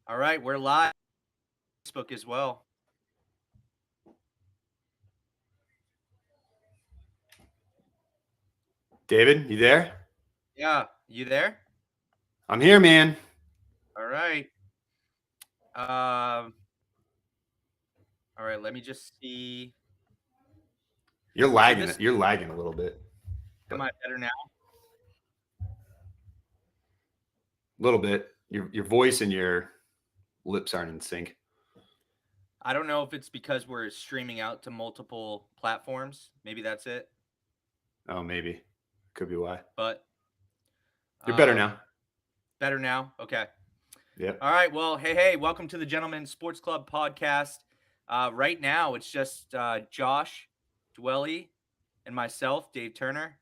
All right, we're live on Facebook as well. David, you there? Yeah, you there? I'm here, man. All right. Um, all right, let me just see. You're So lagging this it. You're lagging a little bit, am but I better now? a little bit. Your voice and your lips aren't in sync. I don't know if it's because we're streaming out to multiple platforms. Maybe that's it. Oh, maybe. Could be why. But You're better um now. better now. Okay. Yep. All right. Well, hey, welcome to the Gentleman Sports Club podcast. Right now it's just Josh Dwelly and myself, Dave Turner.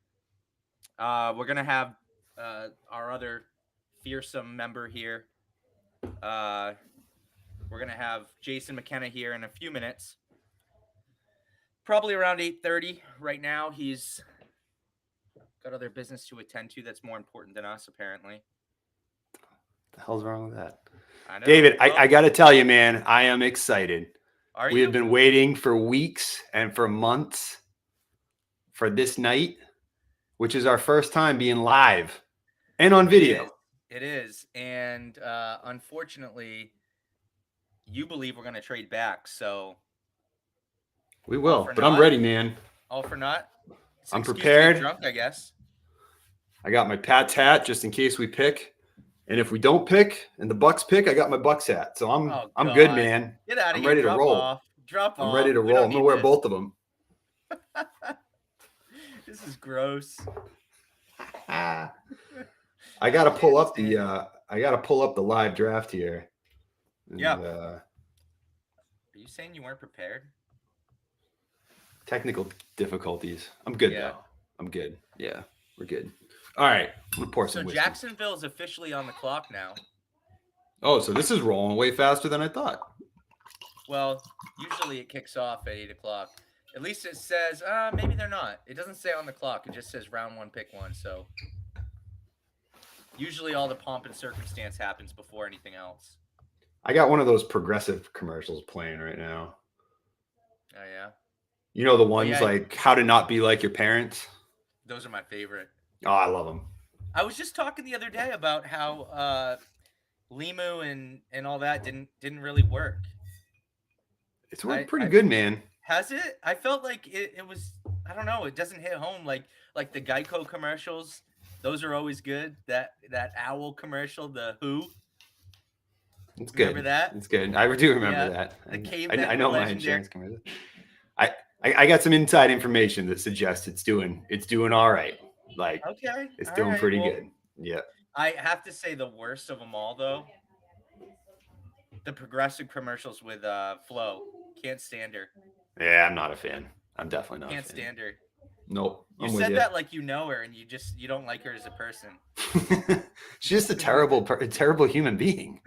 We're gonna have our other fearsome member here. Uh, we're gonna have Jason McKenna here in a few minutes, probably around 8:30. Right now, he's got other business to attend to that's more important than us, apparently. The hell's wrong with that? I know. David, Well, I got to tell you, man, I am excited. are We have you? been waiting for weeks and for months for this night, which is our first time being live and on It is. video. It is. And unfortunately, you believe we're gonna trade back. So We all will, for but I'm naught. ready, man. All for naught. It's an I'm excuse to get prepared. drunk, I guess. I got my Pats hat just in case we pick. And if we don't pick and the Bucks pick, I got my Bucks hat. So I'm Oh I'm good, God. man. Get out of I'm here. ready to Drop roll. off. Drop I'm ready off. to We roll. don't I'm gonna need wear this. both of them. This is gross. I I gotta pull can't up stand the it. live draft here. Yeah. And Are you saying you weren't prepared? technical difficulties. I'm good Yeah. though. I'm good. Yeah, we're good. All right, I'm gonna pour So some whiskey. Jacksonville is officially on the clock now. Oh, so this is rolling way faster than I thought. Well, usually it kicks off at 8 o'clock. At least it says, maybe they're not. It doesn't say on the clock. It just says round one, pick one. So usually all the pomp and circumstance happens before anything else. I got one of those progressive commercials playing right now. Oh yeah. You know the Oh ones yeah. like how to not be like your parents. Those are my favorite. Oh, I love them. I was just talking the other day about how Limu and all that didn't really work. It's worked pretty I good, man. has it? I felt like it was. I don't know. It doesn't hit home like the Geico commercials. Those are always good. That owl commercial, the Who. It's Remember good. that? It's good. I do remember Yeah. that. The I cavemen were know my legendary. insurance commercial. I, I got some inside information that suggests it's doing all right. Like Okay. it's All doing right. pretty Well, good. Yeah. I have to say the worst of them all though. The progressive commercials with Flo. Can't stand her. Yeah, I'm not a fan. I'm definitely not a Can't fan. stand her. Nope. You I'm with said you. that like you know her and you don't like her as a person. She's just a terrible human being.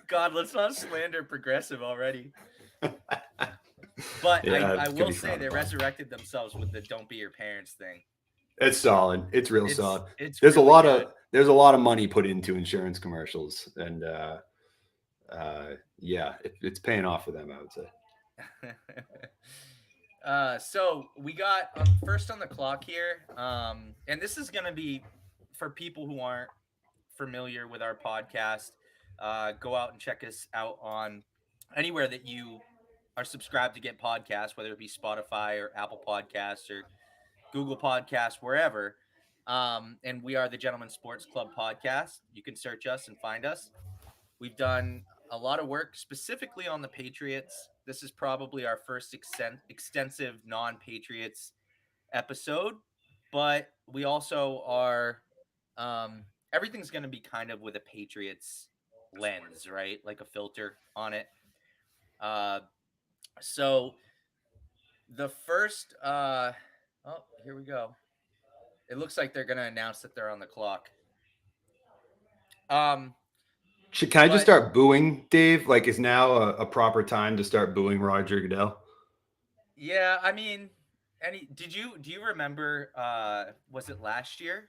God, let's not slander progressive already. But Yeah, I it's gonna will be say frowned they upon. resurrected themselves with the "Don't be your parents" thing. It's solid. It's real solid. It's There's a really lot good. of there's a lot of money put into insurance commercials, and yeah, it's paying off for them. I would say. So we got first on the clock here, and this is gonna be for people who aren't familiar with our podcast. Go out and check us out on anywhere that you are subscribed to get podcasts, whether it be Spotify or Apple Podcasts or Google Podcasts, wherever. And we are the Gentleman Sports Club podcast. You can search us and find us. We've done a lot of work specifically on the Patriots. This is probably our first extensive non Patriots episode, but we also are, everything's going to be kind of with a Patriots lens, right? Like a filter on it. Uh, so the first, oh, here we go. It looks like they're going to announce that they're on the clock. Um, Can I just but start booing, Dave? Like, is now a proper time to start booing Roger Goodell? yeah, I mean, do you remember was it last year?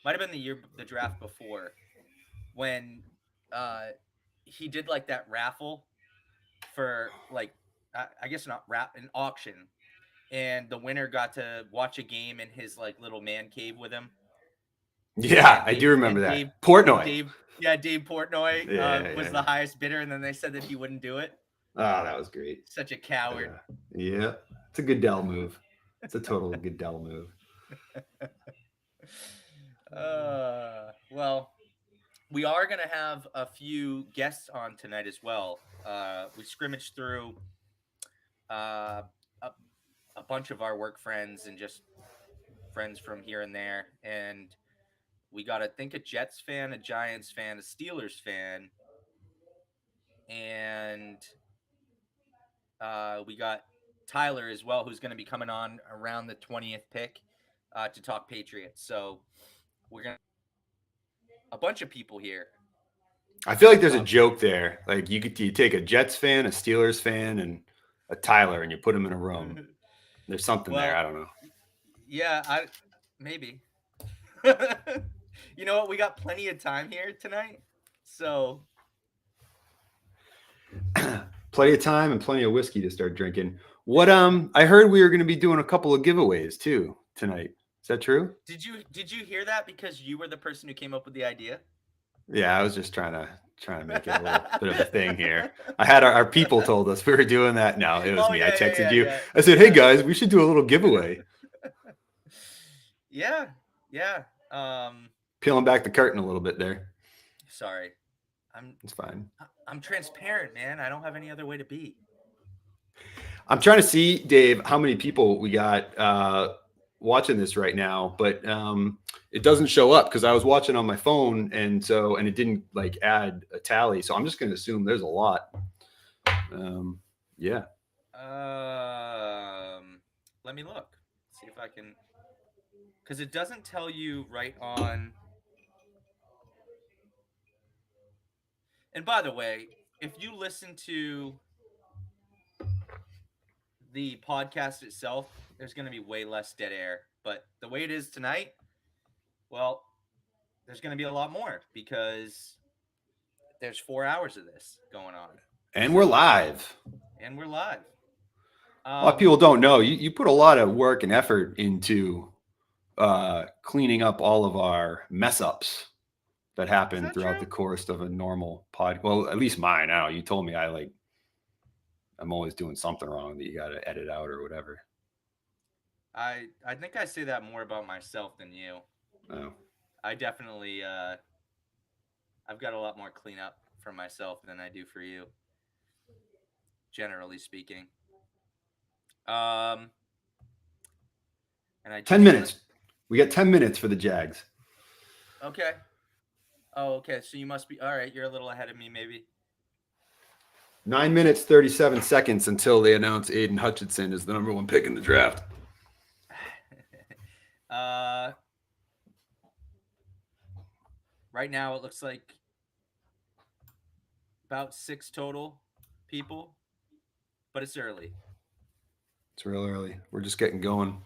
Might have been the draft before when uh he did like that raffle for like I guess not an auction, and the winner got to watch a game in his like little man cave with him. Yeah, And I do remember that. Dave, Portnoy. Dave Portnoy was the highest bidder, and then they said that he wouldn't do it. Oh, that was great. Such a coward. Yeah, it's a Goodell move. It's a total Goodell move. Well, we are going to have a few guests on tonight as well. We scrimmaged through a bunch of our work friends and just friends from here and there. And we got, I think, a Jets fan, a Giants fan, a Steelers fan. And we got Tyler as well, who's going to be coming on around the 20th pick to talk Patriots. So we're going to a bunch of people here. I feel like there's a joke there. Like you take a Jets fan, a Steelers fan, and a Tyler, and you put them in a room. There's something there. I don't know. Yeah, maybe. You know what? We got plenty of time here tonight, so plenty of time and plenty of whiskey to start drinking. What I heard we were going to be doing a couple of giveaways too tonight. Is that true? Did you hear that because you were the person who came up with the idea? Yeah, I was just trying to make it a little bit of a thing here. I had our people told us we were doing that. No, it was me. I texted you. Yeah. I said, "Hey guys, we should do a little giveaway." Yeah. Peeling back the curtain a little bit there. Sorry. It's fine. I'm transparent, man. I don't have any other way to be. I'm trying to see, Dave, how many people we got watching this right now, but it doesn't show up because I was watching on my phone, and it didn't like add a tally. So I'm just going to assume there's a lot. Yeah. Let me look. See if I can, because it doesn't tell you right on. And by the way, if you listen to the podcast itself, there's going to be way less dead air. But the way it is tonight, well, there's going to be a lot more because there's 4 hours of this going on. And we're live. A lot of people don't know. You put a lot of work and effort into cleaning up all of our mess ups that happen throughout the course of a normal pod. Well, at least mine. Now you told me I'm always doing something wrong that you got to edit out or whatever. I think I say that more about myself than you. Oh. I definitely I've got a lot more cleanup for myself than I do for you, generally speaking. And 10 minutes. We got 10 minutes for the Jags. Okay. Oh, okay. So you must be all right. You're a little ahead of me, maybe. 9 minutes, 37 seconds until they announce Aiden Hutchinson is the number 1 pick in the draft. Right now it looks like about 6 total people, but it's early. It's real early. We're just getting going.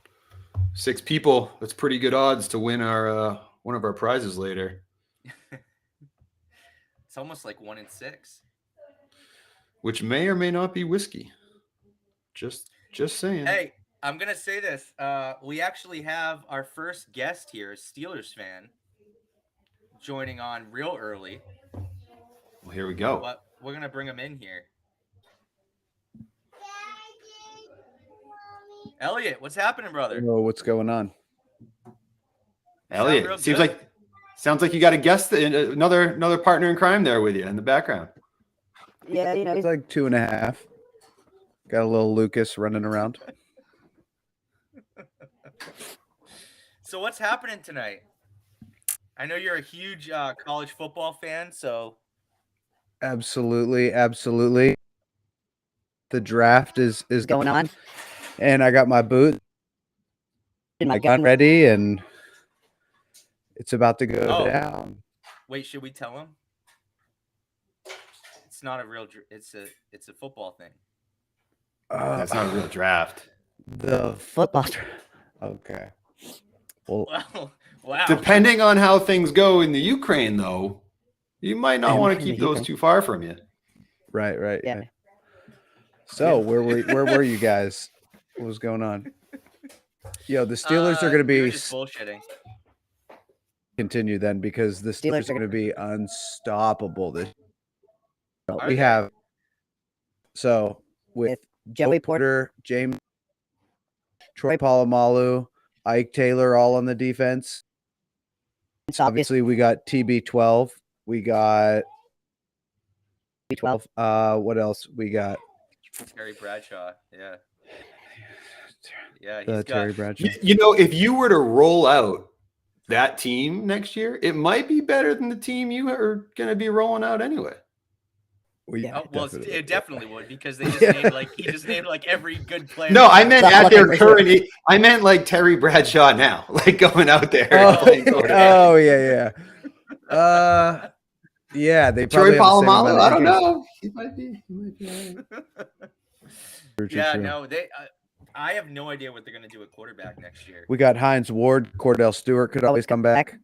6 people. That's pretty good odds to win our one of our prizes later. It's almost like 1 in 6. Which may or may not be whiskey. Just saying. Hey, I'm gonna say this. We actually have our first guest here, a Steelers fan, joining on real early. Well, here we go. But we're gonna bring him in here. Elliot, what's happening, brother? Oh, what's going on? Elliot, sounds like you got a guest, another partner in crime there with you in the background. Yeah, it's like 2.5. Got a little Lucas running around. So what's happening tonight? I know you're a huge college football fan, so absolutely. The draft is going on, and I got my boot and my gun ready, and it's about to go down. Wait, should we tell him? It's not a real. It's a football thing. That's not a real draft. The football draft. Okay. Well, wow. Depending on how things go in the Ukraine, though, You might not And want to the keep heat those thing. too far from you. Right. Yeah. So Yeah. where were you guys? What was going on? Yo, the Steelers are going to We were be just bullshitting. continue then because the Steelers are going to be unstoppable. Are We they? have so with With Joey Porter, Porter, James, Troy Polamalu, Ike Taylor, all on the defense. obviously Obviously, we got TB12. We got 12. what else? We got Terry Bradshaw. Yeah. Yeah, he's got Terry Bradshaw. You know, if you were to roll out that team next year, it might be better than the team you are going to be rolling out anyway. Yeah. well, it definitely would because they just Yeah. named he just named like every good player. No, I meant Not at their looking- current. I meant like Terry Bradshaw now, like going out there. and playing quarterback. Oh yeah. Yeah, they Troy probably have the same amount Polamalu. of I don't injuries. know. He might be. All right. Yeah, True. no, they. I have no idea what they're gonna do at quarterback next year. We got Hines Ward, Cordell Stewart could always come back.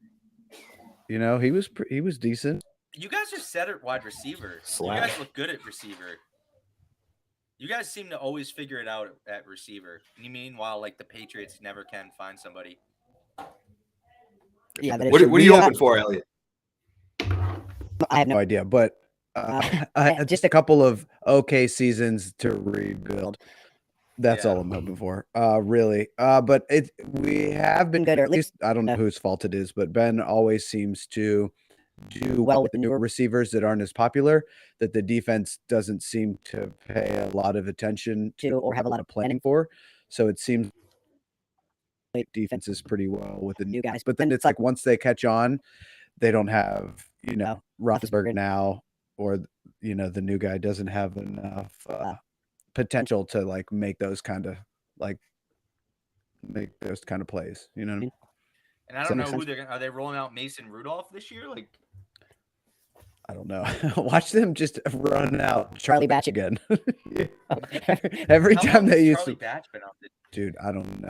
You know, he was decent. You guys are set at wide receiver. You Slash. guys look good at receiver. You guys seem to always figure it out at receiver. Meanwhile, like the Patriots never can find somebody. Yeah, but What are we you got- hoping for, Elliot? I have No no idea, but just a couple of okay seasons to rebuild. That's Yeah. all I'm hoping for. Really. But we have been good, or at least I don't know whose fault it is, but Ben always seems to do well with the newer receivers that aren't as popular, that the defense doesn't seem to pay a lot of attention to or have a lot of planning for. So it seems like defense is pretty well with the new guys. But then it's like once they catch on, they don't have, Roethlisberger now, or the new guy doesn't have enough potential to like make those kind of plays. You know what I mean? And I Does don't that know make who they're gonna. Are they rolling out Mason Rudolph this year? Like, I don't know. Watch them just run out Charlie Batch again. Every how time long they has used Charlie to, Batch been up? dude, I don't know.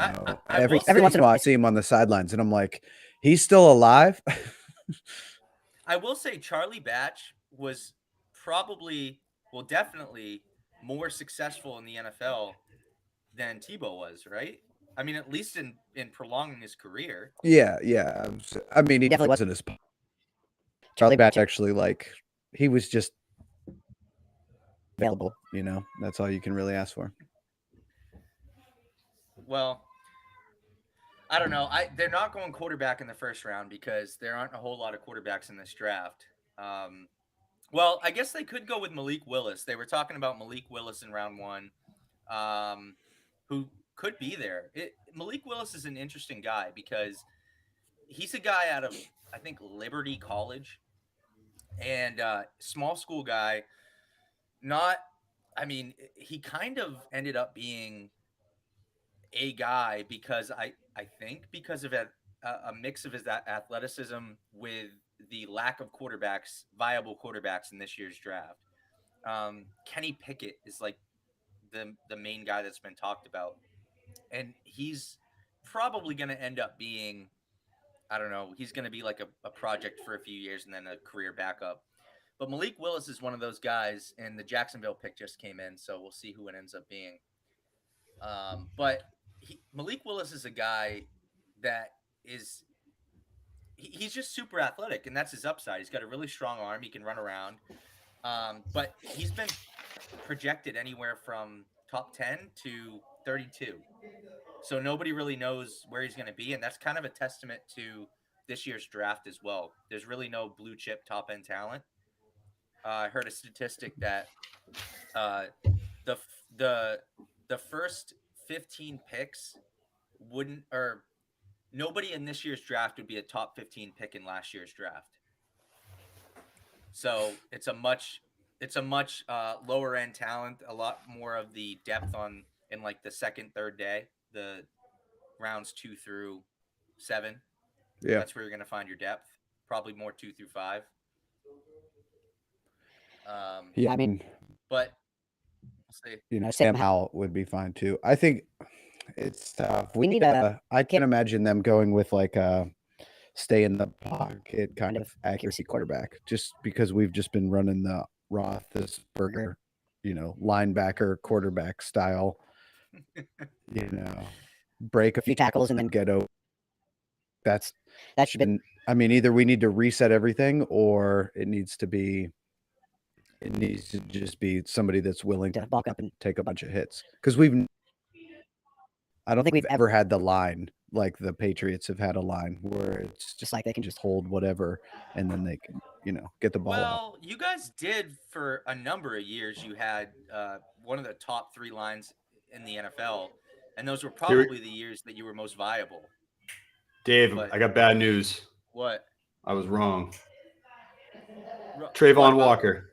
I every will once say- in a while, I see him on the sidelines, and I'm like, he's still alive. I will say Charlie Batch was definitely more successful in the NFL than Tebow was, right? I mean, at least in prolonging his career. Yeah. I mean, he Definitely wasn't as Charlie Batch actually he was just available. That's all you can really ask for. Well, I don't know. They're not going quarterback in the first round because there aren't a whole lot of quarterbacks in this draft. Well, I guess they could go with Malik Willis. They were talking about Malik Willis in round 1, who could be there. Malik Willis is an interesting guy because he's a guy out of, I think, Liberty College, and small school guy. He kind of ended up being a guy because I think because of a mix of his athleticism with the lack of viable quarterbacks in this year's draft. Kenny Pickett is like the main guy that's been talked about, and he's probably going to end up being, I don't know, he's going to be like a project for a few years and then a career backup. But Malik Willis is one of those guys, and the Jacksonville pick just came in, so we'll see who it ends up being. But Malik Willis is a guy that he's just super athletic, and that's his upside. He's got a really strong arm. He can run around. But he's been projected anywhere from top 10 to 32. So nobody really knows where he's going to be, and that's kind of a testament to this year's draft as well. There's really no blue chip top end talent. I heard a statistic that the first 15 picks nobody in this year's draft would be a top 15 pick in last year's draft. So it's a much lower end talent, a lot more of the depth in like the second, third day, the rounds 2 through 7. Yeah. That's where you're going to find your depth. Probably more 2 through 5. Yeah, I mean, but we'll see. Sam Howell would be fine too. I think it's tough. We need a- I can't imagine them going with like stay in the pocket kind of accuracy quarterback, just because we've just been running the Roethlisberger, linebacker quarterback style, break a few tackles and then get over. That's that should be been, I mean, either we need to reset everything or it needs to just be somebody that's willing to to bulk up and take a bunch of hits. Because I don't think we've ever had the line like the Patriots have had a line where it's just like they can just hold whatever and then they can, get the ball out. Well, you guys did for a number of years. You had one of the top 3 lines in the NFL, and those were probably the years that you were most viable. Dave, But- I got bad news. What? I was wrong. Trayvon Walker.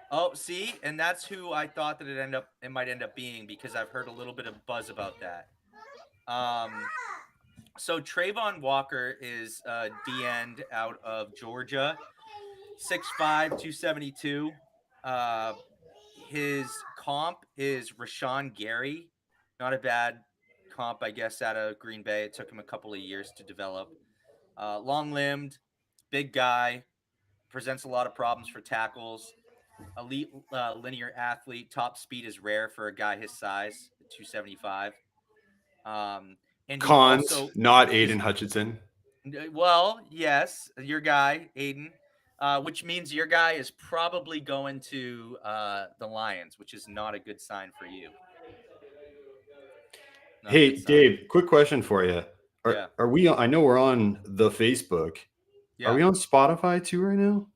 Oh, see, and that's who I thought that it might end up being, because I've heard a little bit of buzz about that. So Trayvon Walker is D-end out of Georgia, 6'5", 272. His comp is Rashawn Gary. Not a bad comp, I guess, out of Green Bay. It took him a couple of years to develop. Long-limbed, big guy, presents a lot of problems for tackles. Elite linear athlete. Top speed is rare for a guy his size, 275. And Cons, also, not Aiden Hutchinson. well, yes, your guy, Aiden, which means your guy is probably going to the Lions, which is not a good sign for you. Not a Hey, good sign. Dave, quick question for you. Yeah. Are we, I know we're on the Facebook. Yeah. Are we on Spotify too right now?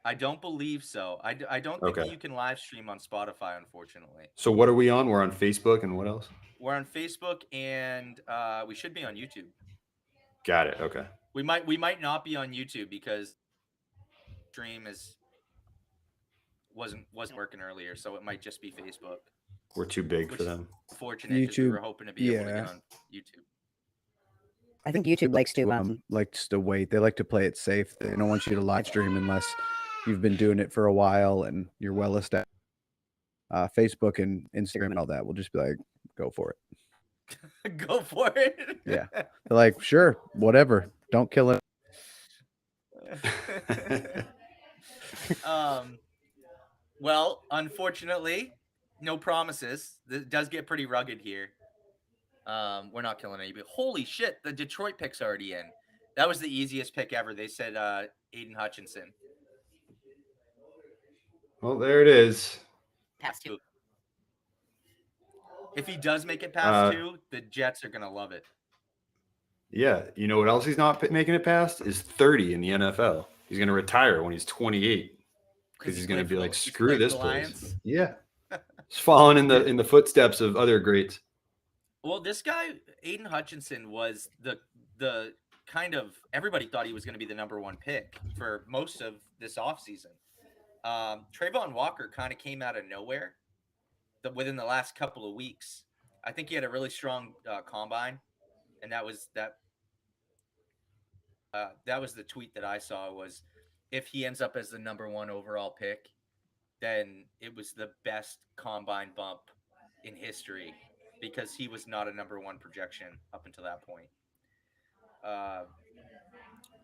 I don't believe so. I don't think that you can live stream on Spotify, unfortunately. So what are we on? We're on Facebook, and what else? We're on Facebook, and we should be on YouTube. Got it. Okay. We might not be on YouTube because stream wasn't working earlier, so it might just be Facebook. We're too big for them. Fortunate, because we were hoping to be able to get on YouTube. I think YouTube likes to likes to wait. They like to play it safe. They don't want you to live stream unless you've been doing it for a while and you're well established. Facebook and Instagram and all that will just be like, go for it. Go for it. Yeah. They're like, sure, whatever. Don't kill it. Well, unfortunately, no promises. It does get pretty rugged here. We're not killing anybody. Holy shit, the Detroit pick's already in. That was the easiest pick ever. They said Aiden Hutchinson. Well, there it is. Past 2. If he does make it past 2, the Jets are gonna love it. Yeah, you know what else he's not making it past is 30 in the NFL. He's going to retire when he's 28 because he's going to be like, screw this place. Yeah, he's following in the footsteps of other greats. Well, this guy Aiden Hutchinson was the kind of, everybody thought he was going to be the number 1 pick for most of this offseason. Trayvon Walker kind of came out of nowhere within the last couple of weeks. I think he had a really strong combine, and that was the tweet that I saw, was if he ends up as the number 1 overall pick, then it was the best combine bump in history, because he was not a number 1 projection up until that point.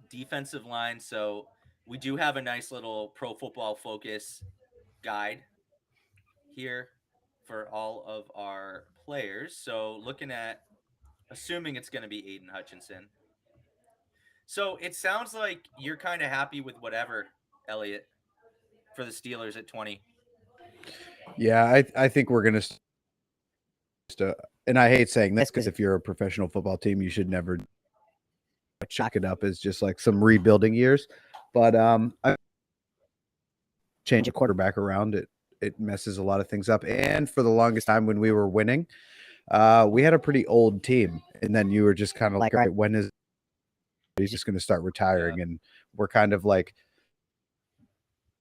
Defensive line. So we do have a nice little Pro Football Focus guide here for all of our players. So looking at, assuming it's going to be Aiden Hutchinson. So it sounds like you're kind of happy with whatever, Elliot, for the Steelers at 20. Yeah, I think we're going to, and I hate saying this because if you're a professional football team, you should never chalk it up as just like some rebuilding years. But I change a quarterback around, it messes a lot of things up. And for the longest time when we were winning, we had a pretty old team. And then you were just kind of like, all right, when is he's just going to start retiring? Yeah. And we're kind of like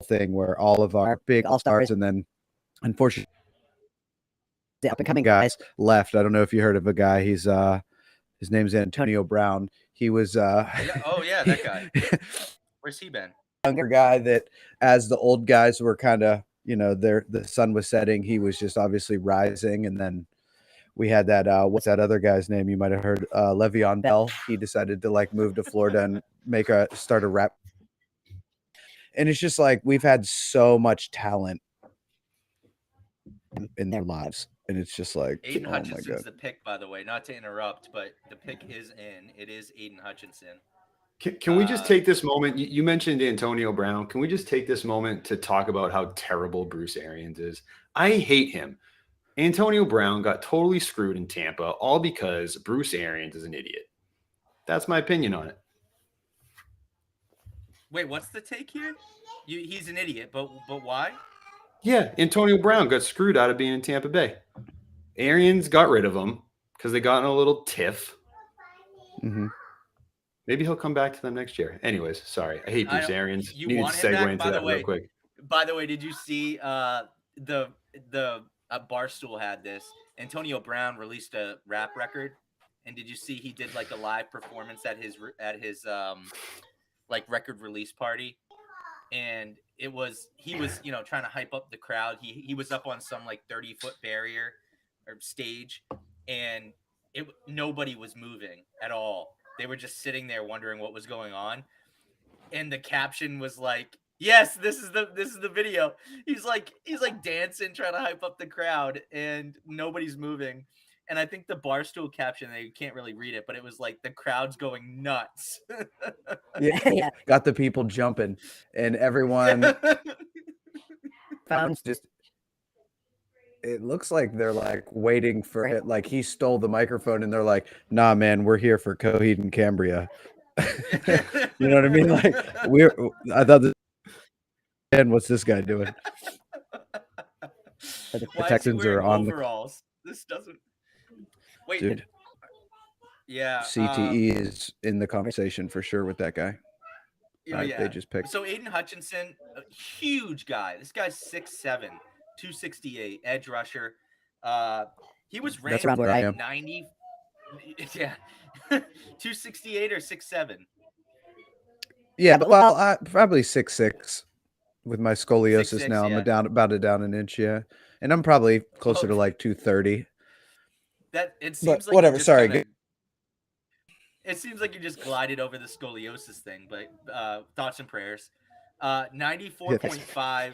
thing where all of our big all-stars, and then unfortunately the up-and-coming guys left. I don't know if you heard of a guy. He's his name's Antonio Brown. He was that guy. Where's he been? Younger guy that, as the old guys were kind of, the sun was setting, he was just obviously rising. And then we had that what's that other guy's name you might have heard, Le'Veon Bell. He decided to like move to Florida and start a rap. And it's just like we've had so much talent in their lives, and it's just like, Aiden oh my Hutchinson's god. the pick, by the way. Not to interrupt, but the pick is in. It is Aiden Hutchinson. Can we just take this moment? You mentioned Antonio Brown. Can we just take this moment to talk about how terrible Bruce Arians is? I hate him. Antonio Brown got totally screwed in Tampa, all because Bruce Arians is an idiot. That's my opinion on it. Wait, what's the take here? He's an idiot, but why? Yeah, Antonio Brown got screwed out of being in Tampa Bay. Arians got rid of him because they got in a little tiff. Mm-hmm. Maybe he'll come back to them next year. Anyways, sorry. I hate Bruce Arians. You Needed want to him segue back, into by the that way. real quick. By the way, did you see the Barstool had this? Antonio Brown released a rap record, and did you see he did like a live performance at his like record release party? And he was trying to hype up the crowd. He was up on some like 30-foot barrier or stage, and nobody was moving at all. They were just sitting there wondering what was going on. And the caption was like, "Yes, this is the video." He's like dancing, trying to hype up the crowd, and nobody's moving. And I think the Barstool caption, they can't really read it, but it was like the crowd's going nuts. Yeah. Got the people jumping, and everyone Found just. It looks like they're like waiting for it. Like he stole the microphone, and they're like, "Nah, man, we're here for Coheed and Cambria." You know what I mean? Like I thought this. And what's this guy doing? The Why Texans is he are wearing on overalls? This doesn't. Wait, dude. Yeah, CTE is in the conversation for sure with that guy. Yeah. They just picked. So Aiden Hutchinson, a huge guy. This guy's 6'7", 268, edge rusher. He was ranked around where I like am. 90. Yeah, 268 or 6'7". Yeah, but well, probably 6'6". With my scoliosis 6'6", now, yeah. I'm about down an inch, yeah, and I'm probably closer to like 230. That it seems But like whatever. Sorry. Sorry. It seems like you just glided over the scoliosis thing, but thoughts and prayers. 94.5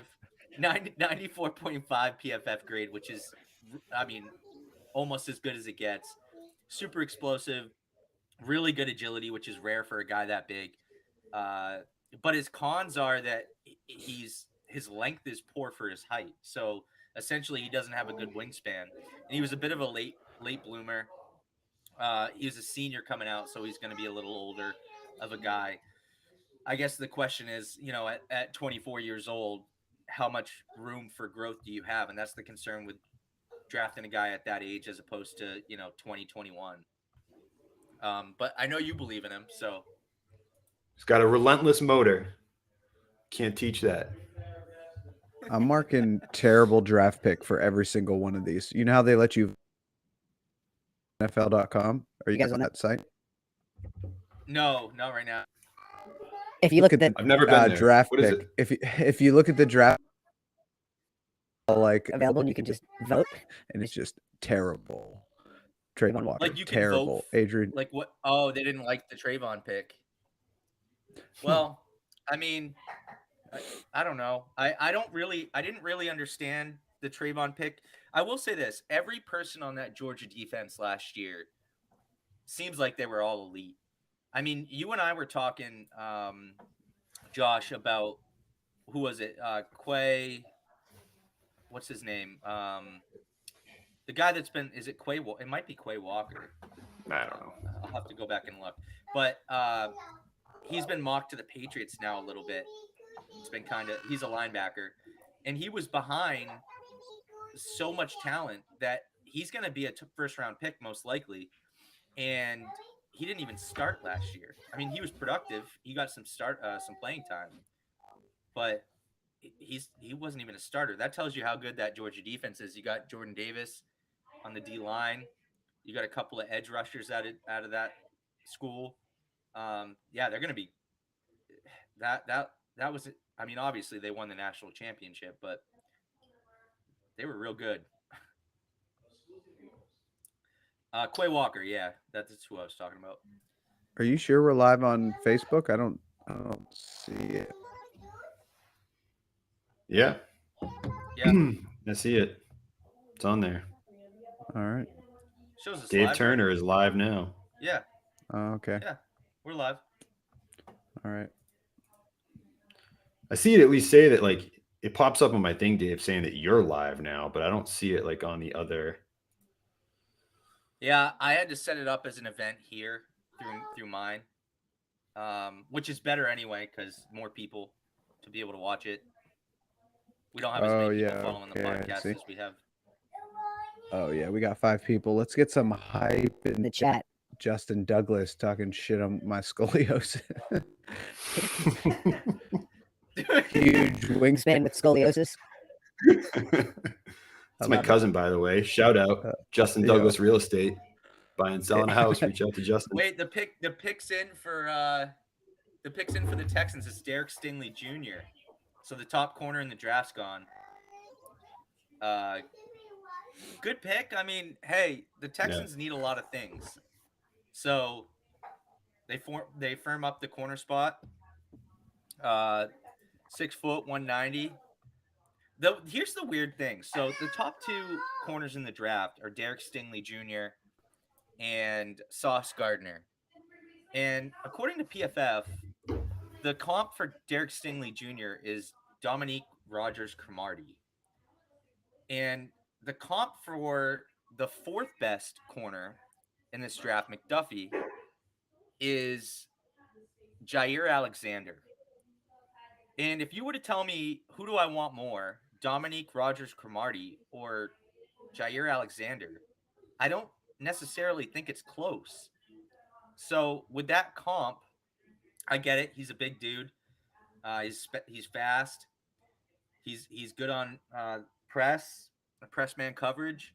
PFF grade, which is, I mean, almost as good as it gets. Super explosive, really good agility, which is rare for a guy that big. But his cons are that his length is poor for his height. So essentially, he doesn't have a good wingspan, and he was a bit of a late bloomer. He was a senior coming out, so he's going to be a little older of a guy. I guess the question is, at 24 years old, how much room for growth do you have? And that's the concern with drafting a guy at that age as opposed to, 2021. But I know you believe in him, so. He's got a relentless motor. Can't teach that. I'm marking terrible draft pick for every single one of these. You know how they let you NFL.com? Are you guys on that site? No, not right now. If you look at the I've never been there. Draft What is pick, it? if you look at the draft, like available, you can just vote. and it's just terrible. Trayvon Walker, Like you can terrible. vote, Adrian, like what? Oh, they didn't like the Trayvon pick. Well, I mean, I don't know. I didn't really understand the Trayvon pick. I will say this: every person on that Georgia defense last year seems like they were all elite. I mean, you and I were talking, Josh, about who was it? Quay. What's his name? The guy that's been, is it Quay? It might be Quay Walker. I don't know. I'll have to go back and look. But he's been mocked to the Patriots now a little bit. It's been he's a linebacker. And he was behind so much talent that he's going to be a first-round pick most likely. And he didn't even start last year. I mean, he was productive. He got some playing time. But he wasn't even a starter. That tells you how good that Georgia defense is. You got Jordan Davis on the D line. You got a couple of edge rushers out of that school. Yeah, they're going to be that was. I mean, obviously they won the national championship, but they were real good. Quay Walker, yeah, that's who I was talking about. Are you sure we're live on Facebook? I don't see it. Yeah. Yeah, I see it. It's on there. All right. shows us Dave live, right? Turner is live now. Yeah, Oh, okay. yeah, we're live. All right. I see it at least say that like it pops up on my thing, Dave, saying that you're live now, but I don't see it like on the other. Yeah, I had to set it up as an event here through mine, which is better anyway because more people to be able to watch it. We don't have as Oh, many people yeah, following the okay, I podcast see. as we have. Oh yeah, we got 5 people. Let's get some hype in in the chat. Justin Douglas talking shit on my scoliosis. Huge wingspan. Spinning with scoliosis. That's my cousin, by the way. Shout out Justin yeah. Douglas Real Estate. Buying, selling a house. Reach out to Justin. Wait, the picks in for the Texans is Derek Stingley Jr. So the top corner in the draft's gone. Good pick. I mean, hey, the Texans need a lot of things. So they firm up the corner spot. 6 foot 190. Here's the weird thing. So the top 2 corners in the draft are Derek Stingley Jr. and Sauce Gardner. And according to PFF, the comp for Derek Stingley Jr. is Dominique Rodgers-Cromartie. And the comp for the 4th best corner in this draft, McDuffie, is Jair Alexander. And if you were to tell me who do I want more, Dominique Rodgers-Cromartie or Jair Alexander, I don't necessarily think it's close. So with that comp, I get it. He's a big dude. He's fast. He's good on press man coverage.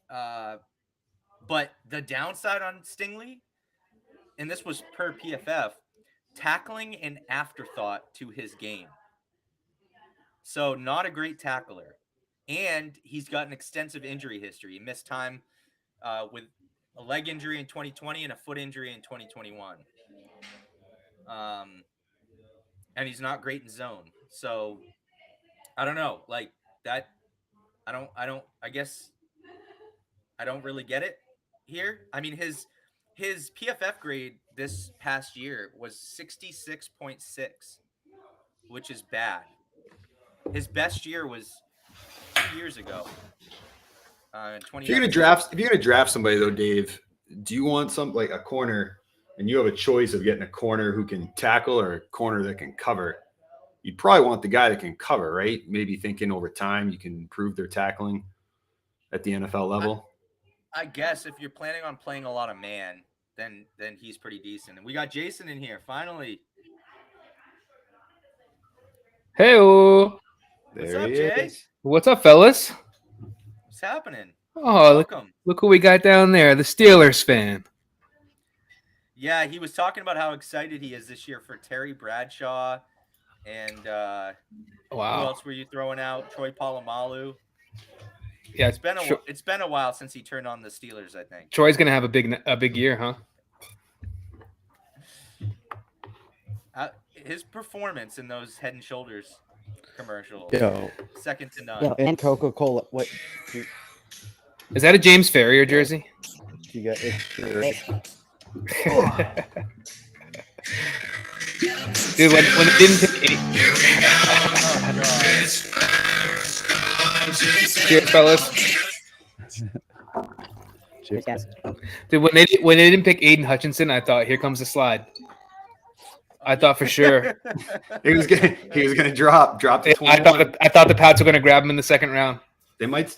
But the downside on Stingley, and this was per PFF, tackling an afterthought to his game. So not a great tackler. And he's got an extensive injury history. He missed time with a leg injury in 2020 and a foot injury in 2021. And he's not great in zone. So I don't know. Like that, I guess I don't really get it here. I mean, his PFF grade this past year was 66.6, which is bad. His best year was 2 years ago. If you're gonna draft somebody though, Dave, do you want some like a corner, and you have a choice of getting a corner who can tackle or a corner that can cover? You'd probably want the guy that can cover, right? Maybe thinking over time you can improve their tackling at the NFL level. I guess if you're planning on playing a lot of man, then he's pretty decent. And we got Jason in here finally. Hey, What's up, Jay? What's up, fellas? What's happening? Oh, Welcome. look who we got down there, the Steelers fan. Yeah, he was talking about how excited he is this year for Terry Bradshaw and who else were you throwing out? Troy Polamalu. Yeah, it's been a while since he turned on the Steelers, I think. Troy's gonna have a big year, huh? His performance in those Head and Shoulders commercials, second to none. And Coca-Cola. What? Is that a James Farrier jersey? You got it. Dude, when it didn't pick 8. Cheers, fellas. Cheers, guys. Dude, when they didn't pick Aiden Hutchinson, I thought, here comes the slide. I thought for sure he was gonna drop to 21. I thought the Pats were gonna grab him in the second round. They might.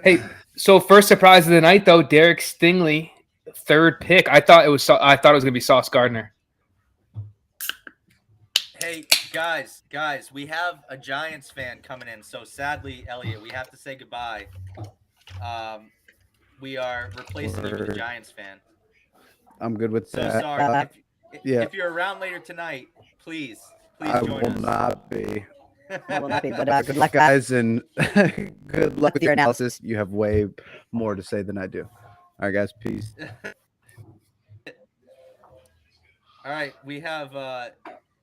Hey, so first surprise of the night though, Derek Stingley, 3rd pick. I thought it was gonna be Sauce Gardner. Hey guys, we have a Giants fan coming in. So sadly, Elliot, we have to say goodbye. We are replacing you with a Giants fan. I'm good with So that. sorry. If you're around later tonight, please I join will us. not be. I will not be, but Good luck, guys, and good luck with your analysis. You have way more to say than I do. All right, guys, peace. All right, we have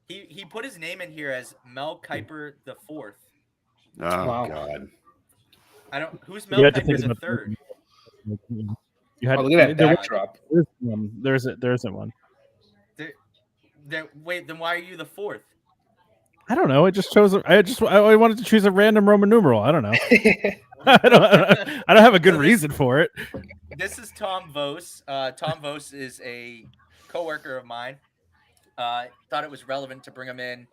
he put his name in here as Mel Kiper the fourth. Oh Wow. God. I don't who's You Mel had to Kiper think the about third. You had Oh, look at that there backdrop. there isn't one. Wait, then why are you the fourth? I don't know. I just chose. I wanted to choose a random Roman numeral. I don't know. I don't have a good So this- reason for it. This is Tom Vos. Tom Vos is a coworker of mine. Thought it was relevant to bring him in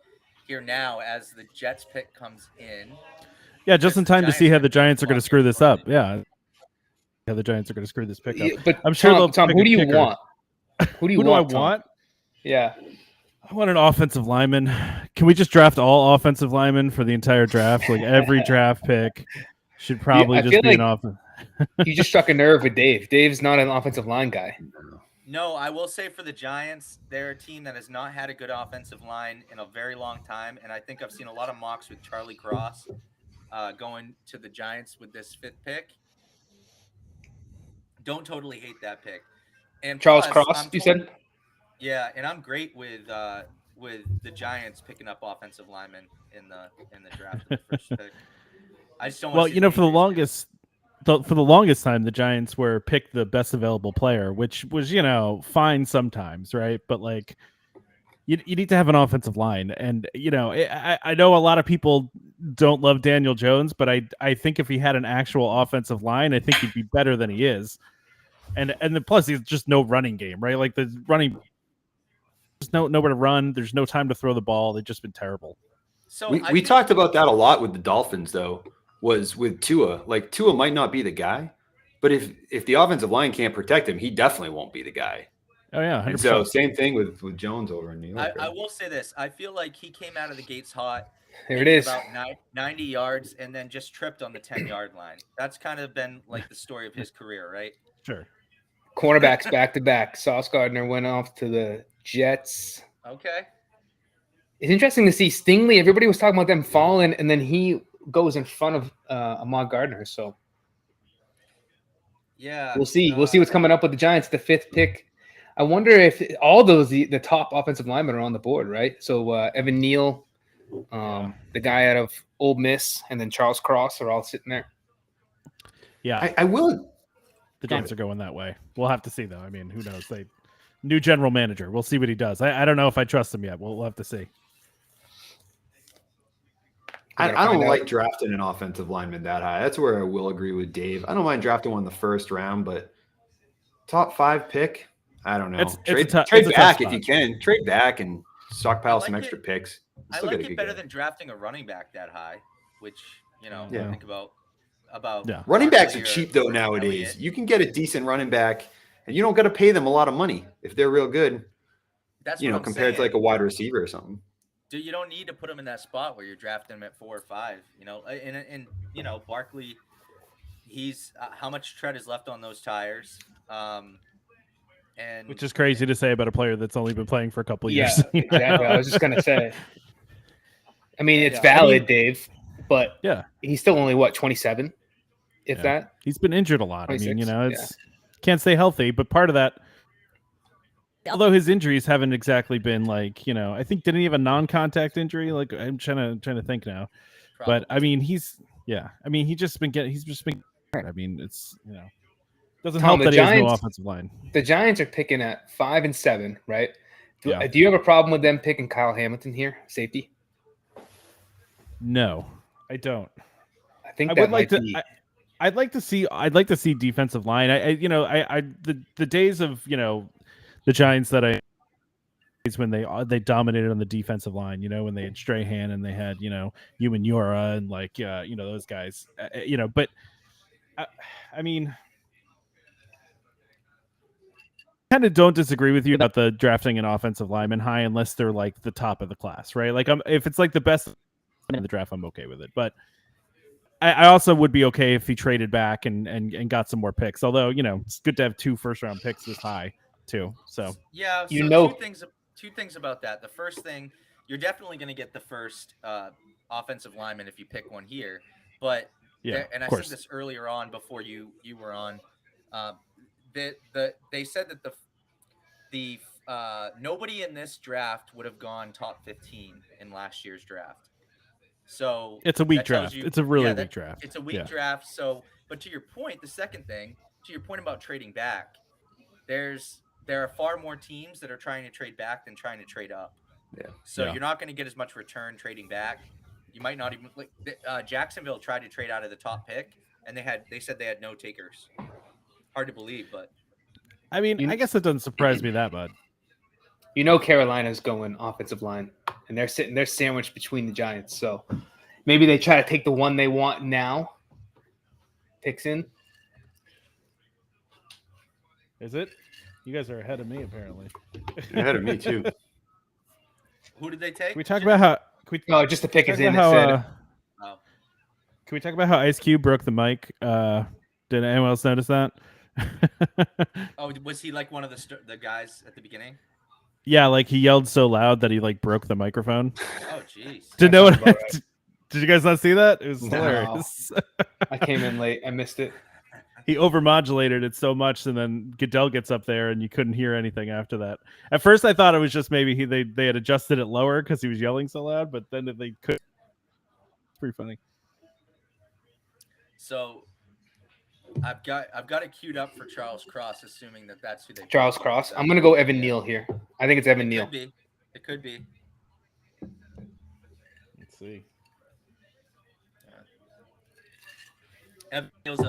here now as the Jets pick comes in. Yeah, just in time to see how the Giants are going to block screw it this for up. me. Yeah, how the Giants are going to screw this pick up. Yeah, but I'm sure they'll Tom, pick who a do you kicker. want? Who do you Who do want? I Tom? want? Yeah. I want an offensive lineman. Can we just draft all offensive linemen for the entire draft? Like every draft pick should probably I just feel be an like- offense. You just struck a nerve with Dave. Dave's not an offensive line guy. No, I will say for the Giants, they're a team that has not had a good offensive line in a very long time, and I think I've seen a lot of mocks with Charlie Cross going to the Giants with this fifth pick. Don't totally hate that pick. And Charles plus, Cross, I'm you told- said? Yeah, and I'm great with the Giants picking up offensive linemen in the draft of the first pick. I just don't. Well, want you know, for the longest time, the Giants were pick the best available player, which was, you know, fine sometimes, right? But like, you need to have an offensive line, and you know, I know a lot of people don't love Daniel Jones, but I think if he had an actual offensive line, I think he'd be better than he is. And the plus, he's just no running game, right? Like the running, there's nowhere to run. There's no time to throw the ball. They've just been terrible. So We I we think- talked about that a lot with the Dolphins, though. Was with Tua. Like Tua might not be the guy, but if the offensive line can't protect him, he definitely won't be the guy. Oh yeah, 100%. And so same thing with Jones over in New York. I will say this. I feel like he came out of the gates hot. There it maybe is. About 90 yards and then just tripped on the 10-yard line. That's kind of been like the story of his career, right? Sure. Cornerbacks back to back. Sauce Gardner went off to the Jets. Okay. It's interesting to see Stingley. Everybody was talking about them falling, and then he goes in front of Ahmad Gardner. So Yeah. we'll see. We'll see what's coming up with the Giants, the fifth pick. I wonder if all those the top offensive linemen are on the board, right? So Evan Neal, the guy out of Ole Miss, and then Charles Cross are all sitting there. Yeah, I will. the Giants are going that way. We'll have to see, though. I mean, who knows? New general manager. We'll see what he does. I don't know if I trust him yet. We'll have to see. I gotta don't find like out. drafting an offensive lineman that high. That's where I will agree with Dave. I don't mind drafting one in the first round, but top 5 pick, I don't know. It's a Trade tough back if spot. you can. Trade back and stockpile I some like extra it. picks. I Still like get a it good better guy. than drafting a running back that high, which, you know, Yeah. think about Yeah. Running backs are Barkley or cheap though nowadays. Elliott. You can get a decent running back, and you don't got to pay them a lot of money if they're real good. That's You what know, I'm compared to saying. like a wide receiver or something. Dude, you don't need to put him in that spot where you're drafting him at 4 or 5. You know, and you know, Barkley, he's how much tread is left on those tires, and Which is crazy to say about a player that's only been playing for a couple of Yeah, years. you know? exactly. I was just gonna say. I mean, it's Yeah, I valid, Dave, but Yeah. he's still only 27, if Yeah. that. He's been injured a lot. I mean, 26, you know, yeah. it's can't stay healthy, but part of that, although his injuries haven't exactly been like, you know, I think didn't he have a non-contact injury? Like I'm trying to think now. But I mean, he's just been I mean, it's, you know, doesn't Tom, help the that he has no Giants- offensive line. The Giants are picking at 5 and 7, right? Yeah. Do you have a problem with them picking Kyle Hamilton here, safety? No, I don't. I think I that would like might to. be. I'd like to see defensive line. The days of, you know, the Giants that is when they dominated on the defensive line. You know, when they had Strahan and they had, you know, Human Yura and like you know, those guys. You know, but I mean, kind of don't disagree with you about the drafting an offensive lineman high unless they're like the top of the class, right? Like if it's like the best in the draft, I'm okay with it. But I also would be okay if he traded back and got some more picks. Although, you know, it's good to have 2 first-round picks this high too. So yeah, You so know- two things about that. The first thing, you're definitely going to get the first offensive lineman if you pick one here. But Yeah, and I of said course. this earlier on before you were on. They said that the nobody in this draft would have gone top 15 in last year's draft. So It's a weak that tells draft. you- It's a really yeah, weak that- draft. It's a weak Yeah. draft. So, but to your point, the second thing, to your point about trading back, there are far more teams that are trying to trade back than trying to trade up. Yeah. So Yeah. you're not going to get as much return trading back. You might not even Jacksonville tried to trade out of the top pick, and they said they had no takers. Hard to believe, but I mean, I guess it doesn't surprise me that much. You know Carolina's going offensive line, and they're sandwiched between the Giants. So maybe they try to take the one they want now. Picks in. Is it? You guys are ahead of me, apparently. You're ahead of me too. who did they take? Can we talk about how? Can we Oh, just the pick talk is about in. how? It said. Oh. Can we talk about how Ice Cube broke the mic? Did anyone else notice that? Oh, was he like one of the guys at the beginning? Yeah, like he yelled so loud that he like broke the microphone. Oh, jeez. Did no one? sounds about right. Did you guys not see that? It was No. hilarious. I came in late. I missed it. He overmodulated it so much, and then Goodell gets up there, and you couldn't hear anything after that. At first, I thought it was just maybe they had adjusted it lower because he was yelling so loud, but then they could. It's pretty funny. So I've got it queued up for Charles Cross, assuming that that's who they Charles picked. Cross. So I'm gonna go Evan Neal here. I think it's Evan It Neal. could be. It could be. Let's see. Evan Neal's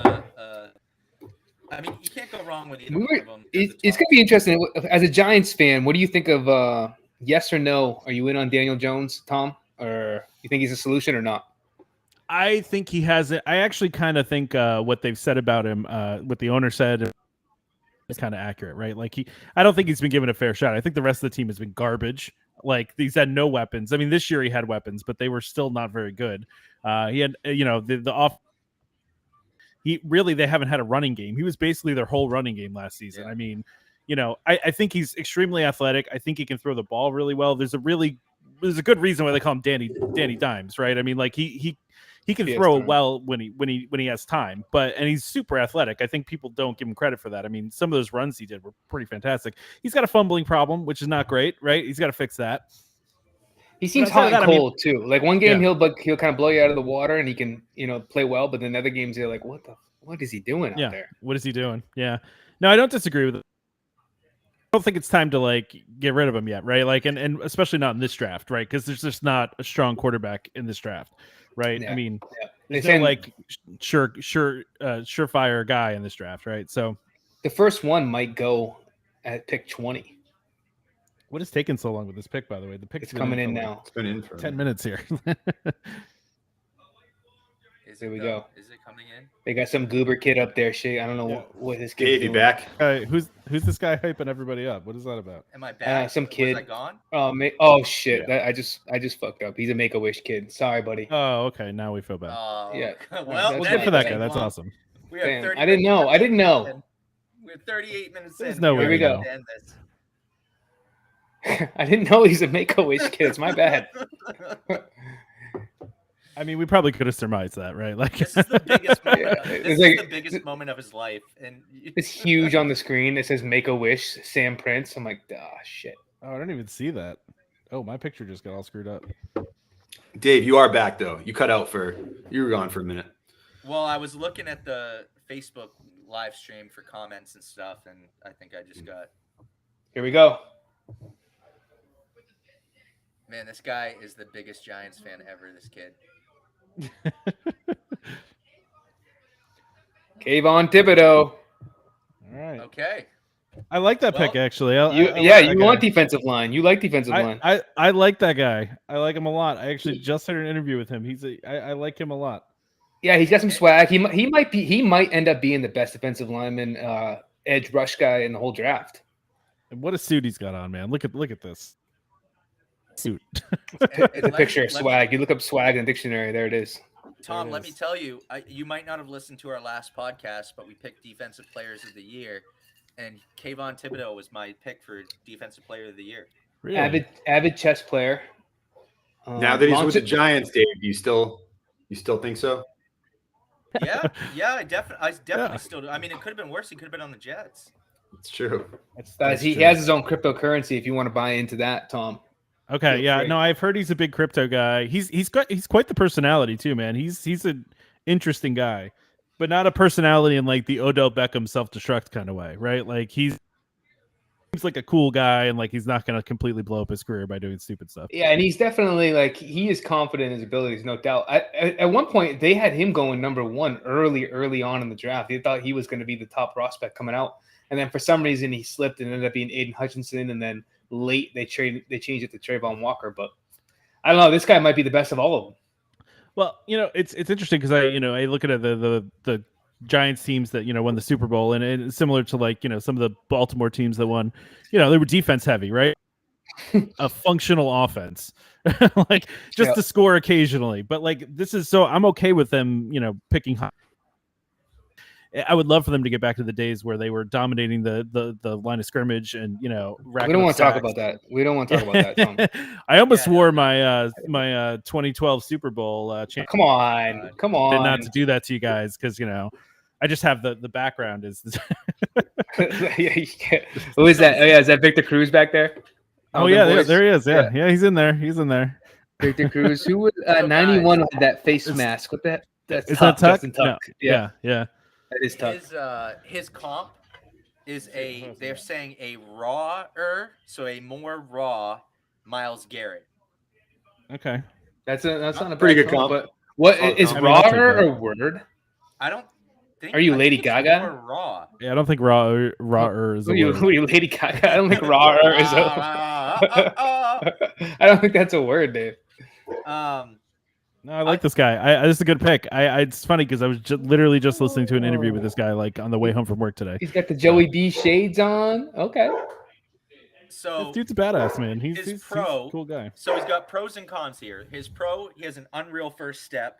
I mean, you can't go wrong with either We one were- of them. It's gonna be interesting. As a Giants fan, what do you think of yes or no? Are you in on Daniel Jones, Tom, or you think he's a solution or not? I think he has it. I actually kind of think what they've said about him, what the owner said, is kind of accurate, right? Like I don't think he's been given a fair shot. I think the rest of the team has been garbage. Like he's had no weapons. I mean, this year he had weapons, but they were still not very good. He had, the off. They haven't had a running game. He was basically their whole running game last season. Yeah. I mean, I think he's extremely athletic. I think he can throw the ball really well. There's a good reason why they call him Danny Dimes, right? I mean, like he can He has throw time. well when he has time, and he's super athletic. I think people don't give him credit for that. I mean, some of those runs he did were pretty fantastic. He's got a fumbling problem, which is not great, right? He's got to fix that. He seems outside of hot and that, I mean- cold too. Like one game Yeah. he'll kind of blow you out of the water and he can play well, but then other games you're like, what is he doing Yeah. out there? What is he doing? Yeah. No, I don't disagree with it. I don't think it's time to like get rid of him yet, right? Like, and especially not in this draft, right? Because there's just not a strong quarterback in this draft, right? Yeah. I mean, Yeah. there's They no said- like surefire guy in this draft, right? So The first one might go at pick 20. what is taking so long with this pick? By the way, the pick's It's been coming in for, like, now. It's been in for 10 minutes here. Is There it we though? go. Is it coming in? They got some goober kid up there. Shit, I don't know Yeah. what his kid. Dave, you back? Who's this guy hyping everybody up? What is that about? Am I back? some Was kid. I gone? Oh shit! Yeah. I just fucked up. He's a Make a Wish kid. Sorry, buddy. Oh, okay. Now we feel bad. Yeah. Well, Well, well, then good for that it- guy. That's well, awesome. We are Damn, 30 I didn't know. I didn't know. in. We're 38 minutes There's in. no way Here to know. to end this. I didn't know he's a Make a Wish kid. It's my bad. I mean, we probably could have surmised that, right? Like, This is the biggest moment. Yeah, This it's is like- the biggest moment of his life, and It's huge on the screen. It says Make a Wish, Sam Prince. I'm like, shit. oh, I didn't even see that. Oh, my picture just got all screwed up. Dave, you are back though. You were gone for a minute. Well, I was looking at the Facebook live stream for comments and stuff, and I think I just got. Here we go. Man, this guy is the biggest Giants fan ever. This kid. Kayvon Thibodeau. All right. Okay. I like that pick, Well, actually. You I like yeah, that you guy. want defensive line. You like defensive line. I like that guy. I like him a lot. I actually just had an interview with him. I like him a lot. Yeah, he's got some swag. He might end up being the best defensive lineman, edge rush guy in the whole draft. And what a suit he's got on, man. Look at this suit. It's a picture of swag. You look up swag in the dictionary. There it is. Tom, There it let me is. tell you, you might not have listened to our last podcast, but we picked defensive players of the year, and Kayvon Thibodeau was my pick for defensive player of the year. Really? Avid chess player. Now that he's with the Monte- Giants, Dave, you still think so? Yeah, I definitely Yeah. still do. I mean, it could have been worse. He could have been on the Jets. It's true. he has his own cryptocurrency. If you want to buy into that, Tom. Okay, Feel yeah, free. no, I've heard he's a big crypto guy. He's quite the personality too, man. He's an interesting guy, but not a personality in like the Odell Beckham self-destruct kind of way, right? Like he's seems like a cool guy, and like he's not going to completely blow up his career by doing stupid stuff. Yeah, and he's definitely like he is confident in his abilities, no doubt. At one point, they had him going number 1 early on in the draft. They thought he was going to be the top prospect coming out, and then for some reason he slipped and ended up being Aiden Hutchinson. And then late they changed it to Trayvon Walker. But I don't know. This guy might be the best of all of them. Well, it's interesting because I look at the Giants teams that won the Super Bowl, and it's similar to like some of the Baltimore teams that won. They were defense heavy, right? A functional offense, like just to score occasionally. But like this is so I'm okay with them, picking high. I would love for them to get back to the days where they were dominating the line of scrimmage and We don't want to talk about that. We don't want to talk about that, Tom. I almost wore my 2012 Super Bowl Come on. not to do that to you guys because I just have the background is. Who is that? Oh yeah, is that Victor Cruz back there? Oh yeah, there he is. Yeah, he's in there. Victor Cruz, who was 91 with that face mask. What that? That's is Tuck, that Tuck? Justin Tuck. No. Yeah. That is Tuck. His comp is they're saying a rawer, so a more raw Myles Garrett. Okay. That's not a Pretty bad good comp. But what is I mean, I'll take rawer that. or word? I don't think. Are you I Lady think it's Gaga? more raw. Yeah, I don't think raw is a Who you word. Lady Gaga? I don't think rawer is a. I don't think that's a word, Dave. No, I like this guy. This is a good pick. It's funny because I was literally just listening to an interview with this guy like on the way home from work today. He's got the Joey B shades on. Okay. So This dude's a badass, man. He's his he's pro- a cool guy. So he's got pros and cons here. His pro, he has an unreal first step.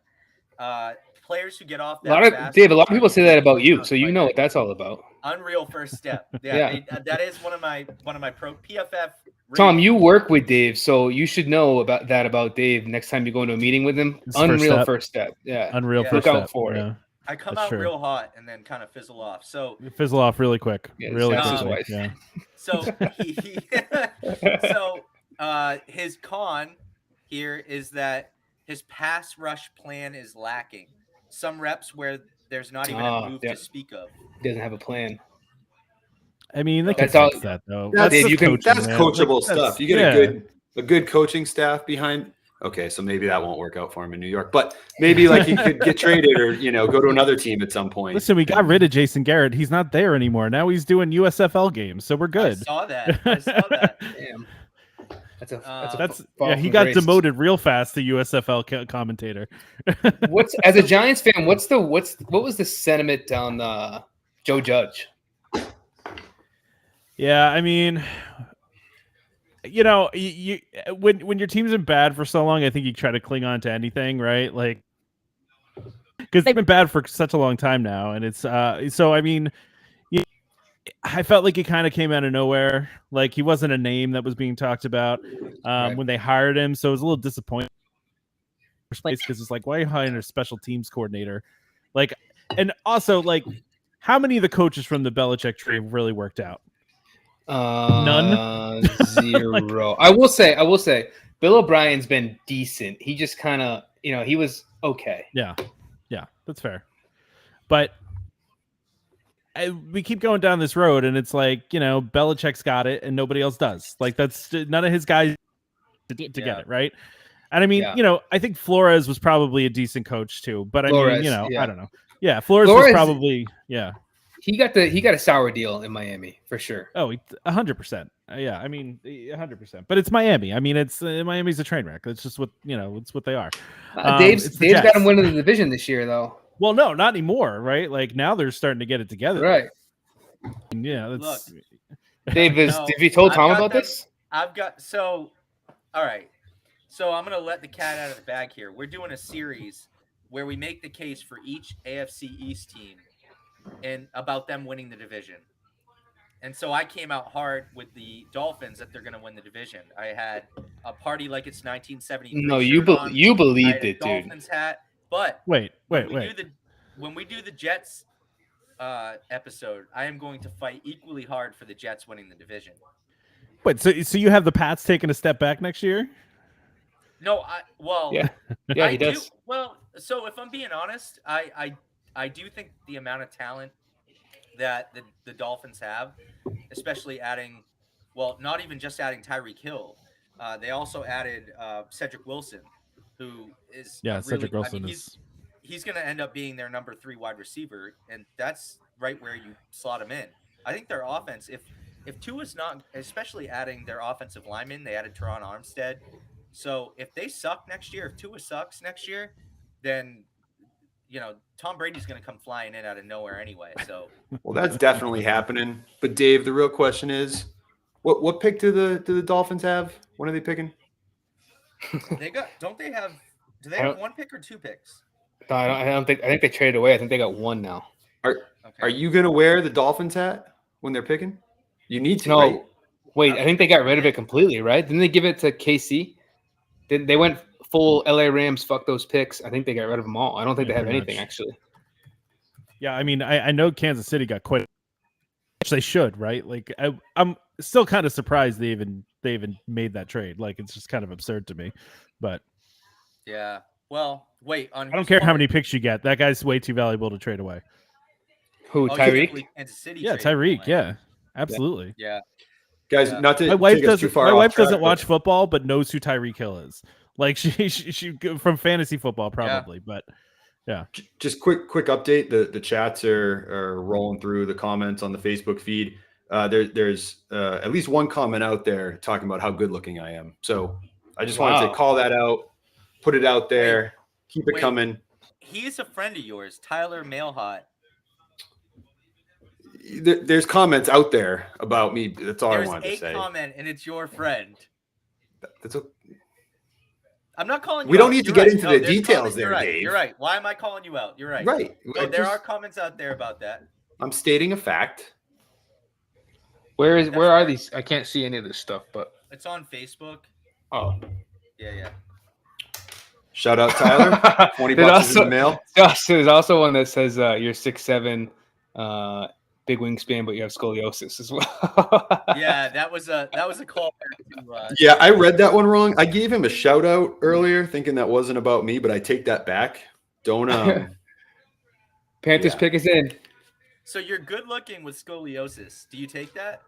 Players who get off that A lot of people say that about you, so you know what that's all about. Unreal first step. Yeah. That is one of my pro PFF. Tom, you work with Dave, so you should know about Dave next time you go into a meeting with him. His Unreal first first step. Yeah. Unreal Yeah. first Look out step. for it. Yeah. I come That's out true. real hot and then kind of fizzle off. So You fizzle off really quick. Yeah, really that's his quickly. wife. Yeah. so his con here is that his pass rush plan is lacking. Some reps where there's not even a move to speak of. He doesn't have a plan. I mean, they can That's all- fix that though. That's, Dave, you can- coaching, that's man. coachable Like, that's- stuff. You get yeah. a good coaching staff behind. Okay, so maybe that won't work out for him in New York, but maybe like he could get traded or go to another team at some point. Listen, we got rid of Jason Garrett. He's not there anymore. Now he's doing USFL games, so we're good. I saw that. Damn. That's fall yeah. He from got grace. demoted real fast to USFL commentator. What's as a Giants fan? What was the sentiment on Joe Judge? Yeah, I mean, you when your team's been bad for so long, I think you try to cling on to anything, right? Like, because they've been bad for such a long time now, and it's so I mean, I felt like he kind of came out of nowhere. Like he wasn't a name that was being talked about when they hired him, so it was a little disappointing. Because it's like, why are you hiring a special teams coordinator? Like, and also like, how many of the coaches from the Belichick tree really worked out? None. 0. I will say, Bill O'Brien's been decent. He just kind of, he was okay. Yeah, that's fair. But we keep going down this road, and it's like Belichick's got it, and nobody else does. Like that's none of his guys to get it right. And I mean, I think Flores was probably a decent coach too. But I mean, I don't know. Yeah, Flores was probably He got a sour deal in Miami for sure. Oh, 100%. Yeah, I mean 100%. But it's Miami. I mean, it's Miami's a train wreck. It's just what it's what they are. Dave's got him winning the division this year, though. Well, no, not anymore, right? Like now they're starting to get it together, right? And, that's Dave, have you told Tom about this? All right. So I'm gonna let the cat out of the bag here. We're doing a series where we make the case for each AFC East team and about them winning the division. And so I came out hard with the Dolphins that they're going to win the division. I had party like it's 1973. No, shirt you on. I believed had a it, dude. Dolphins hat. But Wait. when we do the Jets episode, I am going to fight equally hard for the Jets winning the division. Wait. So you have the Pats taking a step back next year? No, Yeah, yeah, I he does. do. Well, so if I'm being honest, I do think the amount of talent that the Dolphins have, especially adding, well, not even just adding Tyreek Hill, they also added Cedric Wilson, who is Cedric Wilson he's going to end up being their number 3 wide receiver, and that's right where you slot him in. I think their offense, if Tua's not, especially adding their offensive lineman, they added Teron Armstead. So if they suck next year, if Tua sucks next year, then Tom Brady's going to come flying in out of nowhere anyway. So Well, that's definitely happening. But Dave, the real question is, what pick do the Dolphins have? When are they picking? do they have 1 pick or 2 picks? No, I don't think. I think they traded away. I think they got 1 now. Are you gonna wear the Dolphins hat when they're picking? You need to. No, right? wait. I think they got rid of it completely, right? Didn't they give it to KC? They went full LA Rams. Fuck those picks. I think they got rid of them all. I don't think Yeah, they have pretty anything much. actually. Yeah, I mean, I know Kansas City got quite, which they should, right? Like, I'm still kind of surprised they even made that trade. Like, it's just kind of absurd to me. But Yeah. Well, wait. I don't care how many picks you get. That guy's way too valuable to trade away. Who? Oh, Tyreek? Kansas City. Yeah, traded him Tyreek. away. Yeah, absolutely. Yeah. Guys, Yeah. not to My wife take us too doesn't. far My off wife track, doesn't but watch football, but knows who Tyreek Hill is. Like she from fantasy football probably, but Just quick update. The chats are rolling through the comments on the Facebook feed. There's at least one comment out there talking about how good looking I am. So I just wanted Wow. to call that out, put it out there, keep it Wait. coming. He is a friend of yours, Tyler Mailhot. There's comments out there about me. That's all There's I wanted to a say. comment, and it's your friend. That's a, I'm not calling you We don't out. need to You're get right. into No, the there's details comments. there, You're right. Dave. You're right. Why am I calling you out? You're right. right. No, there Just- are comments out there about that. I'm stating a fact. Where That's are fair. these? I can't see any of this stuff. But It's on Facebook. oh, Yeah. Shout out Tyler. 20 There's bucks is in also- the mail. There's also one that says you're 6'7", big wingspan, but you have scoliosis as well. Yeah, that was a call back to Yeah, I read that one wrong. I gave him a shout out earlier, thinking that wasn't about me, but I take that back. Don't Panthers Yeah. pick is in. So you're good looking with scoliosis. Do you take that?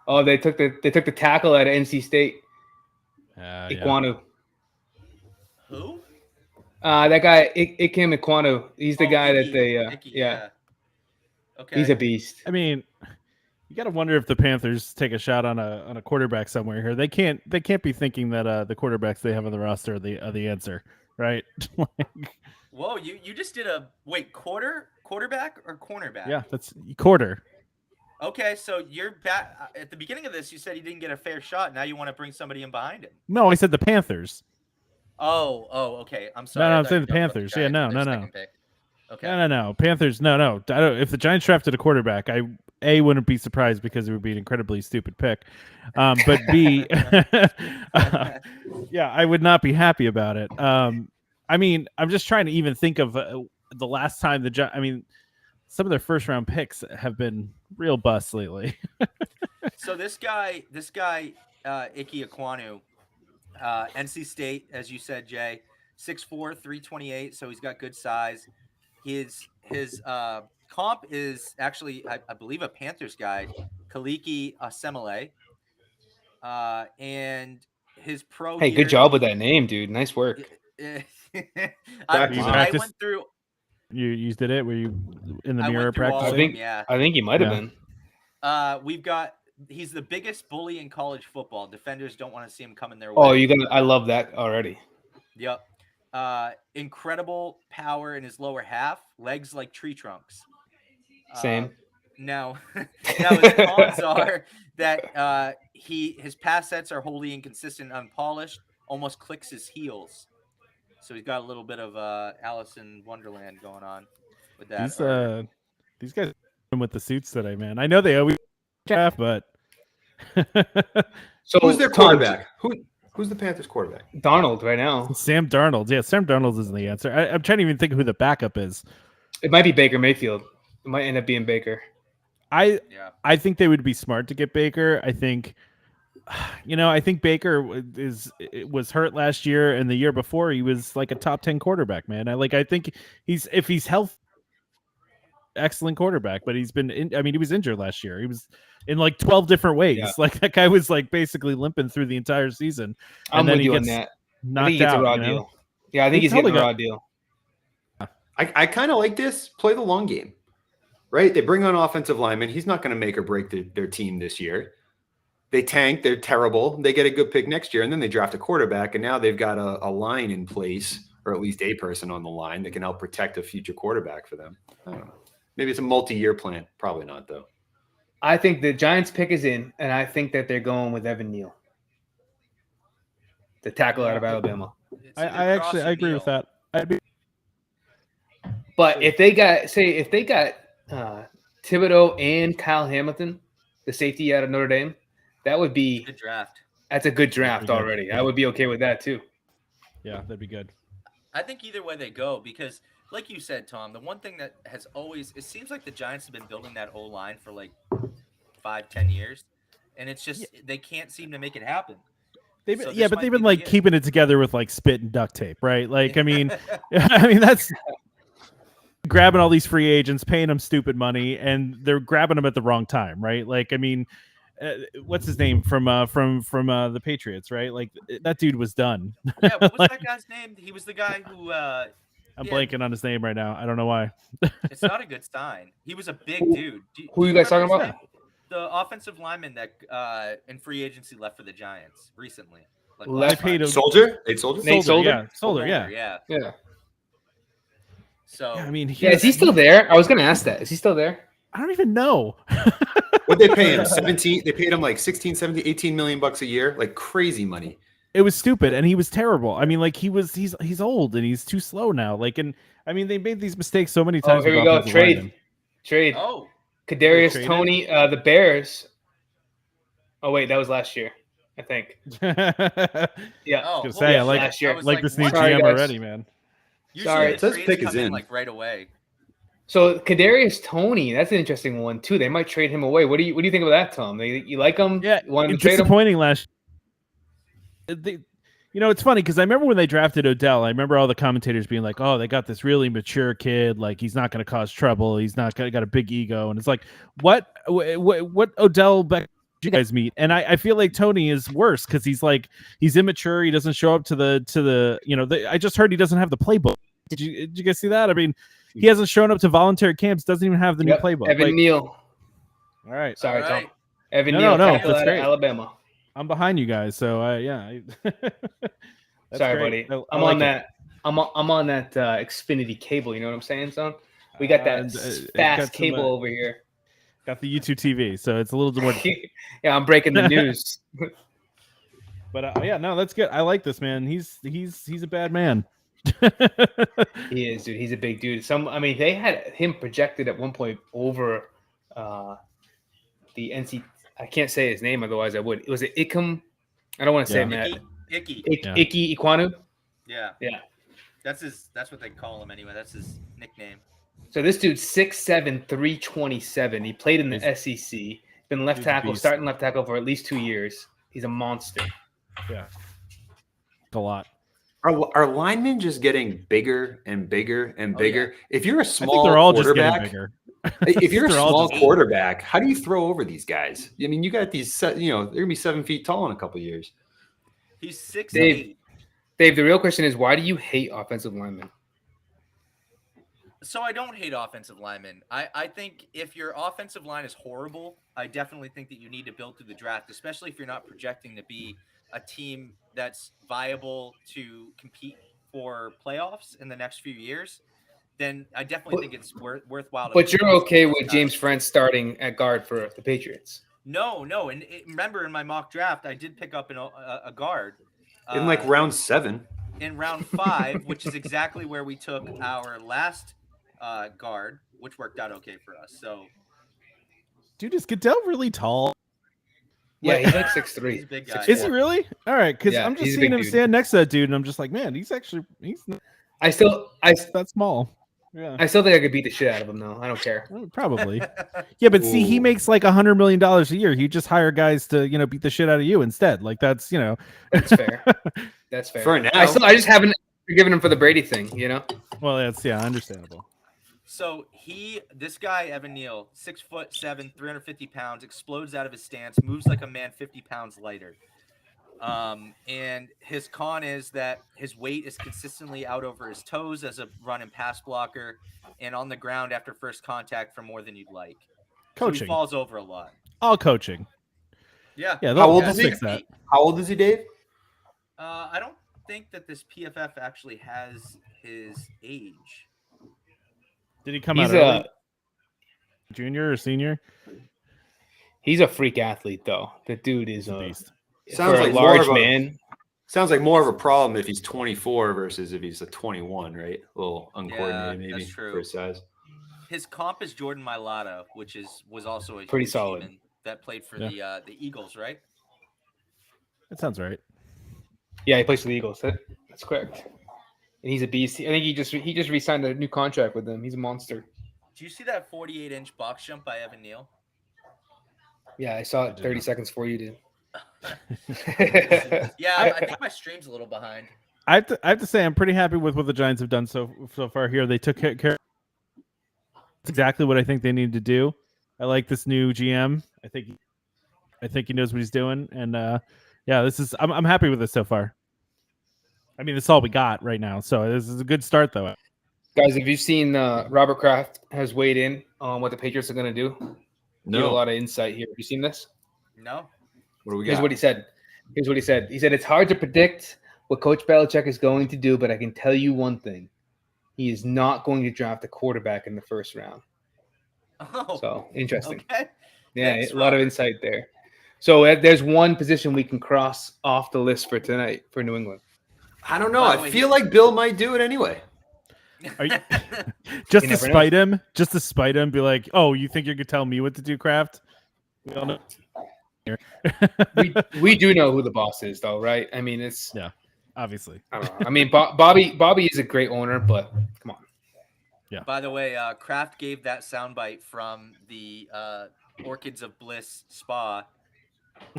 Oh, they took the tackle at NC State. Iquanu. Who? That guy, Ikem Iquanu. He's the Oh, guy that Icky. they. Icky, Yeah, Okay. he's a beast. I mean, you got to wonder if the Panthers take a shot on a quarterback somewhere here. They can't be thinking that the quarterbacks they have on the roster are the answer, right? Whoa, you just did a quarterback or cornerback? Yeah, that's quarter. Okay, so you're back at the beginning of this. You said he didn't get a fair shot. Now you want to bring somebody in behind him. No, I said the Panthers. Oh, okay. I'm sorry. No, I I'm thought saying you the were talking about Panthers. the Yeah, Giants no, with their no. second pick. Okay. No. Panthers. No. I don't. If the Giants drafted a quarterback, I wouldn't be surprised because it would be an incredibly stupid pick. But B, yeah, I would not be happy about it. I mean, I'm just trying to even think of the last time some of their first round picks have been real busts lately. So this guy, Icky Iquanu, NC State, as you said, Jay, 6'4", 328. So he's got good size. His comp is actually, I believe, a Panthers guy, Kaliki Asemele. And his pro. Hey, good job with that name, dude. Nice work. Back to I practice. went through. You did it? Were you in the I mirror went through all practicing? of them, yeah. I think he might have Yeah. been. He's the biggest bully in college football. Defenders don't want to see him coming their way. Oh, I love that already. Yep. Incredible power in his lower half, legs like tree trunks. Same. Now his cons are that his pass sets are wholly inconsistent, unpolished, almost clicks his heels. So he's got a little bit of Alice in Wonderland going on with that. These guys are with the suits today, man. I know they always draft, but So Who's their Tom, quarterback? Who's the Panthers quarterback? Darnold right now. Sam Darnold. Yeah, Sam Darnold isn't the answer. I'm trying to even think of who the backup is. It might be Baker Mayfield. It might end up being Baker. I Yeah. think they would be smart to get Baker. I think, I think Baker was hurt last year, and the year before he was like a top 10 quarterback. Man, I think if he's healthy, excellent quarterback. But he was injured last year. He was in like 12 different ways. Yeah. Like that guy was like basically limping through the entire season. I'm and then with he you on gets that. I knocked think he gets out. a raw you know? deal. Yeah, I think He's he's getting a totally raw deal. I kind of like this. Play the long game, right? They bring on offensive linemen. He's not going to make or break their team this year. They tank. They're terrible. They get a good pick next year, and then they draft a quarterback, and now they've got a line in place, or at least a person on the line that can help protect a future quarterback for them. I don't know. Maybe it's a multi-year plan. Probably not, though. I think the Giants pick is in, and I think that they're going with Evan Neal, the tackle out of Alabama. It's either I Cross actually or I agree Neal. with that. I'd be But if they got Thibodeau and Kyle Hamilton, the safety out of Notre Dame, that would be Good draft. that's a good draft Pretty good. already. I would be okay with that too. yeah, that'd be good. I think either way they go, because like you said, Tom, the one thing that has always, it seems like the Giants have been building that whole line for like 5-10 years, and it's just they can't seem to make it happen. They've So yeah, this but might they've be been the like year. keeping it together with like spit and duct tape, right? Like, I mean, that's grabbing all these free agents, paying them stupid money, and they're grabbing them at the wrong time, right? Like, I mean, what's his name from the Patriots, right? Like that dude was done. Yeah, what was Like- that guy's name? He was the guy who I'm Yeah. blanking on his name right now. I don't know why. it's not a good sign. He was a big dude. Who do you guys remember talking his name? The offensive lineman that in free agency left for the Giants recently. Like Left- last paid time. him- Soldier? Nate Soldier? Nate Solder? yeah, Solder, yeah. Yeah. Yeah. So I mean, Yeah, is he still there? I was gonna ask that. Is he still there? I don't even know. What'd they pay him? 17? They paid him like 16, 17, 18 million bucks a year. Like crazy money. It was stupid, and he was terrible. I mean, like he's old and he's too slow now. Like, and I mean, they made these mistakes so many Oh, times. here we with go. offensive Trade. Trade. oh, Kadarius Traded? Toney, the Bears. Oh wait, that was last year, I think. linemen. Yeah. oh, gonna holy say, I like- last year. was like this new what? Sorry, GM guys. already, man. Usually Sorry. the It says trades pick is come in in. like right away. So Kadarius Toney, that's an interesting one too. They might trade him away. What do you think of that, Tom? You like him? Yeah, You want him it's to trade him? disappointing last. It's funny because I remember when they drafted Odell. I remember all the commentators being like, "Oh, they got this really mature kid. Like he's not going to cause trouble. He's not got a big ego." And it's like, what Odell Beck did you guys meet? And I feel like Tony is worse because he's immature. He doesn't show up to the I just heard he doesn't have the playbook. Did you guys see that? I mean, he hasn't shown up to voluntary camps. Doesn't even have the Yep, new playbook. Evan Like, Neal. all right, Sorry, All right. Tom. Evan No, Neal, no, tackle that's out of great. Alabama. I'm behind you guys. So yeah. That's Sorry, great. buddy. I I'm like on it. that. I'm on that Xfinity cable. You know what I'm saying, son? We got that And, it fast got some, cable over here. Got the YouTube TV, so it's a little more. Yeah, I'm breaking the news. But yeah, no, that's good. I like this man. He's a bad man. He is, dude. He's a big dude. They had him projected at one point over the NC. I can't say his name, otherwise I would. Was it Ikem? I don't want to say Yeah. it, Matt. Icky. Yeah. Icky Ikwanu. Yeah. Yeah. That's what they call him anyway. That's his nickname. So this dude's 6'7", 327. He played in the SEC. Been left He's a tackle, beast. starting left tackle for at least 2 years. He's a monster. Yeah, a lot. Are linemen just getting bigger and bigger and Oh, bigger? If you're a I think small they're all just quarterback, getting bigger. if you're a They're all small just- quarterback, how do you throw over these guys? I mean, you got these, they're gonna be 7 feet tall in a couple years. He's 6'8". Dave. Dave, the real question is, why do you hate offensive linemen? So I don't hate offensive linemen. I think if your offensive line is horrible, I definitely think that you need to build through the draft, especially if you're not projecting to be a team that's viable to compete for playoffs in the next few years. Then I definitely think it's worthwhile. But you're okay with guys. James Friend starting at guard for the Patriots. No, and remember in my mock draft, I did pick up a guard In like round 7. in round 5, which is exactly where we took our last guard, which worked out okay for us. So Dude, is Goodell really tall? Yeah, he's like He's a 6'3". big guy. Is he really? All right, because Yeah, I'm just he's a seeing big him dude. stand next to that dude, and I'm just like, man, he's not I still that small. Yeah, think I could beat the shit out of him though. I don't care. probably. Yeah, but see, he Ooh. makes like $100 million a year. He just hire guys to beat the shit out of you instead. Like that's That's fair. That's fair. For now. I just haven't forgiven him for the Brady thing. well, that's understandable. So this guy, Evan Neal, 6'7", 350 pounds, explodes out of his stance, moves like a man 50 pounds lighter. And his con is that his weight is consistently out over his toes as a run and pass blocker and on the ground after first contact for more than you'd like. So he Coaching, falls over a lot. all coaching. Yeah. Yeah, How old they'll is he? fix that. How old is he, Dave? I don't think that this PFF actually has his age. Did he come He's out early? a Junior or senior? he's a freak athlete though. The dude is He's a a beast. Sounds for like a more large of a- man. Sounds like more of a problem if he's 24 versus if he's a 21, right? A little uncoordinated, Yeah, maybe that's true. for his size. His comp is Jordan Mailata, which was also a Pretty huge solid. demon that played for Yeah. the Eagles, right? That sounds right. Yeah, he plays for the Eagles. That's correct. And he's a beast. I think he just re-signed a new contract with them. He's a monster. Do you see that 48-inch box jump by Evan Neal? Yeah, I saw I it did 30 not. seconds before you did. Yeah, I think my stream's a little behind. I have to say I'm pretty happy with what the Giants have done so far here. They took care. That's exactly what I think they need to do. I like this new GM. I think he knows what he's doing, and yeah, I'm happy with this so far. I mean, that's all we got right now, so this is a good start, though. Guys, have you seen Robert Kraft has weighed in on what the Patriots are going to do? He had a No. lot of insight here. Have you seen this? No? What do we Here's got? what he said. He said, it's hard to predict what Coach Belichick is going to do, but I can tell you one thing. He is not going to draft a quarterback in the first round. Oh, So, interesting. okay. Yeah, Thanks, a lot of Robert. insight there. So, there's one position we can cross off the list for tonight for New England. I don't know. By the I way, feel like Bill might do it anyway. Are you just You to never know. spite him? Just to spite him? Be like, oh, you think you could tell me what to do, Kraft? We all know. We do know who the boss is, though, right? I mean, it's Obviously. I don't know. I mean, Bobby is a great owner, but come on. By the way, Kraft gave that soundbite from the Orchids of Bliss spa.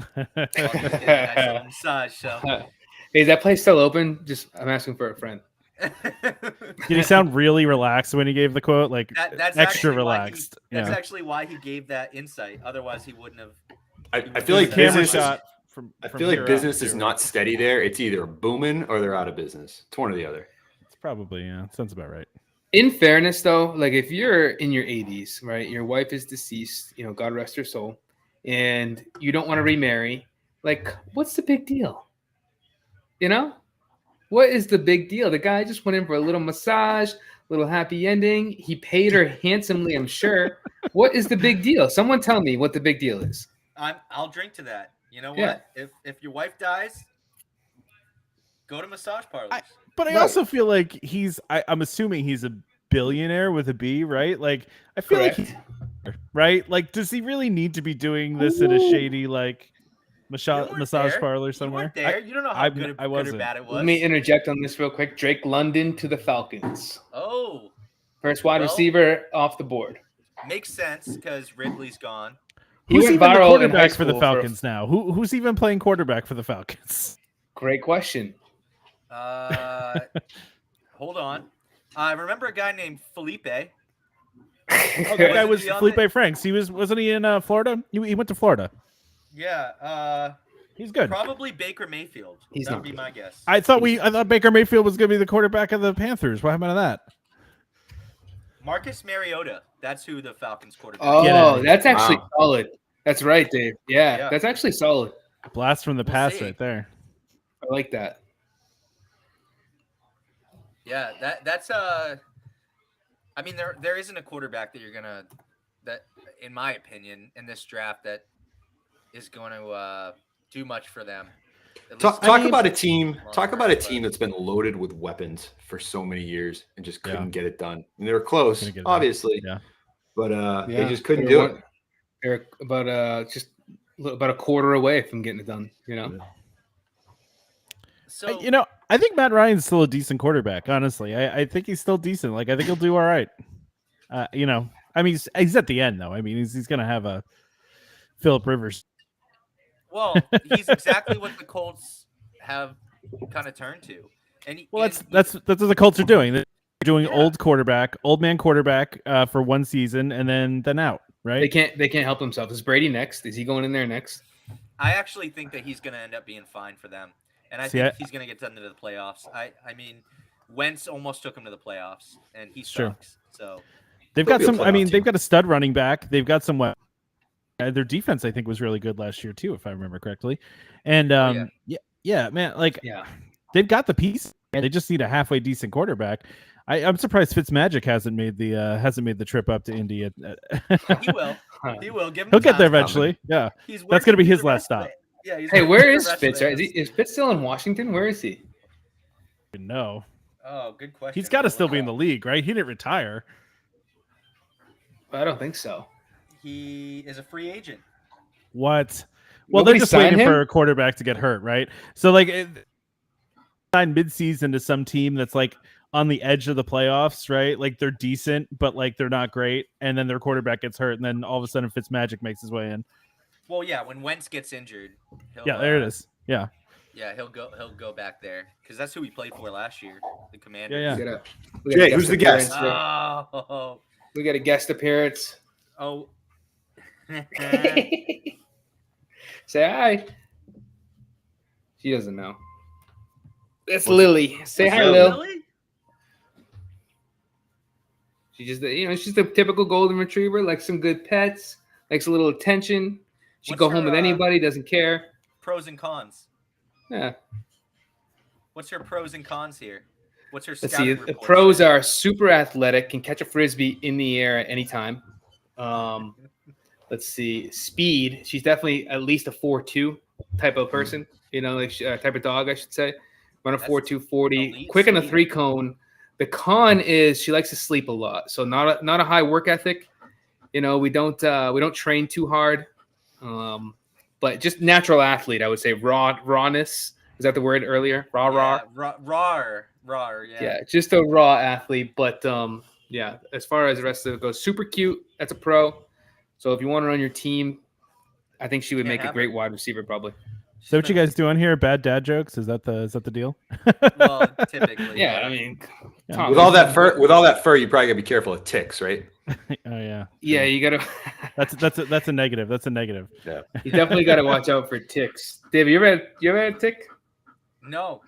While he was getting a nice little massage, so. Hey, is that place still open? I'm asking for a friend. Did he sound really relaxed when he gave the quote? Like That's extra actually why relaxed. That's Yeah. actually why he gave that insight. Otherwise, he wouldn't have. I feel like Camera business. shot from. I from feel like here business out, is too. not steady there. It's either booming or they're out of business. It's one or the other. It's probably sounds about right. In fairness, though, like if you're in your 80s, right, your wife is deceased, God rest her soul, and you don't want to remarry, like, what's the big deal? What is the big deal? The guy just went in for a little massage, little happy ending. He paid her handsomely, I'm sure. What is the big deal? Someone tell me what the big deal is. I'll drink to that. You know Yeah. what? If your wife dies, go to massage parlors. But I Right. also feel like I'm assuming he's a billionaire with a B, right? Like I feel like Correct. right? Like, does he really need to be doing this in a shady like You weren't massage there. parlor You somewhere? weren't there. You don't know how I good or wasn't. bad it was. Let me interject on this real quick. Drake London to the Falcons. Oh, First wide Well- receiver off the board. makes sense because Ridley's gone. He Who's went even the viral in high quarterback for the school Falcons now? Who's even playing quarterback for the Falcons? Great question. Hold on. I remember a guy named Felipe. Oh, that guy was he on Felipe Franks. Wasn't he in Florida? He went to Florida. Yeah, He's good. probably Baker Mayfield. He's That not would be good. my guess. I thought Baker Mayfield was going to be the quarterback of the Panthers. What happened to that? Marcus Mariota. That's who the Falcons quarterback. Get out Oh, of that's actually Wow. solid. That's right, Dave. Yeah, Yeah. that's actually solid. Blast from the We'll past see. right there. I like that. Yeah, that's I mean there isn't a quarterback that in my opinion in this draft that is going to do much for them. At Talk, least- talk mean- about a team. Long Talk term, about a but- team that's been loaded with weapons for so many years and just Yeah. couldn't get it done. And they were close, Couldn't get it done. obviously. Yeah. But they just couldn't they do were it. one- But just about a quarter away from getting it done. You know, So I think Matt Ryan's still a decent quarterback. Honestly, I think he's still decent. Like I think he'll do all right. I mean, he's at the end though. I mean, he's gonna have a Philip Rivers. well, he's exactly what the Colts have kind of turned to. And That's what the Colts are doing. They're doing Yeah. old man quarterback for one season and then out. Right? they can't help themselves. Is Brady next? Is he going in there next? I actually think that he's going to end up being fine for them, and I See, think he's going to get done to the playoffs. I mean, Wentz almost took him to the playoffs, and he Sure. sucks. So They've They'll got be a some. I playoff mean, team. they've got a stud running back. They've got some. Their defense, I think, was really good last year too, if I remember correctly. And yeah, man, like Yeah. they've got the piece. They just need a halfway decent quarterback. I'm surprised Fitzmagic hasn't made the trip up to Indy. he will. He will. Give him He'll get there time. eventually. Yeah, He's That's gonna be working his through the last rest of stop. it. Yeah. He's Hey, working where through is the rest of Fitz? it. Is Fitz still in Washington? Where is he? no, Oh, good question. he's got to still be in the league, right? He didn't retire. I don't think so. He is a free agent. What? Well, Nobody they're just signed waiting him? for a quarterback to get hurt, right? So like, sign midseason to some team that's like on the edge of the playoffs, right? Like they're decent, but like they're not great, and then their quarterback gets hurt, and then all of a sudden Fitzmagic makes his way in. Well, yeah. When Wentz gets injured, he'll, Yeah, there it is. Yeah, Yeah, he'll go back there because that's who he played for last year, the Commanders. Yeah. We got a Jay, who's the guest? appearance. Oh. We got a guest appearance. Oh. Say hi. She doesn't know. It's Lily. Say what's hi, up? Lil. Really? She just, she's a typical golden retriever. Likes some good pets. Likes a little attention. She What's go home her, with anybody. Doesn't care. Pros and cons. Yeah. What's her pros and cons here? What's her Let's see. scouting The report pros say? are super athletic. Can catch a frisbee in the air at any time. Let's see. Speed. She's definitely at least a 4.2 type of person. Like type of dog, I should say. Run a That's 4.2 40. elite Quick on a speed. 3-cone. The con is she likes to sleep a lot. So not a high work ethic. We don't train too hard. But just natural athlete, I would say. Rawness. Is that the word earlier? Raw. Raw. Yeah. Yeah, just a raw athlete. But yeah, as far as the rest of it goes, super cute. That's a pro. So if you want her on your team, I think she would Can't make a have great her. wide receiver, probably. is that what you guys do on here? Bad dad jokes? Is that the deal? Well, typically. Yeah, I mean, Yeah. Tom, With all that fur, you probably gotta be careful of ticks, right? Oh yeah, yeah, you gotta. that's a negative. That's a negative. You definitely gotta watch out for ticks. Dave, you ever had a tick? No.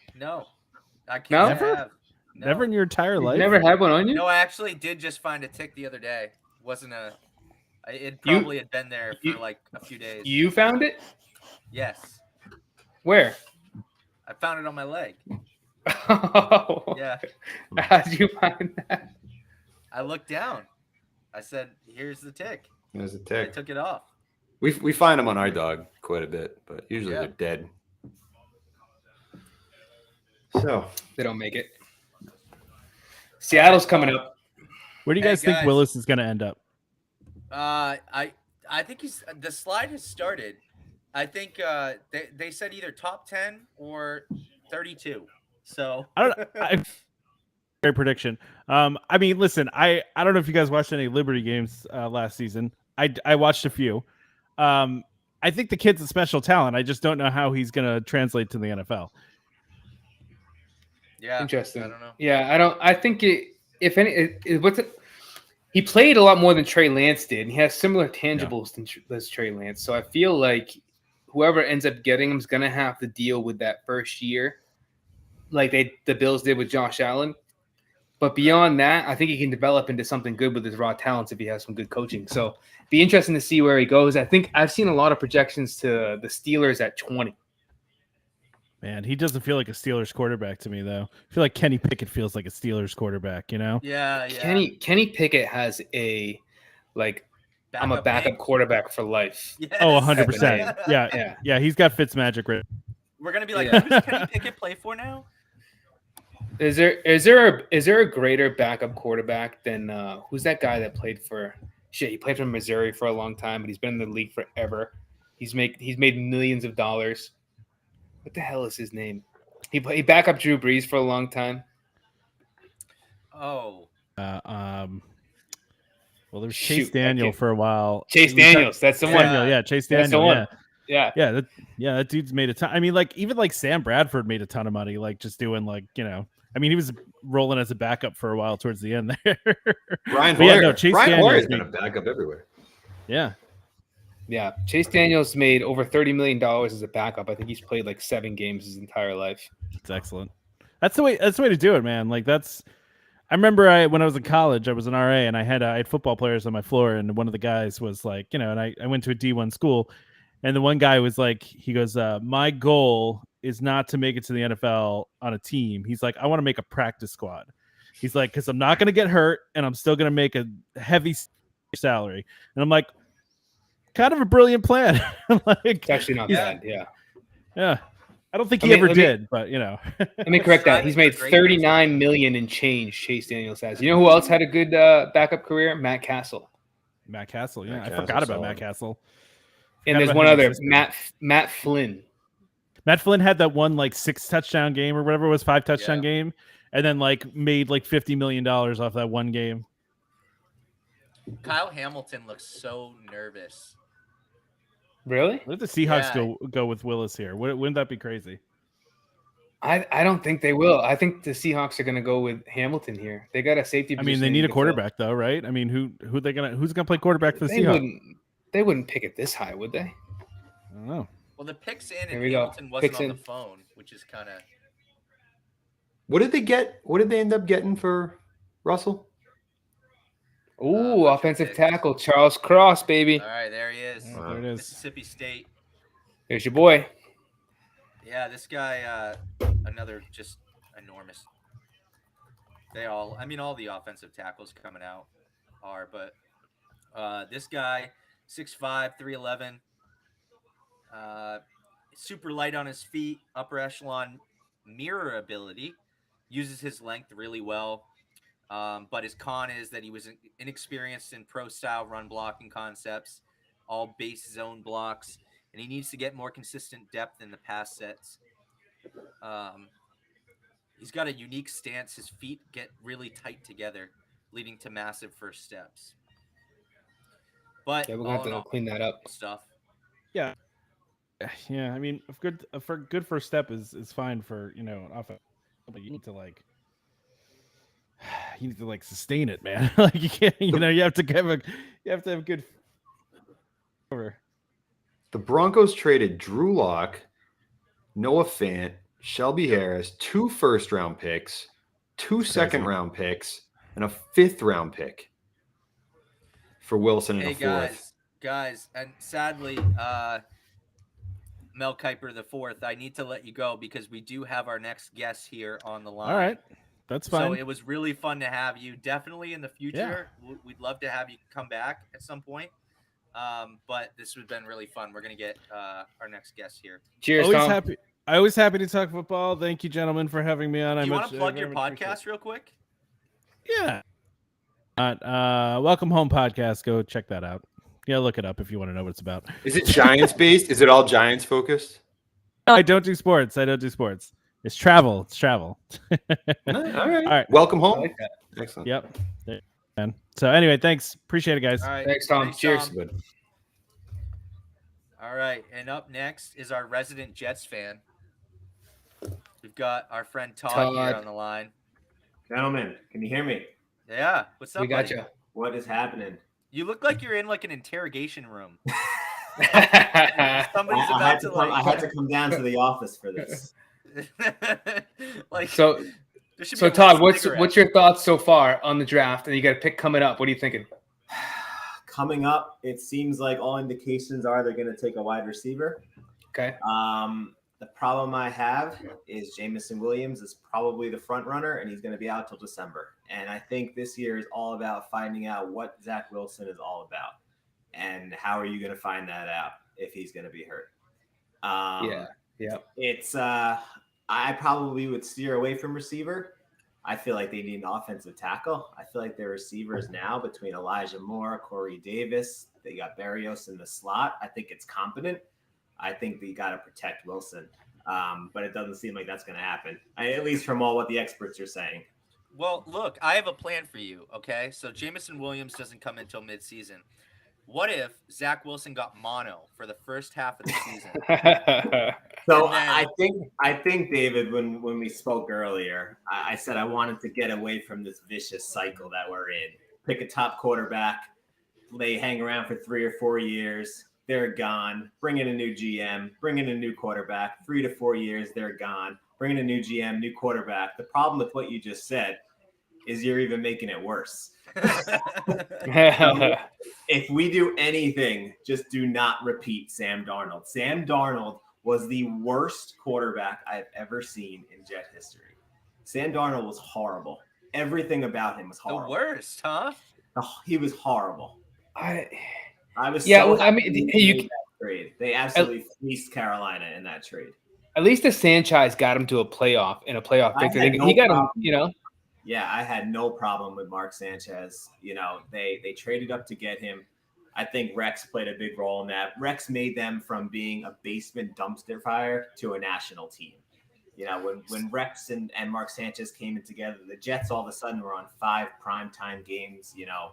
I can't No? have. No. Never in your entire You've life. never had one on you? No, I actually did just find a tick the other day. Wasn't a. It You- probably had been there you- for like a few days. You found it? Yes, Where? I found it on my leg. Oh, Yeah, how'd you find that? I looked down. I said, "Here's the tick." There's a I tick. took it off. We find them on our dog quite a bit, but usually Yeah. they're dead. So They don't make it. Seattle's coming up. Where do you Hey, guys think guys. Willis is going to end up? I think the slide has started. I think they said either top 10 or 32. So I don't. Great prediction. I mean, listen, I don't know if you guys watched any Liberty games last season. I watched a few. I think the kid's a special talent. I just don't know how he's going to translate to the NFL. yeah, Interesting. I don't know. Yeah, I think he played a lot more than Trey Lance did, and he has similar tangibles than Trey Lance. So I feel like whoever ends up getting him is going to have to deal with that first year, like the Bills did with Josh Allen. But beyond that, I think he can develop into something good with his raw talents if he has some good coaching. So be interesting to see where he goes. I think I've seen a lot of projections to the Steelers at 20. Man, he doesn't feel like a Steelers quarterback to me, though. I feel like Kenny Pickett feels like a Steelers quarterback, you know? Yeah, yeah. Kenny Pickett has I'm a backup quarterback for life. Yes. Oh, 100%. Yeah, Yeah. yeah, he's got Fitzmagic right. We're gonna be like, Yeah. who's Kenny Pickett play for now? Is there a greater backup quarterback than who's that guy that played for? Shit, he played for Missouri for a long time, but he's been in the league forever. He's made millions of dollars. What the hell is his name? He back up Drew Brees for a long time. Oh, Well, there's Shoot, Chase I Daniel can't- for a while. Chase We talked- Daniels. That's the one. Daniel, yeah, Chase That's the Daniel, one. yeah. Yeah. That dude's made a ton. I mean, like even like Sam Bradford made a ton of money, like just doing like I mean, he was rolling as a backup for a while towards the end there. Brian But yeah, Hoyer. no, Chase Brian Daniels Hoyer's been made- a backup everywhere. Yeah, Yeah. Chase Daniels made over $30 million as a backup. I think he's played like 7 games his entire life. it's excellent. That's the way to do it, man. Like I remember when I was in college, I was an RA and I had football players on my floor, and one of the guys was like, and I went to a D1 school, and the one guy was like, he goes, my goal is not to make it to the NFL on a team. He's like, I want to make a practice squad. He's like, because I'm not going to get hurt and I'm still going to make a heavy salary. And I'm like, kind of a brilliant plan. Like, It's actually not Yeah. bad. Yeah. yeah. I don't think he Let me- ever let me- did, but Let me correct that. He's made Striving for greatness. $39 million in change. Chase Daniels has. You know who else had a good backup career? Matt Castle. Matt Castle. Yeah, Matt I Castle's forgot about solid. Matt Castle. And Forgot there's about one him other, existing. Matt Flynn. Matt Flynn had that one like 6 touchdown game or whatever it was, 5 touchdown Yeah. game, and then like made like $50 million off that one game. Kyle Hamilton looks so nervous. Really? Let the Seahawks Yeah. go with Willis here. Wouldn't that be crazy? I don't think they will. I think the Seahawks are going to go with Hamilton here. They got a safety. I mean, they position need a to fill. quarterback though, right? I mean, who's gonna play quarterback for the Seahawks? They wouldn't pick it this high, would they? I don't know. Well, the picks in There and we go. Hamilton wasn't Picks on in. the phone, which is kind of. What did they get? What did they end up getting for Russell? Ooh, bunch of offensive picks. tackle Charles Cross, baby. All right, there he is. Yeah, there it is. Mississippi State. There's your boy. Yeah, this guy, another just enormous. All the offensive tackles coming out are, but this guy, 6'5", 311, super light on his feet, upper echelon mirror ability, uses his length really well. But his con is that he was inexperienced in pro-style run blocking concepts, all base zone blocks, and he needs to get more consistent depth in the pass sets. He's got a unique stance. His feet get really tight together, leading to massive first steps. But Yeah, we're all going to in have to all, clean that up. stuff. Yeah, I mean, good first step is fine for an offense, but you need to sustain it, man. Like you can't, you have to have good. Over. The Broncos traded Drew Lock, Noah Fant, Shelby Harris, 2 first-round picks, 2 Crazy. second-round picks, and a 5th-round pick for Wilson and Hey a 4th. guys, and sadly, Mel Kiper IV, I need to let you go because we do have our next guest here on the line. All right, that's fine. So it was really fun to have you. Definitely in the future, we'd love to have you come back at some point. But this has been really fun. We're gonna get our next guest here. Cheers, always Tom. happy. Always happy to talk football. Thank you, gentlemen, for having me on. Do I you want much- to I plug very your much appreciate podcast real quick? it. Yeah. Welcome Home Podcast. Go check that out. Yeah, look it up if you want to know what it's about. Is it Giants-based? Is it all Giants-focused? I don't do sports. It's travel. All right. All right. Welcome I home. like that. Excellent. Yep. There, man. So anyway, thanks. Appreciate it, guys. All right. Thanks, Tom. Cheers. Good. All right. And up next is our resident Jets fan. We've got our friend Todd here Todd. on the line. Gentlemen, can you hear me? Yeah. What's up, We got buddy? you. What is happening? You look like you're in like an interrogation room. I, Somebody's I about had to to come, I like. had to come down to the office for this. like so, there should be so a Todd, little cigarette. what's your thoughts so far on the draft? And you got a pick coming up. What are you thinking? Coming up, it seems like all indications are they're going to take a wide receiver. Okay. The problem I have is Jamison Williams is probably the front runner, and he's going to be out till December. And I think this year is all about finding out what Zach Wilson is all about, and how are you going to find that out if he's going to be hurt. Yeah. It's I probably would steer away from receiver. I feel like they need an offensive tackle. I feel like their receivers now between Elijah Moore, Corey Davis, They got Barrios in the slot. I think it's competent. I think they got to protect Wilson. But it doesn't seem like that's going to happen, at least from all what the experts are saying. Well, look, I have a plan for you. Okay, so Jameson Williams doesn't come until midseason. What if Zach Wilson got mono for the first half of the season? So And then- I think David, when we spoke earlier, I said I wanted to get away from this vicious cycle that we're in. Pick a top quarterback, they hang around for 3 or 4 years, they're gone. Bring in a new GM, bring in a new quarterback. 3 to 4 years, they're gone. Bring in a new GM, new quarterback. The problem with what you just said is you're even making it worse. If we do anything, just do not repeat Sam Darnold. Sam Darnold was the worst quarterback I've ever seen in Jet history. Sam Darnold was horrible. Everything about him was The horrible. worst, huh? Oh, he was horrible. I was Yeah, so well, I happy mean, they you- made that trade. They absolutely fleeced Carolina in that trade. At least the Sanchez got him to a playoff I victory. had He no got him, problem. you know. Yeah, I had no problem with Mark Sanchez. You know, they traded up to get him. I think Rex played a big role in that. Rex made them from being a basement dumpster fire to a national team. You know, when Rex and Mark Sanchez came in together, the Jets all of a sudden were on 5 primetime games, you know,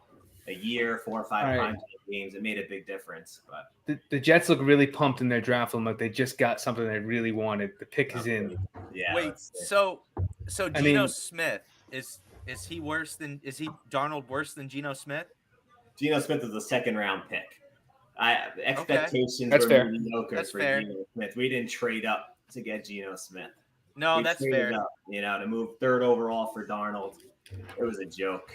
a year, 4 or 5 Right. primetime games. It made a big difference. But The Jets look really pumped in their draft room, like they just got something they really wanted. The pick is in. yeah. Wait, let's see. so I Geno mean- Smith is he Darnold worse than Geno Smith? Geno Smith is a 2nd-round pick. Expectations That's were fair. mediocre That's for fair. Geno Smith. We didn't trade up to get Geno Smith. No, We that's traded fair. up, you know, to move 3rd overall for Darnold. It was a joke.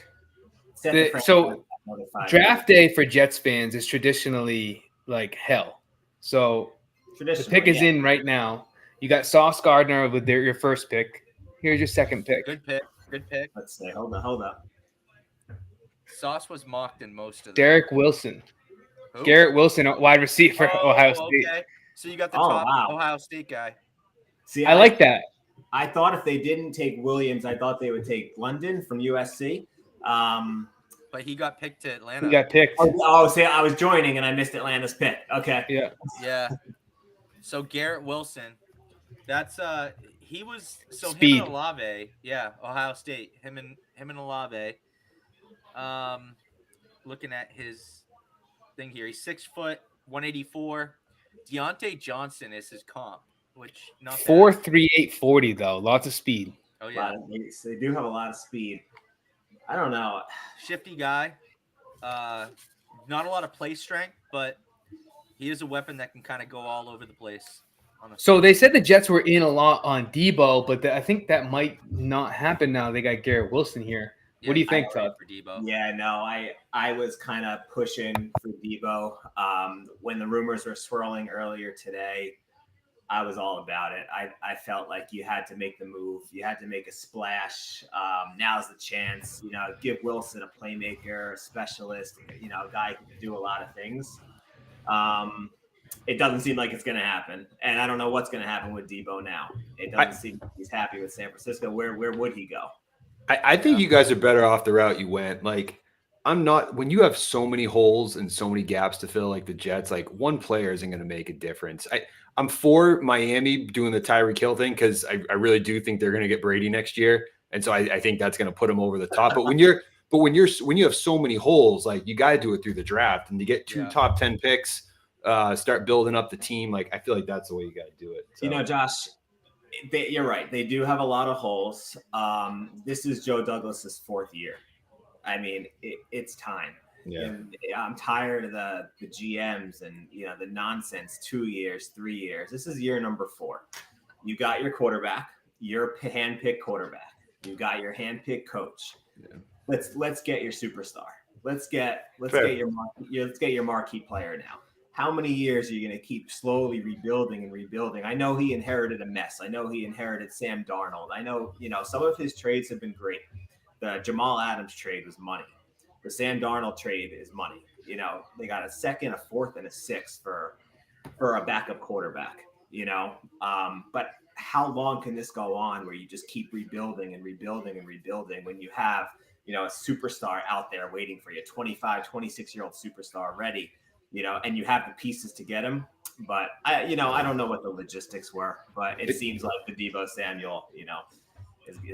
Set The- franchise so, back another 5 Draft day for Jets fans is traditionally like hell. So years. the Traditionally, pick is yeah. in right now. You got Sauce Gardner with your first pick. Here's your second pick. Good pick. Good pick. Let's say, hold up. Sauce was mocked in most of them. Derek Wilson. Who? Garrett Wilson, wide receiver, Oh, Ohio State. Okay. So you got the Oh, top wow. Ohio State guy. See, I like that. I thought if they didn't take Williams, I thought they would take London from USC. But he got picked to Atlanta. He got picked. See, I was joining and I missed Atlanta's pick. Okay. Yeah. Yeah. So Garrett Wilson, that's he was so Speed. him and Olave, yeah, Ohio State, him and Olave. Looking at his thing here, he's 6 foot, 184. Deontay Johnson is his comp, which not bad. 4.38 40 though. Lots of speed. Oh yeah, They do have a lot of speed. I don't know. shifty guy. Not a lot of play strength, but he is a weapon that can kind of go all over the place. So they said the Jets were in a lot on Debo, but I think that might not happen now. They got Garrett Wilson here. What do you think, Todd? For Debo? Yeah, no, I was kind of pushing for Debo. When the rumors were swirling earlier today, I was all about it. I felt like you had to make the move. You had to make a splash. Now's the chance. You know, give Wilson a playmaker, a specialist, you know, a guy who can do a lot of things. It doesn't seem like it's going to happen. And I don't know what's going to happen with Debo now. It doesn't seem like he's happy with San Francisco. Where would he go? I think you guys are better off the route you went. Like, I'm not, when you have so many holes and so many gaps to fill, like the Jets, like one player isn't going to make a difference. I'm for Miami doing the Tyreek Hill thing because I really do think they're going to get Brady next year. And so I think that's going to put them over the top. But when you have so many holes, like you got to do it through the draft and to get 2 top 10 picks, start building up the team. Like, I feel like that's the way you got to do it. So. You know, Josh, you're right. They do have a lot of holes. This is Joe Douglas's 4th year. I mean, it's time. Yeah. And I'm tired of the GMs and, you know, the nonsense, 2 years, 3 years. This is year number 4. You got your quarterback, your hand-picked quarterback. You got your hand-picked coach. Yeah. Let's get your superstar. Let's get Fair. your marquee player now. How many years are you going to keep slowly rebuilding and rebuilding? I know he inherited a mess. I know he inherited Sam Darnold. I know, you know, some of his trades have been great. The Jamal Adams trade was money. The Sam Darnold trade is money. You know, they got a 2nd, a 4th, and a 6th for a backup quarterback, you know. But how long can this go on where you just keep rebuilding and rebuilding and rebuilding when you have, you know, a superstar out there waiting for you, 25, 26-year-old superstar ready? and you have the pieces to get him. But I don't know what the logistics were, but it seems like the Deebo Samuel, is out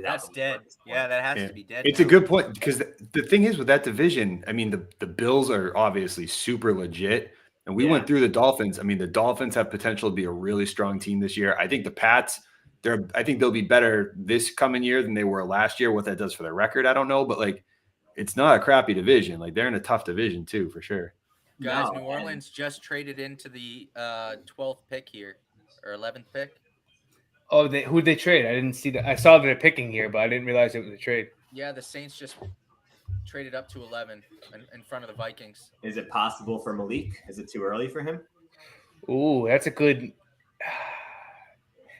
That's the dead. door at this point. Yeah, that has Yeah. to be dead. It's now. a good point because the thing is with that division, I mean, the Bills are obviously super legit. And we went through the Dolphins. I mean, the Dolphins have potential to be a really strong team this year. I think the Pats, I think they'll be better this coming year than they were last year. What that does for their record, I don't know. But like, it's not a crappy division. Like, they're in a tough division too, for sure. Guys, No, New Orleans just traded into the 12th pick here, or 11th pick. Oh, who'd they trade? I didn't see that. I saw they're picking here, but I didn't realize it was a trade. Yeah, the Saints just traded up to 11 in front of the Vikings. Is it possible for Malik? Is it too early for him? Ooh, that's a good.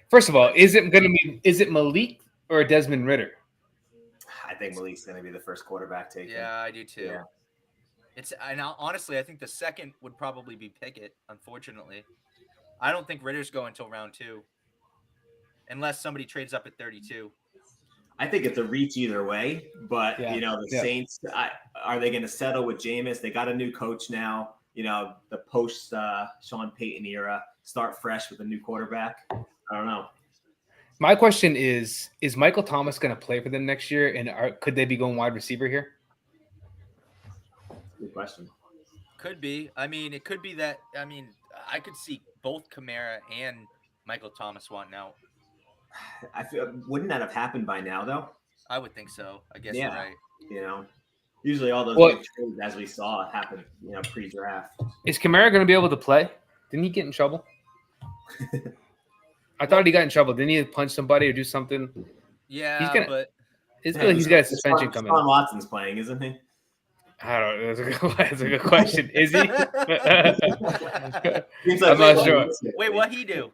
First of all, is it Malik or Desmond Ritter? I think Malik's going to be the first quarterback taken. Yeah, I do too. Yeah. Honestly, I think the second would probably be Pickett. Unfortunately, I don't think Ritter's going until round 2, unless somebody trades up at 32. I think it's a reach either way, but the Yeah. Saints, are they going to settle with Jameis? They got a new coach now. The post Sean Payton era, start fresh with a new quarterback. I don't know. My question is Michael Thomas going to play for them next year, and could they be going wide receiver here? Good question. Could be. I mean, it could be that. I mean, I could see both Kamara and Michael Thomas wanting out. I feel wouldn't that have happened by now though? I would think so. I guess Yeah. you're right. Usually all those Well- big trades, as we saw, happen, pre-draft. Is Kamara going to be able to play? Didn't he get in trouble? I thought he got in trouble. Didn't he punch somebody or do something? Yeah, gonna- but It's like he's got a suspension coming. Deshaun Watson's playing, isn't he? I don't know. That's a good question. Is he? Seems I'm not sure. wait, what he do?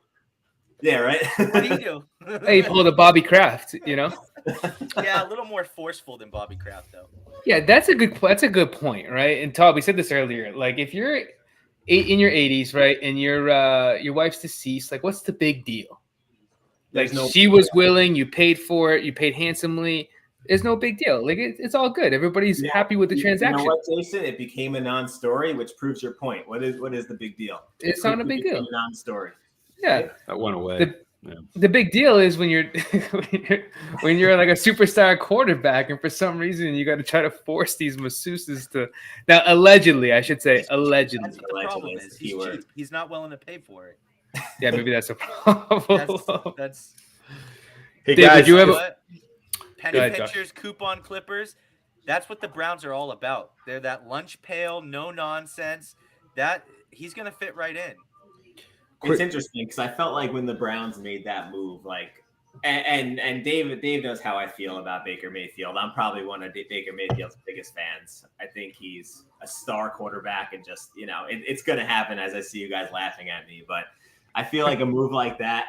Yeah, right. What he do? Hey, he pulled a Bobby Kraft, Yeah, a little more forceful than Bobby Kraft, though. Yeah, that's a good point, right? And Todd, we said this earlier. Like, if you're in your 80s, right, and your wife's deceased, like, what's the big deal? Like, she was willing, you paid for it, you paid handsomely. There's no big deal. Like, it's all good. Everybody's happy with the transaction. You know what, Jason? It became a non-story, which proves your point. What is the big deal? It's not a big deal. A non-story. Yeah. That went away. The big deal is when you're when you're like a superstar quarterback, and for some reason you got to try to force these masseuses to. Now, allegedly, I should say, allegedly. That's what the problem Allegedly is is. the He's keyword. cheap. He's not willing to pay for it. Yeah, maybe that's a problem. That's Hey Dave, guys, would you ever- what? Penny Go ahead, Josh. pinchers, coupon clippers. That's what the Browns are all about. They're that lunch pail, no nonsense. That he's gonna fit right in. It's interesting because I felt like when the Browns made that move, and Dave knows how I feel about Baker Mayfield. I'm probably one of Baker Mayfield's biggest fans. I think he's a star quarterback, and just it's going to happen as I see you guys laughing at me. But I feel like a move like that,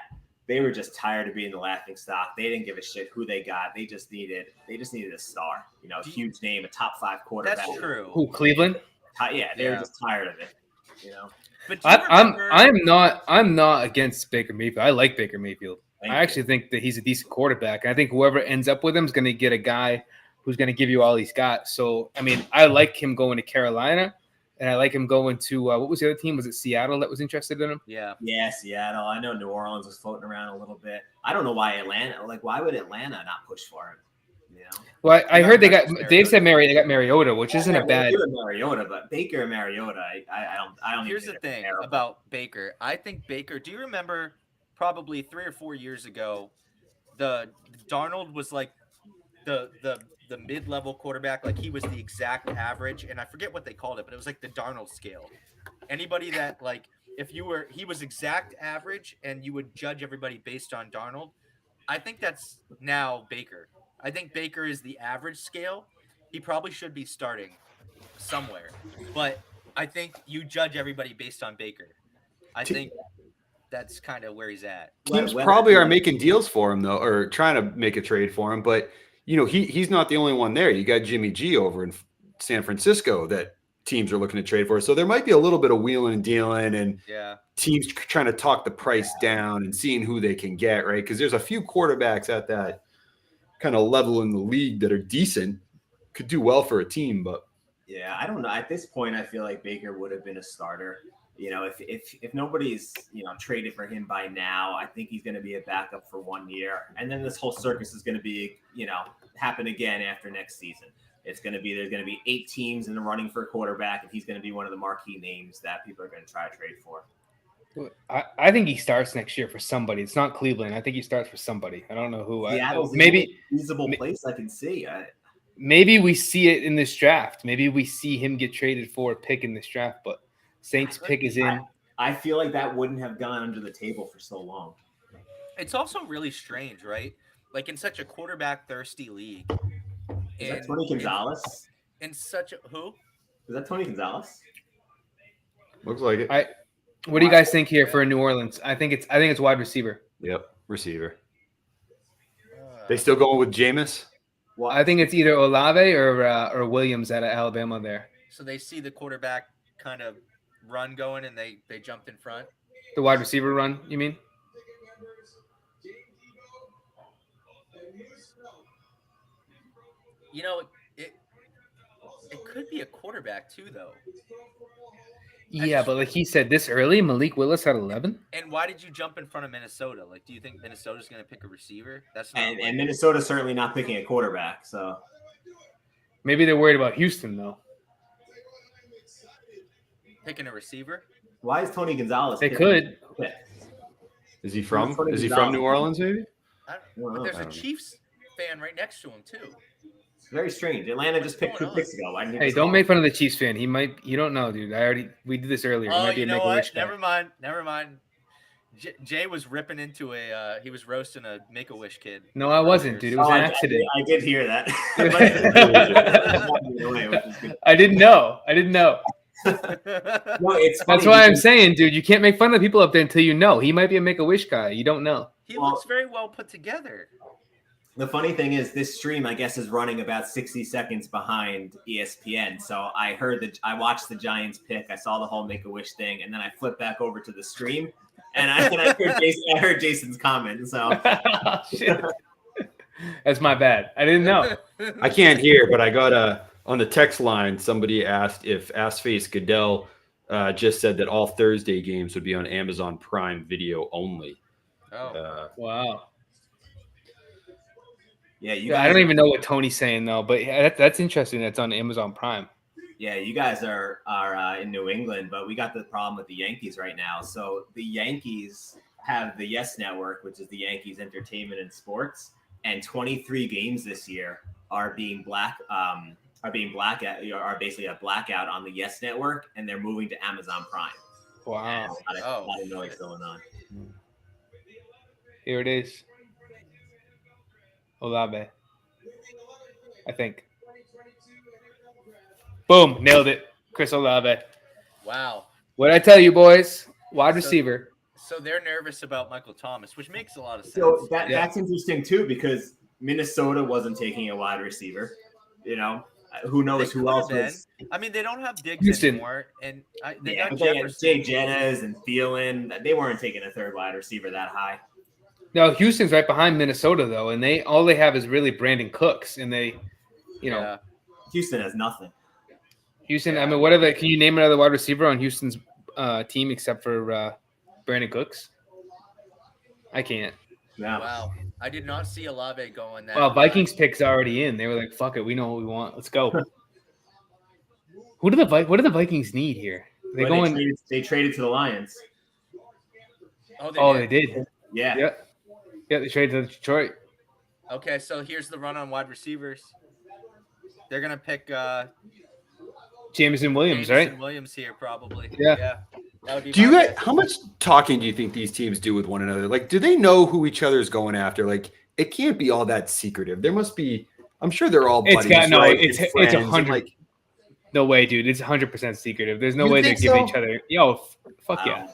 they were just tired of being the laughing stock. They didn't give a shit who they got. They just needed a star, a huge name, a top 5 quarterback. That's true. Who, Cleveland? Yeah, they were just tired of it. But do you remember- I'm not against Baker Mayfield. I like Baker Mayfield. I actually think that he's a decent quarterback. I think whoever ends up with him is going to get a guy who's going to give you all he's got. So, I mean, I like him going to Carolina, and I like him going to what was the other team? Was it Seattle that was interested in him? Yeah. Yeah, Seattle. I know New Orleans was floating around a little bit. I don't know why why would Atlanta not push for him? Well, I heard they got Mariota. Dave said they got Mariota, which isn't a bad. Mariota, but Baker and Mariota, I don't. Here's even the think they're thing comparable. about Baker. I think Baker. Do you remember? Probably 3 or 4 years ago, the Darnold was like the mid-level quarterback. Like he was the exact average, and I forget what they called it, but it was like the Darnold scale. Anybody that he was exact average, and you would judge everybody based on Darnold. I think that's now Baker. I think Baker is the average scale. He probably should be starting somewhere, but I think you judge everybody based on Baker. I think that's kind of where he's at. teams probably are making deals for him though, or trying to make a trade for him. But he's not the only one there. You got Jimmy G over in San Francisco that teams are looking to trade for. So there might be a little bit of wheeling and dealing, and teams trying to talk the price down and seeing who they can get, right? Because there's a few quarterbacks at that kind of level in the league that are decent, could do well for a team, but Yeah, I don't know. At this point, I feel like Baker would have been a starter. You know, if nobody's traded for him by now, I think he's going to be a backup for 1 year, and then this whole circus is going to be happen again after next season. It's going to be there's going to be 8 teams in the running for a quarterback, and he's going to be one of the marquee names that people are going to try to trade for. I think he starts next year for somebody. It's not Cleveland. I think he starts for somebody. I don't know who. Seattle's the Maybe only feasible place I can see. maybe we see it in this draft. Maybe we see him get traded for a pick in this draft. But Saints pick is in. I feel like that wouldn't have gone under the table for so long. It's also really strange, right? Like in such a quarterback thirsty league. Is that Tony Gonzalez? In such a who? Is that Tony Gonzalez? Looks like it. What do you guys think here for New Orleans? I think it's wide receiver. Yep, receiver. They still going with Jameis? Well, I think it's either Olave or Williams out of Alabama there. So they see the quarterback kind of run going and they jumped in front. The wide receiver run, you mean? You know, it could be a quarterback too, though. Yeah, but like he said, this early, Malik Willis had 11. And why did you jump in front of Minnesota? Like, do you think Minnesota's going to pick a receiver? That's not and Minnesota's certainly not picking a quarterback. So Maybe they're worried about Houston though. picking a receiver. why is Tony Gonzalez? They picking could. a pick? Is he from Tony New Gonzalez? Orleans, maybe? I don't, but there's I a don't know. Chiefs fan right next to him too. Very strange. Atlanta just picked 2 going on? picks ago. Why didn't he Hey, just don't call? make fun of the Chiefs fan. He might. You don't know, dude. We did this earlier. He Oh, might be you a know Make-A-Wish what? guy. Never mind. Jay was ripping into he was roasting a Make-A-Wish kid. No, I wasn't, dude. It was Oh, an I accident. did hear that. I didn't know. No, it's funny That's why I'm because- saying, dude, you can't make fun of the people up there until you know. He might be a Make-A-Wish guy. You don't know. He Well- looks very well put together. The funny thing is, this stream, I guess, is running about 60 seconds behind ESPN. So I watched the Giants pick. I saw the whole Make-A-Wish thing, and then I flipped back over to the stream, and I heard Jason's comment. So Shit. That's my bad. I didn't know. I can't hear, but I got on the text line, somebody asked if Assface Goodell just said that all Thursday games would be on Amazon Prime Video only. Oh, Wow. yeah, you Yeah, guys, I don't even know what Tony's saying though, but yeah, that's interesting. That's on Amazon Prime. yeah, you guys are in New England, but we got the problem with the Yankees right now. So the Yankees have the Yes Network, which is the Yankees Entertainment and Sports, and 23 games this year are being basically a blackout on the Yes Network, and they're moving to Amazon Prime. Wow. And a lot of noise going on. Here it is. Olave. I think. Boom. Nailed it. Chris Olave. wow. What I tell you, boys? Wide So- receiver. So they're nervous about Michael Thomas, which makes a lot of sense. So Yeah. that's interesting too, because Minnesota wasn't taking a wide receiver. You know, who knows They who else could've was? I mean, they don't have Diggs Houston. anymore, and they Yeah, got but they had Jefferson. Jay Jettas and Thielen. They weren't taking a third wide receiver that high. No, Houston's right behind Minnesota though, and all they have is really Brandon Cooks, and they, Yeah. Houston has nothing. Houston. Yeah. I mean, whatever. Can you name another wide receiver on Houston's team except for Brandon Cooks? I can't. No. Wow. I did not see Olave going that. Well, high. Vikings pick's already in. They were like, "Fuck it, we know what we want. Let's go." What do the Vikings need here? They Well, going? they traded to the Lions. Oh, they did. Yeah. Yeah, yeah. They traded to Detroit. Okay, so here's the run on wide receivers. They're gonna pick Jameson Williams, Jameson right? Williams here probably. Yeah. That would be Do you my guys, guess. how much talking do you think these teams do with one another? Like, do they know who each other is going after? Like, it can't be all that secretive. There must be. I'm sure they're all It's buddies. got- no, right? it's And a friends, and, 100. like, No way, dude. It's 100% secretive. There's no You way they're think giving so? each other. Yo, fuck yeah.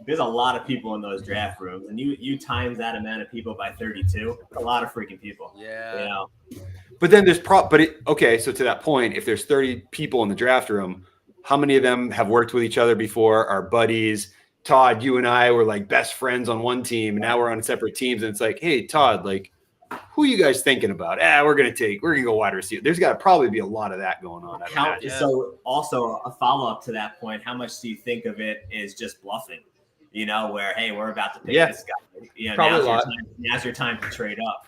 There's a lot of people in those draft rooms, and you times that amount of people by 32. A lot of freaking people. Yeah. You know. But then there's okay. So to that point, if there's 30 people in the draft room, how many of them have worked with each other before? Are buddies? Todd, you and I were like best friends on one team, and now we're on separate teams. And it's like, hey, Todd, like, who are you guys thinking about? We're gonna go wide receiver. There's got to probably be a lot of that going on. I'd imagine. So also a follow up to that point, how much do you think of it is just bluffing? Where, hey, we're about to pick this guy. Probably now's your time to trade up.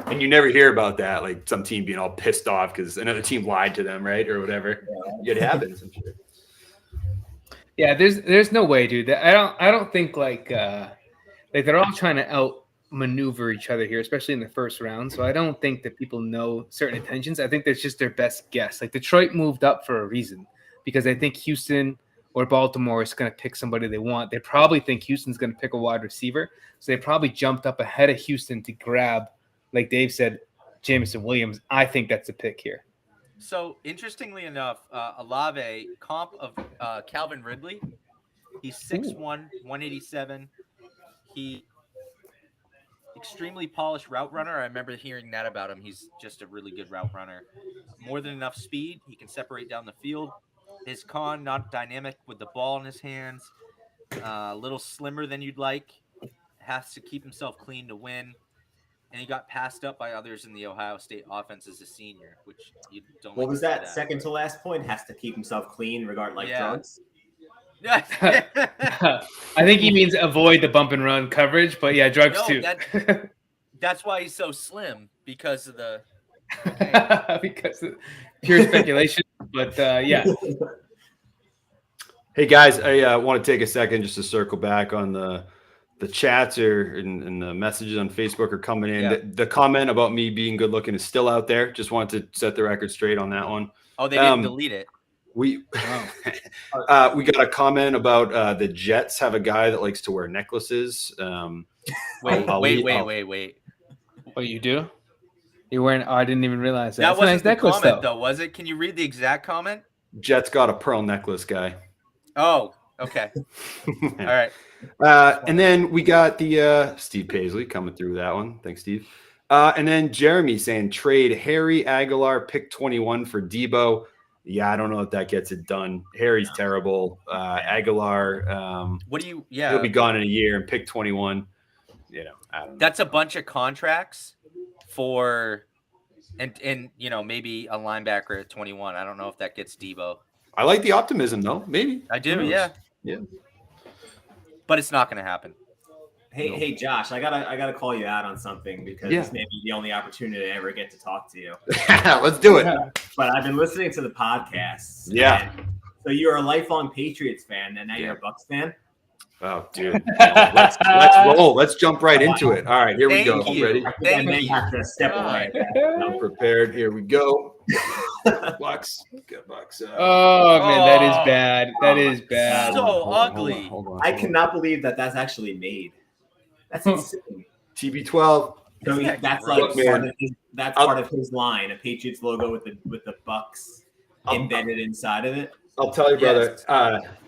And you never hear about that, like some team being all pissed off because another team lied to them, right, or whatever. It happens. I'm sure. Yeah, there's no way, dude. I don't think like they're all trying to outmaneuver each other here, especially in the first round. So I don't think that people know certain intentions. I think that's just their best guess. Like Detroit moved up for a reason because they think Houston or Baltimore is going to pick somebody they want. They probably think Houston's going to pick a wide receiver, so they probably jumped up ahead of Houston to grab, like Dave said, Jameson Williams. I think that's a pick here. So interestingly enough, Olave comp of Calvin Ridley. He's 6'1", 187. He extremely polished route runner. I remember hearing that about him. He's just a really good route runner. More than enough speed. He can separate down the field. His con, not dynamic with the ball in his hands. A little slimmer than you'd like. Has to keep himself clean to win. And he got passed up by others in the Ohio State offense as a senior, which you don't. What was that? Second to last point? Has to keep himself clean, drugs. I think he means avoid the bump and run coverage, but yeah, drugs too. That's why he's so slim, because of the because of pure speculation. But yeah. Hey guys, I want to take a second just to circle back on the chats and the messages on Facebook are coming in. Yeah. The comment about me being good looking is still out there. Just wanted to set the record straight on that one. Oh, they didn't delete it. We got a comment about the Jets have a guy that likes to wear necklaces. Wait. Oh, you do? You're wearing? Oh, I didn't even realize that. That That's wasn't a nice the necklace, comment, though, was it? Can you read the exact comment? Jets got a pearl necklace guy. Oh, okay. All right. And then we got the Steve Paisley coming through that one. Thanks, Steve. And then Jeremy saying trade Harry Aguilar, pick 21 for Debo. Yeah, I don't know if that gets it done. Harry's terrible. Aguilar, What do you? Yeah, he'll be gone in a year, and pick 21. I don't know. That's a bunch of contracts for, and maybe a linebacker at 21. I don't know if that gets Debo. I like the optimism though. Maybe I do. Yeah. But it's not going to happen. Hey, Josh, I gotta call you out on something because this may be the only opportunity I ever get to talk to you. Let's do it. But I've been listening to the podcasts. Yeah. So you're a lifelong Patriots fan, and now you're a Bucks fan. Oh, dude. Let's roll. Let's jump right into it. All right, here we go. Thank you. Ready? I may have to step away. I'm prepared. Here we go. Bucks. Get Bucks. Oh man, that is bad. That is bad. So ugly. Hold on. I cannot believe that's actually made. That's insane. TB12. So that's like part of his line, a Patriots logo with the Bucks embedded inside of it. I'll tell you, brother.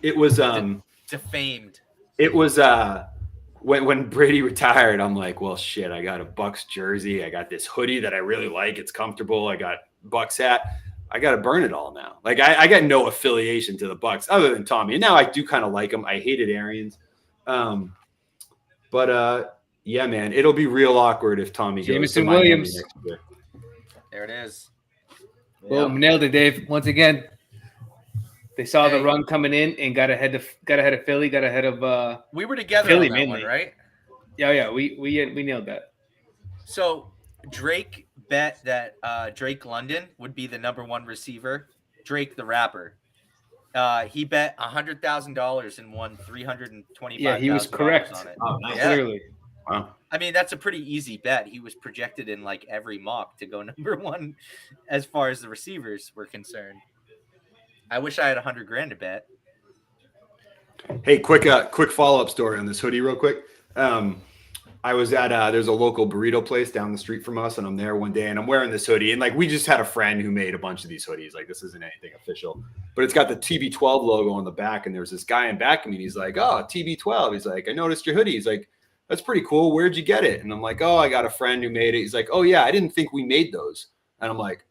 It was Defamed. It was when Brady retired. I'm like, well, shit. I got a Bucks jersey. I got this hoodie that I really like. It's comfortable. I got Bucks hat. I got to burn it all now. Like I got no affiliation to the Bucks other than Tommy. And now I do kind of like him. I hated Arians. But yeah, man, it'll be real awkward if Tommy goes to Jameson Miami Williams. next year. There it is. Boom, nailed it, Dave. Once again, they saw the run coming in and got ahead of Philly, got ahead of We were together Philly on that mainly. one, right? Yeah, we nailed that. So Drake bet that Drake London would be the number one receiver. Drake the rapper. He bet $100,000 and won $325,000. Yeah, he was correct. On it. Oh, nice. Yeah. Clearly. Wow. I mean, that's a pretty easy bet. He was projected in like every mock to go number one as far as the receivers were concerned. I wish I had $100,000 to bet. Hey, quick follow-up story on this hoodie real quick. I was at there's a local burrito place down the street from us, and I'm there one day and I'm wearing this hoodie, and like we just had a friend who made a bunch of these hoodies. Like this isn't anything official, but it's got the TB12 logo on the back, and there's this guy in back of me, and he's like, oh, TB12. He's like, I noticed your hoodie. He's like, that's pretty cool. Where'd you get it? And I'm like, oh, I got a friend who made it. He's like, oh yeah, I didn't think we made those. And I'm like,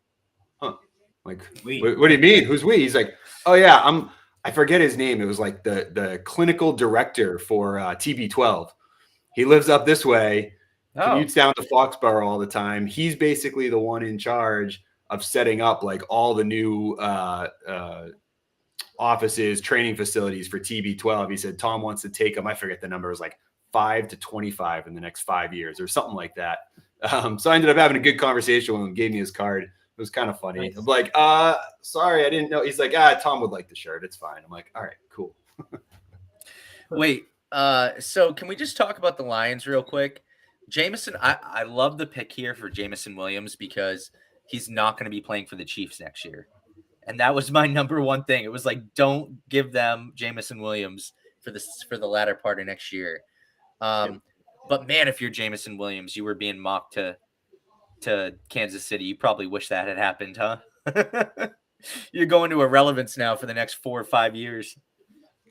huh? Like, what do you mean? Who's we? He's like, oh yeah, I forget his name. It was like the clinical director for TB12. He lives up this way, commutes down to Foxborough all the time. He's basically the one in charge of setting up like all the new offices, training facilities for TB12. He said Tom wants to take them. I forget the number. It was like 5 to 25 in the next 5 years or something like that. So I ended up having a good conversation with him, gave me his card. It was kind of funny. I'm like, sorry, I didn't know. He's like, Tom would like the shirt. It's fine. I'm like, all right, cool. Wait, so can we just talk about the Lions real quick? Jameson, I love the pick here for Jameson Williams because he's not going to be playing for the Chiefs next year. And that was my number one thing. It was like, don't give them Jameson Williams for the latter part of next year. But man, if you're Jameson Williams, you were being mocked to Kansas City. You probably wish that had happened, huh? You're going to irrelevance now for the next 4 or 5 years.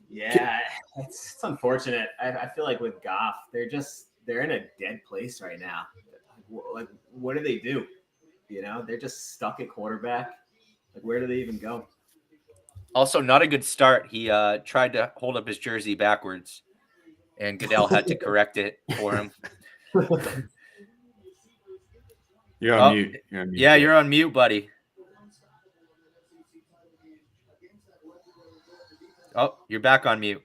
Yeah, it's unfortunate. I feel like with Goff, they're in a dead place right now. Like, what do they do? You know, they're just stuck at quarterback. Like, where do they even go? Also, not a good start. He tried to hold up his jersey backwards, and Goodell had to correct it for him. You're on mute. You're on mute. Yeah, you're on mute, buddy. Oh, you're back on mute.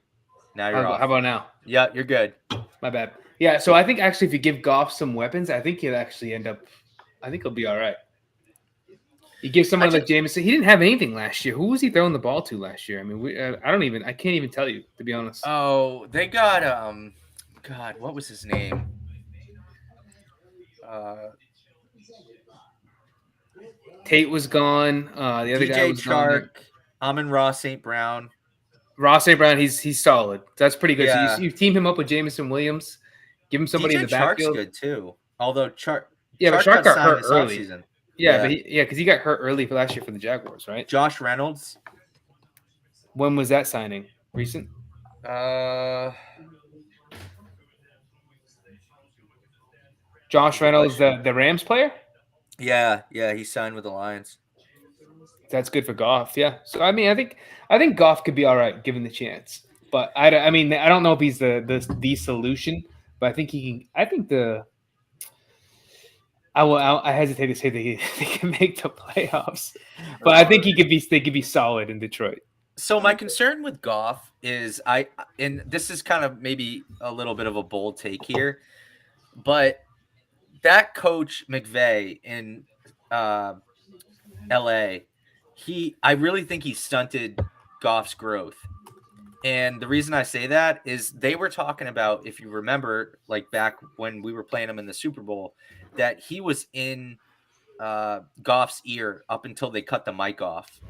Now you're off. How about now? Yeah, you're good. My bad. Yeah, so I think actually if you give Goff some weapons, I think he'll actually I think he'll be all right. You give someone like Jameson. He didn't have anything last year. Who was he throwing the ball to last year? I mean, I can't even tell you, to be honest. Oh, they got God, what was his name? Tate was gone. The other guy DJ was Chark, gone. Amon-Ra St. Brown. Ross St. Brown, he's solid. That's pretty good. Yeah. So you team him up with Jameson Williams, give him somebody DJ in the Chark's backfield. good too. Although Chark But Chark got signed hurt this early. offseason. Yeah, because he got hurt early for last year for the Jaguars, right? Josh Reynolds. When was that signing? Recent? Josh Reynolds, the Rams player? Yeah, he signed with the Lions. That's good for Goff. Yeah. So I mean, I think Goff could be all right given the chance. But I don't know if he's the solution, but I think he can. I hesitate to say they can make the playoffs, but I think they could be solid in Detroit. So my concern with Goff is and this is kind of maybe a little bit of a bold take here, but that coach McVay in LA, I really think he stunted Goff's growth. And the reason I say that is they were talking about, if you remember, like back when we were playing him in the Super Bowl, that he was in Goff's ear up until they cut the mic off,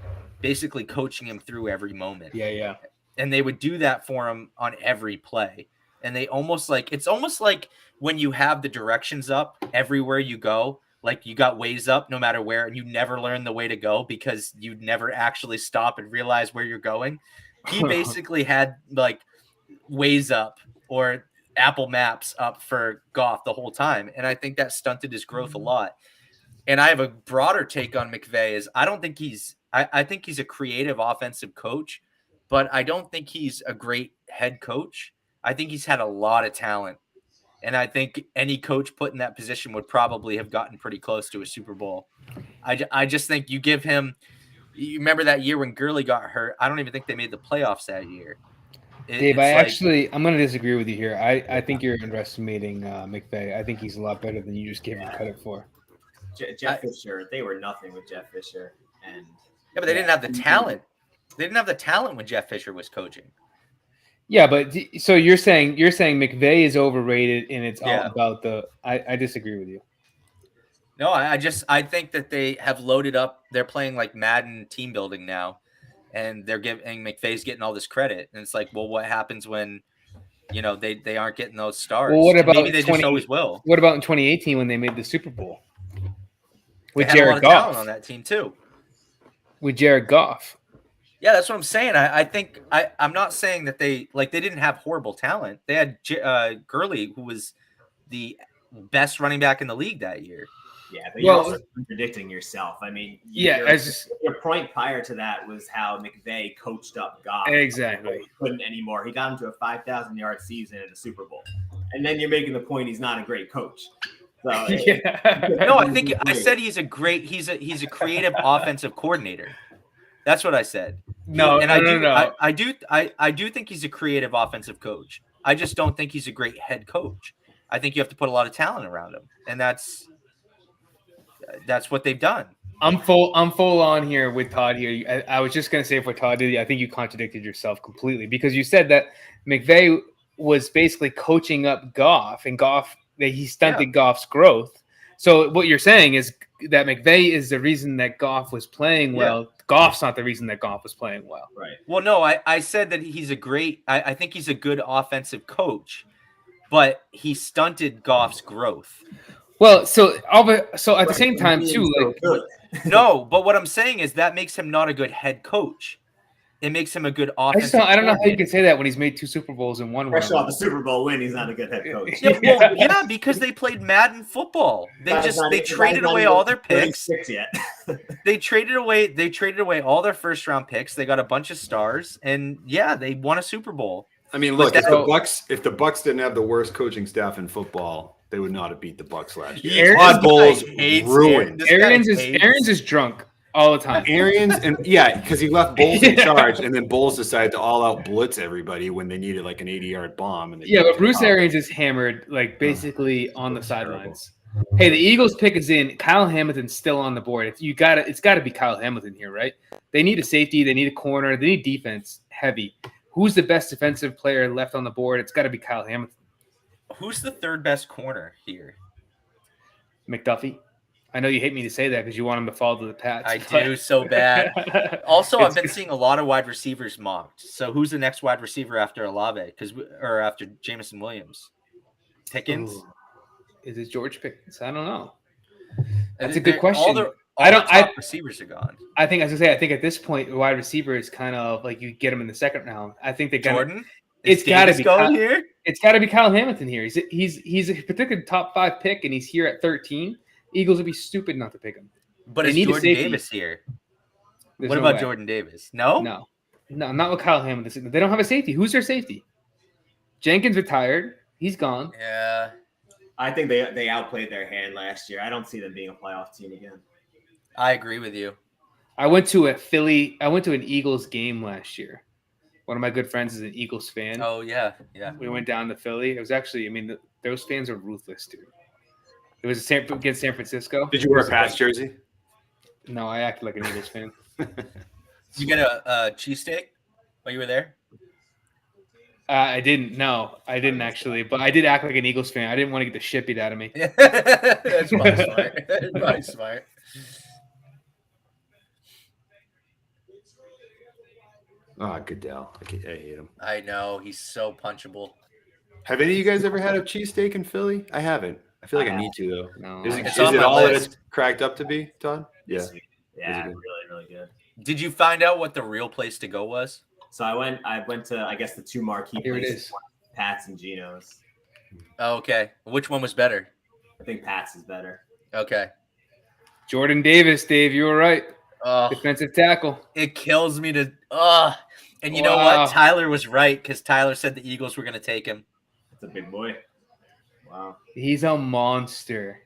basically coaching him through every moment. Yeah. And they would do that for him on every play. And it's almost like when you have the directions up everywhere you go, like you got Waze up no matter where, and you never learn the way to go because you never actually stop and realize where you're going. He basically had like Waze up or Apple Maps up for Goff the whole time. And I think that stunted his growth a lot. And I have a broader take on McVay is I think he's a creative offensive coach, but I don't think he's a great head coach. I think he's had a lot of talent. And I think any coach put in that position would probably have gotten pretty close to a Super Bowl. I just think you give him – you remember that year when Gurley got hurt? I don't even think they made the playoffs that year. Dave, I'm going to disagree with you here. I think you're underestimating McVay. I think he's a lot better than you just gave him credit for. Jeff Fisher, they were nothing with Jeff Fisher. And but they didn't have the talent. They didn't have the talent when Jeff Fisher was coaching. Yeah, but so you're saying McVay is overrated and it's all about I disagree with you. No, I think that they have loaded up. They're playing like Madden team building now, and they're giving McVay's getting all this credit. And it's like, well, what happens when, they aren't getting those stars? Well, what about maybe they just always will. What about in 2018 when they made the Super Bowl with they had Jared a lot of Goff talent on that team too? With Jared Goff. Yeah, that's what I'm saying. I think I'm not saying that they didn't have horrible talent. They had Gurley, who was the best running back in the league that year. Yeah, but you're also contradicting yourself. I mean, your point prior to that was how McVay coached up Goff. Exactly. He couldn't anymore. He got him to a 5,000-yard season in the Super Bowl. And then you're making the point he's not a great coach. So Yeah. No, I think I said he's a creative offensive coordinator. That's what I said. No, and no. I do think he's a creative offensive coach. I just don't think he's a great head coach. I think you have to put a lot of talent around him, and that's what they've done. I'm full on here with Todd here. I was just gonna say for Todd, I think you contradicted yourself completely because you said that McVay was basically coaching up Goff, and Goff that he stunted Goff's growth. So what you're saying is that McVay is the reason that Goff was playing well. Goff's not the reason that Goff was playing well. Right. Well, no, I said that he's a great. I think he's a good offensive coach, but he stunted Goff's growth. Well, so at the same time too, like no, but what I'm saying is that makes him not a good head coach. It makes him a good offensive. I don't know how you can say that when he's made 2 Super Bowls in one Fresh run. off the Super Bowl win, he's not a good head coach. Yeah, because they played Madden football. They traded away all their picks. Yet. They traded away all their first round picks. They got a bunch of stars, and they won a Super Bowl. I mean, look, if the Bucs didn't have the worst coaching staff in football, they would not have beat the Bucs last year. Todd Bowles ruined. Arians is drunk all the time. Arians because he left Bowles in charge, and then Bowles decided to all out blitz everybody when they needed like an 80-yard bomb. And but Bruce Arians is hammered, like basically on the sidelines. Hey, the Eagles pick is in. Kyle Hamilton's still on the board. It's got to be Kyle Hamilton here, right? They need a safety. They need a corner. They need defense heavy. Who's the best defensive player left on the board? It's got to be Kyle Hamilton. Who's the third best corner here? McDuffie. I know you hate me to say that because you want him to fall to the Pats. I do so bad. Also, I've been seeing a lot of wide receivers mocked. So who's the next wide receiver after Olave? Or after Jameson Williams? Pickens? Ooh. Is it George Pickens? I don't know. That's a good question. All the top receivers are gone. I think at this point, wide receiver is kind of like you get him in the second round. I think they got Jordan. It's got to be here. It's got to be Kyle Hamilton here. He's a particular top 5 pick, and he's here at 13. Eagles would be stupid not to pick him. But is Jordan Davis here? What about Jordan Davis? No, not with Kyle Hamilton. They don't have a safety. Who's their safety? Jenkins retired. He's gone. Yeah. I think they outplayed their hand last year. I don't see them being a playoff team again. I agree with you. I went to an Eagles game last year. One of my good friends is an Eagles fan. Oh, yeah. We went down to Philly. It was actually, those fans are ruthless, dude. It was against San Francisco. Did you wear a Pats jersey? No, I acted like an Eagles fan. Did you get a cheesesteak while you were there? I didn't. No, I didn't actually. But I did act like an Eagles fan. I didn't want to get the shit beat out of me. That's probably smart. That's probably smart. Oh, Goodell. I hate him. I know. He's so punchable. Have any of you guys ever had a cheesesteak in Philly? I haven't. I feel like I need to, though. No. Is it It's on my all that list. it's cracked up to be, Todd? Yeah. Yeah, good. really, really good. Did you find out what the real place to go was? So I went to, I guess, the 2 marquee Here it places, is. Pats and Geno's. Oh, okay. Which one was better? I think Pats is better. Okay. Jordan Davis, Dave, you were right. Oh, Defensive tackle. it kills me to. And you know Wow. what? Tyler was right because Tyler said the Eagles were going to take him. That's a big boy. Wow. He's a monster.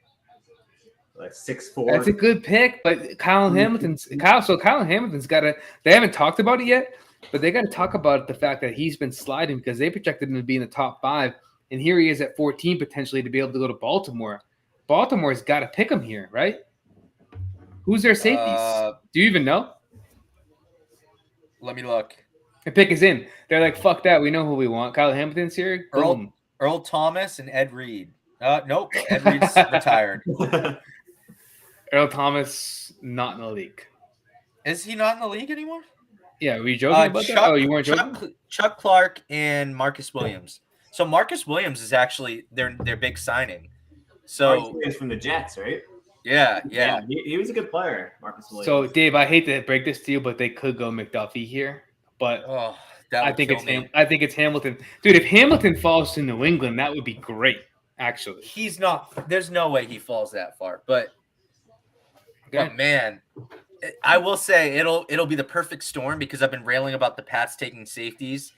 Like 6'4". That's a good pick, but Kyle Hamilton's got to. They haven't talked about it yet, but they got to talk about the fact that he's been sliding because they projected him to be in the top 5, and here he is at 14 potentially to be able to go to Baltimore. Baltimore's got to pick him here, right? Who's their safeties? Do you even know? Let me look. The pick is in. They're like, fuck that. We know who we want. Kyle Hamilton's here. Boom. Earl Thomas and Ed Reed. Nope. Ed Reed's retired. Earl Thomas not in the league. Is he not in the league anymore? Yeah, were you joking about that? Oh, you weren't joking? Chuck Clark and Marcus Williams. So Marcus Williams is actually their big signing. So He's from the Jets, right? yeah. He was a good player, Marcus Williams. So, Dave, I hate to break this to you, but they could go McDuffie here. But I think it's Hamilton. Dude, if Hamilton falls to New England, that would be great, actually. He's not. There's no way he falls that far. But man, I will say it'll be the perfect storm because I've been railing about the Pats taking safeties,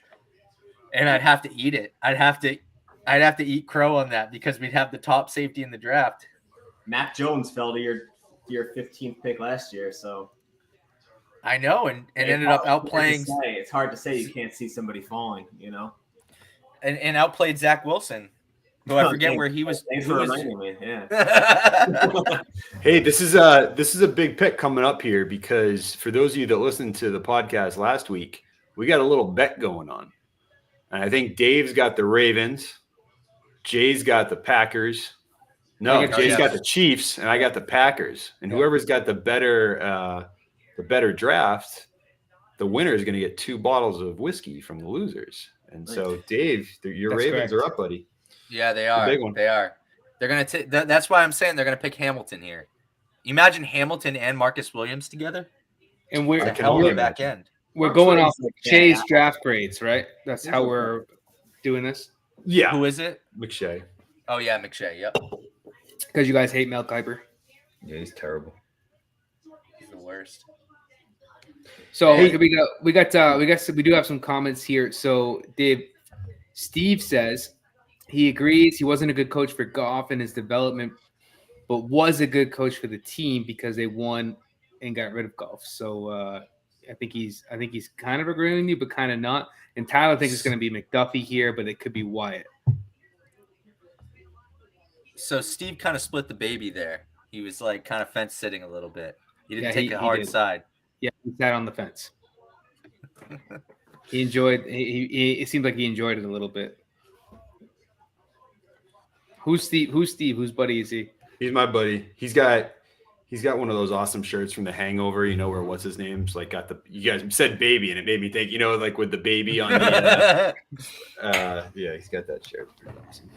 and I'd have to eat it. I'd have I'd have to eat crow on that because we'd have the top safety in the draft. Matt Jones fell to your 15th pick last year, so I know, and it's ended up hard to outplaying say. It's hard to say you can't see somebody falling, and outplayed Zach Wilson, who I forget where he was. Thanks who for was- reminding me. Yeah. Hey, this is a big pick coming up here because for those of you that listened to the podcast last week, we got a little bet going on. And I think Dave's got the Ravens, Jay's got the Packers. No, I got- Jay's yes. got the Chiefs, and I got the Packers. And whoever's got the better draft, the winner is going to get 2 bottles of whiskey from the losers. And so, Dave, your That's Ravens correct. are up, buddy. Yeah, they a are. big one. They are. They're gonna take. That's why I'm saying they're gonna pick Hamilton here. You imagine Hamilton and Marcus Williams together? And I we're can Hell of only a back imagine. end. we're Mark going Williams off is a Chase bad- draft grades, right? That's how we're doing this Yeah, Who is it? McShay. Oh yeah, McShay. Yep, because you guys hate Mel Kiper. Yeah, he's terrible. he's the worst. So Hey. we do have some comments here. So Steve says he agrees he wasn't a good coach for Goff in his development, but was a good coach for the team because they won and got rid of Goff. So I think he's kind of agreeing with you, but kind of not. And Tyler thinks it's going to be McDuffie here, but it could be Wyatt. So Steve kind of split the baby there. He was like kind of fence sitting a little bit. He didn't Yeah, take he a hard did. side. Yeah, he sat on the fence. He enjoyed. It seemed like he enjoyed it a little bit. Who's Steve? Whose buddy is he? He's my buddy. He's got one of those awesome shirts from The Hangover. You know where what's his name's like got the you guys said baby and it made me think like with the baby on the yeah he's got that shirt. It's pretty awesome.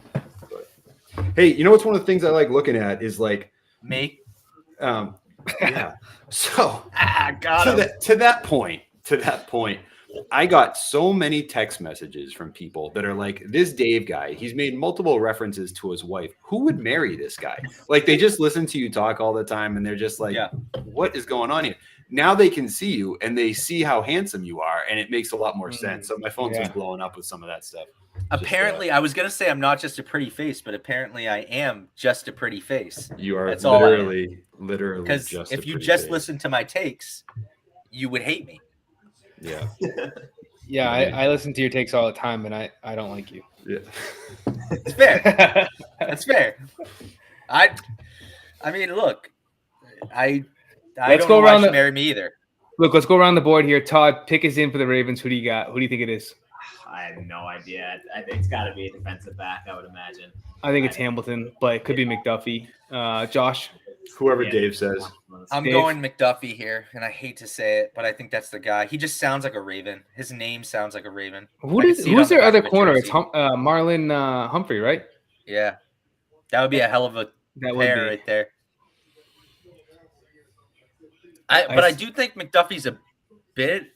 But, hey, what's one of the things I like looking at is like Me? yeah. So Got him. to that point, I got so many text messages from people that are like, this Dave guy, he's made multiple references to his wife. Who would marry this guy? Like, they just listen to you talk all the time and they're just like, Yeah. what is going on here? Now they can see you and they see how handsome you are, and it makes a lot more sense. So my phone's been blowing up with some of that stuff. Apparently, I was gonna say I'm not just a pretty face, but apparently I am just a pretty face. You are That's all I am. literally Because just if a you pretty just face. listen to my takes, you would hate me. Yeah. Yeah, I listen to your takes all the time, and I don't like you. Yeah. It's fair. That's fair. I mean, look, I Let's don't go know why around she the- married me either. Look, let's go around the board here. Todd, pick is in for the Ravens. Who do you got? Who do you think it is? I have no idea. I think it's got to be a defensive back, I would imagine. I think it's Hamilton, but it could be McDuffie. Josh, Whoever Yeah. Dave says. I'm Dave? going McDuffie here, and I hate to say it, but I think that's the guy. He just sounds like a Raven. His name sounds like a Raven. I can see it on who's the their back other of a corner? jersey. It's Marlon Humphrey, right? Yeah, that would be a hell of a That would pair be. right there. But I s- do think McDuffie's a bit.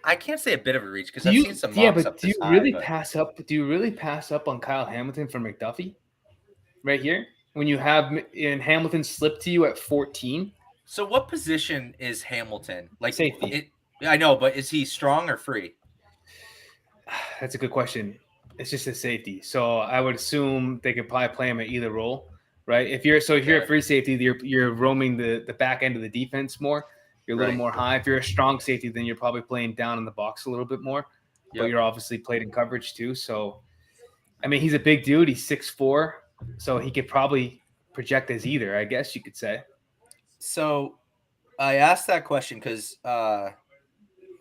I can't say a bit of a reach because I've seen some yeah, mocks but up do you this high, really but- pass up? Do you really pass up on Kyle Hamilton for McDuffie? Right here, when you have Hamilton slip to you at 14. So what position is Hamilton? Like Safety. I know, but is he strong or free? That's a good question. It's just a safety, so I would assume they could probably play him at either role, right? If you're a free safety, you're roaming the back end of the defense more. You're a little Right. more high. If you're a strong safety, then you're probably playing down in the box a little bit more. But Yep. you're obviously played in coverage too. So, I mean, he's a big dude. He's 6'4", so he could probably project as either. I guess you could say. So I asked that question because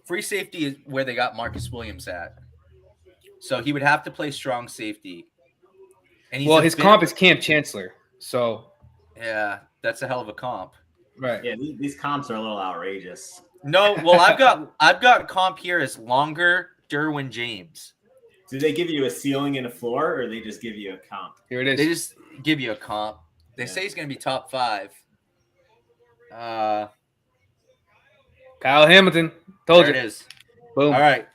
free safety is where they got Marcus Williams at. So he would have to play strong safety. And Well, a his bit comp of is Camp Chancellor. So, yeah, that's a hell of a comp. right. Yeah, these comps are a little outrageous. No, well, I've got comp here as longer Derwin James. Do they give you a ceiling and a floor, or they just give you a comp? Here it is. They just give you a comp. They say he's going to be top 5. Kyle Hamilton. Told There you. it is. Boom. All right.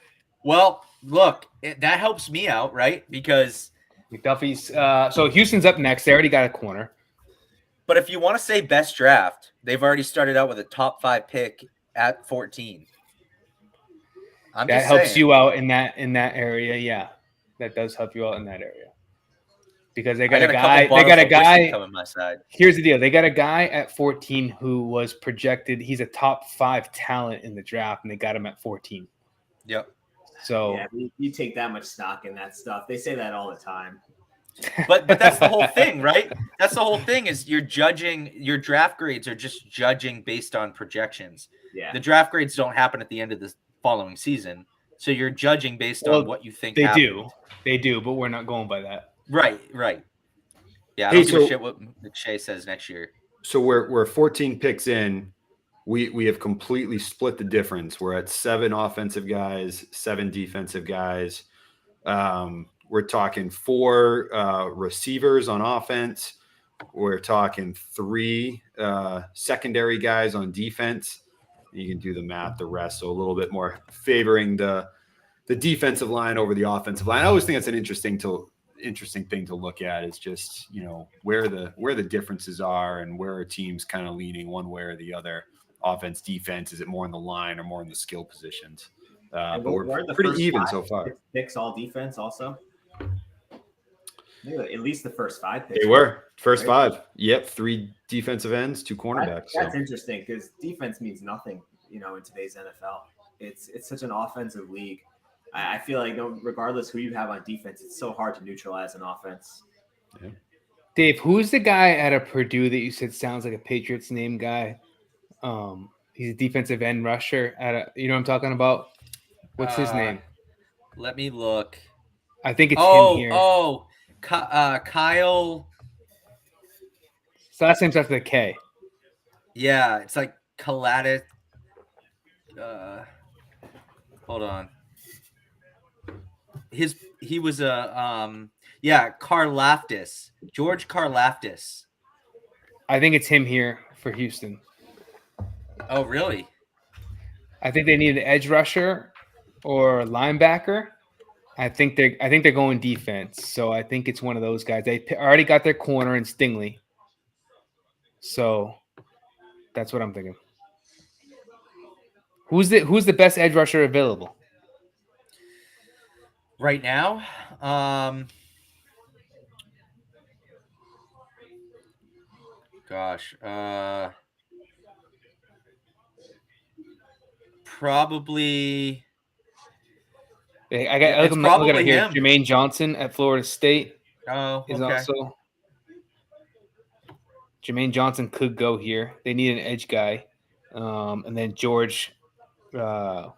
Well, look, that helps me out, right? Because, McDuffie's. So Houston's up next. They already got a corner. but if you want to say best draft, they've already started out with a top 5 pick at 14. I'm That just helps saying. you out in that area. Yeah, that does help you out in that area. because they I got a got a guy. couple They got a bottles of whiskey guy. coming my side. Here's the deal: they got a guy at 14 who was projected. He's a top 5 talent in the draft, and they got him at 14. Yep. So, Yeah, you take that much stock in that stuff. They say that all the time. But that's the whole thing, right? That's the whole thing is you're judging your draft grades are just judging based on projections. Yeah. The draft grades don't happen at the end of the following season. So you're judging based Well, on what you think they happened. they do, but we're not going by that. Right. Yeah, I Hey, don't give a so- shit what McShay says next year. So we're 14 picks in. We have completely split the difference. We're at 7 offensive guys, 7 defensive guys. We're talking 4 receivers on offense. We're talking 3 secondary guys on defense. You can do the math, the rest. So a little bit more favoring the defensive line over the offensive line. I always think that's an interesting thing to look at, is just, where the differences are and where a team's kind of leaning one way or the other. Offense, defense, is it more in the line or more in the skill positions? But we're the pretty first even 5 so far. Picks all defense also. At least the first 5 picks. They were first 5. Yep, 3 defensive ends, 2 cornerbacks. That's So. interesting because defense means nothing, in today's NFL. It's such an offensive league. I feel like regardless who you have on defense, it's so hard to neutralize an offense. Dave, who's the guy at a Purdue that you said sounds like a Patriots name guy? He's a defensive end rusher you know what I'm talking about? What's his name? Let me look. I think it's him here. Kyle. So last name starts with a K. Yeah, it's like Kaladic. Hold on. He was a Karlaftis. George Karlaftis. I think it's him here for Houston. Oh, really? I think they need an edge rusher or a linebacker. I think they're going defense. So I think it's one of those guys. They already got their corner in Stingley. So that's what I'm thinking. Who's the best edge rusher available right now? Probably. I look at it here. Him. Jermaine Johnson at Florida State is okay. also. Jermaine Johnson could go here. They need an edge guy, and then George, Karlaftis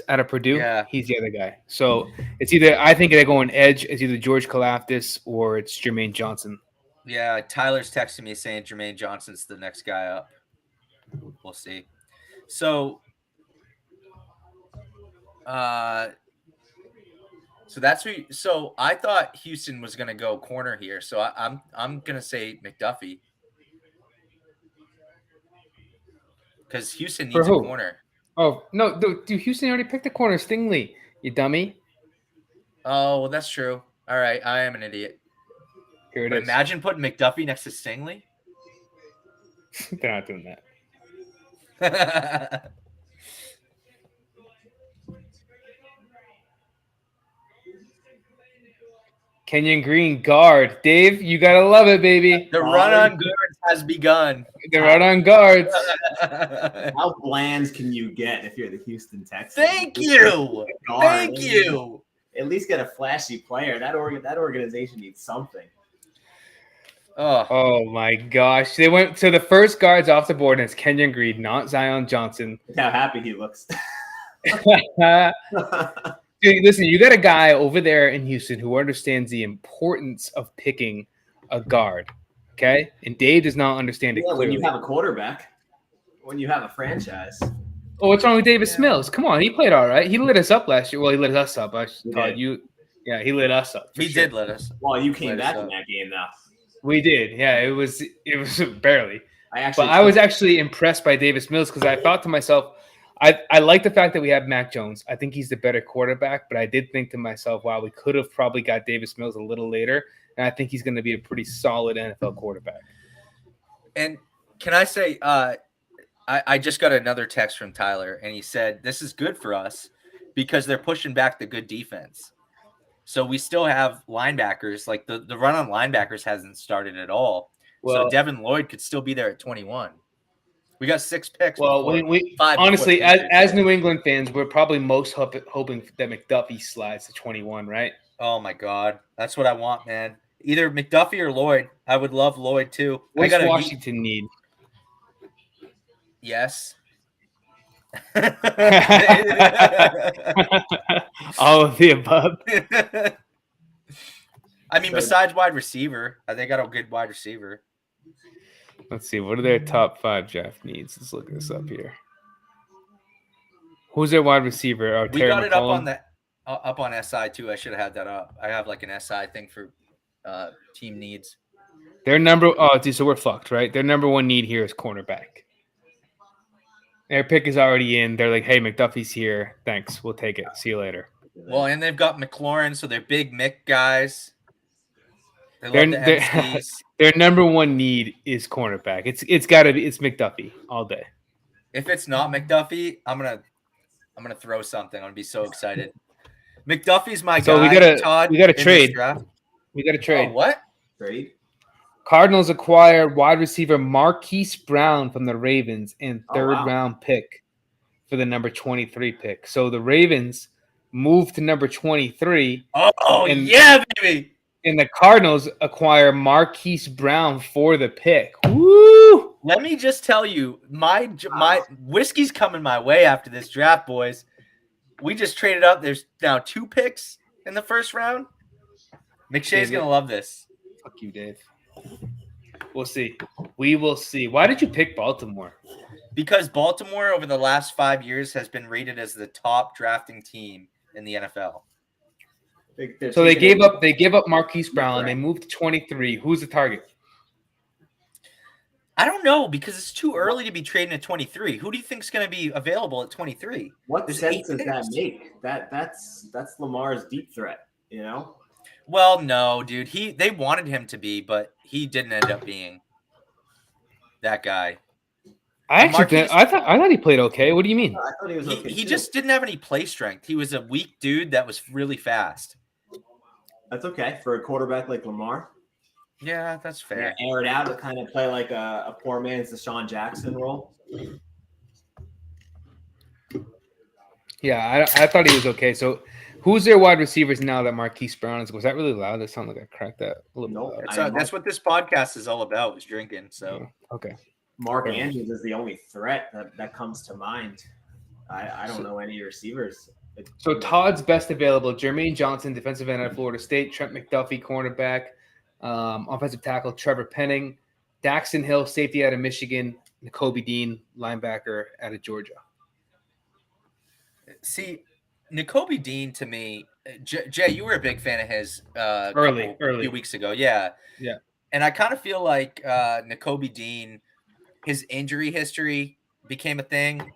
out of Purdue. Yeah. He's the other guy. So it's either I think they're going edge. It's either George Karlaftis or it's Jermaine Johnson. Yeah, Tyler's texting me saying Jermaine Johnson's the next guy up. We'll see. So, so I thought Houston was going to go corner here. So I'm going to say McDuffie because Houston needs a corner. Oh no, dude! Houston already picked a corner. Stingley, you dummy. Oh, well, that's true. All right, I am an idiot. Here it but is. Imagine putting McDuffie next to Stingley. They're not doing that. Kenyon Green guard. Dave, you gotta love it, baby. The run on guards has begun. The run on guards. How bland can you get if you're the Houston Texans? Thank you. Thank you. At least get a flashy player. That organization needs something. Oh my gosh. They went to the first guards off the board, and it's Kenyon Green, not Zion Johnson. Look how happy he looks. Dude, listen, you got a guy over there in Houston who understands the importance of picking a guard. Okay? And Dave does not understand it clearly. When you have a quarterback, when you have a franchise. Oh, what's wrong with Davis Mills? Come on, he played all right. He lit us up last year. Well, he lit us up. I thought you. Yeah, he lit us up. He did let us. Well, you came back in that game, though. We did. Yeah, it was barely. But I was actually impressed by Davis Mills because I thought to myself, I like the fact that we have Mac Jones. I think he's the better quarterback, but I did think to myself, wow, we could have probably got Davis Mills a little later, and I think he's going to be a pretty solid NFL quarterback. And can I say, I just got another text from Tyler, and he said, this is good for us because they're pushing back the good defense. So we still have linebackers. Like the run on linebackers hasn't started at all. Well- so Devin Lloyd could still be there at 21. We got 6 picks. Well, before, we 5 before honestly, the as Patriots. New England fans, we're probably most hoping that McDuffie slides to 21, right? Oh my God, that's what I want, man. Either McDuffie or Lloyd. I would love Lloyd too. What I does got Washington need? Yes. All of the above. I mean, besides wide receiver, they got a good wide receiver. Let's see. What are their top 5 draft needs? Let's look this up here. Who's their wide receiver? Oh, We Terry got it up on McCollum. up on SI too. I should have had that up. I have like an SI thing for team needs. Their number. Oh, dude, so we're fucked, right? Their number 1 need here is cornerback. Their pick is already in. They're like, "Hey, McDuffie's here. Thanks. We'll take it. See you later." Well, and they've got McLaurin, so they're big Mick guys. They They're- love the they're- MCs. Their number 1 need is cornerback. It's got to be. It's McDuffie all day. If it's not McDuffie, I'm gonna throw something. I'm gonna be so excited. McDuffie's my So guy. we gotta Todd, we gotta in this trade. draft. We got to Oh, trade. what? Trade. Cardinals acquire wide receiver Marquise Brown from the Ravens and Oh, third wow. round pick for the number 23 pick. So the Ravens moved to number 23, Oh And- yeah, baby. and the Cardinals acquire Marquise Brown for the pick. Woo! Let me just tell you, my whiskey's coming my way after this draft, boys. We just traded up. There's now 2 picks in the first round. McShay's gonna love this Fuck you, Dave. We'll see. We will see. Why did you pick Baltimore? because Baltimore over the last 5 years has been rated as the top drafting team in the NFL. So they gave up Marquise Brown. They moved to 23. Who's the target? I don't know because it's too early to be trading at 23. Who do you think is going to be available at 23? What There's sense 8 does that picks. make? That's Lamar's deep threat. You know. Well, no, dude. They wanted him to be, but he didn't end up being that guy. I actually Marquise- I thought he played okay. What do you mean? I thought he was okay. He too. just didn't have any play strength. He was a weak dude that was really fast. That's okay for a quarterback like Lamar. Yeah, that's fair. Yeah, air it out to kind of play like a poor man's Deshaun Jackson role. Yeah, I thought he was okay. So, who's their wide receivers now that Marquise Brown is? Was that really loud? That sounded like I cracked that a little Nope. bit. That's what this podcast is all about, is drinking. So Okay. Mark Andrews is the only threat that comes to mind. I don't know any receivers. So Todd's best available: Jermaine Johnson, defensive end out of Florida State; Trent McDuffie, cornerback; offensive tackle Trevor Penning; Daxton Hill, safety out of Michigan; Nakobe Dean, linebacker out of Georgia. see, Nakobe Dean to me, Jay, you were a big fan of his Early. a few weeks ago. Yeah. Yeah. And I kind of feel like Nakobe Dean, his injury history became a thing.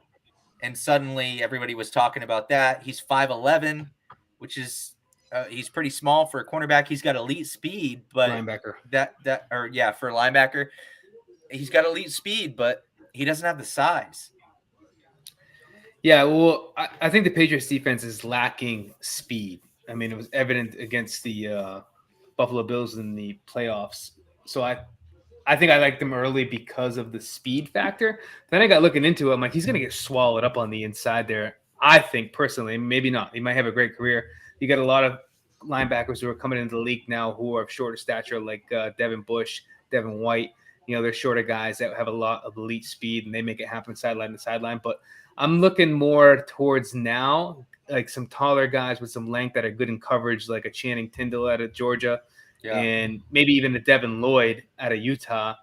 And suddenly everybody was talking about that. He's 5'11", which is he's pretty small for a cornerback. He's got elite speed, but Linebacker. for a linebacker, he's got elite speed, but he doesn't have the size. Yeah, well, I think the Patriots defense is lacking speed. I mean, it was evident against the Buffalo Bills in the playoffs. So I think I liked them early because of the speed factor. Then I got looking into it. I'm like, he's going to get swallowed up on the inside there. I think personally, maybe not. He might have a great career. You got a lot of linebackers who are coming into the league now who are of shorter stature, like Devin Bush, Devin White. You know, they're shorter guys that have a lot of elite speed, and they make it happen sideline to sideline. But I'm looking more towards now, like some taller guys with some length that are good in coverage, like a Channing Tindall out of Georgia. Yeah. And maybe even a Devin Lloyd out of Utah.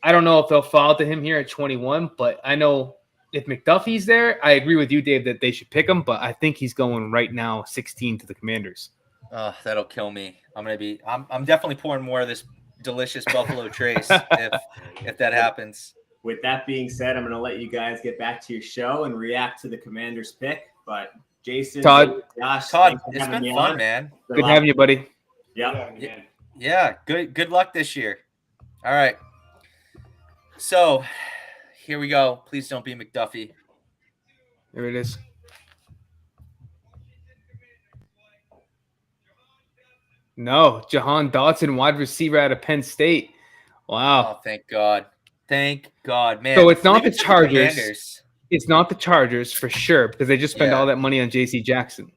I don't know if they'll fall to him here at 21, but I know if McDuffie's there, I agree with you, Dave, that they should pick him, but I think he's going right now 16 to the Commanders. Oh, that'll kill me. I'm definitely pouring more of this delicious Buffalo Trace if that happens. With that being said, I'm going to let you guys get back to your show and react to the Commanders pick. But Jason, Todd, Josh, Todd, thanks for it's having been me fun, on. man. Good having you, buddy. Yeah. Yeah, good luck this year. All right. So here we go. Please don't be McDuffie. There it is. No, Jahan Dotson, wide receiver out of Penn State. Wow. Oh, thank God. Thank God, man. So it's not leave the it to Chargers. Commanders. It's not the Chargers for sure because they just spent Yeah. all that money on J.C. Jackson.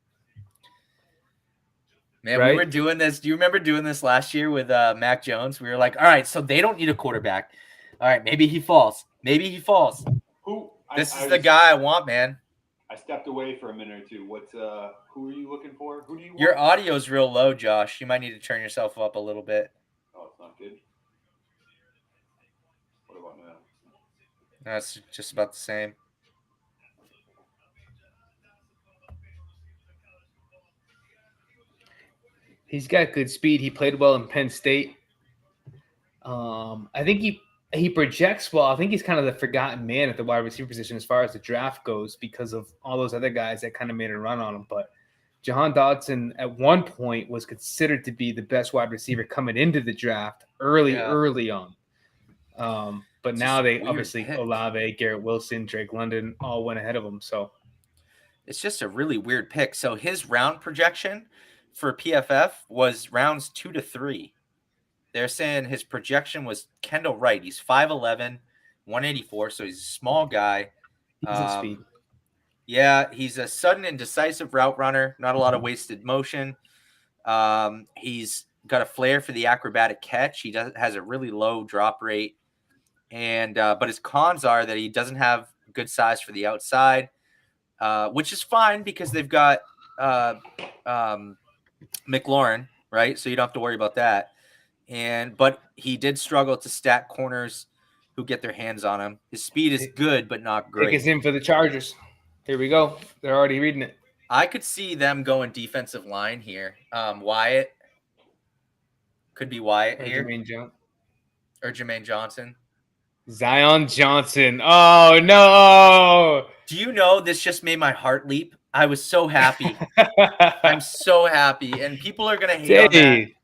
Man, Right? we were doing this. Do you remember doing this last year with Mac Jones? We were like, all right, so they don't need a quarterback. All right, maybe he falls. Maybe he falls. This is the guy I want, man. I stepped away for a minute or two. What's who are you looking for? Who do you want? Your audio's real low, Josh. You might need to turn yourself up a little bit. Oh, it's not good. What about now? That's just about the same. He's got good speed. He played well in Penn State. I think he projects well. I think he's kind of the forgotten man at the wide receiver position as far as the draft goes because of all those other guys that kind of made a run on him. But Jahan Dotson at one point was considered to be the best wide receiver coming into the draft early on. But It's now just a they weird obviously pick. Olave, Garrett Wilson, Drake London all went ahead of him. So It's just a really weird pick. So his round projection for PFF was rounds 2 to 3. They're saying his projection was Kendall Wright. He's 5'11", 184, so he's a small guy. decent speed. Yeah, he's a sudden and decisive route runner. Not a lot of wasted motion. He's got a flair for the acrobatic catch. He has a really low drop rate, and but his cons are that he doesn't have good size for the outside, which is fine because they've got McLaurin, right? So you don't have to worry about that. But he did struggle to stack corners who get their hands on him. His speed is good, but not Take great. us in for the Chargers. Here we go. They're already reading it. I could see them going defensive line here. Wyatt could be Wyatt here or Jermaine Johnson. Zion Johnson. Oh no! Do you know this just made my heart leap? I was so happy. I'm so happy, and people are gonna hate on that. Dave,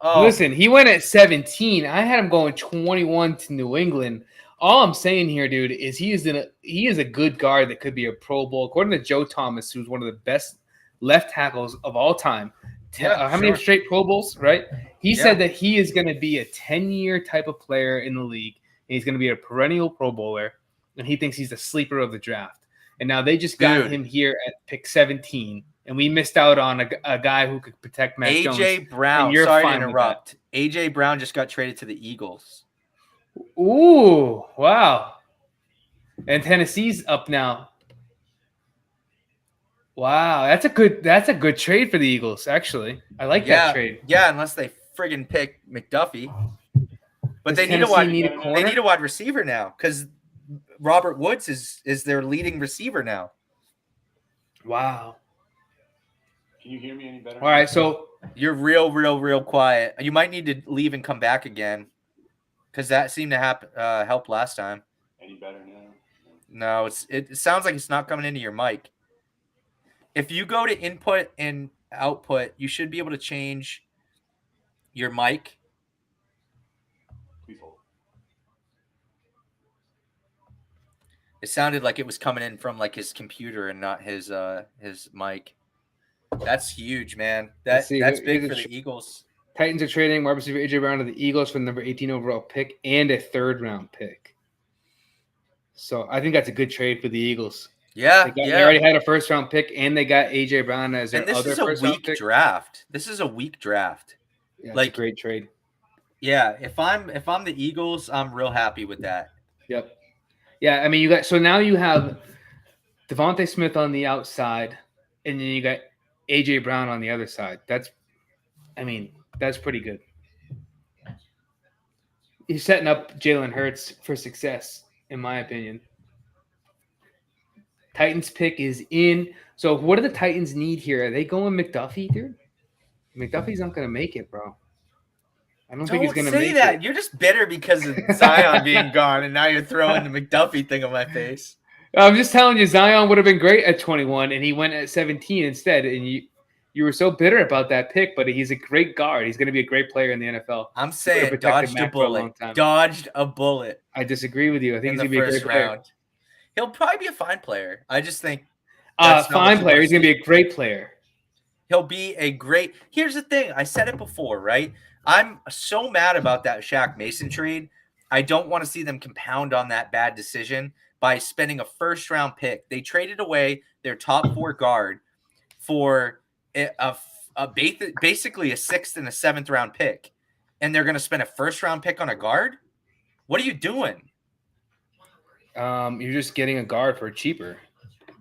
Oh, listen, he went at 17. I had him going 21 to New England. All I'm saying here, dude, is he is a good guard that could be a Pro Bowl. According to Joe Thomas, who's one of the best left tackles of all time. How many straight Pro Bowls, right? He said that he is going to be a 10-year type of player in the league. And he's going to be a perennial Pro Bowler, and he thinks he's the sleeper of the draft. And now they just got him here at pick 17, and we missed out on a guy who could protect Mac Jones. AJ Brown. you're Sorry to fine with interrupt. AJ Brown just got traded to the Eagles. Ooh, wow. And Tennessee's up now. Wow, that's a good trade for the Eagles, actually. I like that trade. Yeah, unless they friggin' pick McDuffie. But Does they need a Tennessee wide corner? they need a wide receiver now because Robert Woods is their leading receiver now. Wow. Can you hear me any better? All right, so You're real quiet. You might need to leave and come back again because that seemed to help last time. Any better now? No, it sounds like it's not coming into your mic. If you go to input and output, you should be able to change your mic. Please hold. It sounded like it was coming in from like his computer and not his mic. That's huge, man. Let's see, That's here's big a for the Eagles. Titans are trading wide receiver AJ Brown to the Eagles for the number 18 overall pick and a 3rd round pick. So I think that's a good trade for the Eagles. Yeah, They already had a 1st round pick, and they got AJ Brown as their And this other is a 1st round weak pick. draft. This is a weak draft. Yeah, it's like- a great trade. Yeah, if I'm the Eagles, I'm real happy with that. Yep. Yeah, I mean, now you have Devontae Smith on the outside, and then you got AJ Brown on the other side. That's pretty good. He's setting up Jalen Hurts for success, in my opinion. Titans pick is in. So what do the Titans need here? Are they going McDuffie, dude? McDuffie's not going to make it, bro. I don't think he's going to say make that. it. You're just bitter because of Zion being gone, and now you're throwing the McDuffie thing on my face. I'm just telling you, Zion would have been great at 21, and he went at 17 instead. And you were so bitter about that pick, but he's a great guard. He's going to be a great player in the NFL. I'm saying protected dodged a Mac for a long bullet. time. Dodged a bullet I disagree with you. I think in he's the going to be a first great player. round. He'll probably be a fine player. I just think that's not what Fine you player. wanna He's going to see. be a great player. He'll be a great. Here's the thing. I said it before, right? I'm so mad about that Shaq Mason trade. I don't want to see them compound on that bad decision by spending a first round pick. They traded away their top 4 guard for basically a 6th and a 7th round pick, and they're going to spend a first round pick on a guard. What are you doing? You're just getting a guard for cheaper.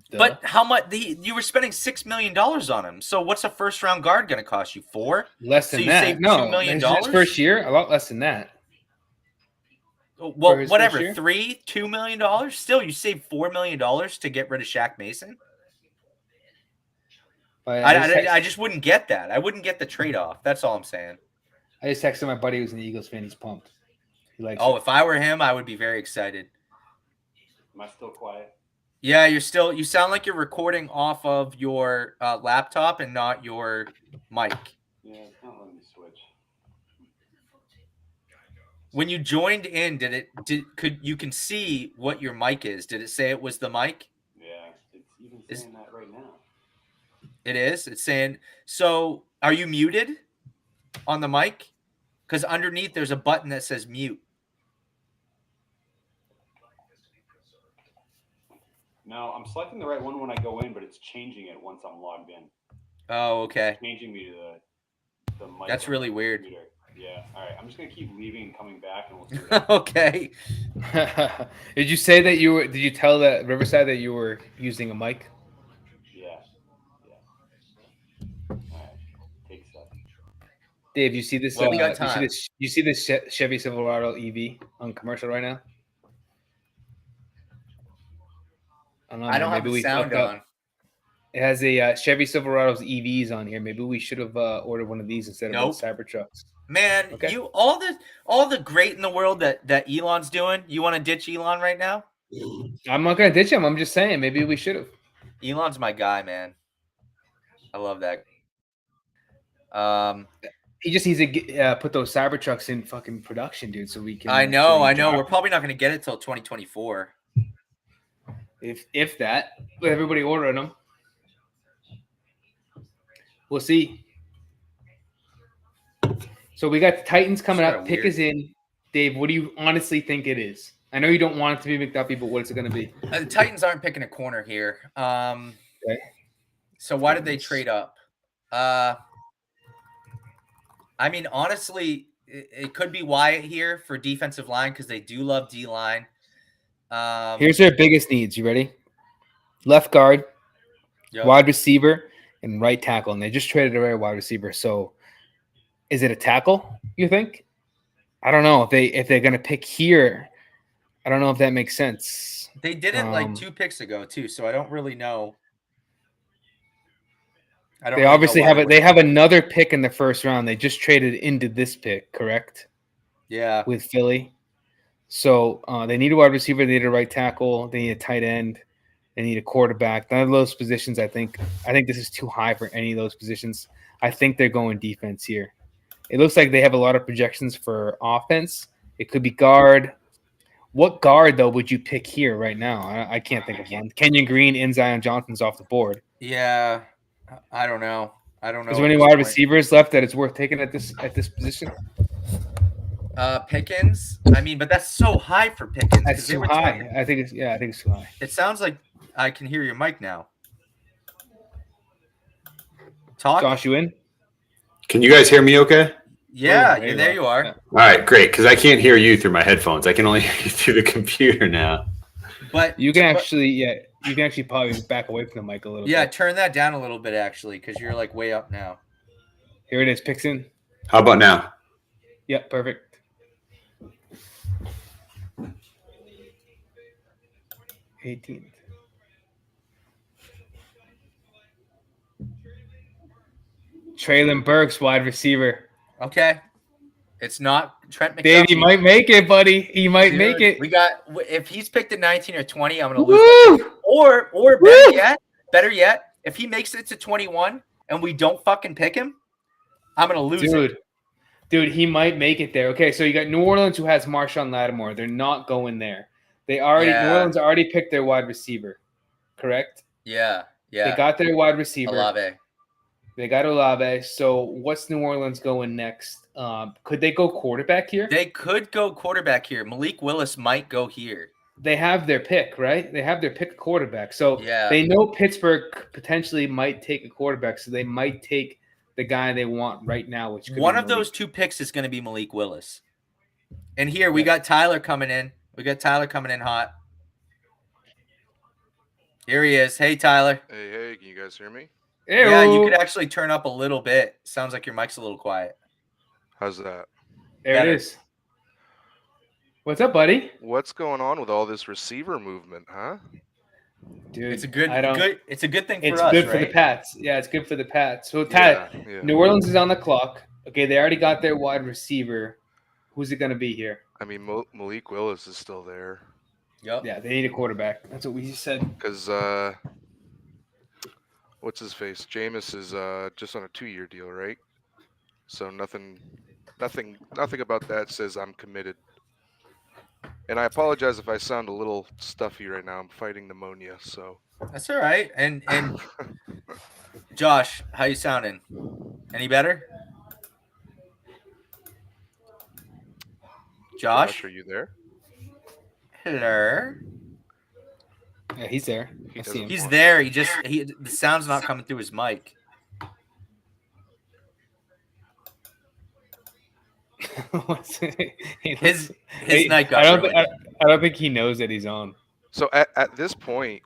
Duh. But how much? You were spending $6 million on him. So what's a first round guard going to cost you? 4? Less So than you that. saved No, $2 million? his first year, a lot less than that. Well, his whatever. first year? 3, $2 million. Still, you saved $4 million to get rid of Shaq Mason. But I just wouldn't get that. I wouldn't get the trade off. That's all I'm saying. I just texted my buddy who's an Eagles fan. He's pumped. He likes Oh, it. if I were him, I would be very excited. Am I still quiet? Yeah, you sound like you're recording off of your laptop and not your mic. Yeah, it's not letting me switch. When you joined in, could you can see what your mic is? Did it say it was the mic? Yeah, it's even Is- saying that right now. It is. It's saying. So, are you muted on the mic? Because underneath there's a button that says mute. No, I'm selecting the right one when I go in, but it's changing it once I'm logged in. Oh, okay. Changing me to the mic. That's on really the weird. computer. Yeah. All right. I'm just gonna keep leaving and coming back, and we'll see. What Okay. Did you say that you were? Did you tell that Riverside that you were using a mic? Yeah. All right. Take a second. Dave, you see this? Well, we got time. You see this Chevy Silverado EV on commercial right now? I man, don't have maybe the we sound fucked up. on. It has a Chevy Silverado's EVs on here. Maybe we should have ordered one of these instead of Nope. the Cybertrucks. Man, Okay. you all the great in the world that Elon's doing. You want to ditch Elon right now? I'm not gonna ditch him. I'm just saying maybe we should have. Elon's my guy, man. I love that. He just needs to put those Cybertrucks in fucking production, dude, so we can. I know. so we can We're drive probably not going to get it till 2024. them. If that, with everybody ordering them, we'll see. So we got the Titans coming It's up. kinda Pick is in. Dave, what do you honestly think it is? I know you don't want it to be McDuffie, but what is it going to be? The Titans aren't picking a corner here. Okay. So why did they trade up? I mean, honestly, it could be Wyatt here for defensive line because they do love D line. Here's their biggest needs. You ready? Left guard, Yep. wide receiver, and right tackle. And they just traded away a wide receiver. So is it a tackle, you think? I don't know. If they're going to pick here, I don't know if that makes sense. They did it like Um, 2 picks ago too, so I don't really know. They obviously they have another pick in the first round. They just traded into this pick, correct? Yeah. With Philly. So they need a wide receiver, they need a right tackle, they need a tight end, they need a quarterback. None of those positions, I think this is too high for any of those positions. I think they're going defense here. It looks like they have a lot of projections for offense. It could be guard. What guard though would you pick here right now? I can't think of one. Kenyon Green and Zion Johnson's off the board. Yeah. I don't know. Is there any at this wide point. receivers left that it's worth taking at this position? Pickens. I mean, but that's so high for Pickens. That's 'cause they too were high. talking- I think it's too high. It sounds like I can hear your mic now. Talk. Josh, you in? Can you guys hear me okay? Yeah, Oh, there you are. Yeah. All right, great. Because I can't hear you through my headphones. I can only hear you through the computer now. But You can but- actually probably back away from the mic a little yeah, bit. turn that down a little bit actually, because you're like way up now. Here it is, picks in. How about now? Yep, perfect. $18th. Traylon Burks, wide receiver. Okay. It's not Trent McDuffie. Dave, he might make it, buddy. He might Dude, make it. We got if he's picked at 19 or 20, I'm gonna lose. my Woo! Or better yet, if he makes it to 21 and we don't fucking pick him, I'm gonna lose it. Dude, he might make it there. Okay, so you got New Orleans who has Marshawn Lattimore. They're not going there. New Orleans already picked their wide receiver, correct? Yeah. They got their wide receiver. Olave. They got Olave. So what's New Orleans going next? Could they go quarterback here? They could go quarterback here. Malik Willis might go here. They have their pick, right? They have their pick quarterback. So Yeah. they know Pittsburgh potentially might take a quarterback. So they might take the guy they want right now, which could One be of those Malik. two picks is going to be Malik Willis. And here we got Tyler coming in. We got Tyler coming in hot. Here he is. Hey, Tyler. Hey, can you guys hear me? Yeah, you Ew. could actually turn up a little bit. Sounds like your mic's a little quiet. How's that? There better. it is. What's up, buddy? What's going on with all this receiver movement, huh? Dude, It's a good it's a good thing for It's us, good for right? the Pats. Yeah, it's good for the Pats. So Tyler, Yeah. New Orleans is on the clock. Okay, they already got their wide receiver. Who's it going to be here? I mean, Malik Willis is still there Yep. Yeah, they need a quarterback. That's what we said. because what's his face? Jameis is just on a 2-year deal, right? So nothing about that says I'm committed. And I apologize if I sound a little stuffy right now. I'm fighting pneumonia, so. That's all right. And Josh, how you sounding? Any better? Josh? Are you there? Hello. Yeah, he's there. He I see doesn't him. He's there. The sound's not coming through his mic. His night got ruined. I don't think he knows that he's on. So at this point,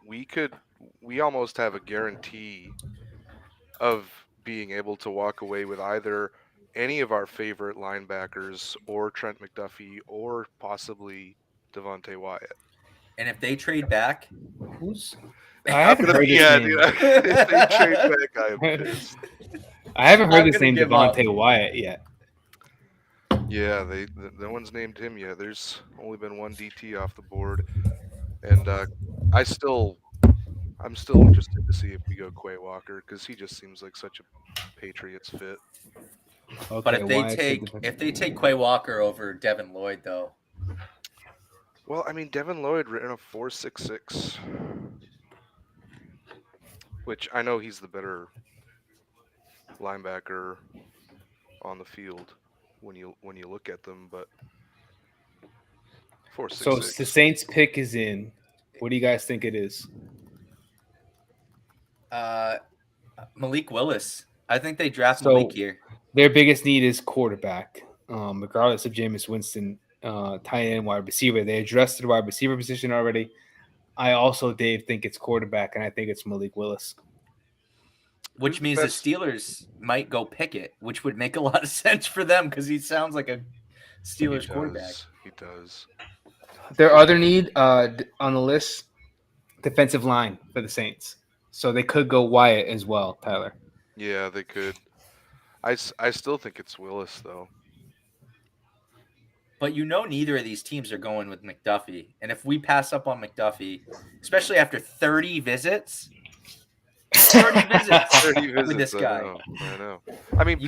we almost have a guarantee of being able to walk away with either any of our favorite linebackers or Trent McDuffie or possibly Devontae Wyatt. And if they trade back, Who's? I haven't heard this Yeah, name. dude, if they trade back, I am pissed. I haven't heard I'm this gonna name give up. Devontae Wyatt yet. Yeah, no one's named him yet. There's only been one DT off the board, and I'm still interested to see if we go Quay Walker because he just seems like such a Patriots fit. Okay, but if Wyatt's they take Quay Walker over Devin Lloyd, though, Well, I mean, Devin Lloyd ran a 4.66, which I know he's the better linebacker on the field when you look at them, but 4.66. So the Saints pick is in. What do you guys think it is? Malik Willis. I think they draft So- Malik here. Their biggest need is quarterback, regardless of Jameis Winston, tight end, wide receiver. They addressed the wide receiver position already. I also, Dave, think it's quarterback, and I think it's Malik Willis. Which Who's the means the best- Steelers might go Pickett, which would make a lot of sense for them because he sounds like a Steelers quarterback. He does. Their other need on the list, defensive line for the Saints. So they could go Wyatt as well, Tyler. Yeah, they could. I still think it's Willis though. But neither of these teams are going with McDuffie. And if we pass up on McDuffie, especially after 30 visits, 30 visits 30 visits, with this guy. I know. I mean, You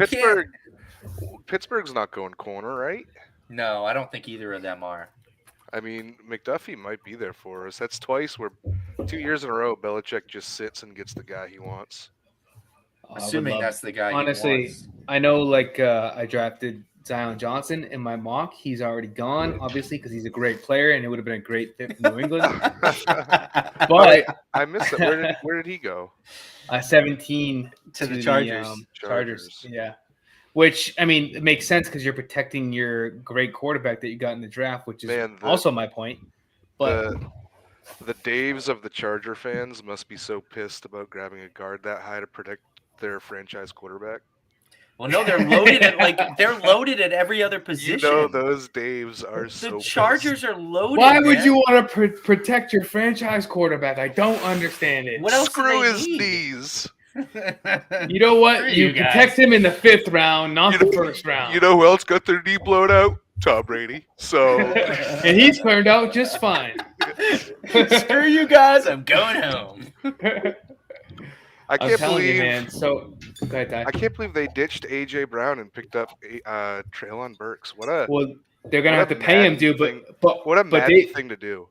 Pittsburgh's not going corner, right? No, I don't think either of them are. I mean, McDuffie might be there for us. That's twice where 2 years in a row, Belichick just sits and gets the guy he wants. Assuming that's the guy. Honestly, he wants. I know, I drafted Zion Johnson in my mock. He's already gone, obviously, because he's a great player, and it would have been a great fit for New England. But I missed it. Where did he go? 17 To the Chargers. Chargers. Yeah. Which, I mean, it makes sense because you're protecting your great quarterback that you got in the draft, which is also my point. But the Daves of the Charger fans must be so pissed about grabbing a guard that high to protect their franchise quarterback. Well, no, they're loaded at every other position. You know those Daves are the so Chargers pissed. are loaded. why would man. you want to protect your franchise quarterback? I don't understand it. What else do Screw they his need? knees. You know what? Screw You you guys. protect him in the 5th round, not You the know- first round. You know who else got their knee blown out? Tom Brady. So And he's turned out just fine. Screw you guys. I'm going home. I I'm can't telling believe you, man. So, go ahead, Ty. I can't believe they ditched AJ Brown and picked up Traylon Burks. What a Well, they're gonna What have a to pay him, Madden dude. thing. But what a but Madden they thing to do.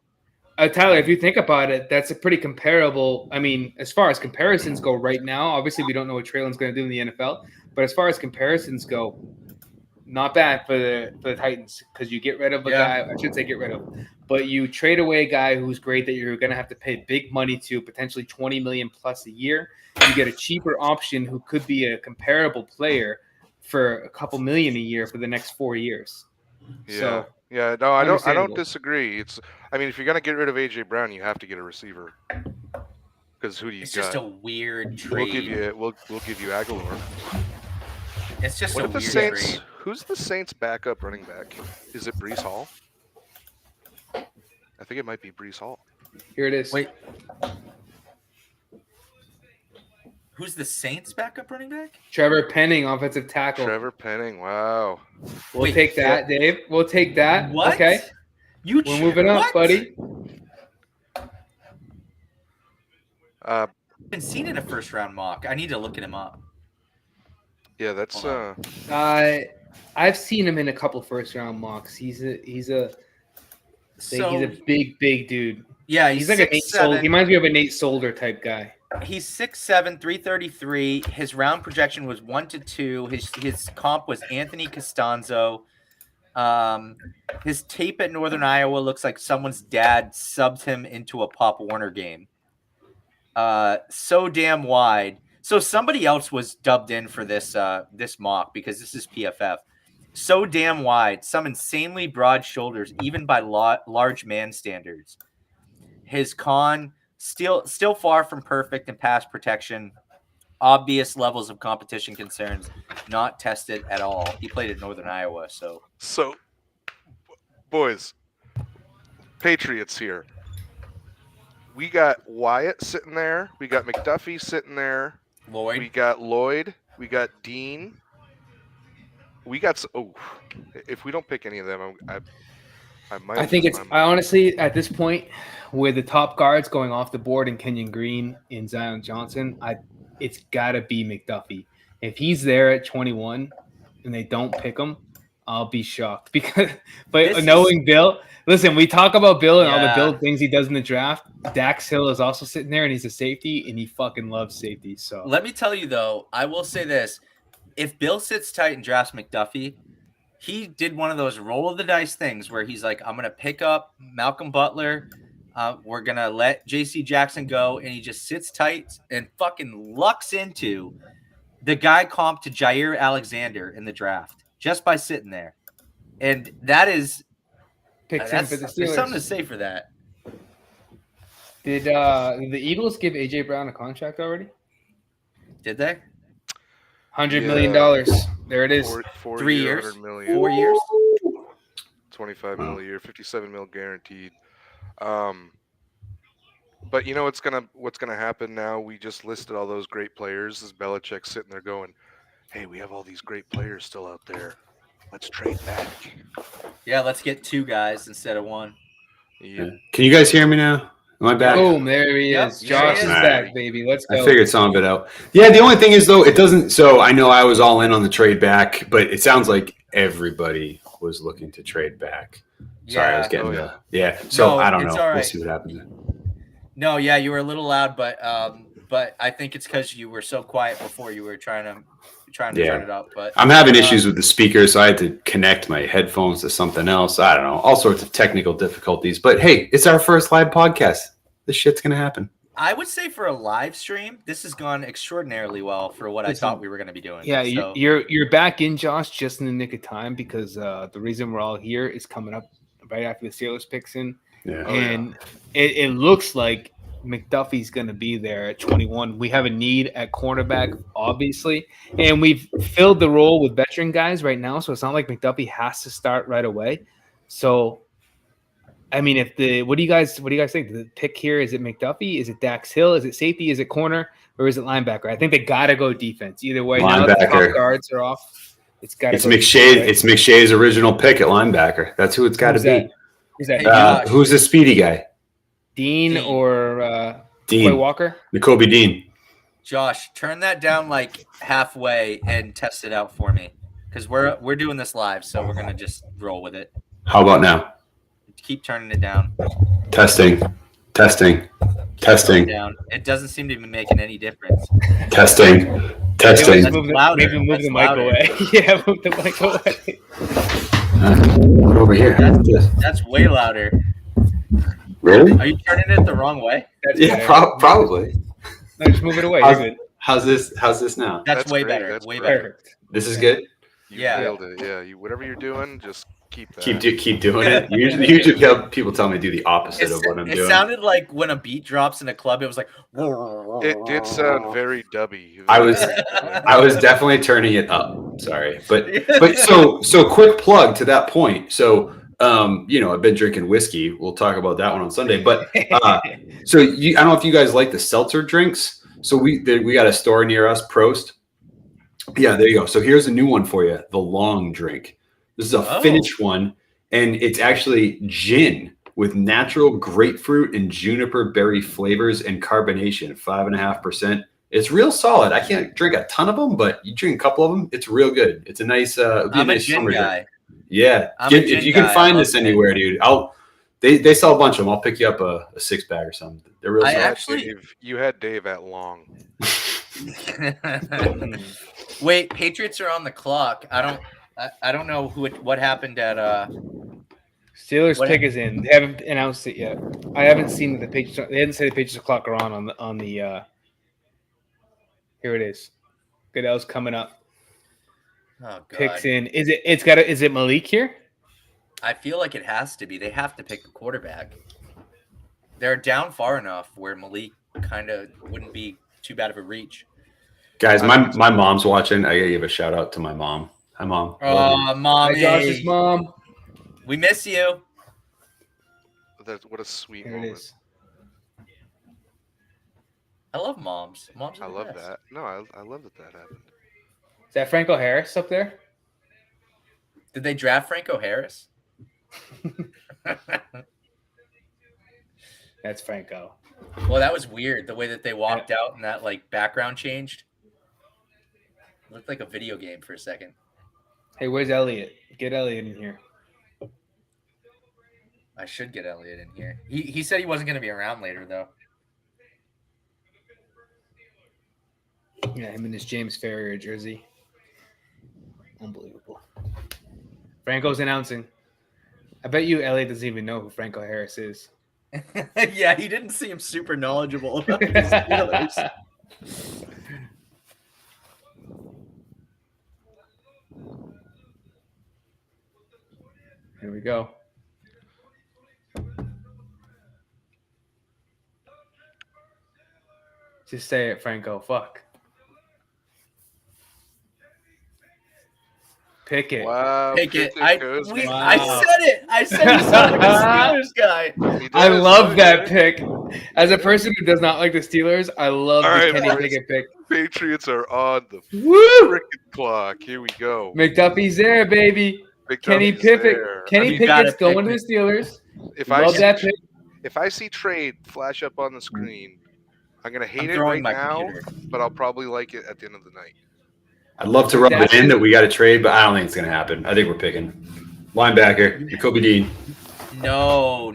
Tyler, if you think about it, that's a pretty comparable. I mean, as far as comparisons go right now, obviously we don't know what Treylon's going to do in the NFL, but as far as comparisons go, not bad for the Titans because you get rid of a guy. I should say get rid of, but you trade away a guy who's great that you're going to have to pay big money to, potentially $20 million plus a year. You get a cheaper option who could be a comparable player for a couple million a year for the next 4 years. Yeah. So, yeah. No, I don't understandable. disagree. I mean, if you're gonna get rid of AJ Brown, you have to get a receiver. Because who do you It's got? just a weird We'll trade. give you Aguilar. It's just What a if the weird Saints? trade. Who's the Saints' backup running back? Is it Brees Hall? I think it might be Brees Hall. here it is. Wait. Who's the Saints' backup running back? Trevor Penning, offensive tackle. Trevor Penning. Wow. We'll Wait, take that, Dave. We'll take that. What? Okay. You We're moving up, what? buddy. Uh, Been seen in a first round mock. I need to look at him up. yeah, that's Hold I've seen him in a couple first round mocks. He's a So big dude. yeah, He's like a Nate Solder. He reminds me of a Nate Solder type guy. He's 6'7", 333. His round projection was 1 to 2. His comp was Anthony Costanzo. His tape at Northern Iowa looks like someone's dad subbed him into a Pop Warner game. So damn wide. So somebody else was dubbed in for this mock because this is PFF. So damn wide, some insanely broad shoulders, even by large man standards. His con still far from perfect in pass protection. Obvious levels of competition concerns, not tested at all. He played at Northern Iowa, so boys, Patriots here. We got Wyatt sitting there. We got McDuffie sitting there. Lloyd. We got Lloyd. We got Dean. We got. If we don't pick any of them, I might. I think I honestly, at this point, with the top guards going off the board in Kenyon Green and Zion Johnson, it's got to be McDuffie. If he's there at 21 and they don't pick him, I'll be shocked. But knowing Bill, listen, we talk about Bill and all the Bill things he does in the draft. Dax Hill is also sitting there, and he's a safety, and he fucking loves safety. So let me tell you, though, I will say this. If Bill sits tight and drafts McDuffie, he did one of those roll of the dice things where he's like, I'm going to pick up Malcolm Butler. We're going to let JC Jackson go. And he just sits tight and fucking lucks into the guy comp to Jair Alexander in the draft just by sitting there. And that is picks him for the Steelers. There's something to say for that. Did the Eagles give AJ Brown a contract already? Did they? $100 million. There it is. 3 years. 100 million. 4 years. 25 mil a year, 57 mil guaranteed. But you know what's gonna happen now? We just listed all those great players. Is Belichick sitting there going, "Hey, we have all these great players still out there. Let's trade back." Yeah, let's get 2 guys instead of 1. Yeah. Can you guys hear me now? Am I back? Boom, there he Yep, is. there Josh he is is. back, baby. Let's go. I figured some of it out. Yeah, the only thing is, though, it doesn't. So I know I was all in on the trade back, but it sounds like everybody was looking to trade back. Sorry, I was getting So No, I don't it's know. all We'll right. see what happens. No, yeah, you were a little loud, but I think it's because you were so quiet before you were trying to turn it up. But I'm having issues with the speaker, so I had to connect my headphones to something else. I don't know, all sorts of technical difficulties. But hey, it's our first live podcast. This shit's gonna happen. I would say for a live stream, this has gone extraordinarily well for what I thought we were going to be doing. Yeah, so. you're back in, Josh, just in the nick of time because the reason we're all here is coming up right after the Steelers picks in. Yeah. And it looks like McDuffie's going to be there at 21. We have a need at cornerback, obviously, and we've filled the role with veteran guys right now, so it's not like McDuffie has to start right away. So, I mean, what do you guys think? The pick here, is it McDuffie? Is it Dax Hill? Is it safety? Is it corner? Or is it linebacker? I think they got to go defense. Either way, now that the top guards are off, it's got to go McShay. defense, right? It's McShay's original pick at linebacker. That's who it's got to be. Who's that? Who's the speedy guy? Dean or Dean. Quay Walker? N'Kobe Dean. Josh, turn that down like halfway and test it out for me, because we're doing this live, so we're gonna just roll with it. How about now? Keep turning it down. Testing. Down. It doesn't seem to be making any difference. Testing. That's Maybe move louder. move That's the mic louder. away. Yeah, move the mic away. What over here? That's way louder. Really? Are you turning it the wrong way? That's Yeah, better. probably. No, just move it away. How's- You're good. How's this now? That's way great. better. That's Way great. better. Perfect. This is good. You Yeah. nailed it. Yeah, whatever you're doing, just keep that. Keep doing it. Usually people tell me to do the opposite of what I'm It doing. sounded like when a beat drops in a club, it was like. It did sound very dubby. I was definitely turning it up. Sorry, but so quick plug to that point. So I've been drinking whiskey. We'll talk about that one on Sunday. But so I don't know if you guys like the seltzer drinks. So we got a store near us, Prost. Yeah, there you go. So here's a new one for you, the long drink. This is a Finnish one, and it's actually gin with natural grapefruit and juniper berry flavors and carbonation, 5.5%. It's real solid. I can't drink a ton of them, but you drink a couple of them, it's real good. It's a nice, I'm a gin guy. drink. Yeah, I'm a gin if you can guy. find I this love gin. anywhere, dude, they sell a bunch of them. I'll pick you up a 6-pack or something. They're real I solid. actually- You had Dave at long. Wait, Patriots are on the clock. I don't know what happened at Steelers What pick is in. They haven't announced it yet. I haven't seen the Patriots. They didn't say the Patriots clock are on the. Here it is. Goodell's coming up. oh god. Picks in. Is it Malik here? I feel like it has to be. They have to pick a quarterback. They're down far enough where Malik kind of wouldn't be too bad of a reach. Guys, my mom's watching. I gotta give a shout out to my mom. Hi, Mom. Love you. Mommy. Hi, Josh's mom. We miss you. What a sweet Here it moment. is. I love moms. Moms. I are the love best. that. No, I love that happened. Is that Franco Harris up there? Did they draft Franco Harris? That's Franco. Well, that was weird. The way that they walked out and that like background changed. It looked like a video game for a second. Hey, where's Elliot? Get Elliot in here. I should get Elliot in here. He said he wasn't going to be around later though. Yeah, him in his James Ferrier jersey. Unbelievable. Franco's announcing. I bet you Elliot doesn't even know who Franco Harris is. Yeah, he didn't seem super knowledgeable about these Steelers. Here we go. Just say it, Franco. Fuck. Pick it. Wow. Take it. Pickett goes I Wow. said it. I said he sounded like a Steelers guy. He I does, love look that good. pick. As a person who does not like the Steelers, I love All the right, Kenny boys. Pickett pick. Patriots are on the Woo! frickin' clock. Here we go. McDuffie's there, baby. Kenny McDuffie's Pickett. there. Kenny You gotta Pickett's going to pick the Steelers. If I Love see, that pick. if I see trade flash up on the screen, I'm gonna hate I'm it throwing right my now, computer. but I'll probably like it at the end of the night. I'd love to rub it in that we got to trade, but I don't think it's going to happen. I think we're picking linebacker, Jacoby Dean. No.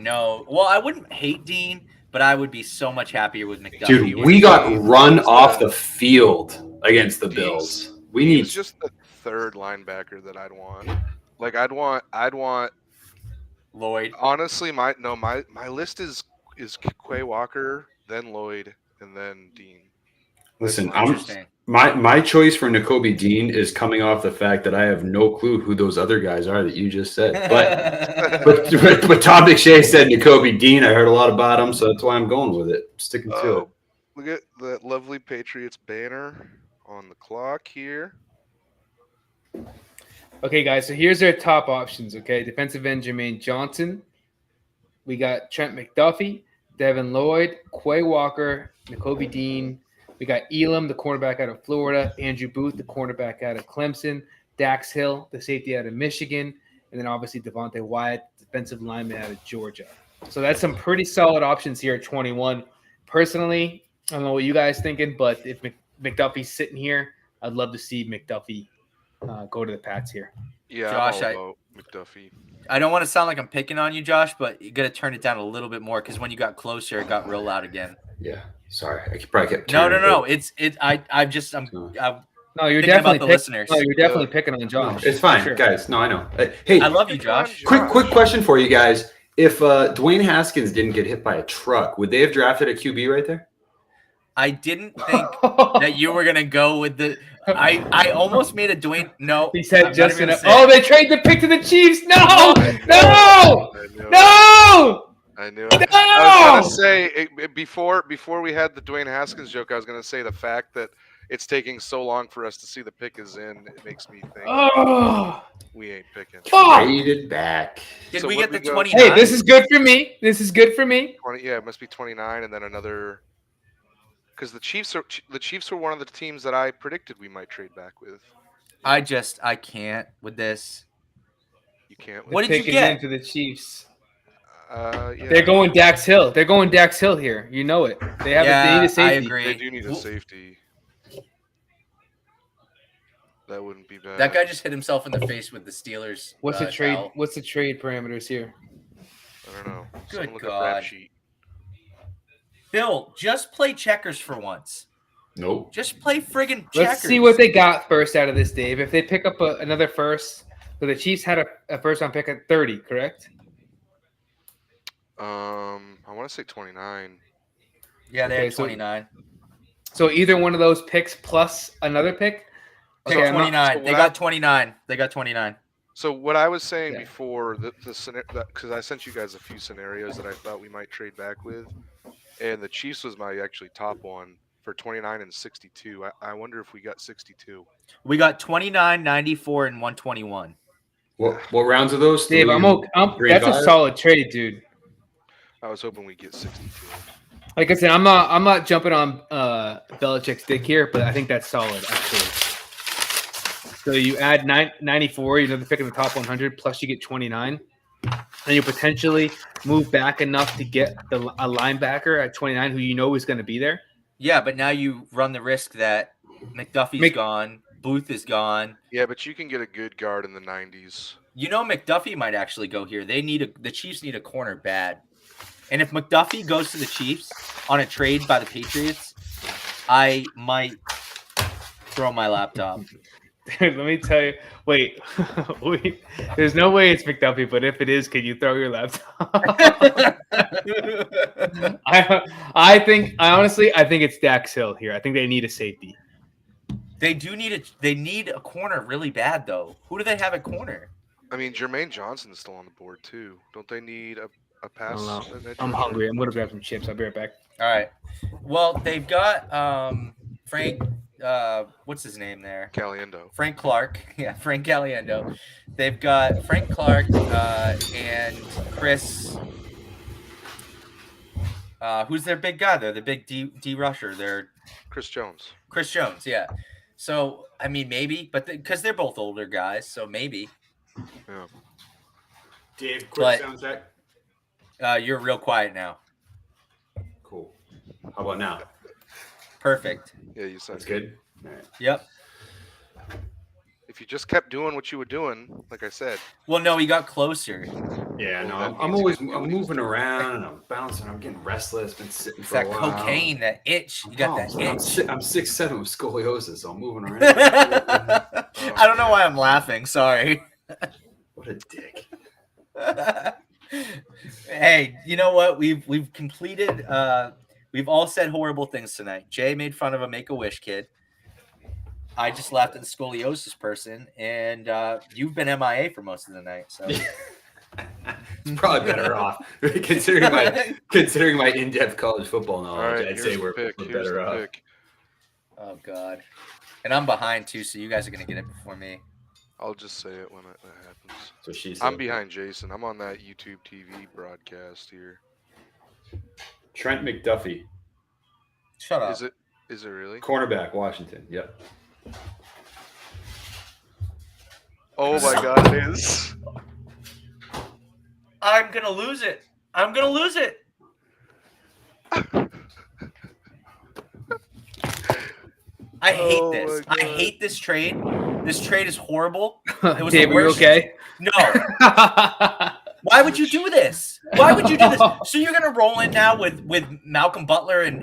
Well, I wouldn't hate Dean, but I would be so much happier with McDuffie. Dude, we got run off the field against the Bills. We need He's just the third linebacker that I'd want. Like I'd want. Lloyd. Honestly, my list is Quay Walker, then Lloyd, and then Dean. listen. Interesting. My choice for Nakobe Dean is coming off the fact that I have no clue who those other guys are that you just said. But Tom McShay said Nakobe Dean. I heard a lot about him, so that's why I'm going with it. Sticking to it. Look at that lovely Patriots banner on the clock here. Okay, guys, so here's our top options, okay? Defensive end, Jermaine Johnson. We got Trent McDuffie, Devin Lloyd, Quay Walker, Nakobe Dean. We got Elam, the cornerback out of Florida, Andrew Booth, the cornerback out of Clemson, Dax Hill, the safety out of Michigan, and then obviously Devontae Wyatt, defensive lineman out of Georgia. So that's some pretty solid options here at 21. Personally, I don't know what you guys thinking, but if McDuffie's sitting here, I'd love to see McDuffie go to the Pats here. Yeah, Josh, I'm all about McDuffie. I don't want to sound like I'm picking on you, Josh, but you got to turn it down a little bit more because when you got closer, it got real loud again. Yeah. Sorry. I probably kept No. turning it. No, you're Thinking definitely about the pick- listeners. No, you're definitely picking on Josh. It's fine, for sure. guys. No, I know. Hey, I love you, Josh. quick question for you guys. If Dwayne Haskins didn't get hit by a truck, would they have drafted a QB right there? I didn't think that you were gonna go with the. I almost made a Dwayne. No, He said I'm not Justin. even gonna say Oh, it. they trade the pick to the Chiefs. No, no, I knew it. no. I knew it. I was gonna say before we had the Dwayne Haskins joke, I was gonna say the fact that it's taking so long for us to see the pick is in. It makes me think Oh, we ain't picking. fuck. Traded back. Did So we what'd get the we go? 29? Hey, this is good for me. This is good for me. 20, yeah, it must be 29, and then another. Because the Chiefs were one of the teams that I predicted we might trade back with. I can't with this. You can't. What did you Taking get? him to the Chiefs. Yeah, They're going Dax Hill. They're going Dax Hill here. You know it. They have they need a I safety. agree. They do need a safety. That wouldn't be bad. That guy just hit himself in the face with the Steelers. What's the trade? towel. What's the trade parameters here? I don't know. Good Someone look up God. rap sheet. Bill, just play checkers for once. Nope. Just play friggin' checkers. Let's see what they got first out of this, Dave. If they pick up another first, so the Chiefs had a first round pick at 30, correct? I want to say 29. Yeah, they Okay, had so- 29. So either one of those picks plus another pick. They Okay, got I'm not- 29. so They what got 29. They got 29. So what I was saying Yeah. before because I sent you guys a few scenarios that I thought we might trade back with, and the Chiefs was my actually top one for 29 and 62. I wonder if we got 62. We got 29, 94, and 121. What rounds are those? Dave, Three I'm and- okay. three and That's a five? solid trade, dude. I was hoping we'd get 62. Like I said, I'm not jumping on Belichick's dick here, but I think that's solid actually. So you add 94, you know, the pick in the top 100, plus you get 29, and you potentially move back enough to get a linebacker at 29 who you know is going to be there. Yeah, but now you run the risk that McDuffie's gone, Booth is gone. Yeah, but you can get a good guard in the 90s. You know McDuffie might actually go here. The Chiefs need a corner bad. And if McDuffie goes to the Chiefs on a trade by the Patriots, I might throw my laptop. Dude, let me tell you. Wait, there's no way it's McDuffie, but if it is, can you throw your laptop? I think it's Dax Hill here. I think they need a safety. They need a corner really bad though. Who do they have at corner? I mean, Jermaine Johnson's still on the board too. Don't they need a I pass? don't know. I'm hungry. I'm gonna grab some chips. I'll be right back. All right. Well, they've got Frank. What's his name there? Caliendo. Frank Clark. Yeah, Frank Caliendo. They've got Frank Clark and Chris. Who's their big guy? They're the big D rusher. They're Chris Jones. Chris Jones. Yeah. So I mean, maybe, but because they're both older guys, so maybe. Yeah. Dave, But- sound check. You're real quiet now. Cool. How about now? Perfect. Yeah, you said That's good. All right. Yep. If you just kept doing what you were doing, like I said, Well, no, he got closer. Yeah, no, That I'm means I'm moving around and I'm bouncing. I'm getting restless. Been sitting It's for that a while. cocaine, that itch. You got that I'm, itch. I'm 6'7" with scoliosis, so I'm moving around. I don't know why I'm laughing. Sorry. What a dick. Hey, you know what? We've completed. We've all said horrible things tonight. Jay made fun of a Make-A-Wish kid. I just laughed at the scoliosis person, and you've been MIA for most of the night. So It's probably better off considering my in-depth college football all knowledge. right, I'd here's say the we're pick. Here's better the off. pick. Oh God. And I'm behind too, so you guys are gonna get it before me. I'll just say it when that happens. So she's. I'm behind Jason. I'm on that YouTube TV broadcast here. Trent McDuffie, Shut up. Is it really? cornerback, Washington. Yep. Oh my God, it is. I'm gonna lose it. I'm gonna lose it. I hate Oh this. my I God. hate this trade. This trade is horrible. It was Dave, the are you worst. okay? No. Why would you do this? Why would you do this? So you're gonna roll in now with Malcolm Butler and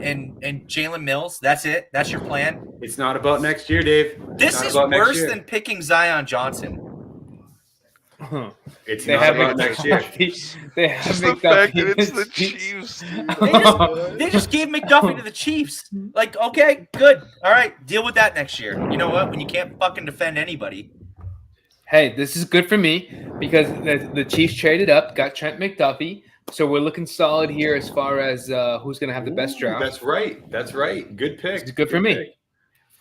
Jalen Mills? That's it? That's your plan? It's not about next year, Dave. This Not is about next worse year. than picking Zion Johnson. It's They not have about next year. They have Just the fact that it's the Chiefs. They just gave McDuffie to the Chiefs. Like, okay, good. All right, deal with that next year. You know what? When you can't fucking defend anybody. Hey, this is good for me because the Chiefs traded up, got Trent McDuffie, so we're looking solid here as far as who's going to have the best draft. That's right. That's right. Good pick. It's good for me. pick.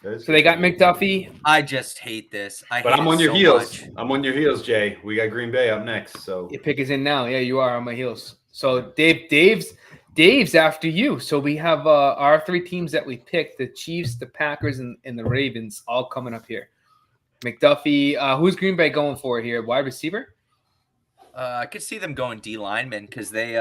That is So they good got pick. McDuffie. I just hate this. But hate I'm on it your so heels. much. I'm on your heels, Jay. We got Green Bay up next. So Your pick is in now. Yeah, you are on my heels. So Dave's after you. So we have our three teams that we picked: the Chiefs, the Packers, and the Ravens, all coming up here. McDuffie. Who's Green Bay going for here? Wide receiver? I could see them going D lineman because they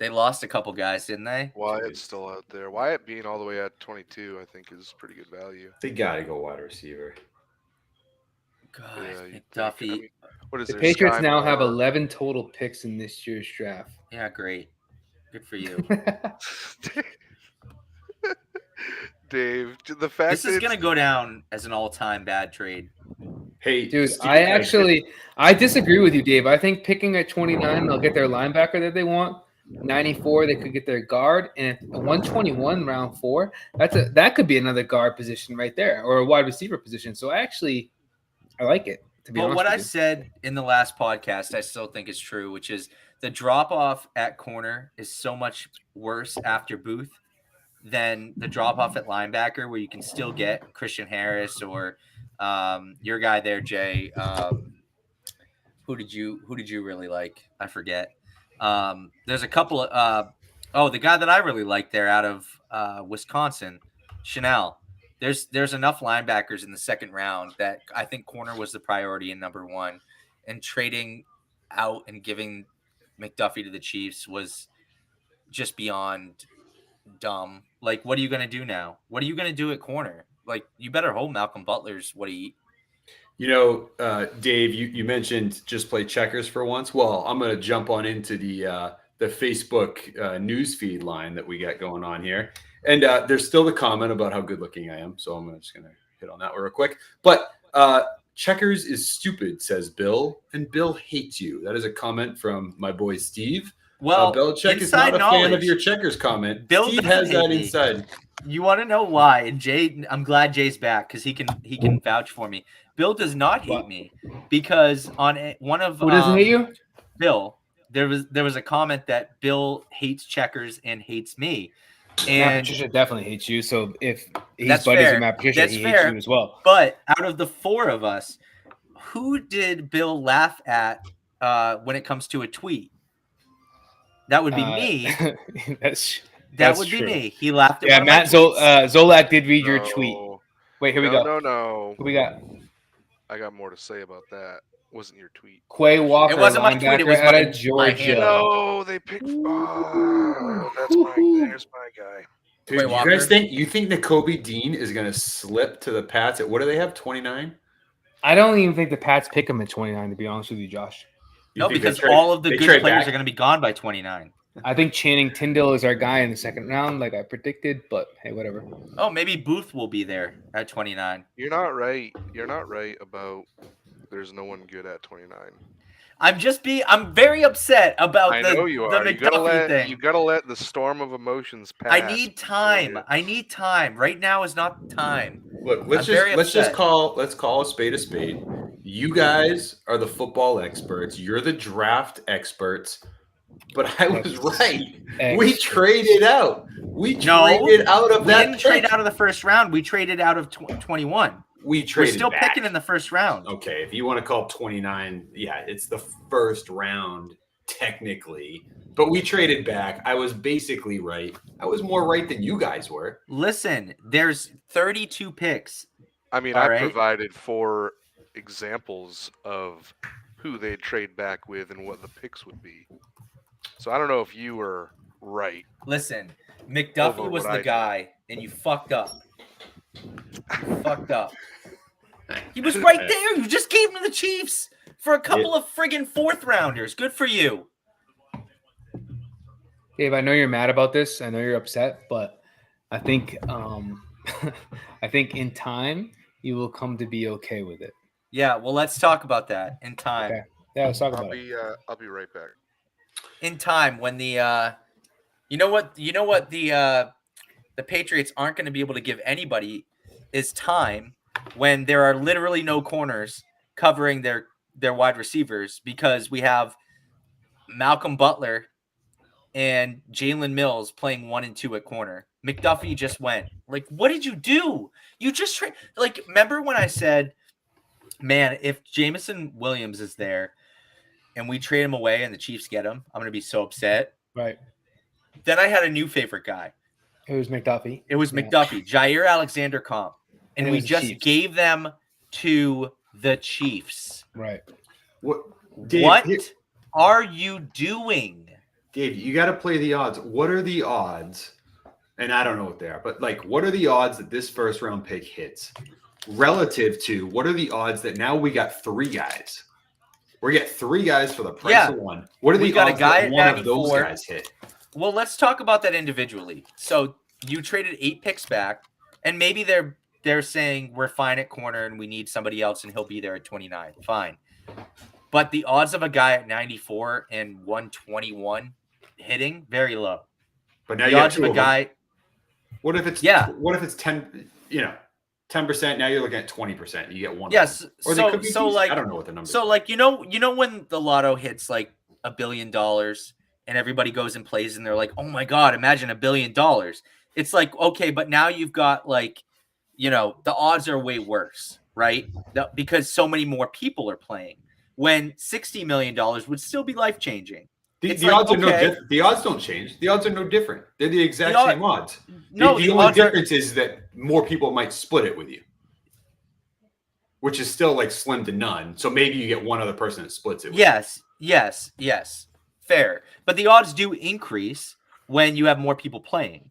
lost a couple guys, didn't they? Wyatt's still out there. Wyatt being all the way at 22, I think, is pretty good value. they got to go wide receiver. God, Yeah, you think. McDuffie. I mean, what is The there, Patriots Sky now have Moore? 11 total picks in this year's draft. Yeah, great. Good for you. Dave, the fact This that is gonna go down as an all-time bad trade. Hey, Dude, Steve, I disagree with you, Dave. I think picking at 29, they'll get their linebacker that they want. 94, they could get their guard, and at 121, round 4, that could be another guard position right there, or a wide receiver position. So I like it. To be But honest what with I you. said in the last podcast, I still think is true, which is the drop-off at corner is so much worse after Booth than the drop-off at linebacker, where you can still get Christian Harris or your guy there, Jay. Who did you really like? I forget. There's a couple of the guy that I really like there out of Wisconsin, Chanel. There's enough linebackers in the second round that I think corner was the priority in number 1, and trading out and giving McDuffie to the Chiefs was just beyond dumb. Like, what are you going to do now? What are you going to do at corner? Like, you better hope Malcolm Butler's what he. You know, Dave, you mentioned just play checkers for once. Well, I'm going to jump on into the Facebook news feed line that we got going on here. And there's still the comment about how good looking I am. So I'm just going to hit on that real quick. But checkers is stupid, says Bill. And Bill hates you. That is a comment from my boy Steve. Well, Belichick is inside not a fan of knowledge. your checkers comment. Bill Steve doesn't has that hate me. inside. You want to know why? And Jay, I'm glad Jay's back because he can vouch for me. Bill does not hate me because on one of Who doesn't hate you? Bill, there was a comment that Bill hates checkers and hates me. Matt And Patricia definitely hates you. So if he's That's buddies fair. with Matt Patricia, That's he fair. hates you as well. but out of the 4 of us, who did Bill laugh at when it comes to a tweet? That would be me. That's That would be true. me. He laughed at Yeah, one of my Matt tweets. Zolak did read your tweet. No. Wait, here we no, go. No. Who we got? I got more to say about that. Wasn't your tweet? Quay Walker, It wasn't my tweet, it linebacker was out my- of my Georgia. handle. No, they picked. Oh, there's my guy. Dude, Wait, you Walker? guys think Nakobe Dean is going to slip to the Pats at what do they have? 29? I don't even think the Pats pick him at 29, to be honest with you, Josh. No, because all of the good players are going to be gone by 29. I think Channing Tyndall is our guy in the second round, like I predicted, but hey, whatever. Oh, maybe Booth will be there at 29. You're not right. You're not right about there's no one good at 29. I'm very upset about I the, know you the are. McDuffie You thing. gotta let the storm of emotions pass. I need time. before I need time. Right now is not the time. Look, I'm very let's upset. call a spade a spade. You guys are the football experts. You're the draft experts. But I was right. We traded out. We traded out of We that didn't trade pick. out of the first round. We traded out of 21. We We're traded still back. picking in the first round. Okay, if you want to call 29, yeah, it's the first round technically. But we traded back. I was basically right. I was more right than you guys were. Listen, there's 32 picks. I mean, All I right. provided 4 examples of who they'd trade back with and what the picks would be. So I don't know if you were right. Listen, McDuffie Over was what the I guy, and you fucked up. You fucked up. He was right there. You just gave him to the Chiefs for a couple of friggin' fourth rounders. Good for you. Dave, I know you're mad about this. I know you're upset, but I think I think in time you will come to be okay with it. Yeah, well, let's talk about that in time. Okay. Yeah, let's talk about it. I'll be right back. In time, when the you know what the Patriots aren't going to be able to give anybody is time when there are literally no corners covering their wide receivers because we have Malcolm Butler and Jalen Mills playing 1 and 2 at corner. McDuffie just went. Like, what did you do? You just remember when I said, man, if Jameson Williams is there and we trade him away and the Chiefs get him, I'm going to be so upset. Right. Then I had a new favorite guy. It was McDuffie. It was McDuffie, Jair Alexander Comp. And we just Chiefs. gave them to the Chiefs. Right. What? Dave, What are you doing? Dave, you got to play the odds. What are the odds? And I don't know what they are, but like, what are the odds that this first round pick hits relative to what are the odds that now we got 3 guys? We get 3 guys for the price of 1. What are We the got a odds guy that at one of those 94. guys hit? Well, let's talk about that individually. So you traded 8 picks back, and maybe they're saying we're fine at corner and we need somebody else, and he'll be there at 29. Fine. But the odds of a guy at 94 and 121 hitting, very low. But now The you got odds 2 of a of them. guy, What if it's Yeah. What if it's 10? 10%. Now you're looking at 20%. You get 1. yes. Or they So could be so decent. like I don't know what the number. so like you know when the lotto hits like $1 billion and everybody goes and plays and they're like, oh my god, imagine $1 billion. It's like, okay, but now you've got like, the odds are way worse, right? Because so many more people are playing. When $60 million would still be life changing. The odds are no different. The odds don't change. The odds are no different. They're the exact same odds. No, the only difference is that more people might split it with you, which is still like slim to none. So maybe you get one other person that splits it with Yes. Fair. But the odds do increase when you have more people playing.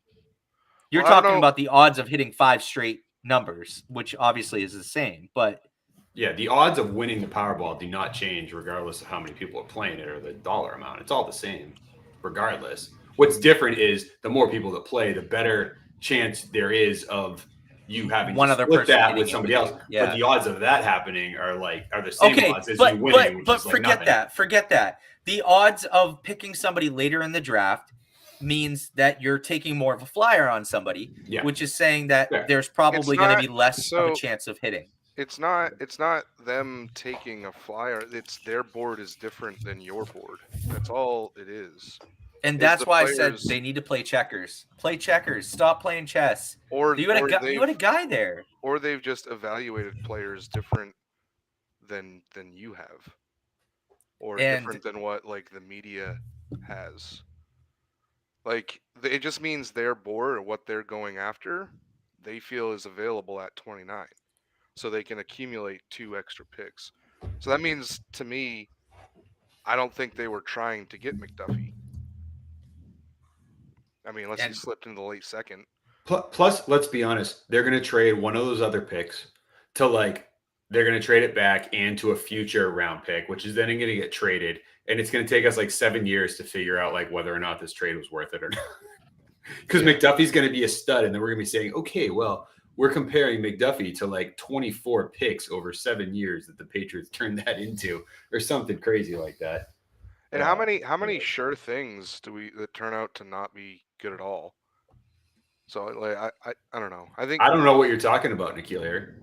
You're talking about the odds of hitting 5 straight numbers, which obviously is the same. But yeah, the odds of winning the Powerball do not change regardless of how many people are playing it or the dollar amount. It's all the same regardless. What's different is the more people that play, the better chance there is of you having one to other split person that hitting with it somebody with else. you. Yeah. But the odds of that happening are the same odds as you winning. Which But is like forget nothing. that. Forget that. The odds of picking somebody later in the draft means that you're taking more of a flyer on somebody, which is saying that there's probably going to be less of a chance of hitting. It's not them taking a flyer. It's their board is different than your board. That's all it is. And that's why I said they need to play checkers. Play checkers. Stop playing chess. Or you had a guy there. Or they've just evaluated players different than you have. Or different than what like the media has. Like it just means their board or what they're going after, they feel is available at 29. So they can accumulate 2 extra picks. So that means to me, I don't think they were trying to get McDuffie. I mean, unless he slipped into the late second. Plus, let's be honest, they're going to trade one of those other picks to they're going to trade it back and to a future round pick, which is then going to get traded. And it's going to take us 7 years to figure out whether or not this trade was worth it or not. Because McDuffie's going to be a stud. And then we're going to be saying, okay, well, we're comparing McDuffie to 24 picks over 7 years that the Patriots turned that into or something crazy like that. And how many sure things that turn out to not be good at all? So I don't know. I don't know what you're talking about, Nikhil here.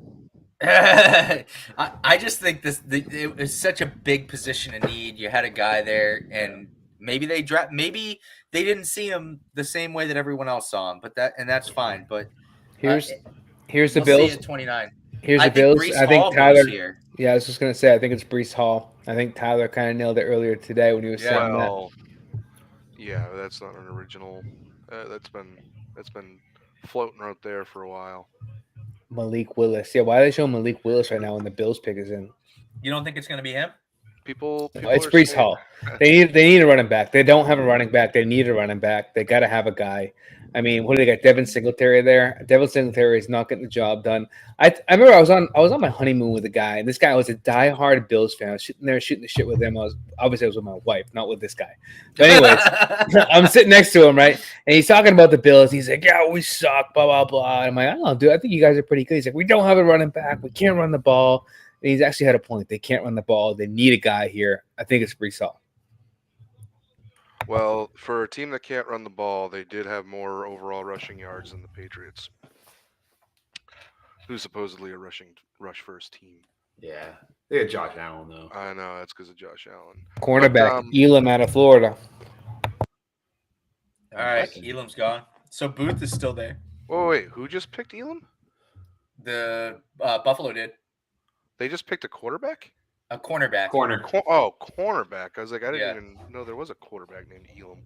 I just think it was such a big position of need. You had a guy there, and maybe they didn't see him the same way that everyone else saw him, but that's fine. But here's the we'll Bills. See at 29. Here's the Bills. I think Tyler. Yeah, I was just gonna say. I think it's Breece Hall. I think Tyler kind of nailed it earlier today when he was saying that. Yeah, that's not an original. That's been floating out there for a while. Malik Willis. Yeah, why are they showing Malik Willis right now when the Bills pick is in? You don't think it's going to be him? People it's Breece Hall. They need a running back. They don't have a running back. They need a running back. They got to have a guy. I mean, what do they got? Devin Singletary there. Devin Singletary is not getting the job done. I remember I was on my honeymoon with a guy, and this guy was a diehard Bills fan. I was sitting there shooting the shit with him. I was with my wife, not with this guy. But anyways, I'm sitting next to him, right? And he's talking about the Bills. He's like, "Yeah, we suck." Blah blah blah. I'm like, "I don't know, dude. I think you guys are pretty good." He's like, "We don't have a running back. We can't run the ball." And he's actually had a point. They can't run the ball. They need a guy here. I think it's Brees Hall. Well, for a team that can't run the ball, they did have more overall rushing yards than the Patriots, who's supposedly a rush first team. Yeah, they had Josh Allen though. I know that's because of Josh Allen. Cornerback Elam out of Florida. All right, Elam's gone. So Booth is still there. Oh wait, who just picked Elam? The Buffalo did. They just picked a quarterback? A cornerback. Cornerback. I was like, I didn't Yeah. even know there was a quarterback named Elam.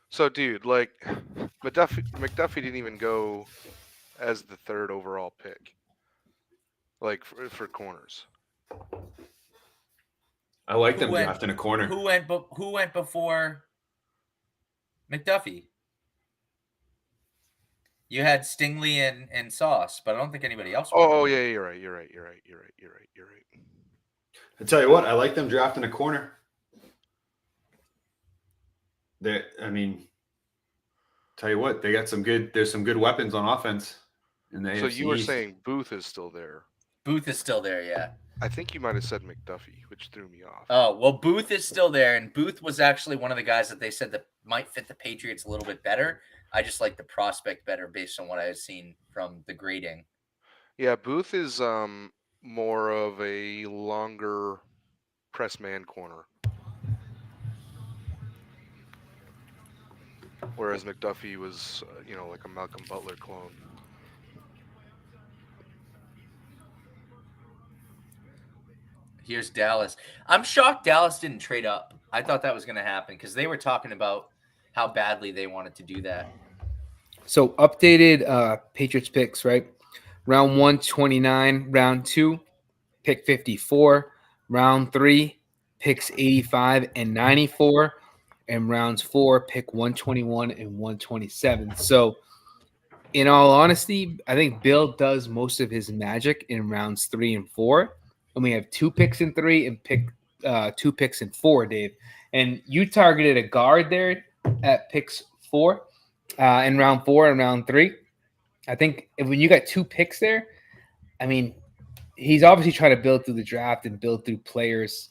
So, dude, like, McDuffie didn't even go as the third overall pick, like for corners. I like them Who went- drafting a corner. Who went before McDuffie? You had Stingley and Sauce, but I don't think anybody else. went. Oh yeah, you're right. I tell you what, I like them drafting a corner. Tell you what, they got some good. There's some good weapons on offense in the So AFC you were East. saying Booth is still there. Booth is still there, yeah. I think you might have said McDuffie, which threw me off. Oh, well, Booth is still there, and Booth was actually one of the guys that they said that might fit the Patriots a little bit better. I just like the prospect better based on what I had seen from the grading. Yeah, Booth is more of a longer press man corner, whereas McDuffie was, like a Malcolm Butler clone. Here's Dallas. I'm shocked Dallas didn't trade up. I thought that was going to happen because they were talking about how badly they wanted to do that. So updated Patriots picks, right? Round 1, 29. Round 2, pick 54. Round 3, picks 85 and 94. And rounds 4, pick 121 and 127. So in all honesty, I think Bill does most of his magic in rounds 3 and 4. And we have 2 picks in 3 and 2 picks in 4, Dave. And you targeted a guard there at picks 4 in round 4 and round 3. I think when you got 2 picks there, I mean, he's obviously trying to build through the draft and build through players,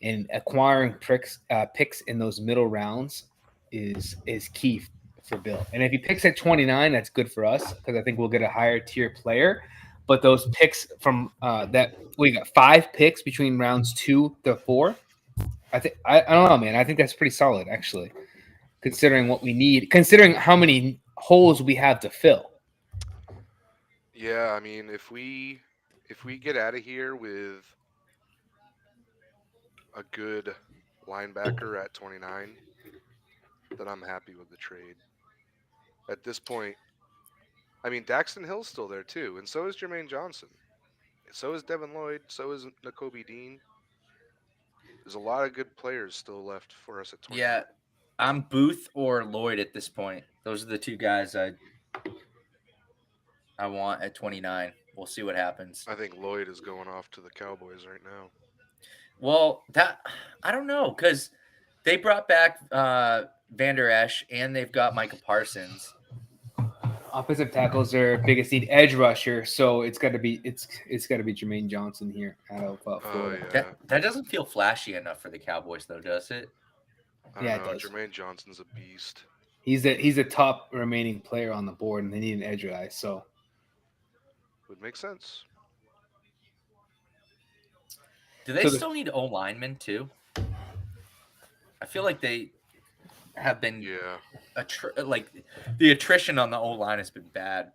and acquiring picks in those middle rounds is key for Bill. And if he picks at 29, that's good for us because I think we'll get a higher tier player. But those picks from we got 5 picks between rounds 2 to 4. I don't know, man. I think that's pretty solid, actually, considering what we need, considering how many holes we have to fill. Yeah, I mean, if we get out of here with a good linebacker at 29, then I'm happy with the trade. At this point, I mean, Daxton Hill's still there too, and so is Jermaine Johnson. So is Devin Lloyd. So is Nakobe Dean. There's a lot of good players still left for us at 29. Yeah, I'm Booth or Lloyd at this point. Those are the 2 guys I want at 29. We'll see what happens. I think Lloyd is going off to the Cowboys right now. Well, I don't know because they brought back Van Der Esch and they've got Micah Parsons. Offensive tackles are biggest need, edge rusher, so it's got to be Jermaine Johnson here out of Florida. Yeah. That doesn't feel flashy enough for the Cowboys, though, does it? Yeah, it know. does. Jermaine Johnson's a beast. He's the top remaining player on the board, and they need an edge guy. So Would make sense. Do they still need O linemen too? I feel like they have been. Yeah. The attrition on the O line has been bad.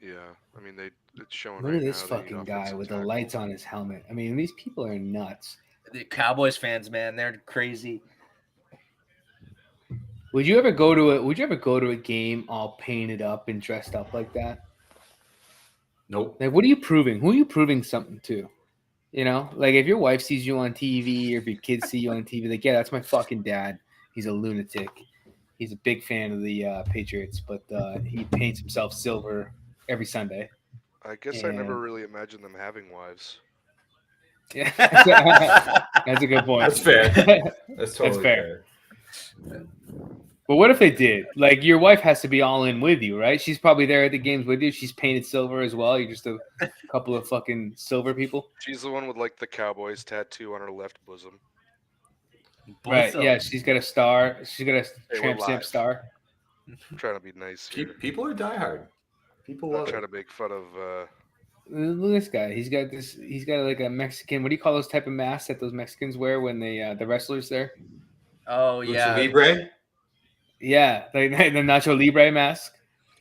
Yeah. I mean, it's showing. look right at this now they need fucking guy offensive with the tackle. lights on his helmet. I mean, these people are nuts. The Cowboys fans, man, they're crazy. Would you ever go to a game all painted up and dressed up like that? Nope. Like, what are you proving? Who are you proving something to? You know, like if your wife sees you on TV or if your kids see you on TV, like, yeah, that's my fucking dad. He's a lunatic. He's a big fan of the Patriots, but he paints himself silver every Sunday. I guess I never And- really imagined them having wives. Yeah, that's a good point. That's fair. That's totally fair. But what if they did? Like, your wife has to be all in with you, right? She's probably there at the games with you. She's painted silver as well. You're just a couple of fucking silver people. She's the one with like the Cowboys tattoo on her left bosom. Right. Yeah, she's got a star. She's got a we're tramp stamp live. star. I'm trying to be nice here. People are diehard. People I'm love trying it. to make fun of. Look at this guy. He's got like a Mexican. What do you call those type of masks that those Mexicans wear when they the wrestlers there? Oh Lucha yeah. Libre? Yeah, like the Nacho Libre mask.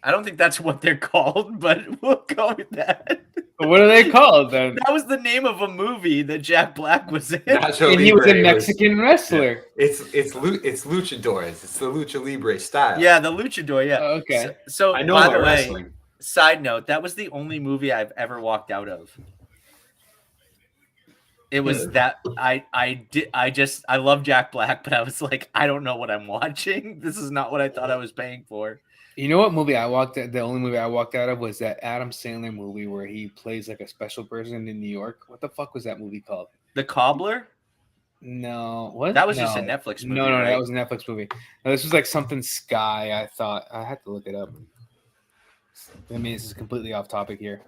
I don't think that's what they're called, but we'll go with that. What are they called then? That was the name of a movie that Jack Black was in. Nacho And he was a Libre Mexican wrestler. It's luchadores. It's the lucha libre style. Yeah, the luchador. Yeah. Oh, okay. So I know by about the way, wrestling. side note, that was the only movie I've ever walked out of. It was that I love Jack Black, but I was like, I don't know what I'm watching. This is not what I thought I was paying for. You know what movie I walked out? The only movie I walked out of was that Adam Sandler movie where he plays like a special person in New York. What the fuck was that movie called? The Cobbler? No, what? That was just a No. Netflix movie. No, right? that was a Netflix movie. No, this was like something Sky. I thought I had to look it up. I mean, this is completely off topic here.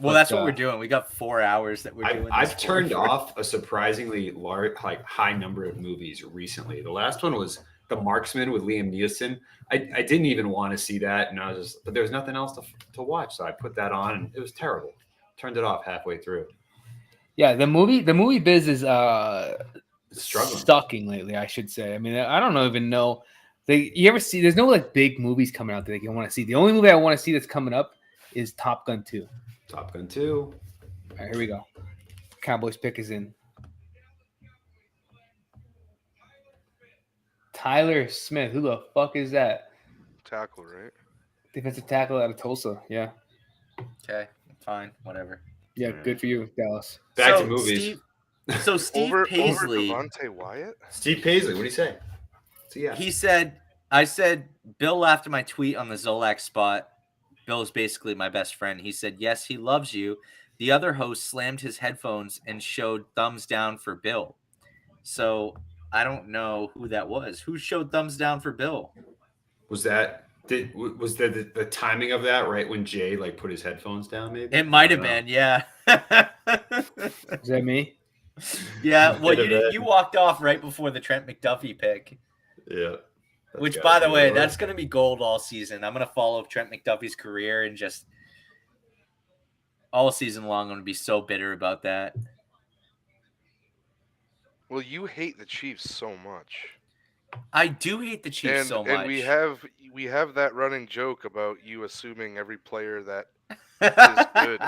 Well, But, that's what we're doing. We got 4 hours that we're doing. I've this for. turned off a surprisingly large, high number of movies recently. The last one was The Marksman with Liam Neeson. I didn't even want to see that, and I was just, but there was nothing else to watch, so I put that on, and it was terrible. Turned it off halfway through. Yeah, the movie biz is It's struggling. sucking lately, I should say. I mean, I don't even know. You ever see? There's no like big movies coming out that you want to see. The only movie I want to see that's coming up is Top Gun 2. Top Gun 2. All right, here we go. Cowboys pick is in. Tyler Smith. Who the fuck is that? Tackle, right? Defensive tackle out of Tulsa. Yeah. Okay, fine, whatever. Yeah, good for you, Dallas. Back So, to movies. Steve Over Paisley, Devontae Wyatt? Steve Paisley, what do you say? So yeah. he said, I said, Bill laughed at my tweet on the Zolak spot. Bill is basically my best friend. He said, yes, he loves you. The other host slammed his headphones and showed thumbs down for Bill. So I don't know who that was. Who showed thumbs down for Bill? Was that the timing of that right when Jay like put his headphones down? Maybe It might I have don't know. been, yeah. Is that me? Yeah, well, Might have been. you walked off right before the Trent McDuffie pick. Yeah. That's Which, gotta by the be way, what it that's was. going to be gold all season. I'm going to follow Trent McDuffie's career and just all season long, I'm going to be so bitter about that. Well, you hate the Chiefs so much. I do hate the Chiefs And, so much. and we have that running joke about you assuming every player that good.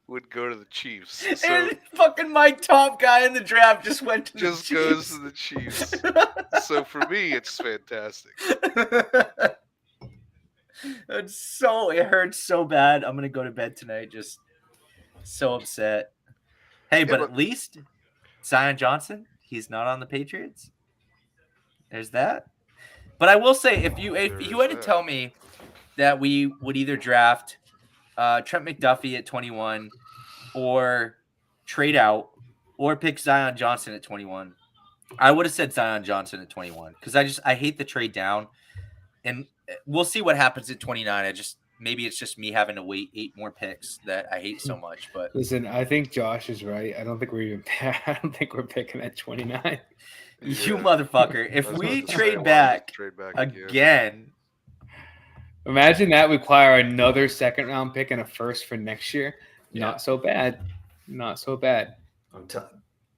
would go to the Chiefs. So And fucking my top guy in the draft just went to just the goes Chiefs. to the Chiefs. So for me, it's fantastic. It hurts so bad. I'm gonna go to bed tonight just so upset. Hey, but but- at least Zion Johnson, he's not on the Patriots. There's that. But I will say, if you had to that. tell me that we would either draft Trent McDuffie at 21 or trade out or pick Zion Johnson at 21, I would have said Zion Johnson at 21 because I hate the trade down. And we'll see what happens at 29. Maybe it's just me having to wait 8 more picks that I hate so much. But Listen, I think Josh is right. I don't think we're picking at 29. you Yeah. motherfucker, if I was we about to say, I trade wanted back to trade back again, Imagine that require another second round pick and a first for next year. Yeah. Not so bad. Not so bad.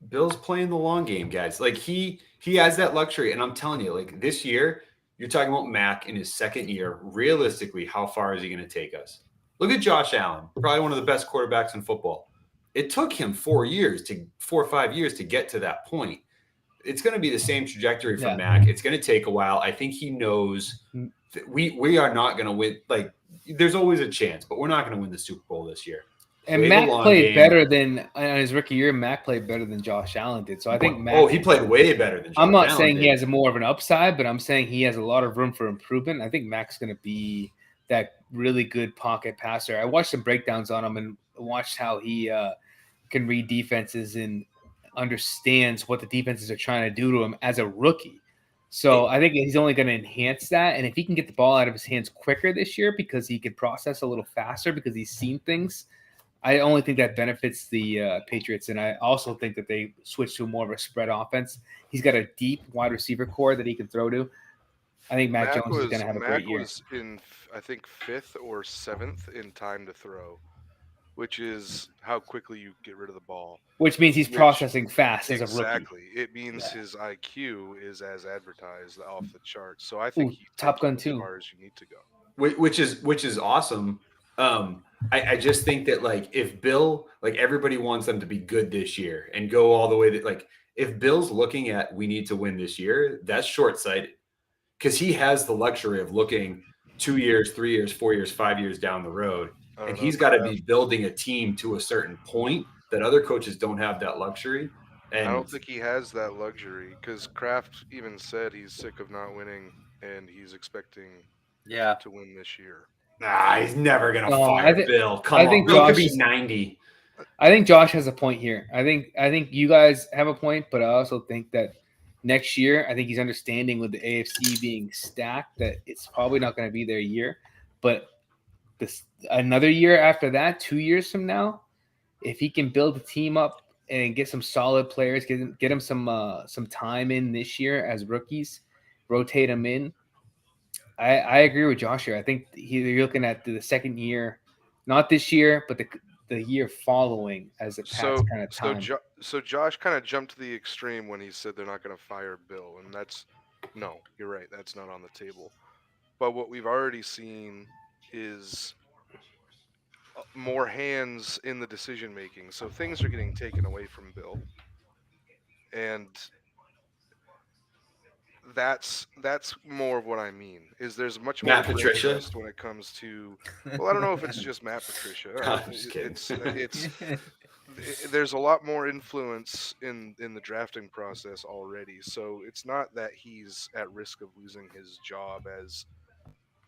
Bill's playing the long game, guys. Like he has that luxury, and I'm telling you, like this year, you're talking about Mac in his second year. Realistically, how far is he going to take us? Look at Josh Allen, probably one of the best quarterbacks in football. It took him 4 or 5 years to get to that point. It's going to be the same trajectory for Yeah. Mac. It's going to take a while. I think he knows that we are not going to win. Like, there's always a chance, but we're not going to win the Super Bowl this year. And Play the Mac long played game. better than on his rookie year. Mac played better than Josh Allen did. So I think Mac. Oh, he played way better than Josh I'm not Allen saying he did. has more of an upside, but I'm saying he has a lot of room for improvement. I think Mac's going to be that really good pocket passer. I watched some breakdowns on him and watched how he can read defenses and understands what the defenses are trying to do to him as a rookie. So I think he's only going to enhance that. And if he can get the ball out of his hands quicker this year because he can process a little faster because he's seen things, I only think that benefits the Patriots. And I also think that they switch to more of a spread offense. He's got a deep wide receiver core that he can throw to. I think Mac Jones is going to have a great year. Mac was in, I think, 5th or 7th in time to throw, which is how quickly you get rid of the ball. Which means he's processing fast as a rookie. Exactly. It means his IQ is as advertised off the charts. So I think he's Top Gun as 2. far as you need to go. Which is awesome. I just think that like if Bill, like everybody wants them to be good this year and go all the way that like if Bill's looking at we need to win this year, that's short-sighted because he has the luxury of looking 2 years, 3 years, 4 years, 5 years down the road. And he's got to be building a team to a certain point that other coaches don't have that luxury. And I don't think he has that luxury because Kraft even said he's sick of not winning and he's expecting to win this year. Nah, he's never gonna fire Bill. Come on, think Bill Josh could be is- 90. I think Josh has a point here. I think you guys have a point, but I also think that next year, I think he's understanding with the AFC being stacked that it's probably not going to be their year. But another year after that, 2 years from now, if he can build the team up and get some solid players, get him some time in this year as rookies, rotate them in. I agree with Josh here. I think you're looking at the second year, not this year, but the year following as a past kind of time. So Josh kind of jumped to the extreme when he said they're not going to fire Bill, and no, you're right. That's not on the table. But what we've already seen is more hands in the decision making. So things are getting taken away from Bill, and that's more of what I mean. Is there's much more Matt Patricia interest when it comes to. Well, I don't know if it's just Matt Patricia. I'm just kidding. There's a lot more influence in the drafting process already. So it's not that he's at risk of losing his job as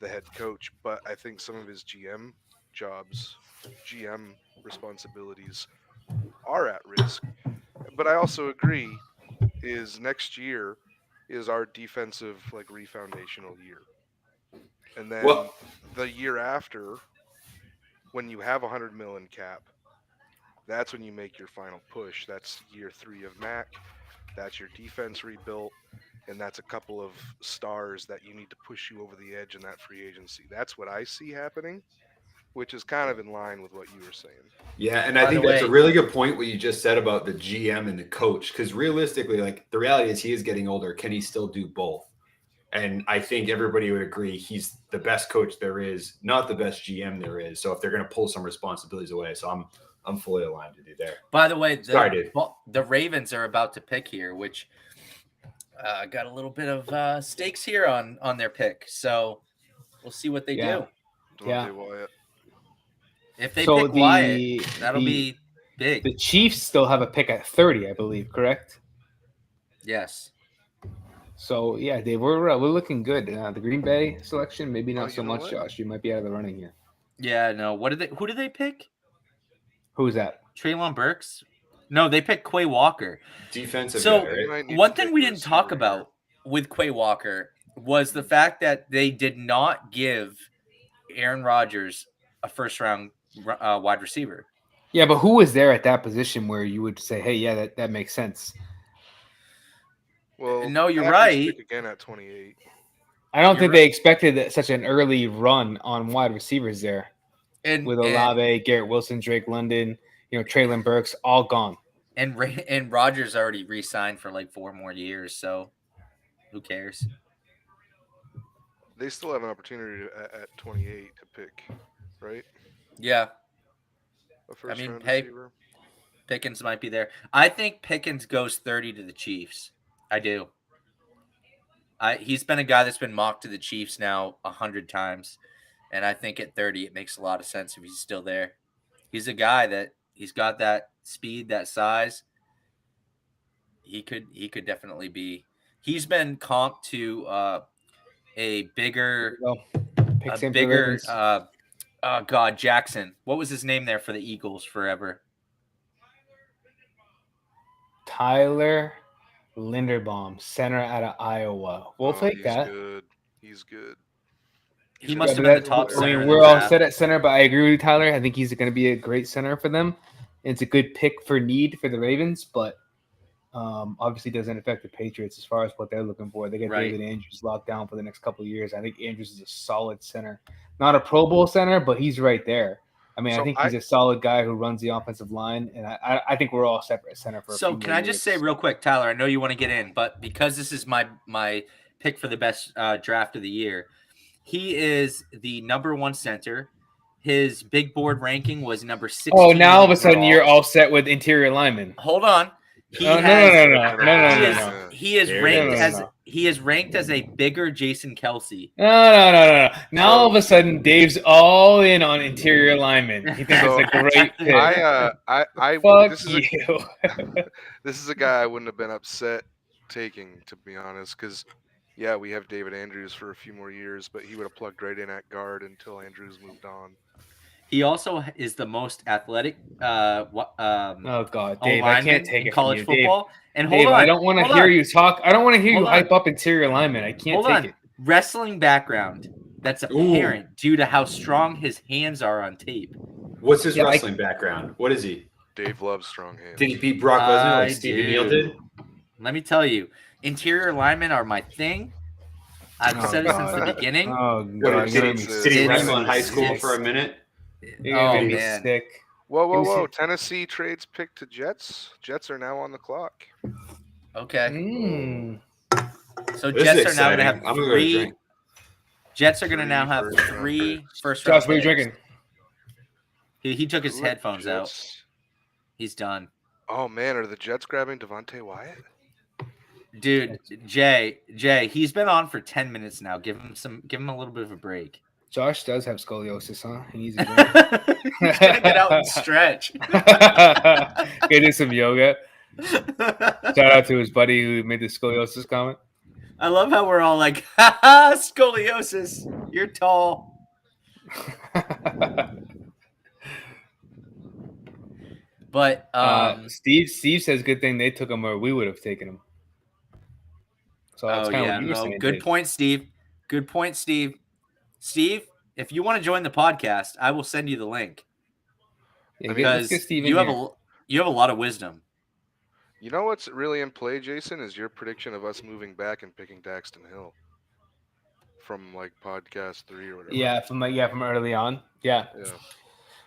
the head coach, but I think some of his GM responsibilities are at risk. But I also agree is next year is our defensive refoundational year. And then the year after, when you have $100 million cap, that's when you make your final push. That's year 3 of Mac. That's your defense rebuilt. And that's a couple of stars that you need to push you over the edge in that free agency. That's what I see happening, which is kind of in line with what you were saying. Yeah, and I think that's a really good point what you just said about the GM and the coach. Because realistically, the reality is he is getting older. Can he still do both? And I think everybody would agree he's the best coach there is, not the best GM there is. So if they're going to pull some responsibilities away, so I'm fully aligned with you there. By the way, Sorry, the Ravens are about to pick here, which got a little bit of stakes here on their pick. So we'll see what they do. Yeah. If they pick Wyatt, that'll be big. The Chiefs still have a pick at 30, I believe, correct? Yes. So, yeah, Dave, we're looking good. The Green Bay selection, maybe not so much, Josh. You might be out of the running here. Yeah, no. Who did they pick? Who's that? Treylon Burks? No, they picked Quay Walker. Defensive So guy, right? one thing we didn't talk about with Quay Walker was the fact that they did not give Aaron Rodgers a first-round wide receiver. Yeah, but who was there at that position where you would say, hey, yeah, that makes sense? Well, no, you're right. Again at 28. I don't think they expected such an early run on wide receivers there. With Olave, Garrett Wilson, Drake London, Treylon Burks, all gone. And Rodgers already re-signed for 4 more years, so who cares? They still have an opportunity at 28 to pick, right? Yeah. Receiver. Pickens might be there. I think Pickens goes 30 to the Chiefs. I do. He's been a guy that's been mocked to the Chiefs now 100 times. And I think at 30, it makes a lot of sense if he's still there. He's a guy that he's got that speed, that size. He could definitely be. He's been comped to a bigger, Pick a same for the bigger. Ravens. Jackson. What was his name there for the Eagles forever? Tyler Linderbaum, center out of Iowa. We'll take he's that. Good. He's good. He He's must good. have but been the top I center. mean, in we're the all draft. set at center, but I agree with you, Tyler. I think he's going to be a great center for them. It's a good pick for need for the Ravens, but obviously doesn't affect the Patriots as far as what they're looking for. They get Right. David Andrews locked down for the next couple of years. I think Andrews is a solid center. Not a Pro Bowl center, but he's right there. I mean, So I think he's a solid guy who runs the offensive line, and I think we're all separate center for a So few can more I just say years. real quick, Tyler? I know you want to get in, but because this is my pick for the best draft of the year, he is the number 1 center. His big board ranking was number 16. Oh, now all of a sudden overall. you're all set with interior linemen. Hold on. He No. He is There ranked it is. as he is ranked as a bigger Jason Kelsey. No. Now all of a sudden Dave's all in on interior linemen. He thinks So, it's a great pick. I Fuck this is a, you. this is a guy I wouldn't have been upset taking, to be honest, because yeah, we have David Andrews for a few more years, but he would have plugged right in at guard until Andrews moved on. He also is the most athletic Oh God, Dave, I lineman can't take in it college from you. football. And Dave, hold on, I don't want to hold hear on. you talk. I don't want to hear you Hold on. hype up interior linemen. I can't Hold take on. it. Wrestling background that's apparent due to how strong his hands are on tape. What's his Yeah, wrestling background? What is he? Dave loves strong hands. Did he beat Brock Lesnar I like Stevie do. Neal did? Let me tell you, interior linemen are my thing. I've Oh, said it since the God. beginning. Oh What, God, did, you're he, gonna be did he sick. wrestle in high school Sick. for a minute? You're gonna Oh, be man. sick. Whoa! Let me see. Tennessee trades pick to Jets. Jets are now on the clock. Okay. Mm. So This Jets is are now going to exciting. have I'm gonna go to 3. drink. Jets are going to Three now have first round 3 picks. first round Josh, what are you picks. drinking? He took his Ooh, headphones out. Jets. He's done. Oh man, are the Jets grabbing Devontae Wyatt? Dude, Jay, he's been on for 10 minutes now. Give him a little bit of a break. Josh does have scoliosis, huh? He needs a drink. He's gonna get out and stretch. Go do some yoga. Shout out to his buddy who made the scoliosis comment. I love how we're all like, ha ha, scoliosis. You're tall. But Steve says good thing they took him or we would have taken him. So that's oh kind of yeah, what you were no, saying. good Dave. point, Steve. Good point, Steve. Steve, if you want to join the podcast, I will send you the link Yeah, let's because get Steve in you have here. you have a lot of wisdom. You know what's really in play, Jason, is your prediction of us moving back and picking Daxton Hill from like podcast 3 or whatever. Yeah, from early on. Yeah. Yeah.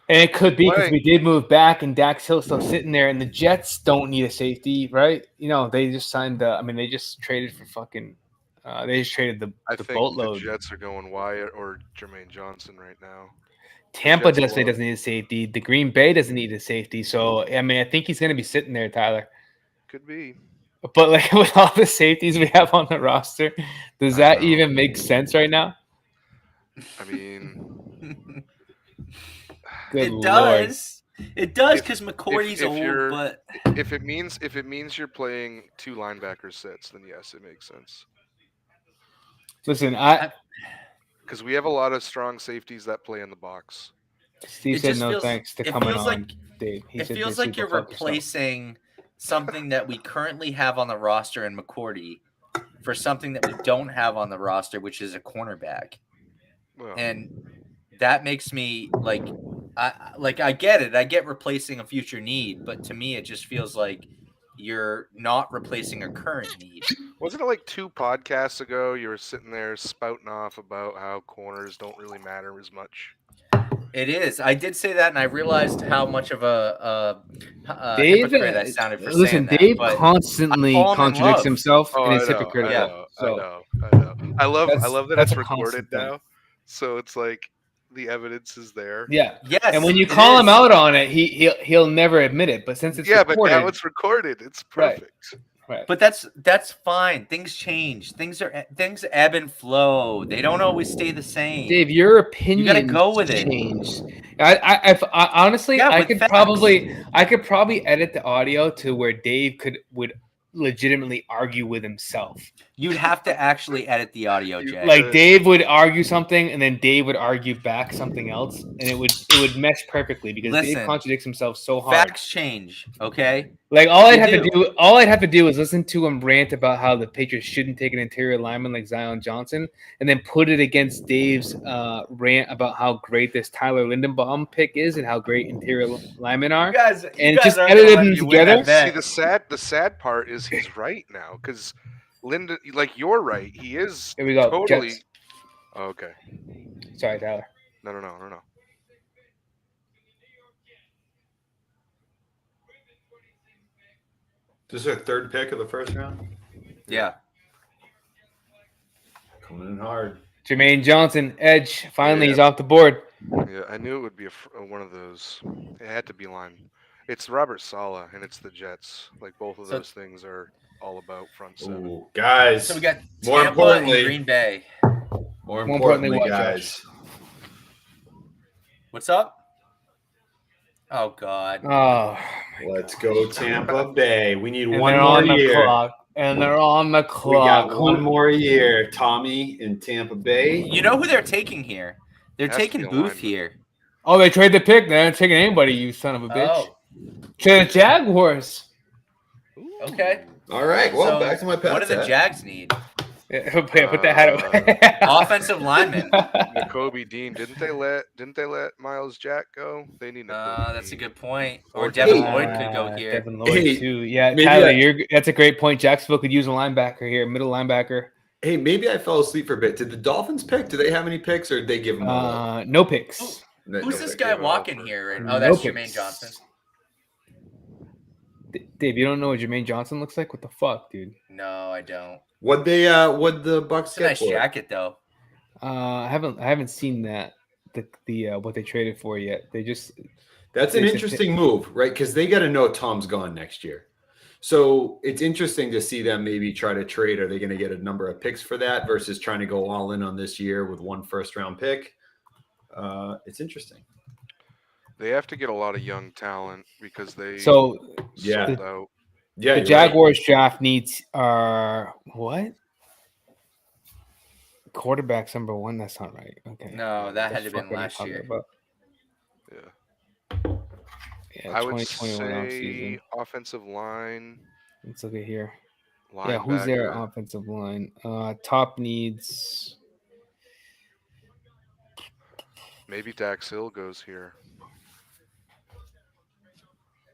And it could be because Right. we did move back and Dax Hill's still sitting there, and the Jets don't need a safety, right? You know, they just signed they just traded for fucking they just traded the I think boatload. the Jets are going Wyatt or Jermaine Johnson right now. Tampa Jets alone. doesn't need a safety. The Green Bay doesn't need a safety. So I mean, I think he's gonna be sitting there, Tyler. Could be. But like with all the safeties we have on the roster, does I that know. even make sense right now? I mean, Good It Lord. does. It does If- because McCourty's if old, you're- but if it means you're playing 2 linebacker sets, then yes, it makes sense. Listen, Because we have a lot of strong safeties that play in the box. Steve It said just no feels- thanks to it coming feels on, like- Dave. He it said feels to like super you're fuck yourself. replacing something that we currently have on the roster in McCourty for something that we don't have on the roster, which is a cornerback. Well, And that makes me like I get it. I get replacing a future need, but to me it just feels like you're not replacing a current need. wasn't it like 2 podcasts ago you were sitting there spouting off about how corners don't really matter as much? It is. I did say that, and I realized how much of a Dave, hypocrite I sounded for listen, saying Dave that. But constantly I fall in contradicts love. himself Oh, and I is know, hypocritical. Yeah. So I know. I love That's- that that's it's a recorded constant thing. now. So it's like the evidence is there. yeah. yes, And when you it call him is. out on it, he'll never admit it. But since it's Yeah, but recorded, now it's recorded. It's Right. perfect. Right. But that's fine. Things change. Things ebb and flow. They don't always stay the same. Dave, your opinion go with it. changed. I honestly, Yeah, I with could facts. probably edit the audio to where Dave would legitimately argue with himself. You'd have to actually edit the audio, Jay. Like Dave would argue something, and then Dave would argue back something else, and it would mesh perfectly because Dave Listen, contradicts himself so hard. facts change, okay? Like all They I'd have to do is listen to him rant about how the Patriots shouldn't take an interior lineman like Zion Johnson, and then put it against Dave's rant about how great this Tyler Lindenbaum pick is and how great interior linemen are. You guys just aren't edited gonna let them me win together. that bet. See, the sad part is he's right now because Linda, like you're right, he is Here we go. totally. Jets. Oh, okay. Sorry, Tyler. No. This is our third pick of the first round. Yeah. Coming in hard. Jermaine Johnson, edge. Finally, Yeah. he's off the board. Yeah, I knew it would be one of those. It had to be line. It's Robert Saleh and it's the Jets. Like both of So- those things are all about front seven. Ooh, guys. So we got More Tampa and importantly- Green Bay. More More importantly, importantly, what, guys. What's up? Oh God. Oh, Let's go Tampa Bay. We need and one they're more on the year. clock. And they're on the We clock. got one more year. Tommy in Tampa Bay. You know who they're taking here? They're Has to taking be a Booth lineman. here. Oh, they trade the pick. They're not taking anybody, you son of a bitch. Oh, To the Jaguars. okay. All right. Well, So, back to my pet. what do the Jags need? Yeah, put that hat away. Offensive lineman. Jacoby Dean, didn't they let Miles Jack go? They need Nakobe That's a Dean. good point. Or Or Devin Devin Lloyd could go here. Devin Lloyd Hey, too. Yeah, maybe Tyler, that's a great point. Jacksonville could use a linebacker here, middle linebacker. Hey, maybe I fell asleep for a bit. Did the Dolphins pick? Do they have any picks, or did they give them all? No picks. Who's this pick. guy gave it all walking for- here? No Oh, that's picks. Jermaine Johnson. Dave, you don't know what Jermaine Johnson looks like? What the fuck, dude? No, I don't. What the Bucks It's a get nice for it? jacket, though. I haven't seen that the what they traded for yet. They just That's an It's a- interesting move, right? Because they got to know Tom's gone next year. So it's interesting to see them maybe try to trade. Are they going to get a number of picks for that versus trying to go all in on this year with one first round pick? It's interesting. They have to get a lot of young talent because they so Yeah. sold out. Yeah, the you're Jaguars draft needs are what? Quarterback's number one. That's not right. Okay. No, What that the had to have fuck been am I last talking year. about? Yeah. Yeah, I would 2021 say offseason. offensive line, Let's look at here. linebacker. Yeah, who's their offensive line? Top needs. Maybe Dax Hill goes here.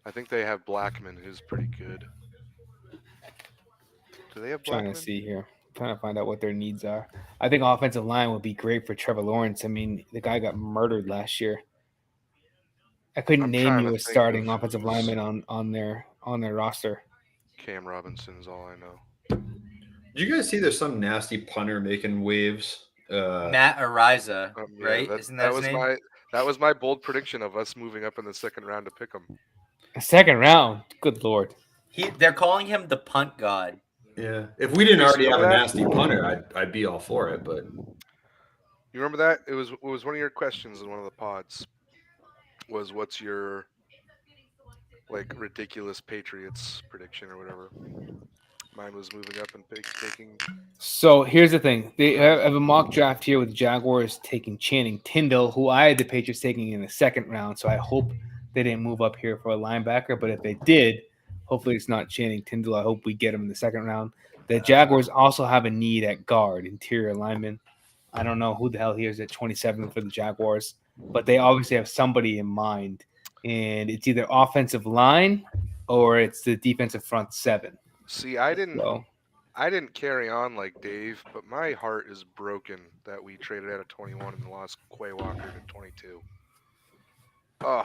I think they have Blackman, who's pretty good. Do they have Trying Blackman? to see here. Trying to find out what their needs are. I think offensive line would be great for Trevor Lawrence. I mean, the guy got murdered last year. I couldn't I'm name trying you to a think starting of offensive who's- lineman on their roster. Cam Robinson's all I know. Did you guys see there's some nasty punter making waves? Matt Ariza, Yeah, right? that- Isn't that his name? that was my bold prediction of us moving up in the second round to pick him. A second round. Good lord. They're calling him the punt god. Yeah. If we didn't You already have remember a that? nasty punter, I'd be all for it. But You remember that? It was one of your questions in one of the pods. Was what's your like ridiculous Patriots prediction or whatever? Mine was moving up and taking. So here's the thing. They have a mock draft here with the Jaguars taking Channing Tindall, who I had the Patriots taking in the second round. So I hope they didn't move up here for a linebacker. But if they did, hopefully it's not Channing Tindall. I hope we get him in the second round. The Jaguars also have a need at guard, interior lineman. I don't know who the hell he is at 27 for the Jaguars, but they obviously have somebody in mind. And it's either offensive line or it's the defensive front seven. See, I didn't So carry on like Dave, but my heart is broken that we traded out of 21 and lost Quay Walker to 22. Oh,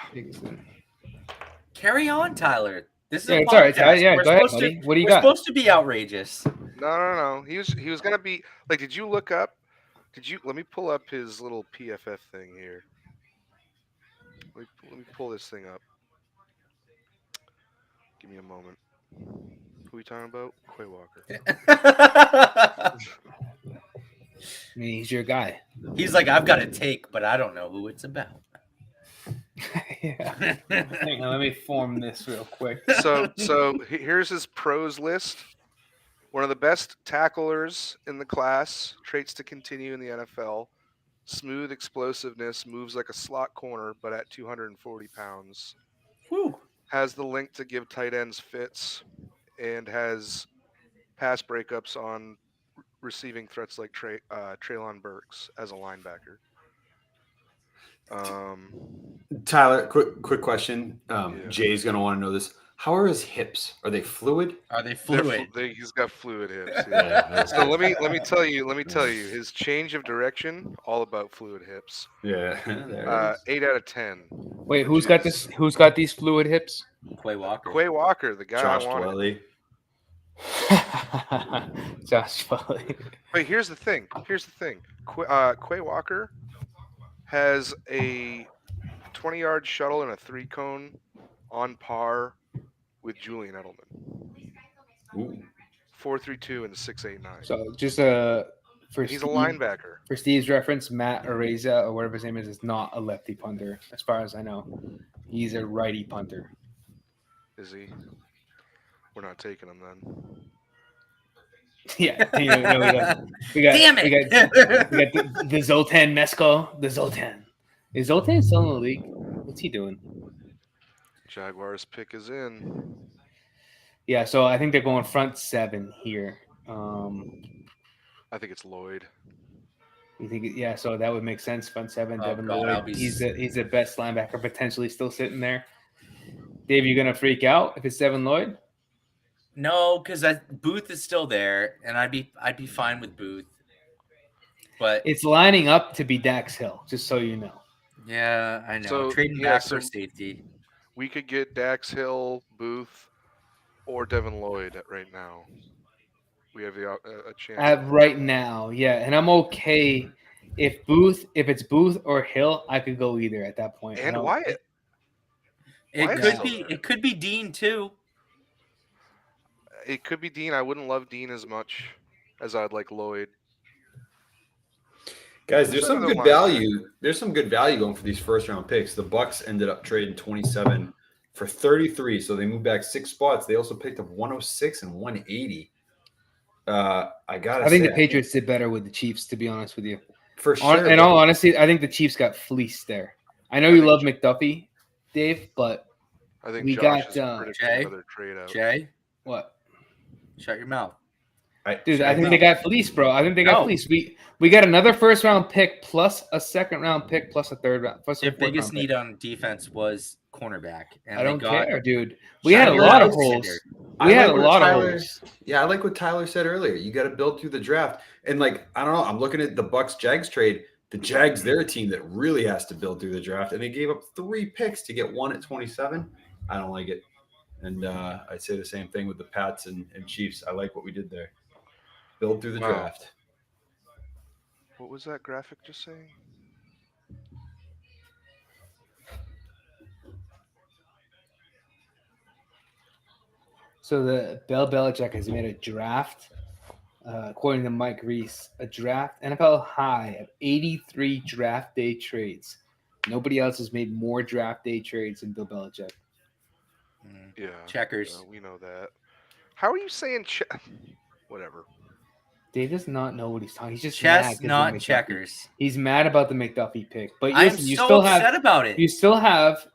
Carry on, Tyler. This is Yeah, a it's all right, podcast. Tyler. Yeah, We're go ahead, supposed buddy. to- What do you we're got? supposed to be outrageous. no. He was gonna be like. Did you look up? Let me pull up his little PFF thing here. Let me pull this thing up. Give me a moment. Who are we talking about? Quay Walker. I mean, he's your guy. He's like, I've got a take, but I don't know who it's about. Yeah. Hang on, let me form this real quick. So here's his pros list. One of the best tacklers in the class. Traits to continue in the NFL. Smooth explosiveness. Moves like a slot corner, but at 240 pounds. Whew. Has the length to give tight ends fits, and has pass breakups on receiving threats like Treylon Burks as a linebacker. Tyler, quick question. Yeah. Jay's gonna want to know this. How are his hips? Are they fluid? Are they fluid? He's got fluid hips. Yeah, Yeah. So let me tell you. His change of direction, all about fluid hips. Yeah. There it is. 8 out of 10. Wait, who's got this? Who's got these fluid hips? Quay Walker. Quay Walker, the guy Josh I wanted. Dwelly. Josh Foley. Wait, here's the thing. Quay Walker has a 20-yard shuttle and a 3-cone on par with Julian Edelman. Ooh. 4.32 and 6.89. So just for He's a linebacker. For Steve's reference, Matt Areza or whatever his name is not a lefty punter, as far as I know. He's a righty punter. Is he? We're not taking him then. Yeah, we got Damn it! we got the Zoltan Mesko. The Zoltan. Is Zoltan still in the league? What's he doing? Jaguars pick is in. Yeah, so I think they're going front 7 here. I think it's Lloyd. You think? Yeah, so that would make sense. Front 7, Oh, Devin God, I'll Lloyd. be He's the best linebacker potentially still sitting there. Dave, you gonna freak out if it's Devin Lloyd? No, because Booth is still there, and I'd be fine with Booth. But It's lining up to be Dax Hill, just so you know. yeah, I know. So, Trading yeah, back so- for safety. We could get Dax Hill, Booth, or Devin Lloyd right now. We have a chance. Right now, yeah, and I'm okay if it's Booth or Hill, I could go either at that point. I And don't- Wyatt. It Wyatt's could still be. there. It could be Dean too. It could be Dean. I wouldn't love Dean as much as I'd like Lloyd. Guys, there's Some some of the good lines are- value. There's some good value going for these first round picks. The Bucks ended up trading 27 for 33, so they moved back 6 spots. They also picked up 106 and 180. I think the Patriots did better with the Chiefs, to be honest with you. for sure. In all honesty, I think the Chiefs got fleeced there. I know you love McDuffie, Dave, but I think We Josh got, is predicting Jay? another trade out. Jay, what? shut your mouth. Dude, I think they got fleeced, bro. I think they got No. fleeced. We got another first round pick plus a second round pick plus a third round. Plus a Their fourth biggest round need pick. on defense was cornerback, and I they don't got care, dude. We had a Shiny lot of Alexander. holes. We had a lot of holes. Yeah, I like what Tyler said earlier. You got to build through the draft. And like, I don't know, I'm looking at the Bucks Jags trade. The Jags, they're a team that really has to build through the draft, and they gave up 3 picks to get 1 at 27. I don't like it. And I'd say the same thing with the Pats and Chiefs. I like what we did there. Build through the Wow. draft. What was that graphic just saying? So the Bill Belichick has made a draft, according to Mike Reese, a draft NFL high of 83 draft day trades. Nobody else has made more draft day trades than Bill Belichick. Yeah. Checkers. Yeah, we know that. How are you saying whatever? Dave does not know what he's talking. He's just Chess, mad 'cause of not McDuffie. checkers. He's mad about the McDuffie pick. But I'm listen, you so still upset have about it. you still have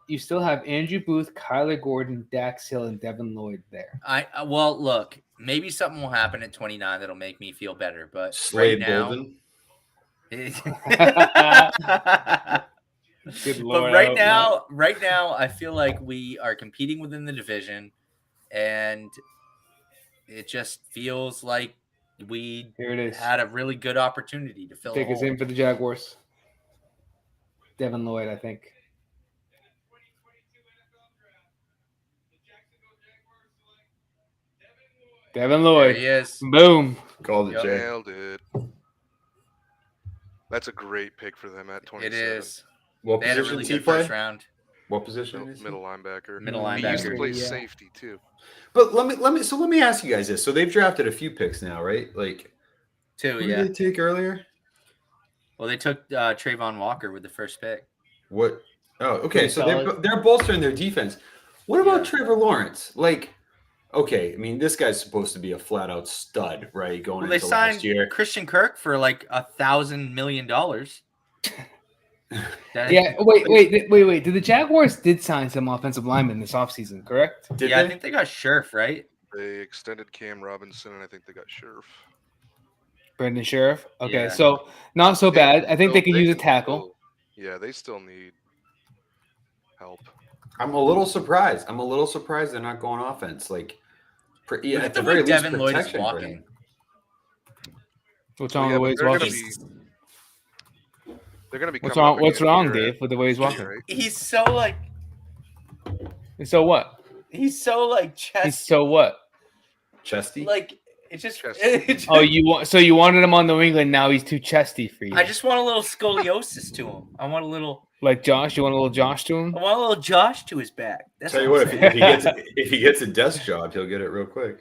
Andrew Booth, Kyler Gordon, Dax Hill, and Devin Lloyd there. Well, look, maybe something will happen at 29 that'll make me feel better, but Slade right now, Bolden. Good but Lord, I right now, I feel like we are competing within the division, and it just feels like we Here it is. had a really good opportunity to fill. Pick a is hole. in for the Jaguars. Devin Lloyd, I think. Devin There Lloyd. he is. Boom. Called it, Yep. Jay. Nailed it. That's a great pick for them at 27. It is. What They had a position really does he good play? first round. What position? Middle linebacker. Middle He used to linebacker. play Yeah. safety too. But let me ask you guys this. So they've drafted a few picks now, right? Like, Too, who yeah. did they take earlier? Well, they took Trayvon Walker with the first pick. What? Oh, okay. Pretty So solid. they're bolstering their defense. What about Yeah. Trevor Lawrence? Like, okay, I mean, this guy's supposed to be a flat out stud, right? Going Well, they into last signed year. Christian Kirk for like $1,000 million. Yeah. Wait. Did the Jaguars did sign some offensive linemen this offseason, correct? Did Yeah, I they? think they got Scherf, right? They extended Cam Robinson, and I think they got Scherf. Brendan Sheriff. Okay, Yeah. so not so bad. I think they can use a can tackle. Yeah, they still need help. I'm a little surprised. They're not going offense. Like, Look at at the the very way least, Devin Lloyd is protection for walking. him. What's Well, wrong yeah, with the way but he's they're gonna walking? They're going to be. What's coming wrong? up What's against wrong, Gary Dave, with the way he's walking? Right? He's so like So what? he's so like chest He's so what? Chesty. like it just, Chest. it just Oh, you wanted him on New England. Now he's too chesty for you. I just want a little scoliosis to him. I want a little like Josh. You want a little Josh to him? I want a little Josh to his back. That's Tell you all what, I'm if he gets a desk job, he'll get it real quick.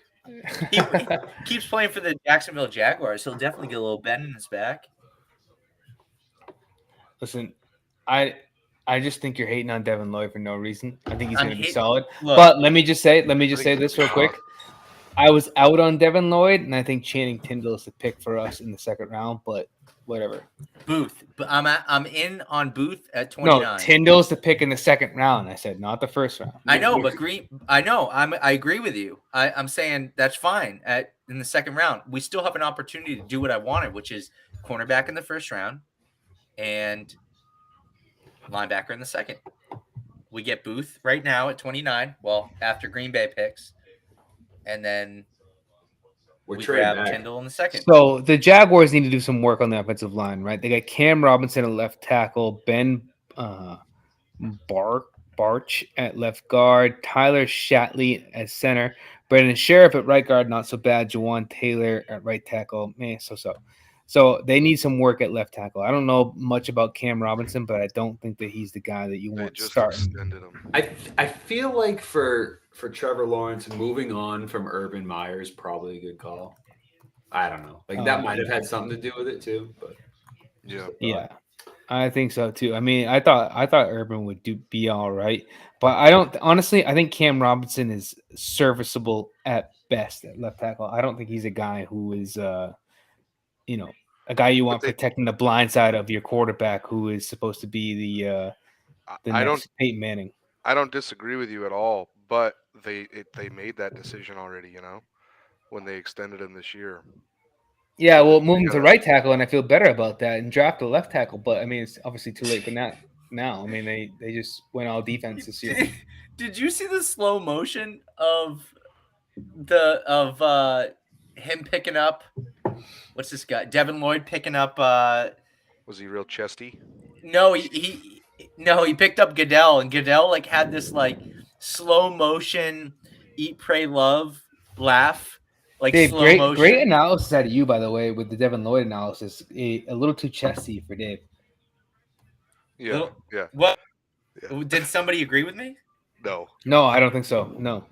he keeps playing for the Jacksonville Jaguars. He'll definitely get a little bend in his back. Listen, I just think you're hating on Devin Lloyd for no reason. I think he's I'm going to be hating- solid. Look, But let me just say think this real he's quick. I was out on Devin Lloyd, and I think Channing Tindall is the pick for us in the second round. But whatever. Booth, but I'm in on Booth at No, 29. Tindall's the pick in the second round. I said, not the first round. I know, but I agree with you. I'm saying that's fine in the second round. We still have an opportunity to do what I wanted, which is cornerback in the first round and linebacker in the second. We get Booth right now at 29. Well, after Green Bay picks, and then We're we trading grab back. Tyndall in the second. So the Jaguars need to do some work on the offensive line, right? They got Cam Robinson at left tackle, Ben Barch at left guard, Tyler Shatley at center, Brandon Sheriff at right guard, not so bad. Jawan Taylor at right tackle, so. So they need some work at left tackle. I don't know much about Cam Robinson, but I don't think that he's the guy that you They want just starting. extended him. I feel like for Trevor Lawrence, moving on from Urban Meyer is probably a good call. I don't know. Like that might have had something to do with it too. But Yeah. Yeah, I think so too. I mean, I thought Urban would be all right, but I don't honestly. I think Cam Robinson is serviceable at best at left tackle. I don't think he's a guy who is, a guy you want they- protecting the blind side of your quarterback, who is supposed to be the I don't. next Peyton Manning. I don't disagree with you at all. But they made that decision already. When they extended him this year. Yeah, well, move him to gotta- right tackle, and I feel better about that, and draft a left tackle. But I mean, it's obviously too late for that now. I mean, they just went all defense this year. Did you see the slow motion of him picking up? What's this guy? Devin Lloyd picking up. Was he real chesty? No, he picked up Goodell, and Goodell like had this like slow motion, eat, pray, love laugh, like Dave, slow great motion. analysis out of you, by the way, with the Devin Lloyd analysis. A little too chesty for Dave. Yeah. Little- Yeah. What? Yeah. Did somebody agree with me? No. No, I don't think so. No,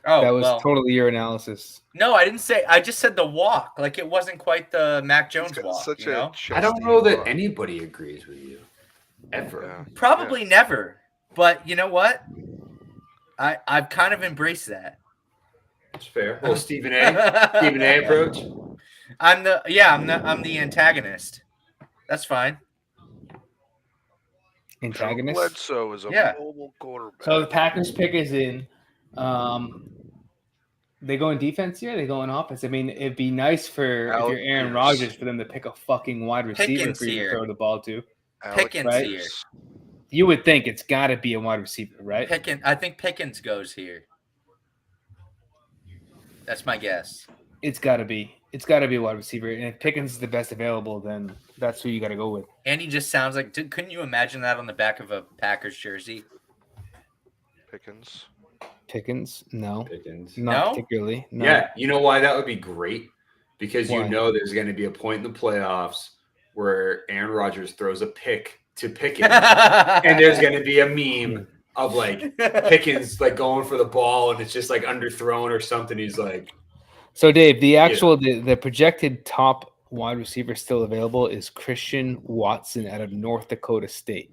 Oh, that was well. totally your analysis. No, I didn't say. I just said the walk. Like it wasn't quite the Mac He's Jones got walk. such you a know? I don't chesty know that walk. anybody agrees with you ever. Yeah. Probably never. But you know what? I've kind of embraced that. It's fair. Well, Stephen A approach. I'm the antagonist. That's fine. Antagonist. Bledsoe is a Yeah. mobile quarterback. So the Packers pick is in. They going defense here? They going offense? I mean, it'd be nice for if Alec you're Aaron Pierce. Rodgers for them to pick a fucking wide receiver Pickens for you here. to throw the ball to. Alec Pickens right? here. You would think it's got to be a wide receiver, right? I think Pickens goes here. That's my guess. It's got to be. It's got to be a wide receiver. And if Pickens is the best available, then that's who you got to go with. And he just sounds like. Couldn't you imagine that on the back of a Packers jersey? Pickens. Pickens? No, Pickens. not No? particularly. No. Yeah, you know why that would be great? Because Why? you know there's going to be a point in the playoffs where Aaron Rodgers throws a pick to Pickens, and there's going to be a meme of like Pickens like going for the ball and it's just like underthrown or something. He's like, So Dave, the projected top wide receiver still available is Christian Watson out of North Dakota State.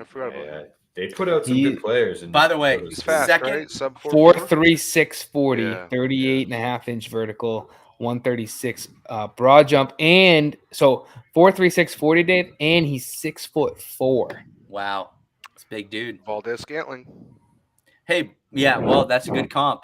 I forgot about that. They put out some good players. By the way, He's fast, second, right? Sub 4.4? 4.36 40, Yeah. 38.5-inch vertical, 136 broad jump, and so 4.36 40, Dave, and he's 6'4". wow, it's a big dude. Valdez Scantling. Hey, yeah, well, that's a good comp.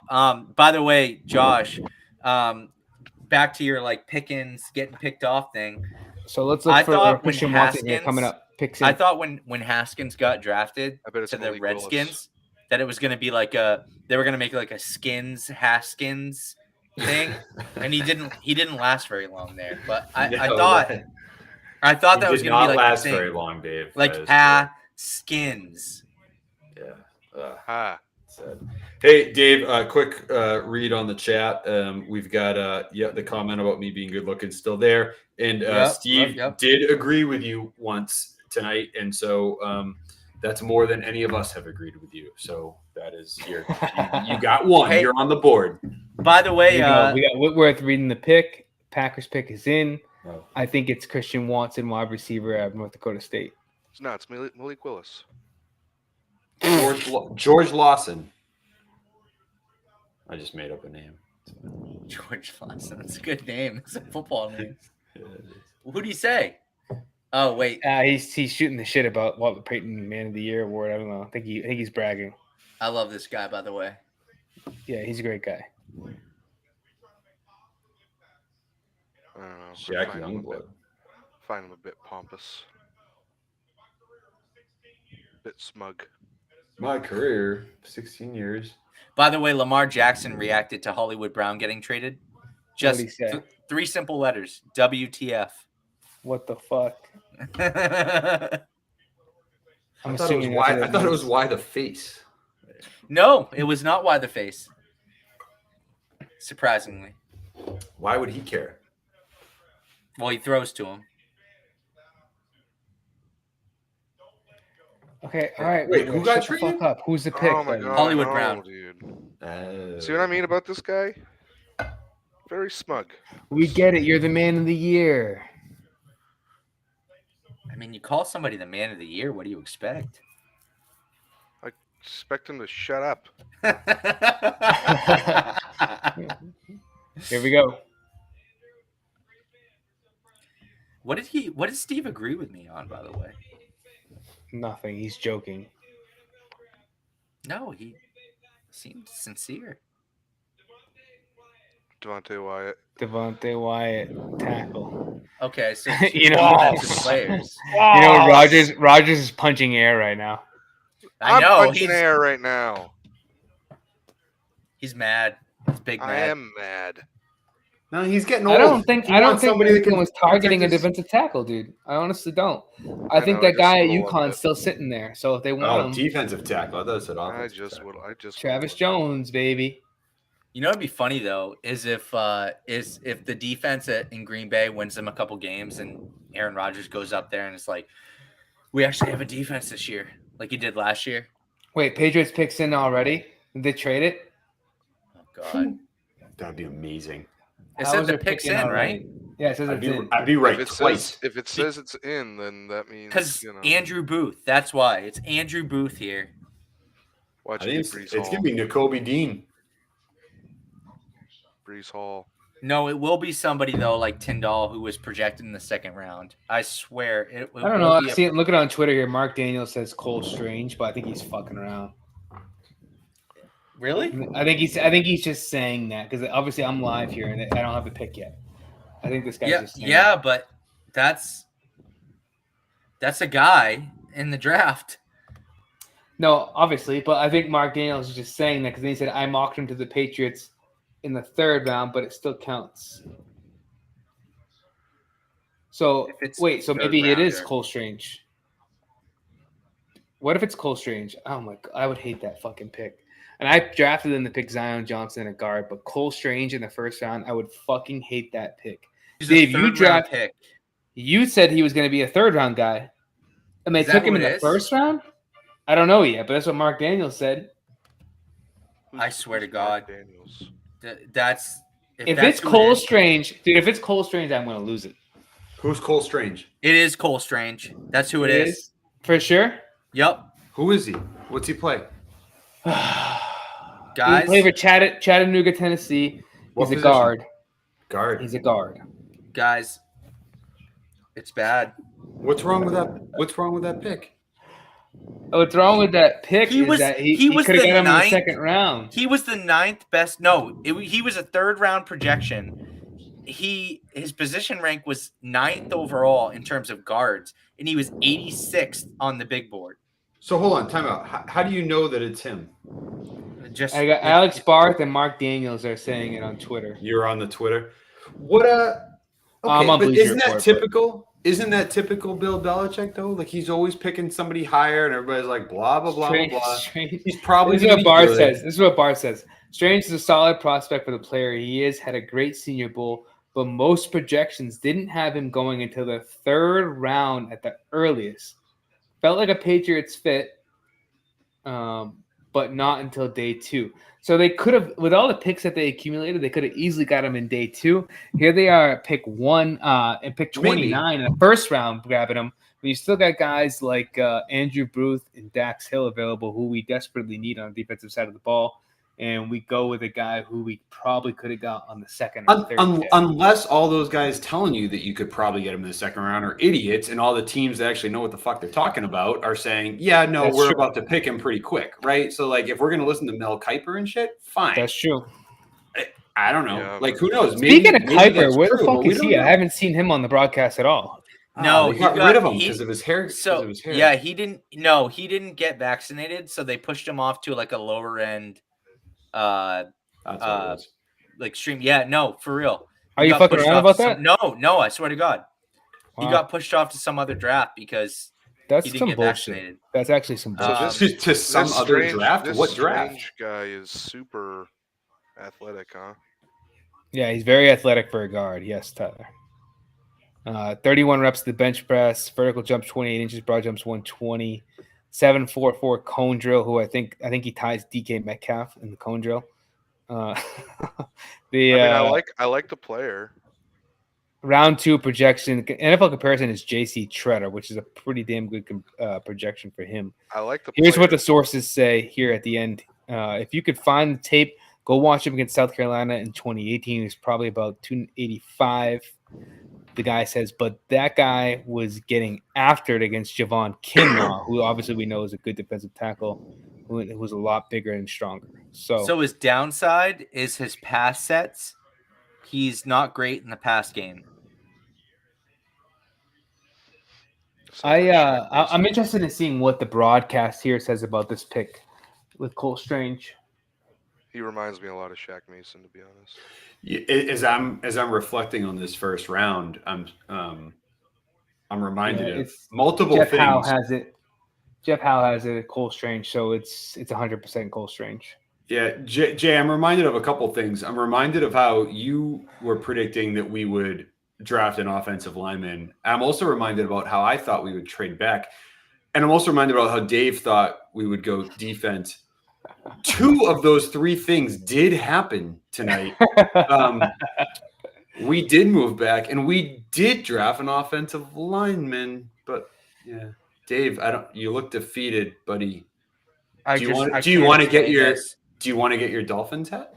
By the way, Josh, back to your like Pickens getting picked off thing. So let's I look for thought when Christian Watson here Haskins- coming up. Picks in. I thought when Haskins got drafted I bet it's to the Malik Willis. Redskins that it was going to be like they were going to make like a Haskins thing, and he didn't last very long there. But I thought that was going to be like last the same, very long, Dave. like Haskins. Yeah. Sad. Hey, Dave, quick read on the chat. We've got the comment about me being good looking still there. And Steve did agree with you once tonight. And so that's more than any of us have agreed with you. So that is you got one. Hey, you're on the board. By the way, we got Whitworth reading the pick. Packers pick is in. Oh. I think it's Christian Watson, wide receiver out of North Dakota State. It's Malik Willis. George Lawson. I just made up a name. George Lawson. That's a good name. It's a football name. Who do you say? Oh wait, he's shooting the shit about Walter Payton Man of the Year award. I don't know. I think he's bragging. I love this guy, by the way. Yeah, he's a great guy. I don't know. Shaq Youngblood. Find him a bit pompous. Bit smug. My career, 16 years. By the way, Lamar Jackson reacted to Hollywood Brown getting traded. Just What'd he say? 3 simple letters. WTF. What the fuck? I'm I thought it was why the face. No, it was not why the face. Surprisingly. Why would he care? Well, he throws to him. Okay, all right. Wait, who got shut the traded? fuck up. Who's the pick? Oh my buddy? god. Hollywood no, Brown. Dude. See what I mean about this guy? Very smug. We get it. You're the man of the year. I mean, you call somebody the man of the year. What do you expect? Expect him to shut up. Here we go. What did Steve agree with me on, by the way? Nothing. He's joking. No, he seemed sincere. Devontae Wyatt, tackle. Okay, so You know- defensive players. You know, Rogers is punching air right now. I I'm know punching air right now. he's mad. He's big mad. I am mad. No, he's getting I old. don't think He wants somebody that anyone can was targeting a protect his- defensive tackle, dude. I honestly don't. I I think know, I that guy at just will love UConn's it. still sitting there. So if they want Oh, him, defensive tackle. I thought it said I offensive just tackle. would. Travis Jones, baby. You know, it'd be funny though, is if the defense in Green Bay wins them a couple games and Aaron Rodgers goes up there and it's like, we actually have a defense this year, like he did last year. Wait, Patriots picks in already? Did they trade it? Oh God, That'd be amazing. it How said was the their picks pick in, already? right? Yeah, it says I'd it's in. be right If it twice. says it's in, then that means Because you know. Andrew Booth. That's why it's Andrew Booth here. Watch I it think get it's Brees Hall. gonna be N'Kobe Dean. Brees Hall. No, it will be somebody though, like Tyndall, who was projected in the second round. I swear. I don't know. I see it. Look at it on Twitter here. Mark Daniels says Cole Strange, but I think he's fucking around. Really? I think he's just saying that because obviously I'm live here and I don't have the pick yet. I think this guy's Yeah, just saying yeah, but that's a guy in the draft. No, obviously, but I think Mark Daniels is just saying that because he said I mocked him to the Patriots in the third round, but it still counts. So If it's wait, so third maybe it is rounder. Cole Strange. What if it's Cole Strange? Oh my god, I would hate that fucking pick. And I drafted him to pick Zion Johnson at guard, but Cole Strange in the first round, I would fucking hate that pick. He's Dave, a you third-round draft- pick. You said he was going to be a third round guy, and they Is that took him who in it the is? first round. I don't know yet, but that's what Mark Daniels said. I swear to who's Mark God. Daniels. That's If that's it's who it Cole is. Strange, dude, if it's Cole Strange, I'm gonna lose it. Who's Cole Strange? It is Cole Strange. That's who it is. For sure. Yep. Who is he? What's he play? He played for Guys, Chattanooga, Tennessee. What He's a position? guard. Guard. He's a guard. guys, it's bad. What's wrong with that? What's wrong with that pick? What's wrong with that pick He is was- that he he was could have the got him in the ninth- second round. He was the 9th best. No, he was a 3rd round projection. His position rank was 9th overall in terms of guards, and he was 86th on the big board. So hold on, time out. How do you know that it's him? Just I got Alex Barth and Mark Daniels are saying it on Twitter. You're on the Twitter. What I'm on but Bleacher isn't that Report, but- typical? Isn't that typical Bill Belichick though? Like he's always picking somebody higher, and everybody's like blah blah blah Strange, blah blah. Strange. He's probably This is gonna what be Barr good. says. This is what Barr says. Strange is a solid prospect for the player he is. Had a great Senior Bowl, but most projections didn't have him going until the 3rd round at the earliest. Felt like a Patriots fit, but not until day 2. So they could have, with all the picks that they accumulated, they could have easily got him in day 2. Here they are at pick 1 and pick 29 in the 1st round, grabbing him. But you still got guys like Andrew Booth and Dax Hill available, who we desperately need on the defensive side of the ball. And we go with a guy who we probably could have got on the 2nd or 3rd day. Unless all those guys telling you that you could probably get him in the 2nd round are idiots, and all the teams that actually know what the fuck they're talking about are saying, yeah, no, That's we're true. about to pick him pretty quick, right? So like if we're gonna listen to Mel Kiper and shit, fine. That's true. I don't know. Yeah, like but- who knows? Speaking of maybe Kuiper, that's where the true, but fuck we is don't he? I know. haven't seen him on the broadcast at all. No, they he got got- rid of him he- because of his hair. So because of his hair. yeah, he didn't get vaccinated, so they pushed him off to like a lower end That's what it was. like stream. Yeah, no, for real. Are He you got fucking pushed around off about to that? some- No, I swear to God. He Wow. got pushed off to some other draft because That's he didn't some get bullshit. vaccinated. That's actually some So bullshit. to some This other strange- draft. this What draft? strange guy is super athletic, huh? Yeah, he's very athletic for a guard. Yes, Tyler. 31 reps at the bench press, vertical jumps 28 inches, broad jumps 120, 744 cone drill. Who I think he ties DK Metcalf in the cone drill. I like the player. Round 2 projection, NFL comparison is JC Treader, which is a pretty damn good projection for him. I like the. Here's player. what the sources say here at the end. If you could find the tape, go watch him against South Carolina in 2018. He's probably about 285. The guy says, but that guy was getting after it against Javon Kinlaw, who obviously we know is a good defensive tackle, who was a lot bigger and stronger. So his downside is his pass sets. He's not great in the pass game. I'm interested in seeing what the broadcast here says about this pick with Cole Strange. He reminds me a lot of Shaq Mason, to be honest. As I'm reflecting on this first round, I'm reminded of it's- multiple Jeff Howe things. has it. Jeff Howe has it. Cole Strange, so it's 100% Cole Strange. Yeah, Jay, I'm reminded of a couple things. I'm reminded of how you were predicting that we would draft an offensive lineman. I'm also reminded about how I thought we would trade back. And I'm also reminded about how Dave thought we would go defense. 2 of those 3 things did happen tonight. We did move back and we did draft an offensive lineman, but yeah. Dave, you look defeated, buddy. Do you want to get your Dolphins hat?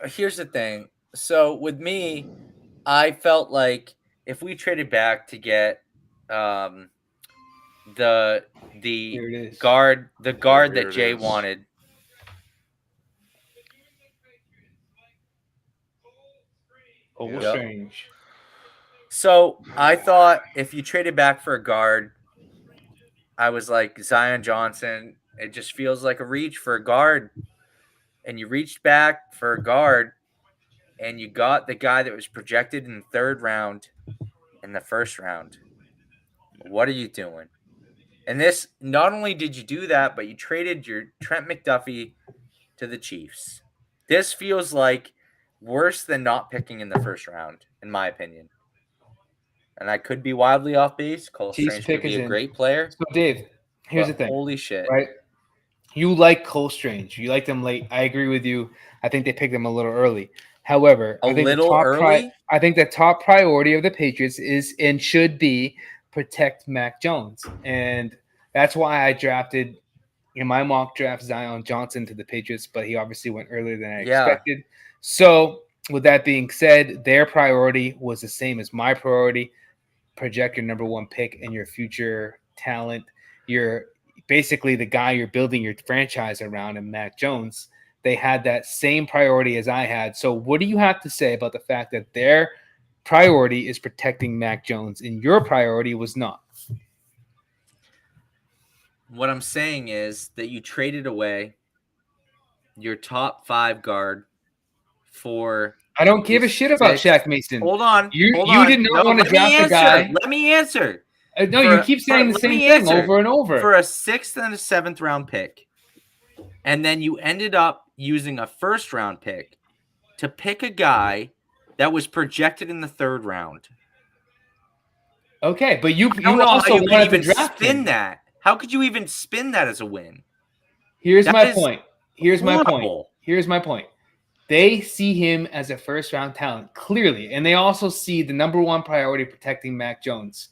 Here's the thing. So with me, I felt like if we traded back to get the Here it is. guard Here that it Jay is. wanted. Cole Yep. Strange. So I thought if you traded back for a guard, I was like Zion Johnson. It just feels like a reach for a guard. And you reached back for a guard and you got the guy that was projected in the 3rd round in the 1st round. What are you doing? And this, not only did you do that, but you traded your Trent McDuffie to the Chiefs. This feels like worse than not picking in the 1st round, in my opinion. And I could be wildly off base. Cole Chiefs Strange pick could be is a in. great player. So Dave, Here's but the thing, holy shit. right? You like Cole Strange. You like them late. I agree with you. I think they picked them a little early. However, A I think little early? I think the top priority of the Patriots is and should be protect Mac Jones, and that's why I drafted in my mock draft Zion Johnson to the Patriots, but he obviously went earlier than I Yeah. expected. So, with that being said, their priority was the same as my priority. Project your number one pick and your future talent. You're basically the guy you're building your franchise around in Mac Jones. They had that same priority as I had. So what do you have to say about the fact that their priority is protecting Mac Jones and your priority was not? What I'm saying is that you traded away your top 5 guard for I don't give a this shit about 6th. Shaq Mason. Hold on. You hold did on. not No, want to let me draft a answer. guy. Let me answer. No, For you a- keep saying the let same me thing answer. over and over. For a 6th and a 7th round pick. And then you ended up using a 1st round pick to pick a guy that was projected in the 3rd round. Okay, but you I don't know also how you could wanted to even draft spin him. that. How could you even spin that as a win? Here's That my is point. Here's my point. horrible. Here's my point. They see him as a first round talent, clearly. And they also see the number one priority protecting Mac Jones,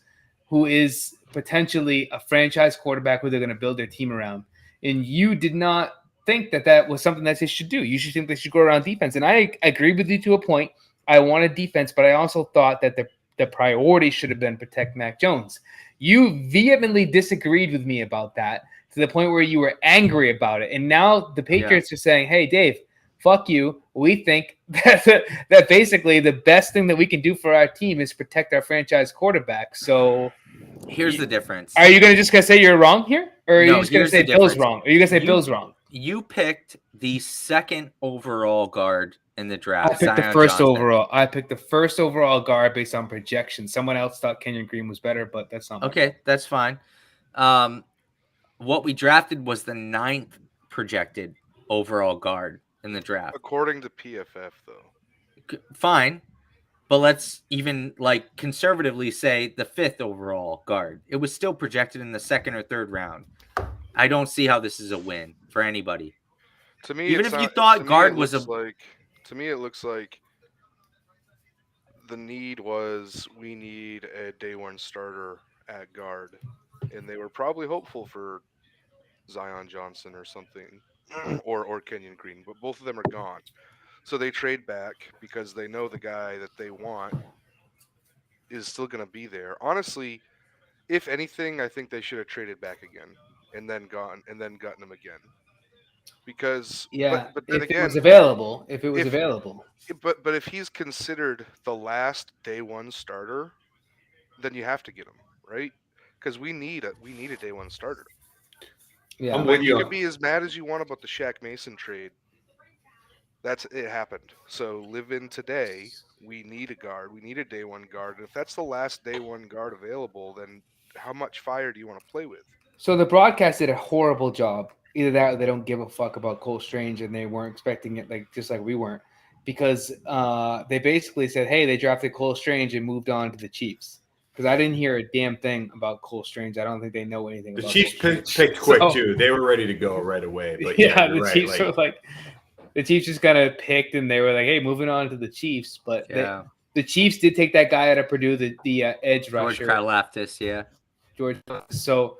who is potentially a franchise quarterback who they're going to build their team around. And you did not think that that was something that they should do. You should think they should go around defense. And I agree with you to a point. I wanted defense, but I also thought that the priority should have been protect Mac Jones. You vehemently disagreed with me about that to the point where you were angry about it. And now the Patriots are saying, hey, Dave, fuck you. We think that basically the best thing that we can do for our team is protect our franchise quarterback. So Here's the difference. are you going to say you're wrong here? Or are you No, just going here's to say the Bill's difference. wrong? Are you going to say You- Bill's wrong? You picked the 2nd overall guard in the draft. I picked the Zion first Johnson. overall. I picked the first overall guard based on projection. Someone else thought Kenyon Green was better, but that's not my Okay, that's fine. What we drafted was the 9th projected overall guard in the draft. According to PFF, though. Fine, but let's even like conservatively say the 5th overall guard. It was still projected in the 2nd or 3rd round. I don't see how this is a win for anybody. To me, Even it's if you not- thought to me, guard it was a- looks like, to me, it looks like the need was we need a day one starter at guard, and they were probably hopeful for Zion Johnson or something, or Kenyon Green, but both of them are gone. So they trade back because they know the guy that they want is still going to be there. Honestly, if anything, I think they should have traded back again and then gotten him again. Because Yeah, but then if again, it was available. If it was if- available. but if he's considered the last day one starter, then you have to get him, right? Because we need a day one starter. Yeah. I'm Like, with you you. can be as mad as you want about the Shaq Mason trade. It happened. So live in today. We need a guard. We need a day one guard. And if that's the last day one guard available, then how much fire do you want to play with? So the broadcast did a horrible job. Either that or they don't give a fuck about Cole Strange and they weren't expecting it just like we weren't. Because they basically said, hey, they drafted Cole Strange and moved on to the Chiefs. Because I didn't hear a damn thing about Cole Strange. I don't think they know anything The about Chiefs Cole Strange. picked quick So- too. They were ready to go right away. But yeah, you're the right, Chiefs were like the Chiefs just kind of picked and they were like, hey, moving on to the Chiefs. But Yeah. the Chiefs did take that guy out of Purdue, the edge George rusher. Karlaftis, yeah. George. So,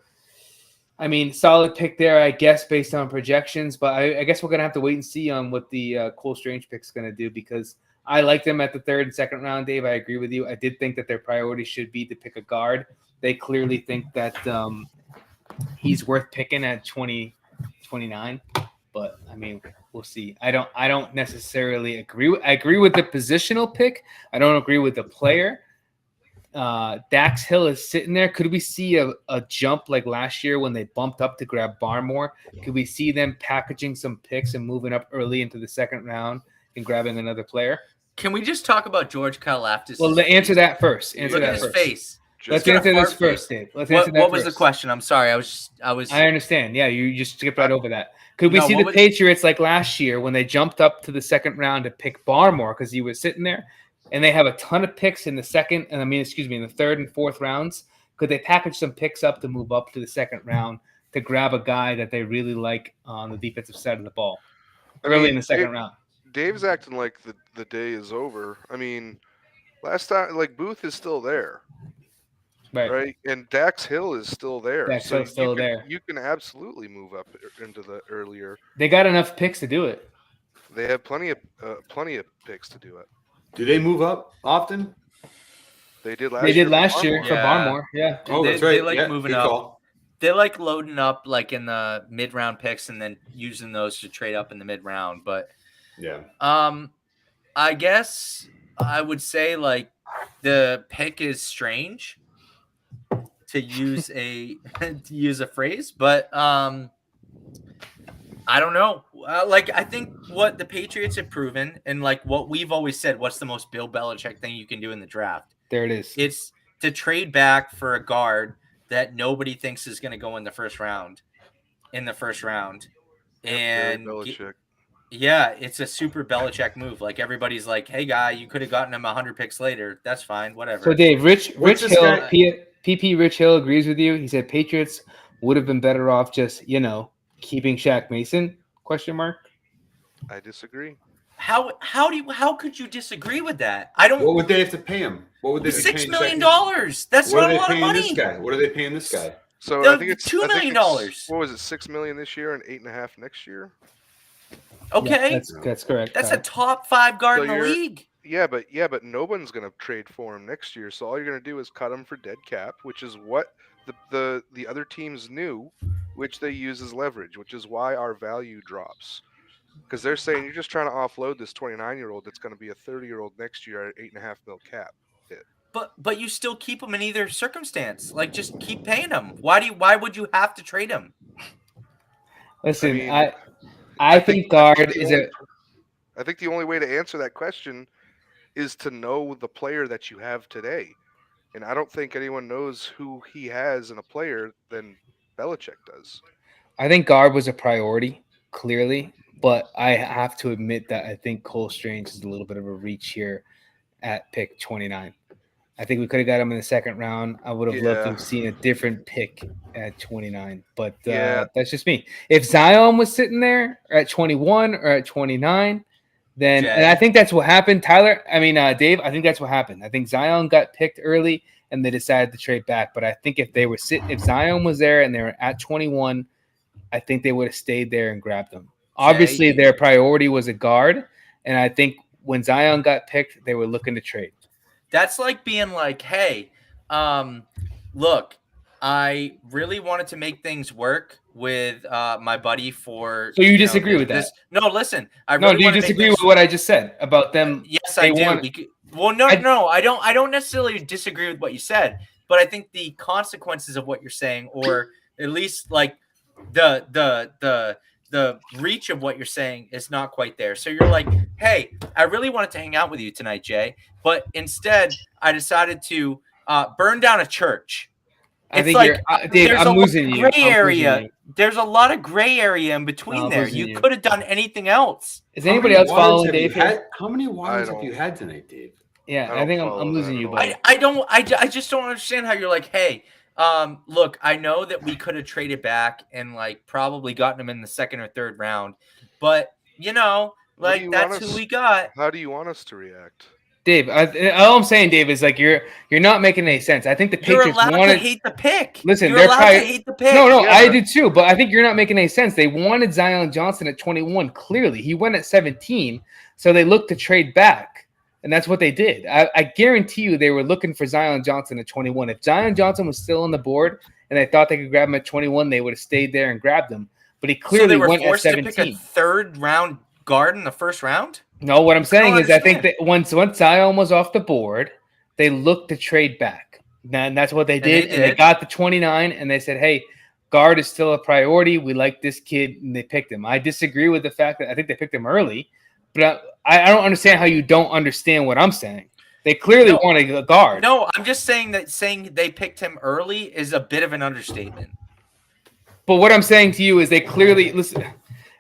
I mean, solid pick there, I guess, based on projections. But I guess we're going to have to wait and see on what the Cole Strange pick's going to do because I like them at the 3rd and 2nd round, Dave. I agree with you. I did think that their priority should be to pick a guard. They clearly think that he's worth picking at 29. But, I mean, we'll see. I don't necessarily agree. I agree with the positional pick. I don't agree with the player. Dax Hill is sitting there. Could we see a jump like last year when they bumped up to grab Barmore? Could we see them packaging some picks and moving up early into the 2nd round and grabbing another player? Can we just talk about George Karlaftis? Well, answer that first. Answer Look at that his first. face. Let's He's got answer a this fart first, face. Dave. Let's answer that What was the first. question? I'm sorry. I was. I understand. Yeah, you just skipped right over that. Could we No, see what the was- Patriots like last year when they jumped up to the 2nd round to pick Barmore because he was sitting there, and they have a ton of picks in the 2nd, and in the 3rd and 4th rounds? Could they package some picks up to move up to the 2nd round to grab a guy that they really like on the defensive side of the ball early in the second round. Dave's acting like the day is over. I mean, last time, like Booth is still there, right? And Dax Hill is still there. Dax Hill's still there. You can absolutely move up into the earlier. They got enough picks to do it. They have plenty of picks to do it. Do they move up often? They did last year for Barmore. Yeah. Oh, they, that's right. They like Yeah, moving good up. call. They like loading up like in the mid-round picks and then using those to trade up in the mid-round. But yeah, I guess I would say like the pick is strange to use a phrase, but I don't know. Like I think what the Patriots have proven, and like what we've always said, what's the most Bill Belichick thing you can do in the draft? There it is. It's to trade back for a guard that nobody thinks is going to go in the first round. And yeah, it's a super Belichick move. Like everybody's like, "Hey, guy, you could have gotten him 100 picks later. That's fine, whatever." So Dave, Rich Hill, PP Rich Hill agrees with you. He said Patriots would have been better off just keeping Shaq Mason? ? I disagree. How could you disagree with that? I don't. What would they have to pay him? What would they? $6 million. That's not a lot of money. This guy? What are they paying this guy? So I think it's $2 million. What was it? $6 million this year and $8.5 next year. Okay, yeah, that's correct. That's a top 5 guard in the league. Yeah, but no one's going to trade for him next year. So all you're going to do is cut him for dead cap, which is what the other teams knew, which they use as leverage, which is why our value drops. Because they're saying you're just trying to offload this 29-year-old that's going to be a 30-year-old next year at $8.5 million cap hit. But you still keep him in either circumstance. Like just keep paying him. Why would you have to trade him? Listen, I think guard is a. I think the only way to answer that question is to know the player that you have today, and I don't think anyone knows who he has in a player than Belichick does. I think guard was a priority, clearly, but I have to admit that I think Cole Strange is a little bit of a reach here at pick 29. I think we could have got him in the second round. I would have loved to have seen a different pick at 29, but that's just me. If Zion was sitting there at 21 or at 29, then and I think that's what happened. Dave, I think that's what happened. I think Zion got picked early and they decided to trade back. But I think if Zion was there and they were at 21, I think they would have stayed there and grabbed him. Obviously, their priority was a guard, and I think when Zion got picked, they were looking to trade. That's like being like, hey, look, I really wanted to make things work with my buddy for. So you disagree with that? No, listen. Do you disagree with what I just said about them? Yes, I do. No, I don't necessarily disagree with what you said, but I think the consequences of what you're saying, or at least like the reach of what you're saying is not quite there. So you're like, hey, I really wanted to hang out with you tonight, Jay, but instead I decided to burn down a church. Dave, I'm losing you. There's a lot of gray area in between there. You could have done anything else. Is anybody else following Dave? How many waters have you had tonight, Dave? Yeah, I think I'm losing you, buddy. I just don't understand how you're like, hey, look, I know that we could have traded back and like probably gotten him in the second or third round, but that's who we got. How do you want us to react? Dave, all I'm saying, Dave, is like you're not making any sense. I think the Patriots wanted to hate the pick. Listen, you're allowed to hate the pick. No, I did too, but I think you're not making any sense. They wanted Zion Johnson at 21. Clearly, he went at 17, so they looked to trade back, and that's what they did. I guarantee you, they were looking for Zion Johnson at 21. If Zion Johnson was still on the board and they thought they could grab him at 21, they would have stayed there and grabbed him. But he clearly went at 17. To pick a third round guard in the first round. No, what I'm saying is I think that once Zion was off the board, they looked to trade back. And that's what they did. And they got the 29, and they said, hey, guard is still a priority. We like this kid, and they picked him. I disagree with the fact that I think they picked him early, but I don't understand how you don't understand what I'm saying. They clearly wanted a guard. No, I'm just saying that saying they picked him early is a bit of an understatement. But what I'm saying to you is they clearly – listen –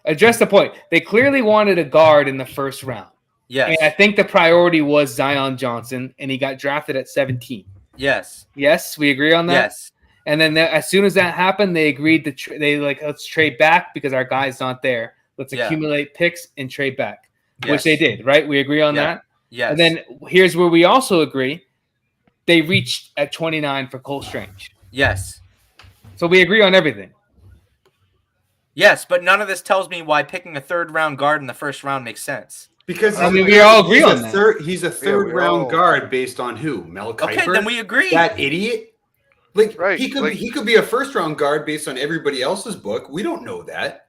address the point. They clearly wanted a guard in the first round. Yes. And I think the priority was Zion Johnson, and he got drafted at 17. Yes. Yes, we agree on that? Yes. And then as soon as that happened, they agreed to they let's trade back because our guy's not there. Let's accumulate picks and trade back, which they did. Right? We agree on that. Yes. And then here's where we also agree. They reached at 29 for Cole Strange. Yes. So we agree on everything. Yes, but none of this tells me why picking a 3rd round guard in the 1st round makes sense. Because we all agree on that. He's a third round guard based on who? Mel Kiper? Okay, then we agree. That idiot? Like Right, he could be a 1st round guard based on everybody else's book. We don't know that.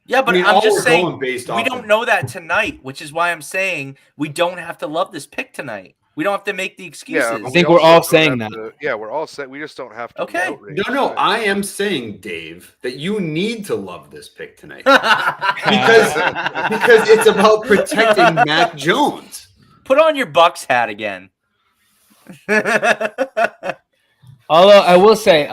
Yeah, but I mean, I'm all just we're saying going based we off don't of- know that tonight, which is why I'm saying we don't have to love this pick tonight. We don't have to make the excuses. Yeah, I but think we we're also all don't saying have that. to- yeah, we're all saying we just don't have to. be Okay. outraged. No, Right. I am saying, Dave, that you need to love this pick tonight because because it's about protecting Mac Jones. Put on your Bucks hat again. Although I will say,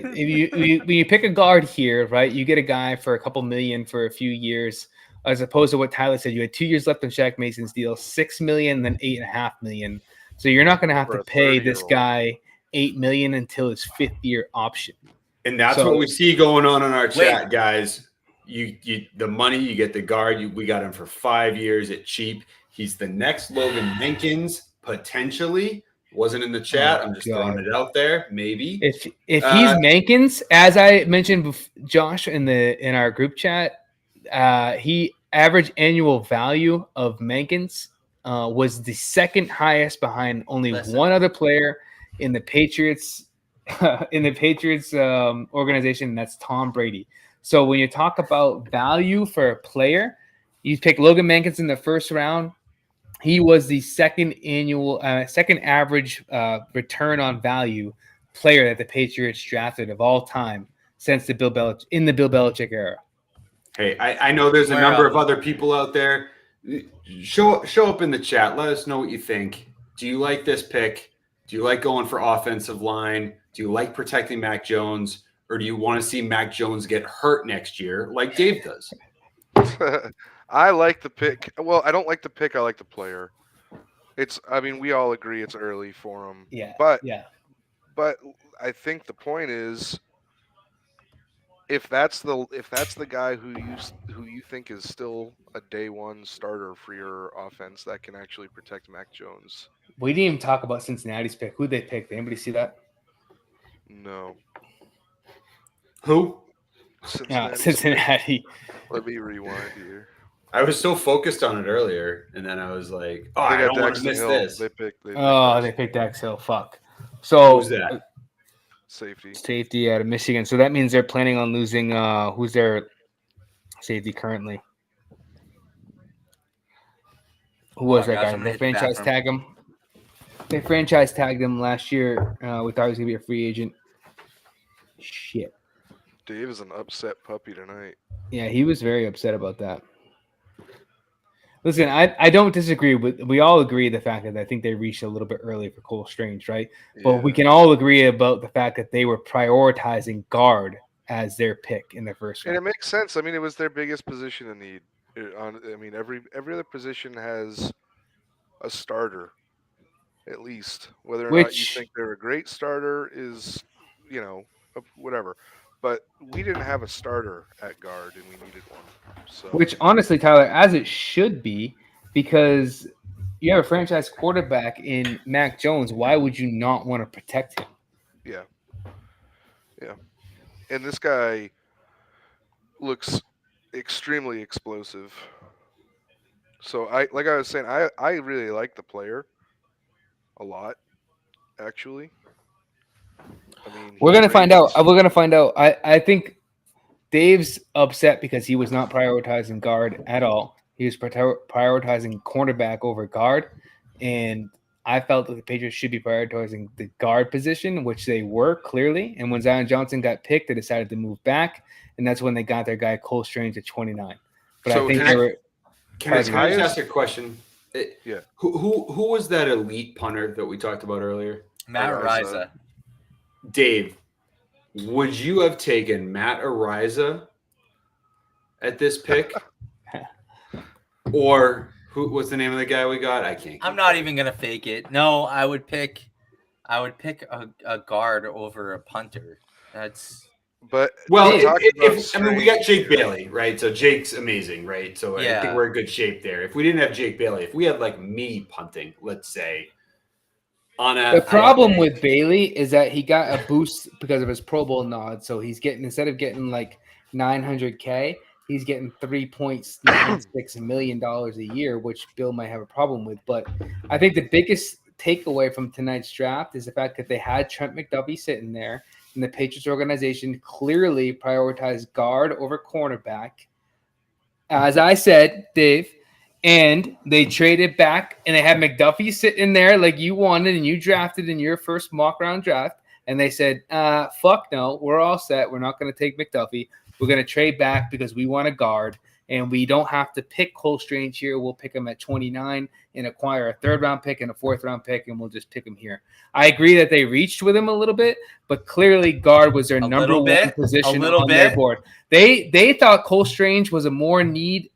if you pick a guard here, right, you get a guy for a couple million for a few years, as opposed to what Tyler said. You had 2 years left on Shaq Mason's deal, $6 million, then $8.5 million. So you're not going to have For to a pay this 30-year-old. guy $8 million until his 5th year option. And that's So- what we see going on in our chat, Wait. guys. You the money, you get the guard. We got him for 5 years at cheap. He's the next Logan Minkins, potentially. Wasn't in the chat. Oh, I'm just God. throwing it out there. Maybe. If he's Mankins, as I mentioned, Josh, in our group chat, he average annual value of Mankins was the 2nd highest behind only one other player in the Patriots organization, and that's Tom Brady. So when you talk about value for a player, you pick Logan Mankins in the 1st round. He was the second average return on value player that the Patriots drafted of all time since the Bill Belichick era. Hey, I know there's a Where number are of other people out there. Show up in the chat. Let us know what you think. Do you like this pick? Do you like going for offensive line? Do you like protecting Mac Jones? Or do you want to see Mac Jones get hurt next year like Dave does? I like the pick. Well, I don't like the pick. I like the player. We all agree it's early for him. Yeah. But yeah. But I think the point is, if that's the guy who you think is still a day one starter for your offense that can actually protect Mac Jones. We didn't even talk about Cincinnati's pick. Who they picked? Did anybody see that? No. Who? Cincinnati. Let me rewind here. I was so focused on it earlier, and then I was like, "Oh, They I got don't want to Daxton miss Hill. this." They picked They picked Dax Hill. Fuck. So Who's that? Safety. out of Michigan. So that means they're planning on losing. Who's their safety currently? Who was that guy? They franchise tag him. They franchise tagged him last year. We thought he was gonna be a free agent. Shit. Dave is an upset puppy tonight. Yeah, he was very upset about that. Listen, I don't disagree with. We all agree the fact that I think they reached a little bit early for Cole Strange, right? But we can all agree about the fact that they were prioritizing guard as their pick in the first And round. it makes sense. I mean, it was their biggest position in need. Every other position has a starter, at least. Whether or not you think they're a great starter is, whatever. But we didn't have a starter at guard, and we needed one. So. Which, honestly, Tyler, as it should be, because you have a franchise quarterback in Mac Jones. Why would you not want to protect him? Yeah. And this guy looks extremely explosive. So like I was saying, I really like the player a lot, actually. We're gonna find out. We're gonna find out. I think Dave's upset because he was not prioritizing guard at all. He was prioritizing cornerback over guard, and I felt that the Patriots should be prioritizing the guard position, which they were clearly. And when Zion Johnson got picked, they decided to move back, and that's when they got their guy Cole Strange at 29. But So I think can they I- were. Can I just ask a question? Yeah. Who was that elite punter that we talked about earlier? Matt Ariza. Dave, would you have taken Matt Ariza at this pick? Or who was the name of the guy we got? I can't. I'm not even gonna fake it. No, I would pick I would pick a guard over a punter. That's But Well, we talked about I mean, we got Strange. Jake Bailey, right? So Jake's amazing, right? So I Yeah. think we're in good shape there. If we didn't have Jake Bailey, if we had like me punting, let's say, on a The problem with Bailey is that he got a boost because of his Pro Bowl nod. So he's getting, instead of getting like $900K, he's getting $3.96 million a year, which Bill might have a problem with. But I think the biggest takeaway from tonight's draft is the fact that they had Trent McDuffie sitting there, and the Patriots organization clearly prioritized guard over cornerback. As I said, Dave, and they traded back, and they had McDuffie sitting there like you wanted and you drafted in your first mock round draft. And they said, fuck no, we're all set. We're not going to take McDuffie. We're going to trade back because we want a guard, and we don't have to pick Cole Strange here. We'll pick him at 29 and acquire a 3rd round pick and a 4th round pick, and we'll just pick him here. I agree that they reached with him a little bit, but clearly guard was their number one position on their board. They thought Cole Strange was a more need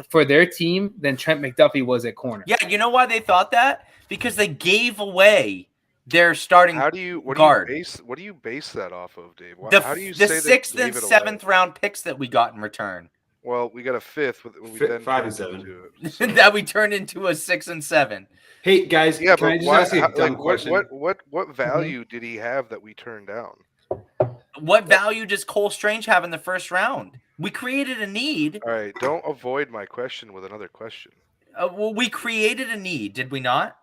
for their team than Trent McDuffie was at corner. Yeah, you know why they thought that? Because they gave away their starting What do you base that off of, Dave? How do you the say 6th and 7th round picks that we got in return? Well, we got a 5th. We then 5 and 7 that we turned into a 6 and 7. Hey guys, yeah, can I but just ask you a dumb question? What value did he have that we turned down? What value does Cole Strange have in the first round? We created a need. All right, don't avoid my question with another question. Well, we created a need, did we not?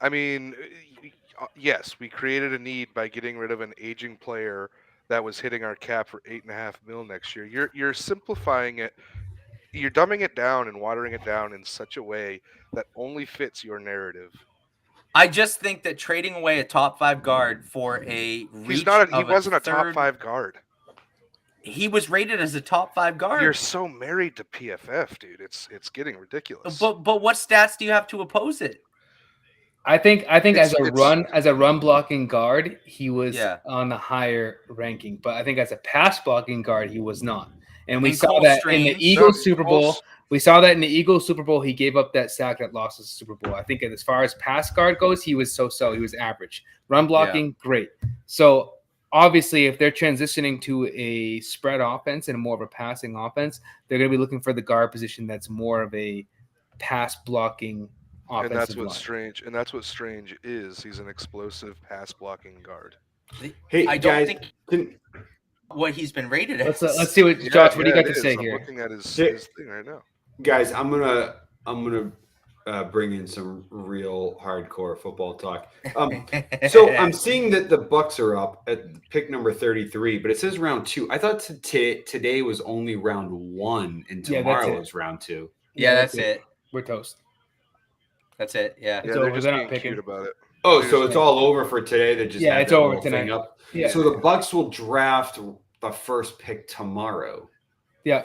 I mean, yes, we created a need by getting rid of an aging player that was hitting our cap for $8.5 million next year. You're simplifying it. You're dumbing it down and watering it down in such a way that only fits your narrative. I just think that trading away a top 5 guard for a He wasn't a top 5 guard. He was rated as a top 5 guard. You're so married to PFF, dude. It's getting ridiculous. But what stats do you have to oppose it? I think as a run blocking guard, he was on the higher ranking. But I think as a pass blocking guard, he was not. And we saw that in the Eagles Super Bowl. We saw that in the Eagles Super Bowl. He gave up that sack that lost us the Super Bowl. I think as far as pass guard goes, he was so-so. He was average. Run blocking, great. So obviously, if they're transitioning to a spread offense and more of a passing offense, they're going to be looking for the guard position that's more of a pass blocking offensive and that's line. Strange is. He's an explosive pass blocking guard. Hey, I don't think what he's been rated as. Let's see what Josh. What do you got to say here? I'm looking at his thing right now. Guys, I'm gonna bring in some real hardcore football talk. So I'm seeing that the Bucks are up at pick number 33, but it says round 2. I thought today was only round 1 and tomorrow was round 2. Yeah, that's it. We're toast. That's it. Yeah. Yeah, they're just being cute about it. Oh, so it's all over for today. They just it's over tonight. Up. Yeah. So the Bucks will draft the first pick tomorrow. Yeah.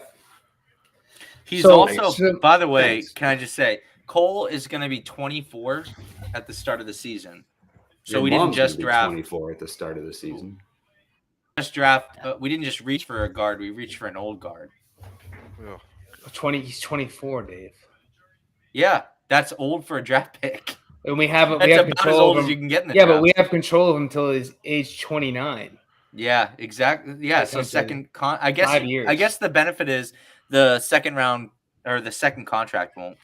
He's also, by the way, can I just say, Cole is going to be 24 at the start of the season. So we didn't just draft 24 at the start of the season. We didn't just reach for a guard. We reached for an old guard. Yeah. He's 24, Dave. Yeah, that's old for a draft pick. And we have about control as old of him. as you can get in the draft. but we have control of him until he's age 29. Yeah, exactly. Yeah, so I guess 5 years. I guess the benefit is the second round or the second contract won't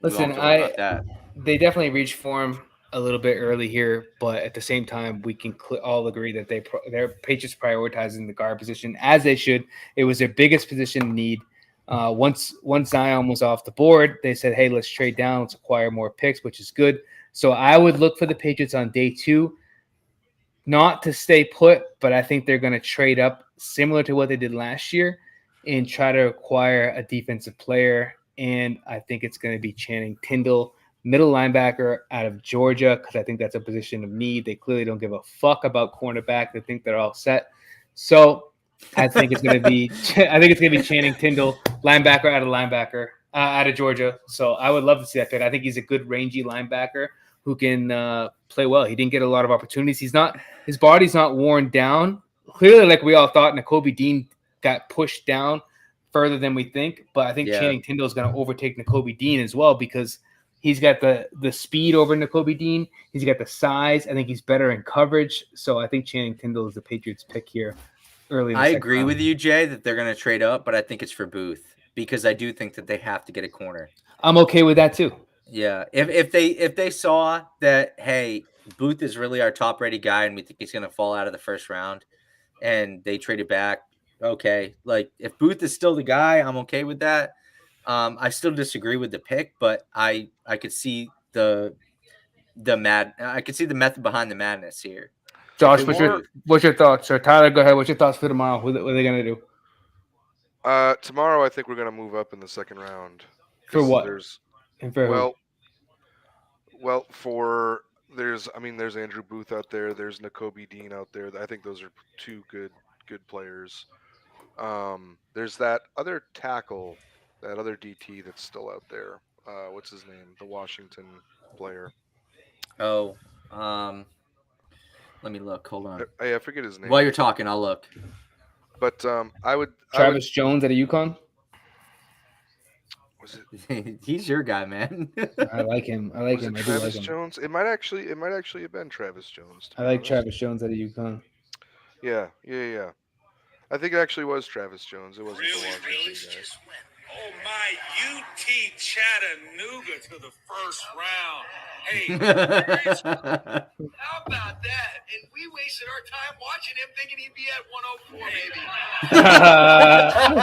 listen. They definitely reached for him a little bit early here, but at the same time, we can all agree that their Patriots prioritizing the guard position as they should. It was their biggest position need. Once Zion was off the board, they said, "Hey, let's trade down. Let's acquire more picks," which is good. So I would look for the Patriots on day 2, not to stay put, but I think they're going to trade up similar to what they did last year and try to acquire a defensive player. And I think it's going to be Channing Tindall, middle linebacker out of Georgia, because I think that's a position of need. They clearly don't give a fuck about cornerback. They think they're all set. So I think it's going to be Channing Tindall, linebacker out of Georgia. So I would love to see that pick. I think he's a good rangy linebacker who can play well. He didn't get a lot of opportunities. His body's not worn down. Clearly, like we all thought, Nakobe Dean got pushed down further than we think. But I think Channing Tindall is going to overtake Nakobe Dean as well because He's got the speed over Nakobe Dean. He's got the size. I think he's better in coverage. So I think Channing Tindall is the Patriots pick here early. I agree with you, Jay, that they're going to trade up, but I think it's for Booth because I do think that they have to get a corner. I'm okay with that too. Yeah, if they saw that, hey, Booth is really our top rated guy, and we think he's going to fall out of the first round, and they traded back, okay. Like if Booth is still the guy, I'm okay with that. I still disagree with the pick, but I could see I could see the method behind the madness here. Josh, what's your thoughts? Or Tyler, go ahead. What's your thoughts for tomorrow? What are they going to do? Tomorrow, I think we're going to move up in the second round. For what? There's who? there's Andrew Booth out there. There's Nakobe Dean out there. I think those are two good players. There's that other tackle, that other DT that's still out there. What's his name? The Washington player. Oh, let me look. Hold on. I forget his name. While you're talking, I'll look. But Travis Jones at a UConn. Was it? He's your guy, man. I like him. I do Travis like him. Jones. It might actually have been Travis Jones. I like Travis Jones at a UConn. Yeah. I think it actually was Travis Jones. It wasn't the Washington guy. Oh my, UT Chattanooga to the first round. Hey, how about that? And we wasted our time watching him thinking he'd be at 104 maybe.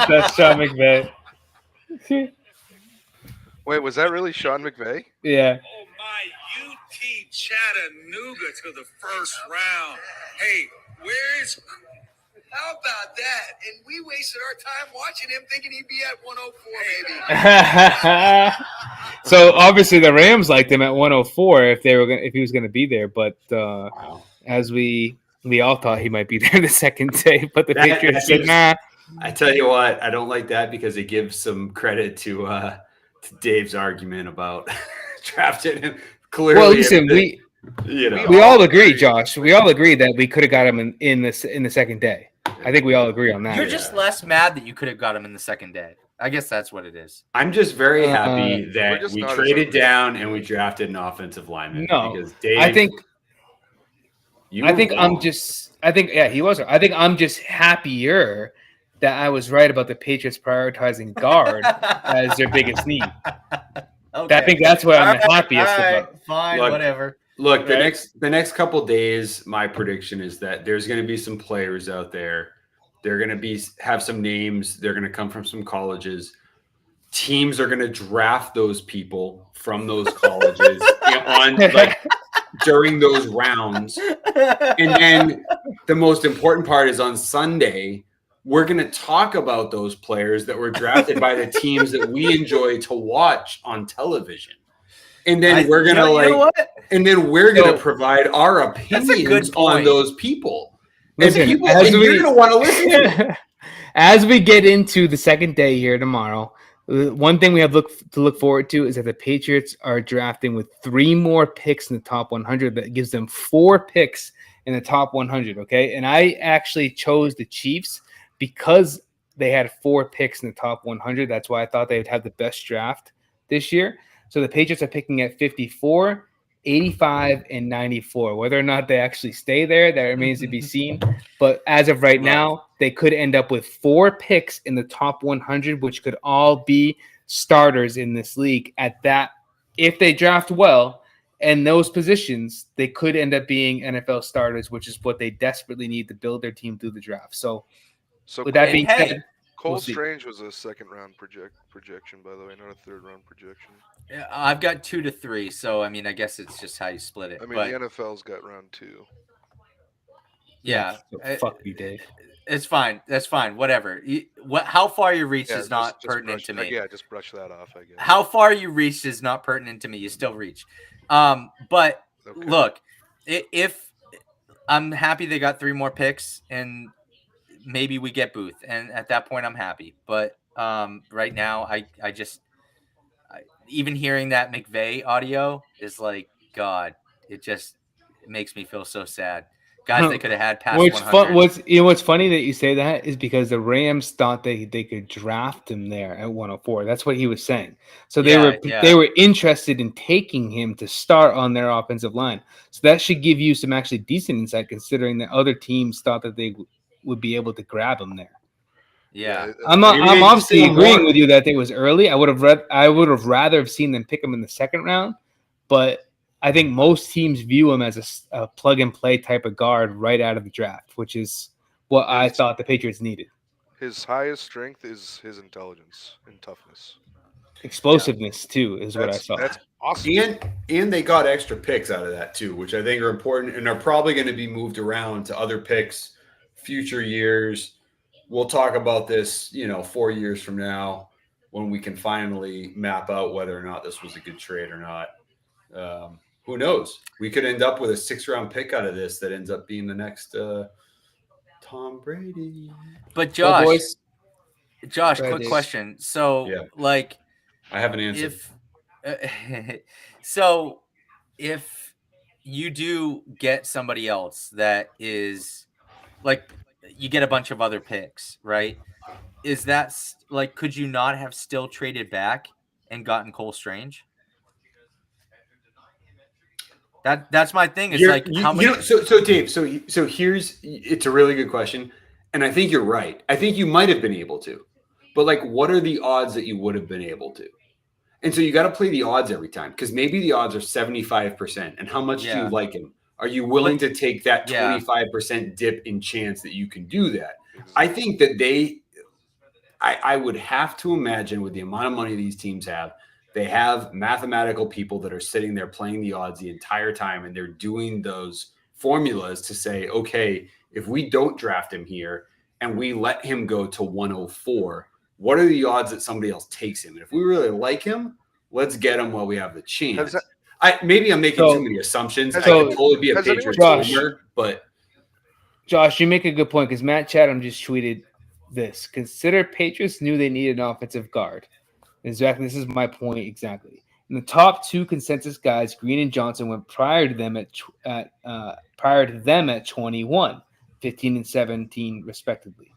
That's Sean McVay. Wait, was that really Sean McVay? Yeah. Oh my, UT Chattanooga to the first round. Hey, how about that? And we wasted our time watching him thinking he'd be at 104 maybe. So obviously the Rams liked him at 104 if he was going to be there, but as we all thought he might be there the second day, but the Patriots said nah. I tell you what, I don't like that because it gives some credit to Dave's argument about drafting him. Clearly, well, listen, we all agree, Josh. We all agree that we could have got him in the second day. I think we all agree on that. You're just less mad that you could have got him in the second day. I guess that's what it is. I'm just very happy that we traded down and we drafted an offensive lineman. No, because Dave, I think he was. I think I'm just happier that I was right about the Patriots prioritizing guard as their biggest need. Okay. I think that's what I'm the happiest about. Fine, Look, whatever. Look, the next couple days, my prediction is that there's going to be some players out there. They're going to have some names. They're going to come from some colleges. Teams are going to draft those people from those colleges during those rounds. And then the most important part is on Sunday, we're going to talk about those players that were drafted by the teams that we enjoy to watch on television. And then we're going to provide our opinions on those people. Listen, you're going to want to listen to. As we get into the second day here tomorrow, one thing we have to look forward to is that the Patriots are drafting with 3 more picks in the top 100. That gives them 4 picks in the top 100, okay? And I actually chose the Chiefs because they had 4 picks in the top 100. That's why I thought they would have the best draft this year. So the Patriots are picking at 54, 85, and 94. Whether or not they actually stay there, that remains to be seen. But as of right now, they could end up with 4 picks in the top 100, which could all be starters in this league. At that, if they draft well and those positions, they could end up being NFL starters, which is what they desperately need to build their team through the draft. So with that being said, Cole Strange was a second-round projection, by the way, not a third-round projection. Yeah, I've got 2 to 3, so I mean, I guess it's just how you split it. I mean, the NFL's got round 2. Yeah, fuck you, Dave. It's fine. That's fine. Whatever. How far you reach is not pertinent to me. Yeah, just brush that off, I guess. How far you reached is not pertinent to me. You still reach. But look, if I'm happy they got 3 more picks and maybe we get Booth, and at that point I'm happy. But right now I even hearing that McVay audio is like, God, it makes me feel so sad. guys they could have had past Which 100. what's funny that you say that is because the Rams thought they could draft him there at 104. That's what he was saying. So they were interested in taking him to start on their offensive line. So that should give you some actually decent insight, considering that other teams thought that they would be able to grab him there. Yeah, I'm obviously agreeing with you that it was early. I would have rather have seen them pick him in the second round, but I think most teams view him as a plug and play type of guard right out of the draft, which is what I thought the Patriots needed. His highest strength is his intelligence and toughness. Explosiveness too is what I saw. That's awesome. And they got extra picks out of that too, which I think are important and are probably going to be moved around to other picks, future years. We'll talk about this, 4 years from now when we can finally map out whether or not this was a good trade or not. Who knows? We could end up with a 6th-round pick out of this that ends up being the next Tom Brady. But Josh, Brady. quick question. So, I have an answer. If you do get somebody else that is like, you get a bunch of other picks, right? Is that like, could you not have still traded back and gotten Cole Strange? That's my thing. It's how many? So Dave, so here's, it's a really good question, and I think you're right. I think you might have been able to, but like, what are the odds that you would have been able to? And so you got to play the odds every time, because maybe the odds are 75%. And how much do you like him? Are you willing to take that 25% dip in chance that you can do that? I think that I would have to imagine, with the amount of money these teams have, they have mathematical people that are sitting there playing the odds the entire time, and they're doing those formulas to say, okay, if we don't draft him here and we let him go to 104, what are the odds that somebody else takes him? And if we really like him, let's get him while we have the chance. Maybe I'm making too many assumptions. I could totally be a Patriots owner, but Josh, you make a good point, because Matt Chatham just tweeted this: consider Patriots knew they needed an offensive guard. Exactly. This is my point exactly. And the top two consensus guys, Green and Johnson, went prior to them at 21, 15 and 17 respectively.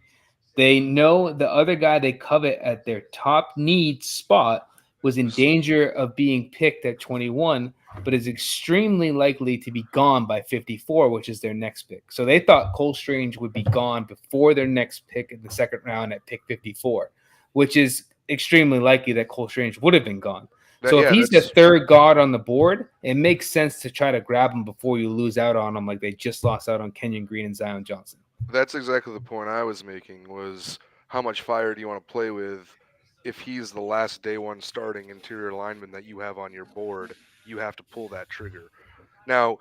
They know the other guy they covet at their top need spot was in danger of being picked at 21, but is extremely likely to be gone by 54, which is their next pick. So they thought Cole Strange would be gone before their next pick in the second round at pick 54, which is extremely likely that Cole Strange would have been gone. So if he's the third guard on the board, it makes sense to try to grab him before you lose out on him, like they just lost out on Kenyon Green and Zion Johnson. That's exactly the point I was making, was how much fire do you want to play with? If he's the last day one starting interior lineman that you have on your board, you have to pull that trigger. Now,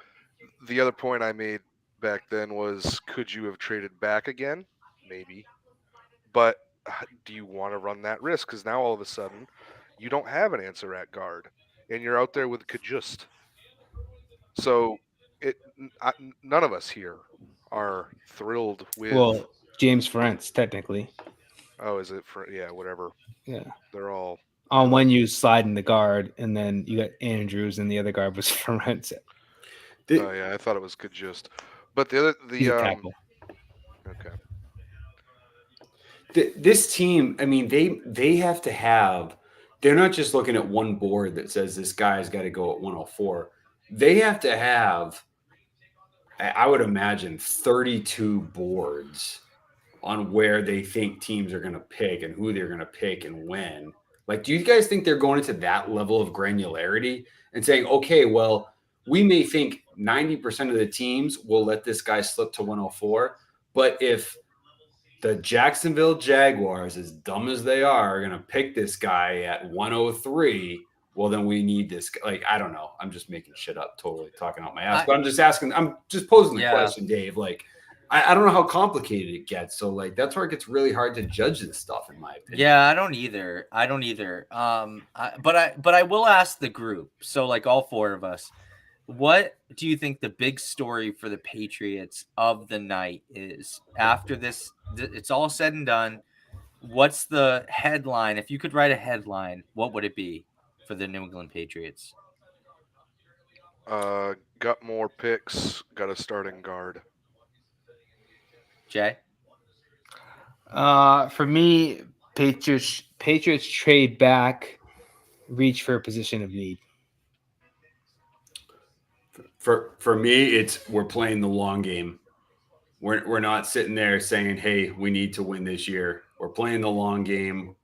the other point I made back then was, could you have traded back again? Maybe. But do you want to run that risk? Because now all of a sudden you don't have an answer at guard, and you're out there with Kajust. So none of us here are thrilled with. Well, James Ferentz, technically. Oh, is it for? Yeah, whatever. Yeah, they're all on one. You slide in the guard, and then you got Andrews, and the other guard was Ferentz. Oh yeah, I thought it was Kajust, but the tackle. Okay. This team, I mean, they have to have. They're not just looking at one board that says this guy's got to go at 104. They have to have, I would imagine, 32 boards on where they think teams are going to pick and who they're going to pick and when. Like, do you guys think they're going into that level of granularity and saying, okay, well, we may think 90% of the teams will let this guy slip to 104, but if the Jacksonville Jaguars, as dumb as they are going to pick this guy at 103, well, then we need this. Like, I don't know. I'm just making shit up, totally talking out my ass. But I'm just asking. I'm just posing the question, Dave. Like, I don't know how complicated it gets. So, like, that's where it gets really hard to judge this stuff, in my opinion. Yeah, I don't either. But I will ask the group. So, like, all four of us, what do you think the big story for the Patriots of the night is? After this, it's all said and done, what's the headline? If you could write a headline, what would it be for the New England Patriots? Got more picks, got a starting guard. Jay? For me, Patriots trade back, reach for a position of need. For me, we're playing the long game. We're not sitting there saying, "Hey, we need to win this year." We're playing the long game.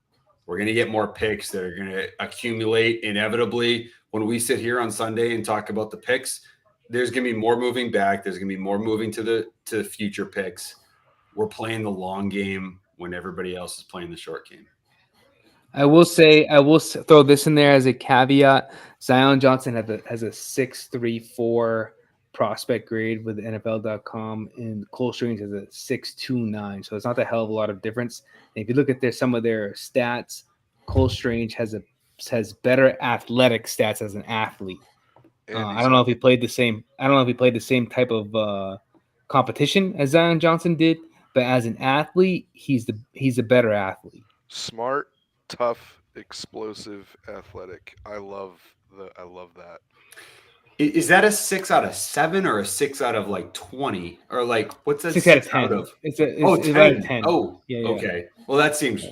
We're going to get more picks that are going to accumulate inevitably. When we sit here on Sunday and talk about the picks, there's going to be more moving back. There's going to be more moving to the future picks. We're playing the long game when everybody else is playing the short game. I will throw this in there as a caveat. Zion Johnson has a 6.34 prospect grade with NFL.com, and Cole Strange has a 6.29. So it's not a hell of a lot of difference. And if you look at some of their stats, Cole Strange has better athletic stats as an athlete. I don't know if he played the same. I don't know if he played the same type of competition as Zion Johnson did, but as an athlete, he's a better athlete. Smart, tough, explosive, athletic. I love that. Is that a 6 out of 7 or a 6 out of like 20 or like what's that? 6 out of 10. It's 10. about a 10. Oh, yeah. Okay. Well, that seems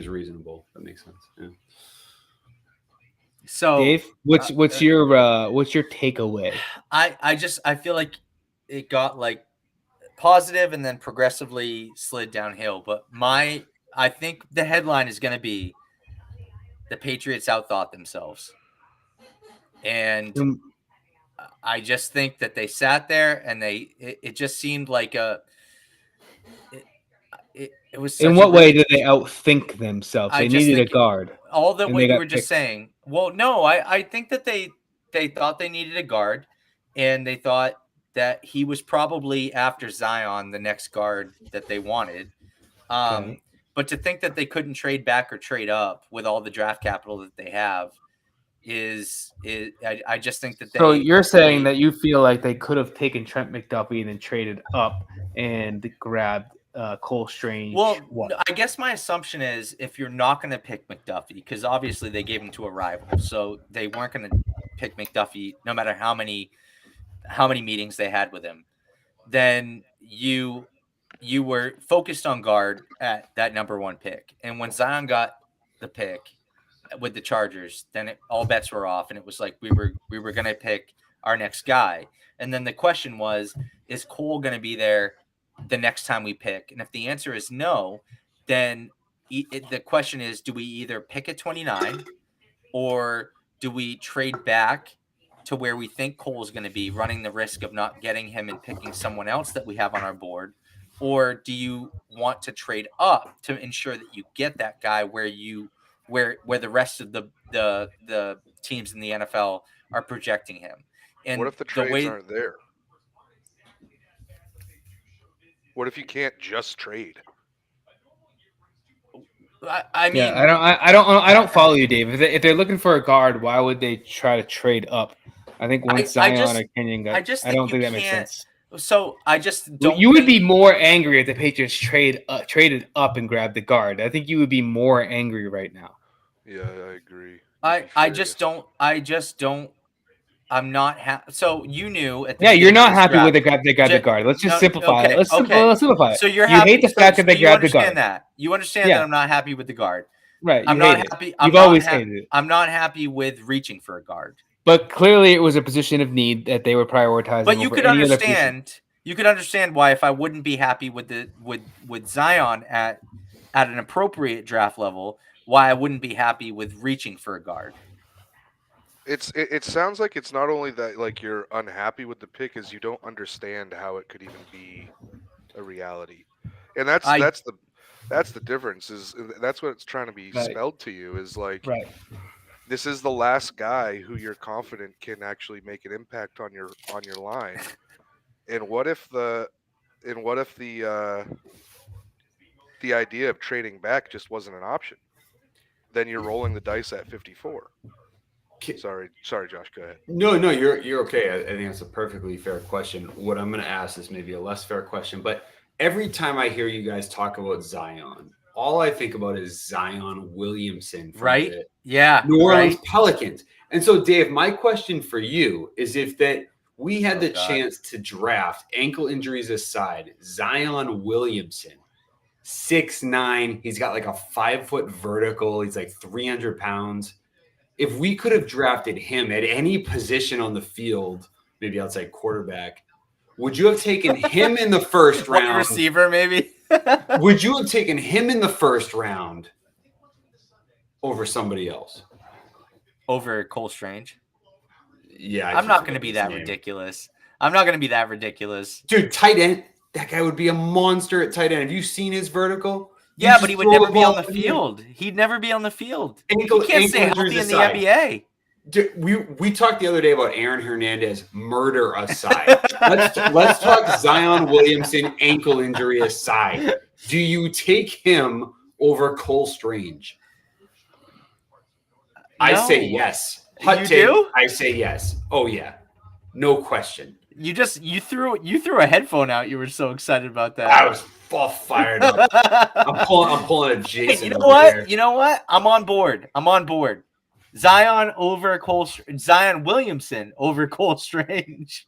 reasonable. That makes sense. Yeah. So Dave, what's your takeaway? I feel like it got like positive and then progressively slid downhill. But I think the headline is going to be the Patriots outthought themselves. And I just think that they sat there and it just seemed like it was. In what way did they outthink themselves? They needed a guard. All that we were just saying. Well, no, I think that they thought they needed a guard, and they thought that he was probably after Zion the next guard that they wanted. But to think that they couldn't trade back or trade up with all the draft capital that they have I just think that So you're saying that you feel like they could have taken Trent McDuffie and then traded up and grabbed Cole Strange. Well, I guess my assumption is if you're not going to pick McDuffie, because obviously they gave him to a rival, so they weren't going to pick McDuffie no matter how many meetings they had with him, then you were focused on guard at that number 1 pick. And when Zion got the pick with the Chargers, then all bets were off, and it was like we were going to pick our next guy. And then the question was, is Cole going to be there the next time we pick? And if the answer is no, then the question is, do we either pick at 29 or do we trade back to where we think Cole is going to be, running the risk of not getting him and picking someone else that we have on our board? Or do you want to trade up to ensure that you get that guy where the rest of the teams in the NFL are projecting him? And what if the trades aren't there? What if you can't just trade? I mean, I don't follow you, Dave. If they're looking for a guard, why would they try to trade up? I think once Zion or Kenyon got, I don't think that makes sense. So I just don't. You would be more angry if the Patriots traded up and grabbed the guard. I think you would be more angry right now. Yeah, I agree. I just don't. I'm not happy. So you knew at the you're not happy with they grabbed the guard. Let's just simplify it. Let's simplify it. So you hate the fact that they grabbed the guard. You understand that I'm not happy with the guard. Right. I'm not happy. You've always hated it. I'm not happy with reaching for a guard. But clearly, it was a position of need that they were prioritizing. But you could understand. You could understand why, if I wouldn't be happy with Zion at an appropriate draft level, why I wouldn't be happy with reaching for a guard. It sounds like it's not only that like you're unhappy with the pick, is you don't understand how it could even be a reality, and that's the difference. Is that's what it's trying to be spelled to you is like. Right. This is the last guy who you're confident can actually make an impact on your line. And what if the idea of trading back just wasn't an option? Then you're rolling the dice at 54. Sorry, Josh, go ahead. No, you're okay. I think that's a perfectly fair question. What I'm going to ask is maybe a less fair question, but every time I hear you guys talk about Zion, all I think about is Zion Williamson. Right? Yeah. New Orleans Pelicans. And so, Dave, my question for you is if that We had the God. chance to draft, ankle injuries aside, Zion Williamson, 6'9". He's got like a 5-foot vertical. He's like 300 pounds. If we could have drafted him at any position on the field, maybe outside quarterback, would you have taken him in the first Wide round? receiver, maybe. Would you have taken him in the first round over somebody else? Over Cole Strange. Yeah, I'm not going to be that ridiculous. I'm not going to be that ridiculous. Dude, tight end. That guy would be a monster at tight end. Have you seen his vertical? Yeah, but he would never be on the field. He'd never be on the field. He can't stay healthy in the NBA. Dude, we talked the other day about Aaron Hernandez murder aside. let's talk Zion Williamson ankle injury aside. Do you take him over Cole Strange? I say yes. You do? I say yes. Oh yeah, no question. You threw a headphone out. You were so excited about that. I was all fired up. I'm pulling a Jason. Hey, you know what? I'm on board. Zion Williamson over Cole Strange.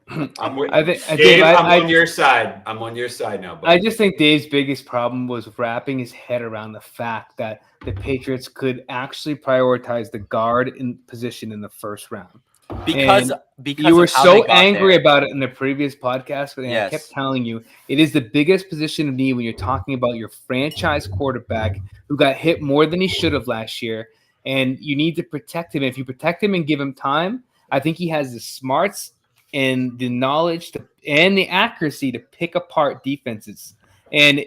I'm with Dave, Dave, I'm on your side. I'm on your side now. Buddy. I just think Dave's biggest problem was wrapping his head around the fact that the Patriots could actually prioritize the guard in position in the first round. Because you were of how so they got angry there. about it in the previous podcast, but I kept telling you it is the biggest position of need when you're talking about your franchise quarterback who got hit more than he should have last year, and you need to protect him. If you protect him and give him time, I think he has the smarts and the knowledge and the accuracy to pick apart defenses. And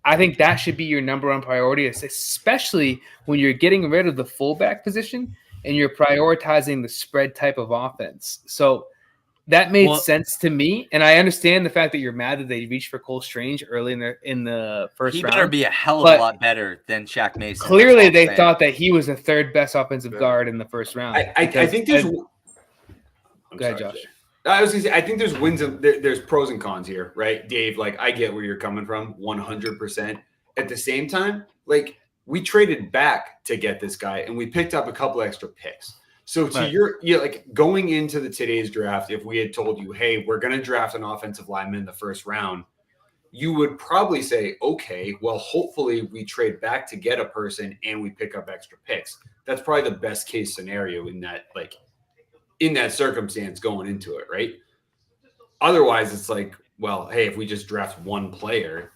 I think that should be your number one priority, especially when you're getting rid of the fullback position and you're prioritizing the spread type of offense. So that made sense to me. And I understand the fact that you're mad that they reached for Cole Strange early in the first round. He better be a hell of a lot better than Shaq Mason. Clearly, they thought that he was the third best offensive guard in the first round. I think there's. Go ahead, Josh. I was gonna say, I think there's wins and there's pros and cons here, right, Dave? Like, I get where you're coming from, 100%. At the same time, like, we traded back to get this guy, and we picked up a couple extra picks. So to your like going into today's draft, if we had told you, hey, we're gonna draft an offensive lineman in the first round, you would probably say, okay, well, hopefully we trade back to get a person and we pick up extra picks. That's probably the best case scenario in that circumstance going into it, right? Otherwise, it's like, well, hey, if we just draft one player,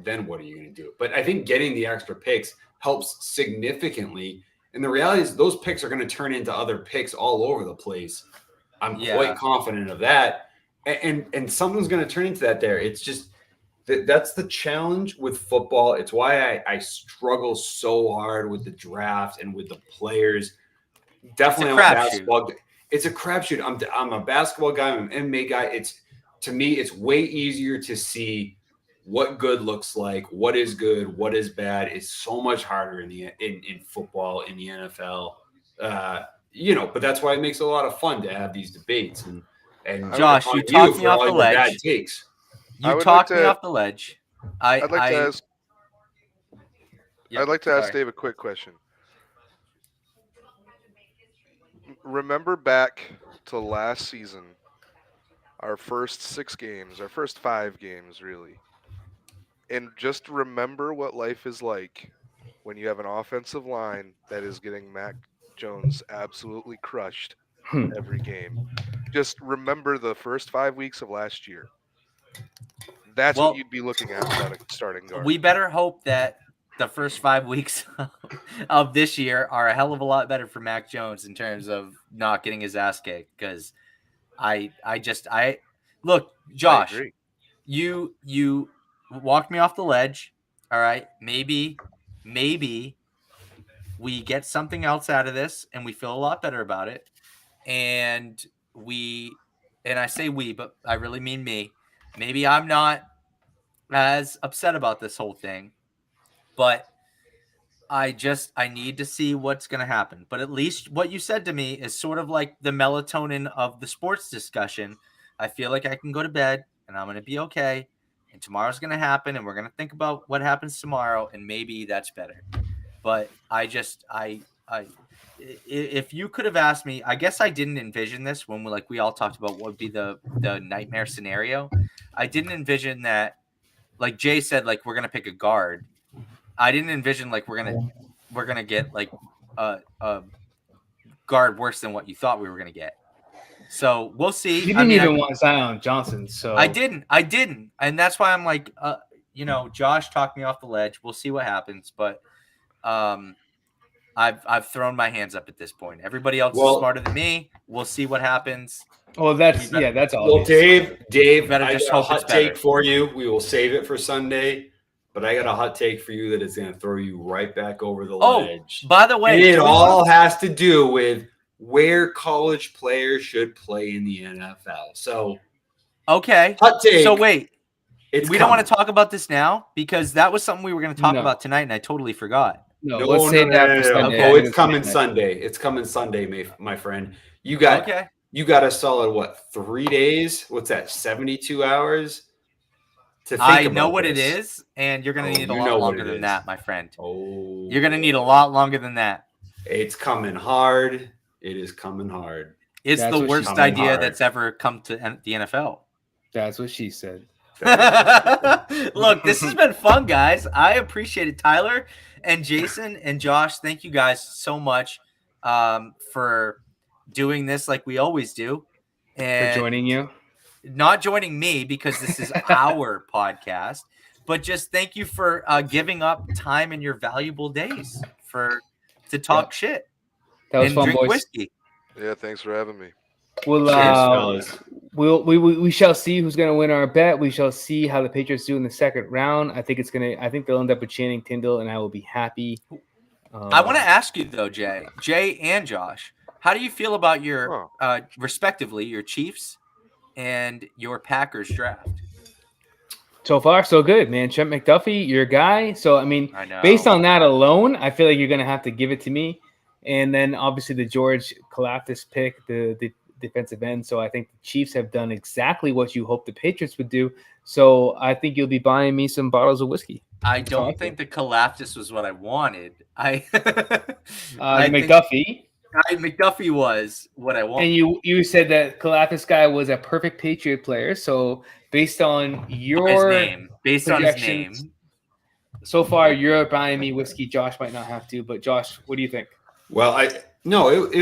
then what are you going to do? But I think getting the extra picks helps significantly. And the reality is those picks are going to turn into other picks all over the place. I'm quite confident of that. And something's going to turn into that there. It's just that's the challenge with football. It's why I struggle so hard with the draft and with the players. Definitely on basketball. It's a crapshoot. I'm a basketball guy. I'm an NBA guy. To me, it's way easier to see what good looks like, what is good, what is bad. It's so much harder in football, in the NFL. But that's why it makes it a lot of fun to have these debates. And Josh, you talked me off the ledge. You talked me off the ledge. I'd like to ask Dave a quick question. Remember back to last season, our first 6 games, our first 5 games, really. And just remember what life is like when you have an offensive line that is getting Mac Jones absolutely crushed every game. Just remember the first 5 weeks of last year. That's what you'd be looking at without a starting guard. We better hope that the first 5 weeks of this year are a hell of a lot better for Mac Jones in terms of not getting his ass kicked. Because I look, Josh, you walked me off the ledge. All right, maybe we get something else out of this and we feel a lot better about it. And I say we, but I really mean me. Maybe I'm not as upset about this whole thing. But I need to see what's going to happen. But at least what you said to me is sort of like the melatonin of the sports discussion. I feel like I can go to bed and I'm going to be okay. And tomorrow's going to happen and we're going to think about what happens tomorrow. And maybe that's better. But if you could have asked me, I guess I didn't envision this when we all talked about what would be the nightmare scenario. I didn't envision that, like Jay said, like we're gonna pick a guard. I didn't envision like we're gonna get like a guard worse than what you thought we were gonna get. So we'll see. You didn't even want Zion Johnson, so I didn't, and that's why I'm like, Josh talked me off the ledge. We'll see what happens, but I've thrown my hands up at this point. Everybody else is smarter than me. We'll see what happens. Well, that's all. Well, Dave, better I just got a hope it's hot take better. for you. We will save it for Sunday, but I got a hot take for you that is going to throw you right back over the ledge. By the way, and it all has to do with where college players should play in the NFL. So, okay, hot take. So wait, we don't want to talk about this now because that was something we were going to talk No. about tonight, and I totally forgot. No, let's save that for Sunday. Oh, it's coming Sunday. It's coming Sunday, my friend. You got a solid 3 days? What's that? 72 hours to think I about know what it this. is, and you're going to need a you lot know what longer it than is. that, my friend. Oh, You're going to need a lot longer than that. It's coming hard. It is coming hard. It's That's the what worst she's idea hard. that's ever come to the NFL. That's what she said. Look, this has been fun, guys. I appreciate it. Tyler and Jason and Josh, thank you guys so much for doing this like we always do. And For joining you. Not joining me because this is our podcast, but just thank you for giving up time in your valuable days to talk shit. That was and fun, drink boys. whiskey. Yeah, thanks for having me. We shall see who's going to win our bet. We shall see how the Patriots do in the second round. I think they'll end up with Channing Tindall, and I will be happy. I want to ask you though, Jay and Josh, how do you feel about your respectively your Chiefs and your Packers draft? So far, so good, man. Trent McDuffie, your guy. So I mean, I know. based on that alone, I feel like you're going to have to give it to me. And then obviously the George Kalafdis pick, the defensive end. So I think the Chiefs have done exactly what you hoped the Patriots would do. So I think you'll be buying me some bottles of whiskey. I don't think the Kalafdis was what I wanted. McDuffie. McDuffie was what I wanted. And you said that Kalafdis guy was a perfect Patriot player. So based on your based on his name, so far you're buying me whiskey. Josh might not have to, but Josh, what do you think? Well, it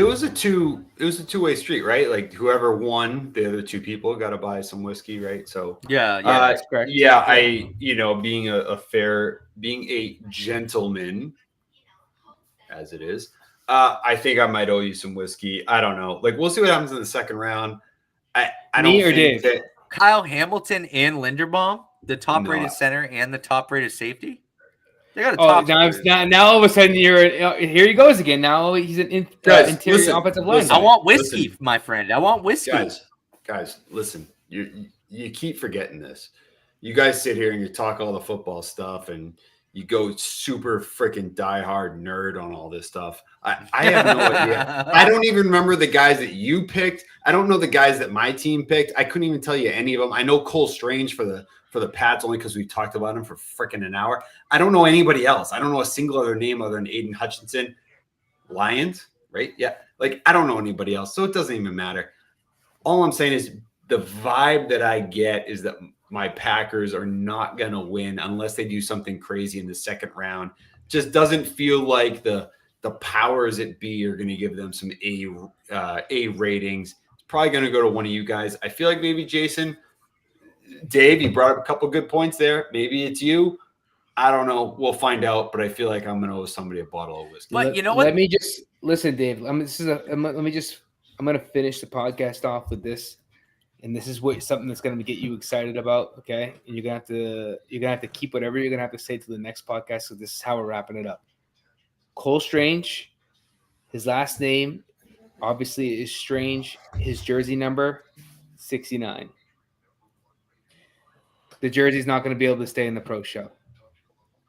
was a two-way street, right? Like whoever won, the other two people got to buy some whiskey, right? So yeah, that's correct. Yeah, being being a gentleman, as it is, I think I might owe you some whiskey. I don't know. Like we'll see what happens in the second round. I don't think that Kyle Hamilton and Linderbaum, the top-rated center and the top-rated safety. They got a top. Now all of a sudden here he goes again. Now he's an interior offensive lineman. I want whiskey, my friend. I want whiskey. Guys, listen. You keep forgetting this. You guys sit here and you talk all the football stuff and you go super freaking diehard nerd on all this stuff. I have no idea. I don't even remember the guys that you picked. I don't know the guys that my team picked. I couldn't even tell you any of them. I know Cole Strange for the Pats only because we talked about him for freaking an hour. I don't know anybody else. I don't know a single other name other than Aiden Hutchinson. Lions, right? Yeah. Like, I don't know anybody else, so it doesn't even matter. All I'm saying is the vibe that I get is that my Packers are not going to win unless they do something crazy in the second round. Just doesn't feel like the powers that be are going to give them some A ratings. It's probably going to go to one of you guys. I feel like maybe Jason, Dave, you brought up a couple good points there. Maybe it's you. I don't know. We'll find out, but I feel like I'm going to owe somebody a bottle of whiskey. But you know what? Let me just listen, Dave. I'm going to finish the podcast off with this. And this is something that's going to get you excited about, okay? And you're going to have to keep whatever you're going to have to say to the next podcast. So this is how we're wrapping it up. Cole Strange, his last name obviously is Strange. His jersey number 69. The jersey's not going to be able to stay in the pro show.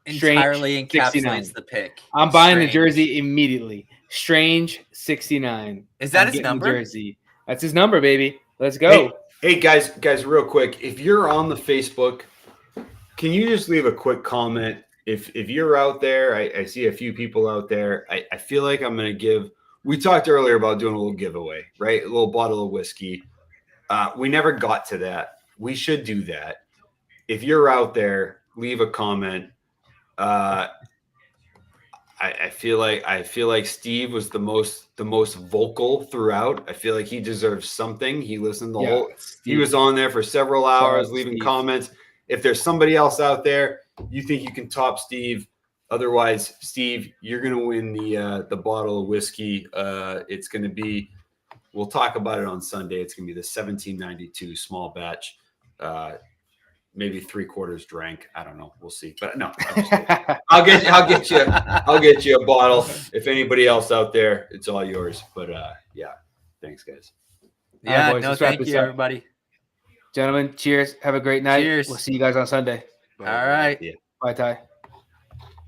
Entirely encapsulates 69. the pick. I'm buying the jersey immediately. Strange 69. Is that his getting number? the jersey. That's his number, baby. Let's go. Hey guys, real quick. If you're on the Facebook, can you just leave a quick comment? If you're out there, I see a few people out there. I feel like I'm going to give we talked earlier about doing a little giveaway, right? A little bottle of whiskey. We never got to that. We should do that. If you're out there, leave a comment. I feel like Steve was the most vocal throughout. I feel like he deserves something. He listened the whole. He was on there for several hours, leaving comments. If there's somebody else out there you think you can top Steve, otherwise, Steve, you're gonna win the bottle of whiskey. It's gonna be. We'll talk about it on Sunday. It's gonna be the 1792 small batch. Maybe 3/4 drank. I don't know. We'll see. But no, I'll get you a bottle. If anybody else out there, it's all yours. But yeah, thanks, guys. Yeah, boys, no, let's wrap thank this you, up. everybody. Gentlemen, cheers. Have a great night. Cheers. We'll see you guys on Sunday. All right. Yeah. Bye, Ty.